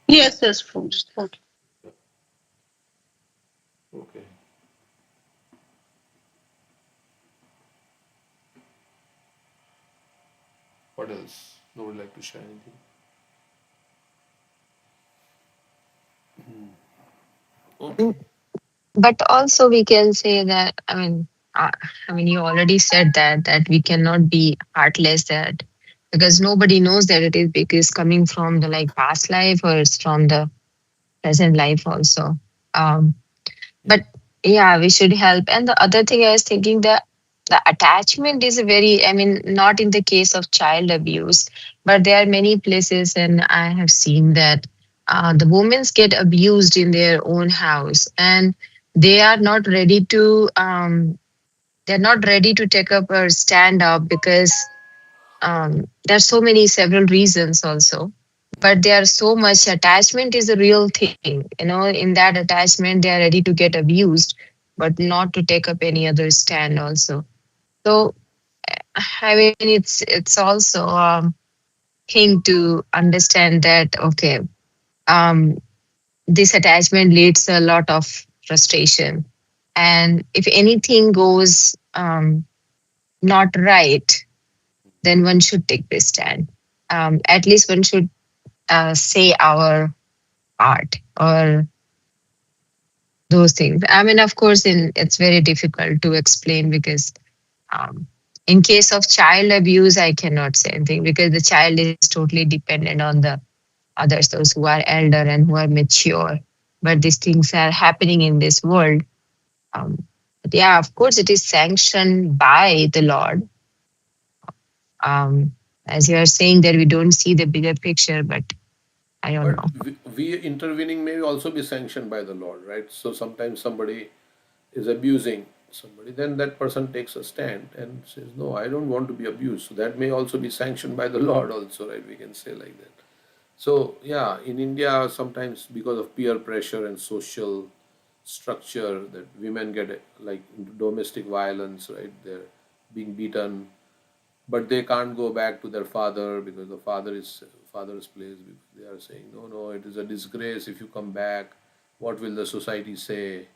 Yes, yes, folks. Okay. Okay. What else? No one like to share anything? Okay. But also we can say that, you already said that we cannot be heartless, that because nobody knows that it is because coming from the like past life or it's from the present life also. Um, but yeah, we should help. And the other thing I was thinking, the attachment is a very, not in the case of child abuse, but there are many places, and I have seen that the women get abused in their own house, and they are not ready to they're not ready to take up or stand up because there's so many several reasons also, but there are so much attachment is a real thing, in that attachment they are ready to get abused but not to take up any other stand also. So it's also thing to understand that, okay, um this attachment leads a lot of frustration, and if anything goes not right, then one should take this stand. At least one should say our part or those things. Of course, it's very difficult to explain because um, in case of child abuse, I cannot say anything because the child is totally dependent on the others, those who are elder and who are mature. But these things are happening in this world. But yeah, of course, it is sanctioned by the Lord. Um, as you are saying that we don't see the bigger picture, but I don't But know. we intervening may also be sanctioned by the Lord, right? So sometimes somebody is abusing somebody, then that person takes a stand and says, "No, I don't want to be abused." So that may also be sanctioned by the Lord, also, right? We can say like that. So yeah, in India, sometimes because of peer pressure and social structure, that women get like into domestic violence, right? They're being beaten, but they can't go back to their father because the father's place. They are saying, no, no, it is a disgrace if you come back. What will the society say?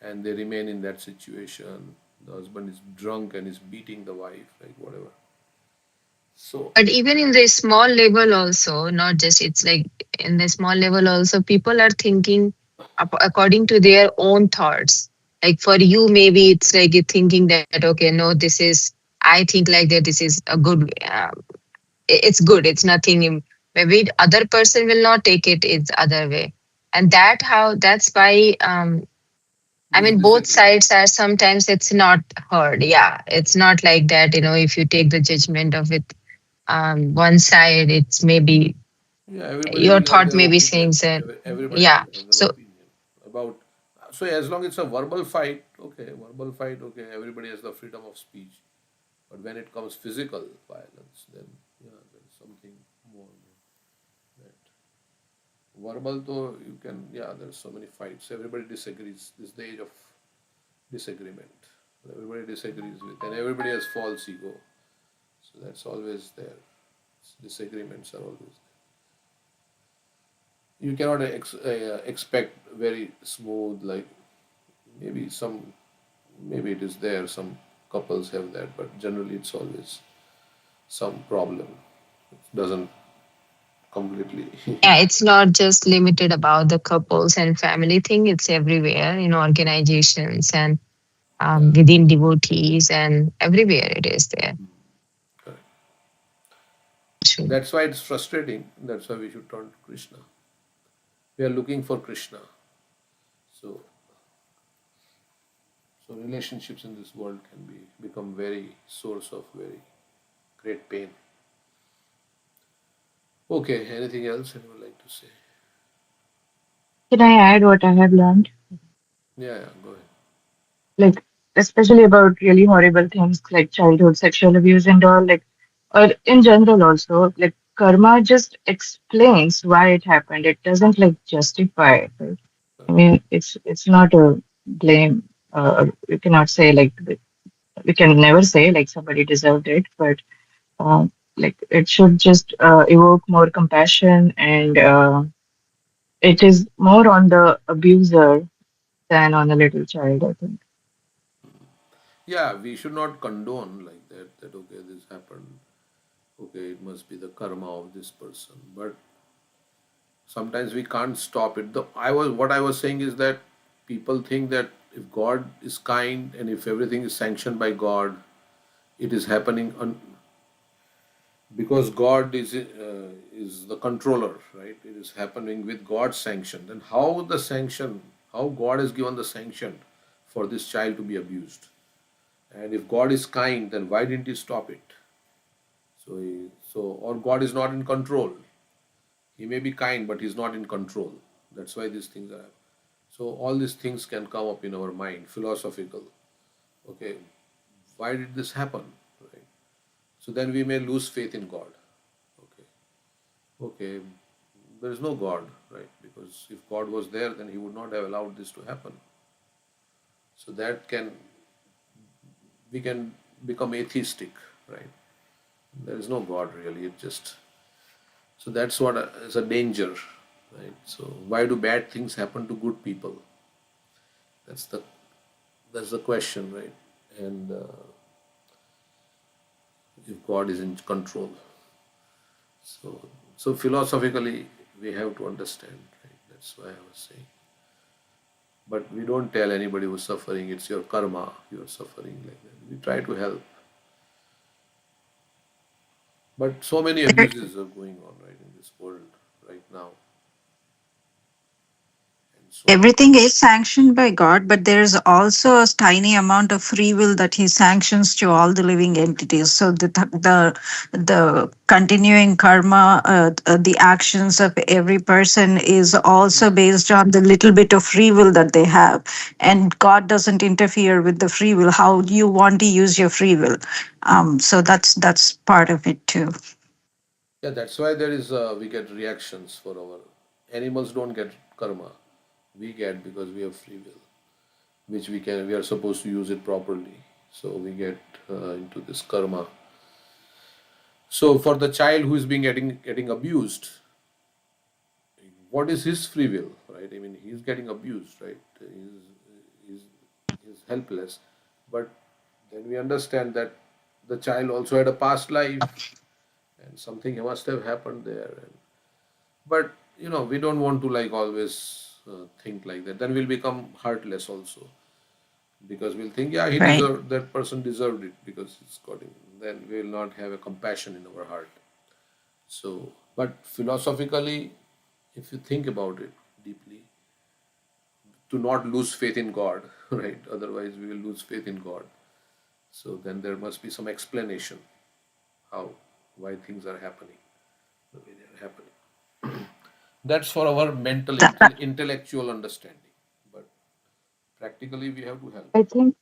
And they remain in that situation. The husband is drunk and is beating the wife, like whatever. So But even in the small level also, not just it's like in the small level also, people are thinking according to their own thoughts. Like for you, maybe it's like you're thinking that, okay, no, this is, I think like that this is a good, it's good, it's nothing. Maybe the other person will not take it, it's other way. And that's why, there is both disagreement. sides are sometimes it's not heard. Yeah, it's not like that, if you take the judgment of it one side, it's maybe Yeah, everybody your will have thought their may be saying opinion. that, Everybody yeah. will have their So, opinion about. So as long as it's a verbal fight, okay, verbal fight, okay, everybody has the freedom of speech. But when it comes physical violence, then yeah, there's something more. Right. Verbal, though, you can, yeah, there's so many fights. Everybody disagrees. This is the age of disagreement. Everybody disagrees with, and everybody has false ego. So that's always there. Disagreements are always there. You cannot expect very smooth, like maybe some, maybe it is there, some couples have that, but generally it's always some problem. It doesn't completely. yeah, it's not just limited about the couples and family thing, it's everywhere in organizations and Yeah, within devotees and everywhere it is there. correct. True. That's why it's frustrating. That's why we should turn to Krishna. We are looking for Krishna. So, So relationships in this world can become very source of very great pain. Okay, anything else anyone would like to say? Can I add what I have learned? Yeah, yeah, go ahead. Like, especially about really horrible things like childhood sexual abuse and all, like, or in general also, like, karma just explains why it happened. It doesn't like justify it, right? I mean, it's not a blame. You cannot say like we can never say like somebody deserved it, but like it should just evoke more compassion, and it is more on the abuser than on the little child, I think. Yeah, we should not condone like that, that okay, this happened. Okay, it must be the karma of this person. But sometimes we can't stop it. What I was saying is that people think that if God is kind and if everything is sanctioned by God, it is happening because God is the controller, right? It is happening with God's sanction. Then how God has given the sanction for this child to be abused? And if God is kind, then why didn't He stop it? Or God is not in control. He may be kind, but He's not in control. That's why these things are. So all these things can come up in our mind, philosophical. Okay, why did this happen? Right. So then we may lose faith in God. Okay, okay, there is no God, right? Because if God was there, then He would not have allowed this to happen. So we can become atheistic, right? There is no God really. It just so that's what is a danger, right? So why do bad things happen to good people? That's the that's the question, right? And if God is in control, so philosophically we have to understand, right? That's why I was saying. But we don't tell anybody who's suffering it's your karma, you're suffering like that. We try to help. But so many abuses are going on right in this world right now. And so many. Everything is sanctioned by God, but there is also a tiny amount of free will that He sanctions to all the living entities. So the continuing karma, the actions of every person is also based on the little bit of free will that they have, and God doesn't interfere with the free will. How do you want to use your free will? So that's part of it too. Yeah, that's why there is we get reactions for our animals don't get karma. We get because we have free will, which we are supposed to use it properly. So we get into this karma. So for the child who is being getting abused, what is his free will, right? I mean, he's getting abused, right? He's helpless, but then we understand that the child also had a past life and something must have happened there. But we don't want to like always think like that. Then we'll become heartless also because we'll think, yeah, he Right. deserved that person deserved it because it's got him. Then we will not have a compassion in our heart. So, but philosophically, if you think about it deeply, to not lose faith in God, right? Otherwise, we will lose faith in God. So then there must be some explanation how, why things are happening the way they are happening. That's for our mental, intellectual understanding. But practically, we have to help. I think,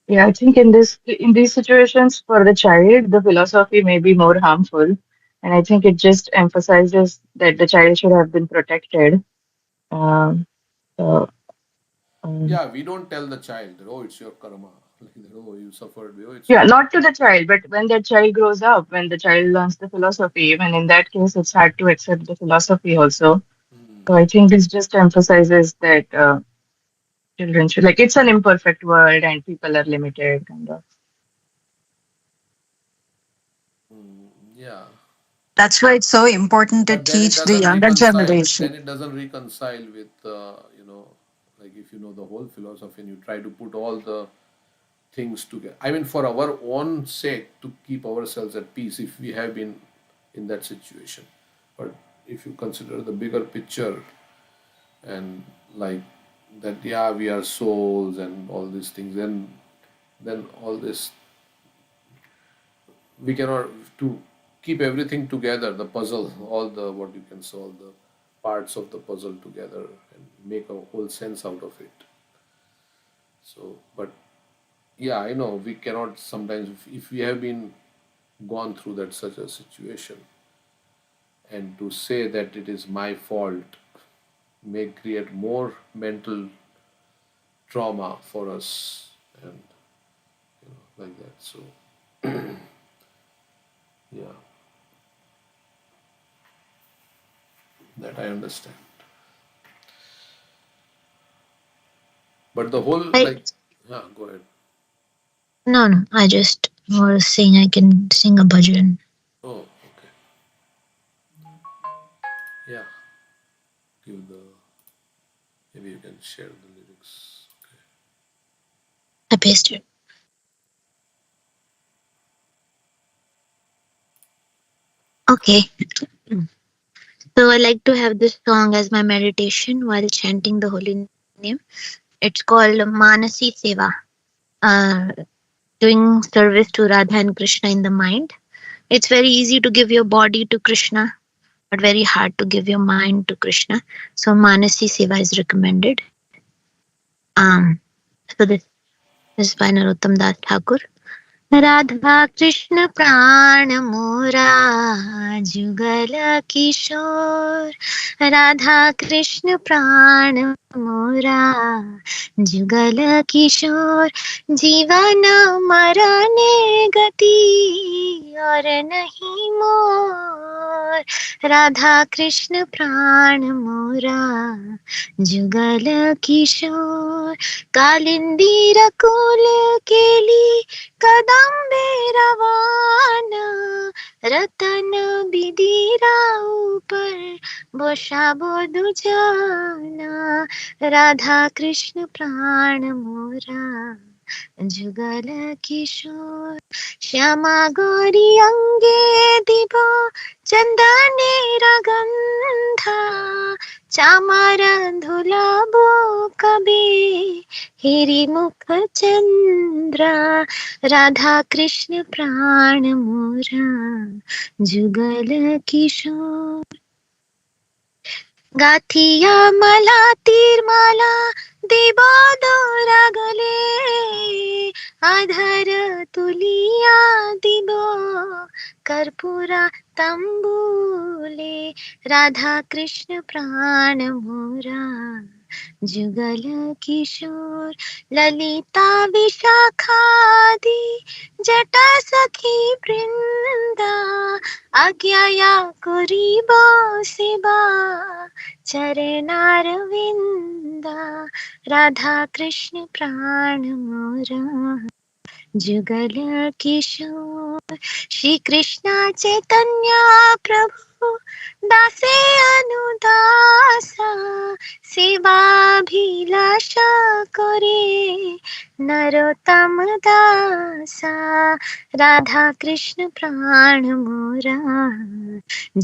yeah, I think in these situations for the child, the philosophy may be more harmful, and I think it just emphasizes that the child should have been protected. Um, so, um, Yeah, we don't tell the child that, oh, it's your karma. Like that, oh, you suffered. Oh, it's yeah, your not karma. to the child, but when that child grows up, when the child learns the philosophy, even in that case, it's hard to accept the philosophy also. So I think this just emphasizes that children should like it's an imperfect world and people are limited, kind of. Yeah. That's why it's so important to But then it teach the doesn't younger reconcile. generation. Then it doesn't reconcile with, like if you know the whole philosophy and you try to put all the things together. I mean, for our own sake, to keep ourselves at peace if we have been in that situation. But if you consider the bigger picture and like that yeah, we are souls and all these things, then all this, we cannot, to keep everything together, the puzzle, all the, what you can say, all the parts of the puzzle together and make a whole sense out of it. So, but yeah, I know we cannot sometimes, if we have been gone through that such a situation, and to say that it is my fault may create more mental trauma for us, and like that. So yeah, that I understand. But the whole, I like, yeah, go ahead. no, I just was saying I can sing a bhajan. Oh, okay. Yeah, give the, maybe you can share the lyrics. Okay. I pasted. Okay. So I like to have this song as my meditation while chanting the holy name. It's called Manasi Seva. Uh, Doing service to Radha and Krishna in the mind. It's very easy to give your body to Krishna, but very hard to give your mind to Krishna. So Manasi Seva is recommended. So this is by Narottam Das Thakur. Radha Krishna प्राण मोरा जुगल किशोर राधा कृष्ण प्राण मोरा जुगल किशोर जीवन मरने गति और नहीं मोर राधा कृष्ण प्राण मोरा जुगल किशोर कालिंदी रकुल केली कदम्बे रवाना रतन बिदिरा ऊपर बोशा बोधु जाना राधा कृष्ण प्राण मोरा जुगल किशोर श्यामा गौरी अंगे दिभो चंदनेर गंधा चामर धुलाबो कबे हिरी मुख चंद्र राधा कृष्ण प्राण मोरा जुगल किशोर गाथिया मला तीरमाला दिबा दोरा गले आधर तुलिया दिबो कर्पूरा तंबूले राधा कृष्ण प्राण मोरा जुगल किशोर ललिता विशाखादि जटा सखी वृंदा आज्ञाया कुरीबो शिवा चरणार विंदा राधा कृष्ण प्राण मोरा जुगल किशोर श्री कृष्ण चैतन्य प्रभु दासे अनुदासा सेवाभिलाषा करे नरोत्तम दासा राधा कृष्ण प्राण मोरा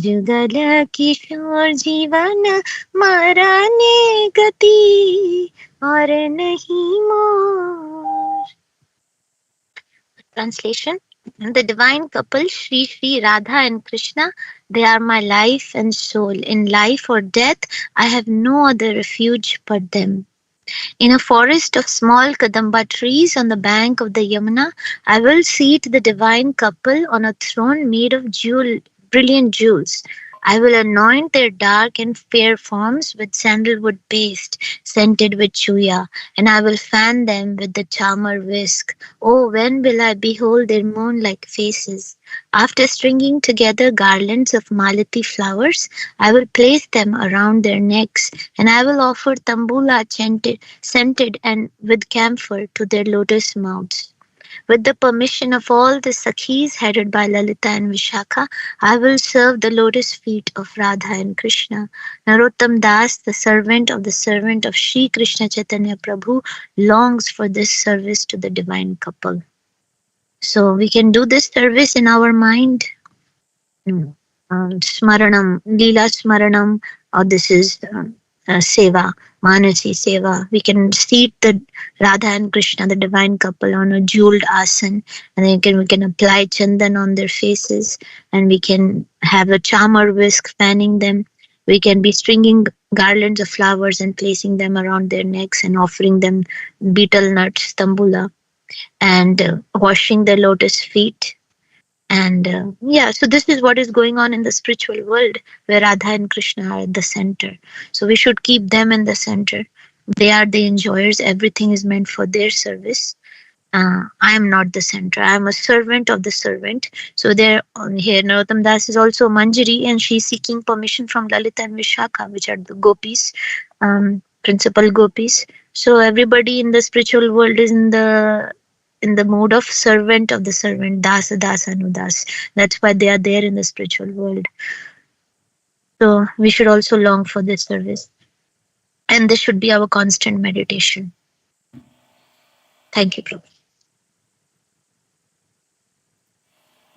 जुगल किशोर जीवन मरने गति और नहीं मोर. Translation. The divine couple Sri Sri Radha and Krishna, they are my life and soul. In life or death, I have no other refuge but them. In a forest of small kadamba trees on the bank of the Yamuna, I will seat the divine couple on a throne made of brilliant jewels. I will anoint their dark and fair forms with sandalwood paste scented with chuya, and I will fan them with the chamar whisk. Oh, when will I behold their moon-like faces? After stringing together garlands of malati flowers, I will place them around their necks, and I will offer tambula scented and with camphor to their lotus mouths. With the permission of all the Sakhis headed by Lalita and Vishakha, I will serve the lotus feet of Radha and Krishna. Narottam Das, the servant of Sri Krishna Chaitanya Prabhu, longs for this service to the divine couple. So we can do this service in our mind. Smaranam, Leela Smaranam, or this is Seva. Manasi Seva. We can seat the Radha and Krishna, the divine couple, on a jeweled asan, and then we can apply chandan on their faces, and we can have a charmer whisk fanning them. We can be stringing garlands of flowers and placing them around their necks and offering them betel nuts, tambula, and washing their lotus feet. And yeah, so this is what is going on in the spiritual world where Radha and Krishna are at the center. So we should keep them in the center. They are the enjoyers. Everything is meant for their service. I am not the center. I am a servant of the servant. So there here Narottam Das is also Manjari, and she's seeking permission from Lalita and Vishakha, which are the gopis, principal gopis. So everybody in the spiritual world is in the mode of servant of the servant, dasa dasanudas. That's why they are there in the spiritual world. So we should also long for this service, and this should be our constant meditation. Thank you, Prabhu.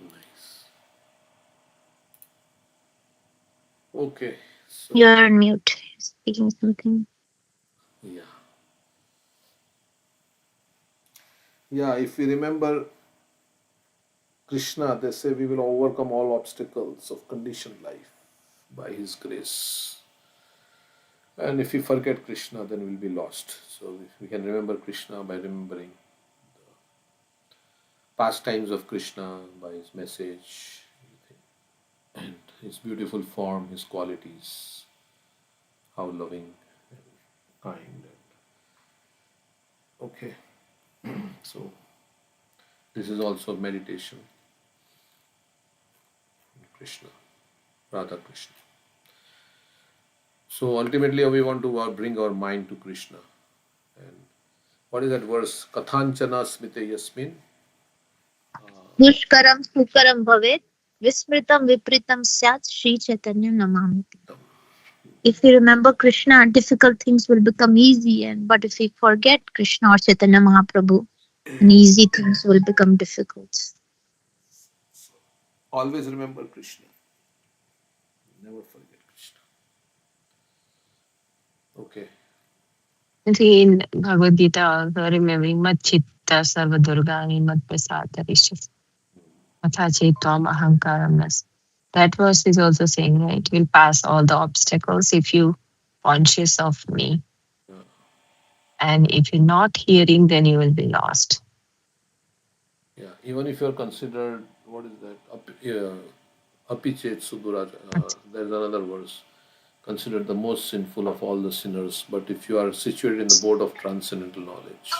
Nice. Okay. So, You are on mute. You're speaking something. yeah. Yeah, if we remember Krishna, they say we will overcome all obstacles of conditioned life by His grace. And if we forget Krishna, then we'll be lost. So we can remember Krishna by remembering the pastimes of Krishna, by His message, and His beautiful form, His qualities, how loving and kind. Okay, so this is also meditation. Krishna, Radha Krishna. So ultimately, we want to bring our mind to Krishna. And what is that verse? Kathanchana smite yasmin. Dushkaram sukaram bhavet, vismritam vipritam syat, Sri Chaitanya namami. If we remember Krishna, difficult things will become easy. But if we forget Krishna or Chaitanya Mahaprabhu, then easy things will become difficult. Always remember Krishna. Never forget Krishna. Okay. See, in Bhagavad Gita, also remembering Mat Chitta Sarva Durgani Mat Prasada Rishas. Mathachetam Ahankaram Nas. That verse is also saying, right, we'll pass all the obstacles if you conscious of me. And if you're not hearing, then you will be lost. Yeah, even if you're considered, what is that? Apichet Suduraja. There's another verse. Considered the most sinful of all the sinners. But if you are situated in the board of transcendental knowledge,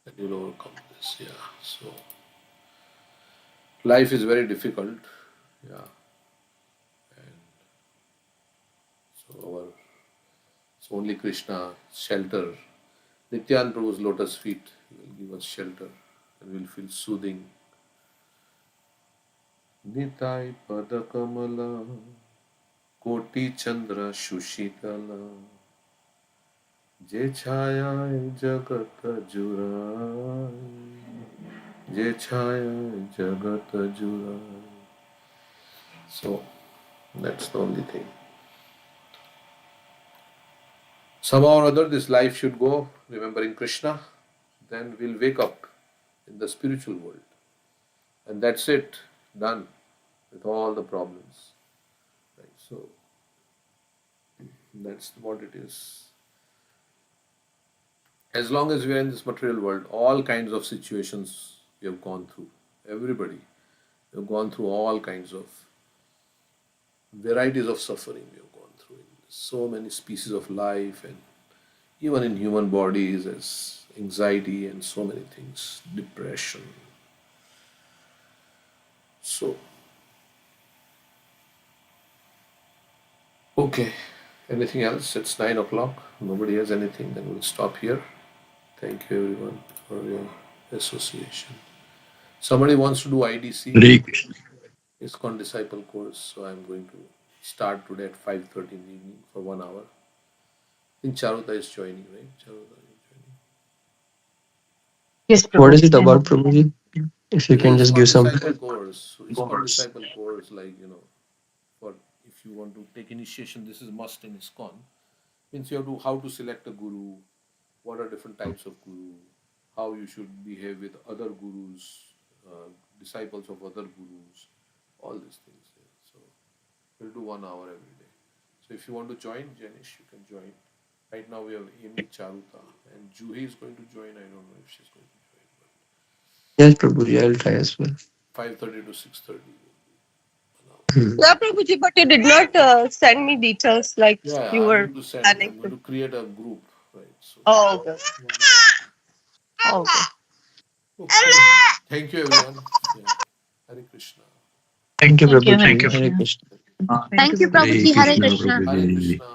then you'll overcome this. Yeah. So life is very difficult. Yeah. And so only Krishna shelter. Nityan Prabhu's lotus feet will give us shelter and we'll feel soothing. Nitai Padakamala Koti Chandra Shushitala Je Chaya Jagat Jurai Je Chaya Jagat Jurai. So that's the only thing. Somehow or other this life should go remembering Krishna, then we'll wake up in the spiritual world. And that's it, done with all the problems. Right? So that's what it is. As long as we are in this material world, all kinds of situations we have gone through. Everybody, we have gone through all kinds of varieties of suffering we have gone through in so many species of life, and even in human bodies as anxiety and so many things, depression. So, okay, anything else? It's 9 o'clock. Nobody has anything, then we'll stop here. Thank you everyone for your association. Somebody wants to do IDC, ISKCON Disciple course, so I'm going to start today at 5:30 in the evening for 1 hour. I think Charuta is joining, right? Charuta is joining. Yes, What is it about, Prabhuji? If you can just give some. Disciple course. So ISKCON Disciple course, like, for if you want to take initiation, this is must in ISKCON. Means you have to how to select a guru, what are different types of guru, how you should behave with other gurus, disciples of other gurus, all these things. Yeah. So we'll do 1 hour every day. So if you want to join, Janish, you can join. Right now we have Amy Charuta and Juhi is going to join. I don't know if she's going to join, but Yes, Prabhuji, I'll try as well. 5:30 to 6:30. Yeah, Prabhuji, but you did not send me details like Yeah, you I'm were going to send. planning I'm going to create a group, right? So. Oh, okay. Okay. Okay. Thank you, everyone. Yeah. Hare Krishna. Thank you, Thank you, Hare Prabhuji. Hare Krishna. Krishna. Thank you, Prabhuji. Prabhuji. Hare Krishna. Hare Krishna.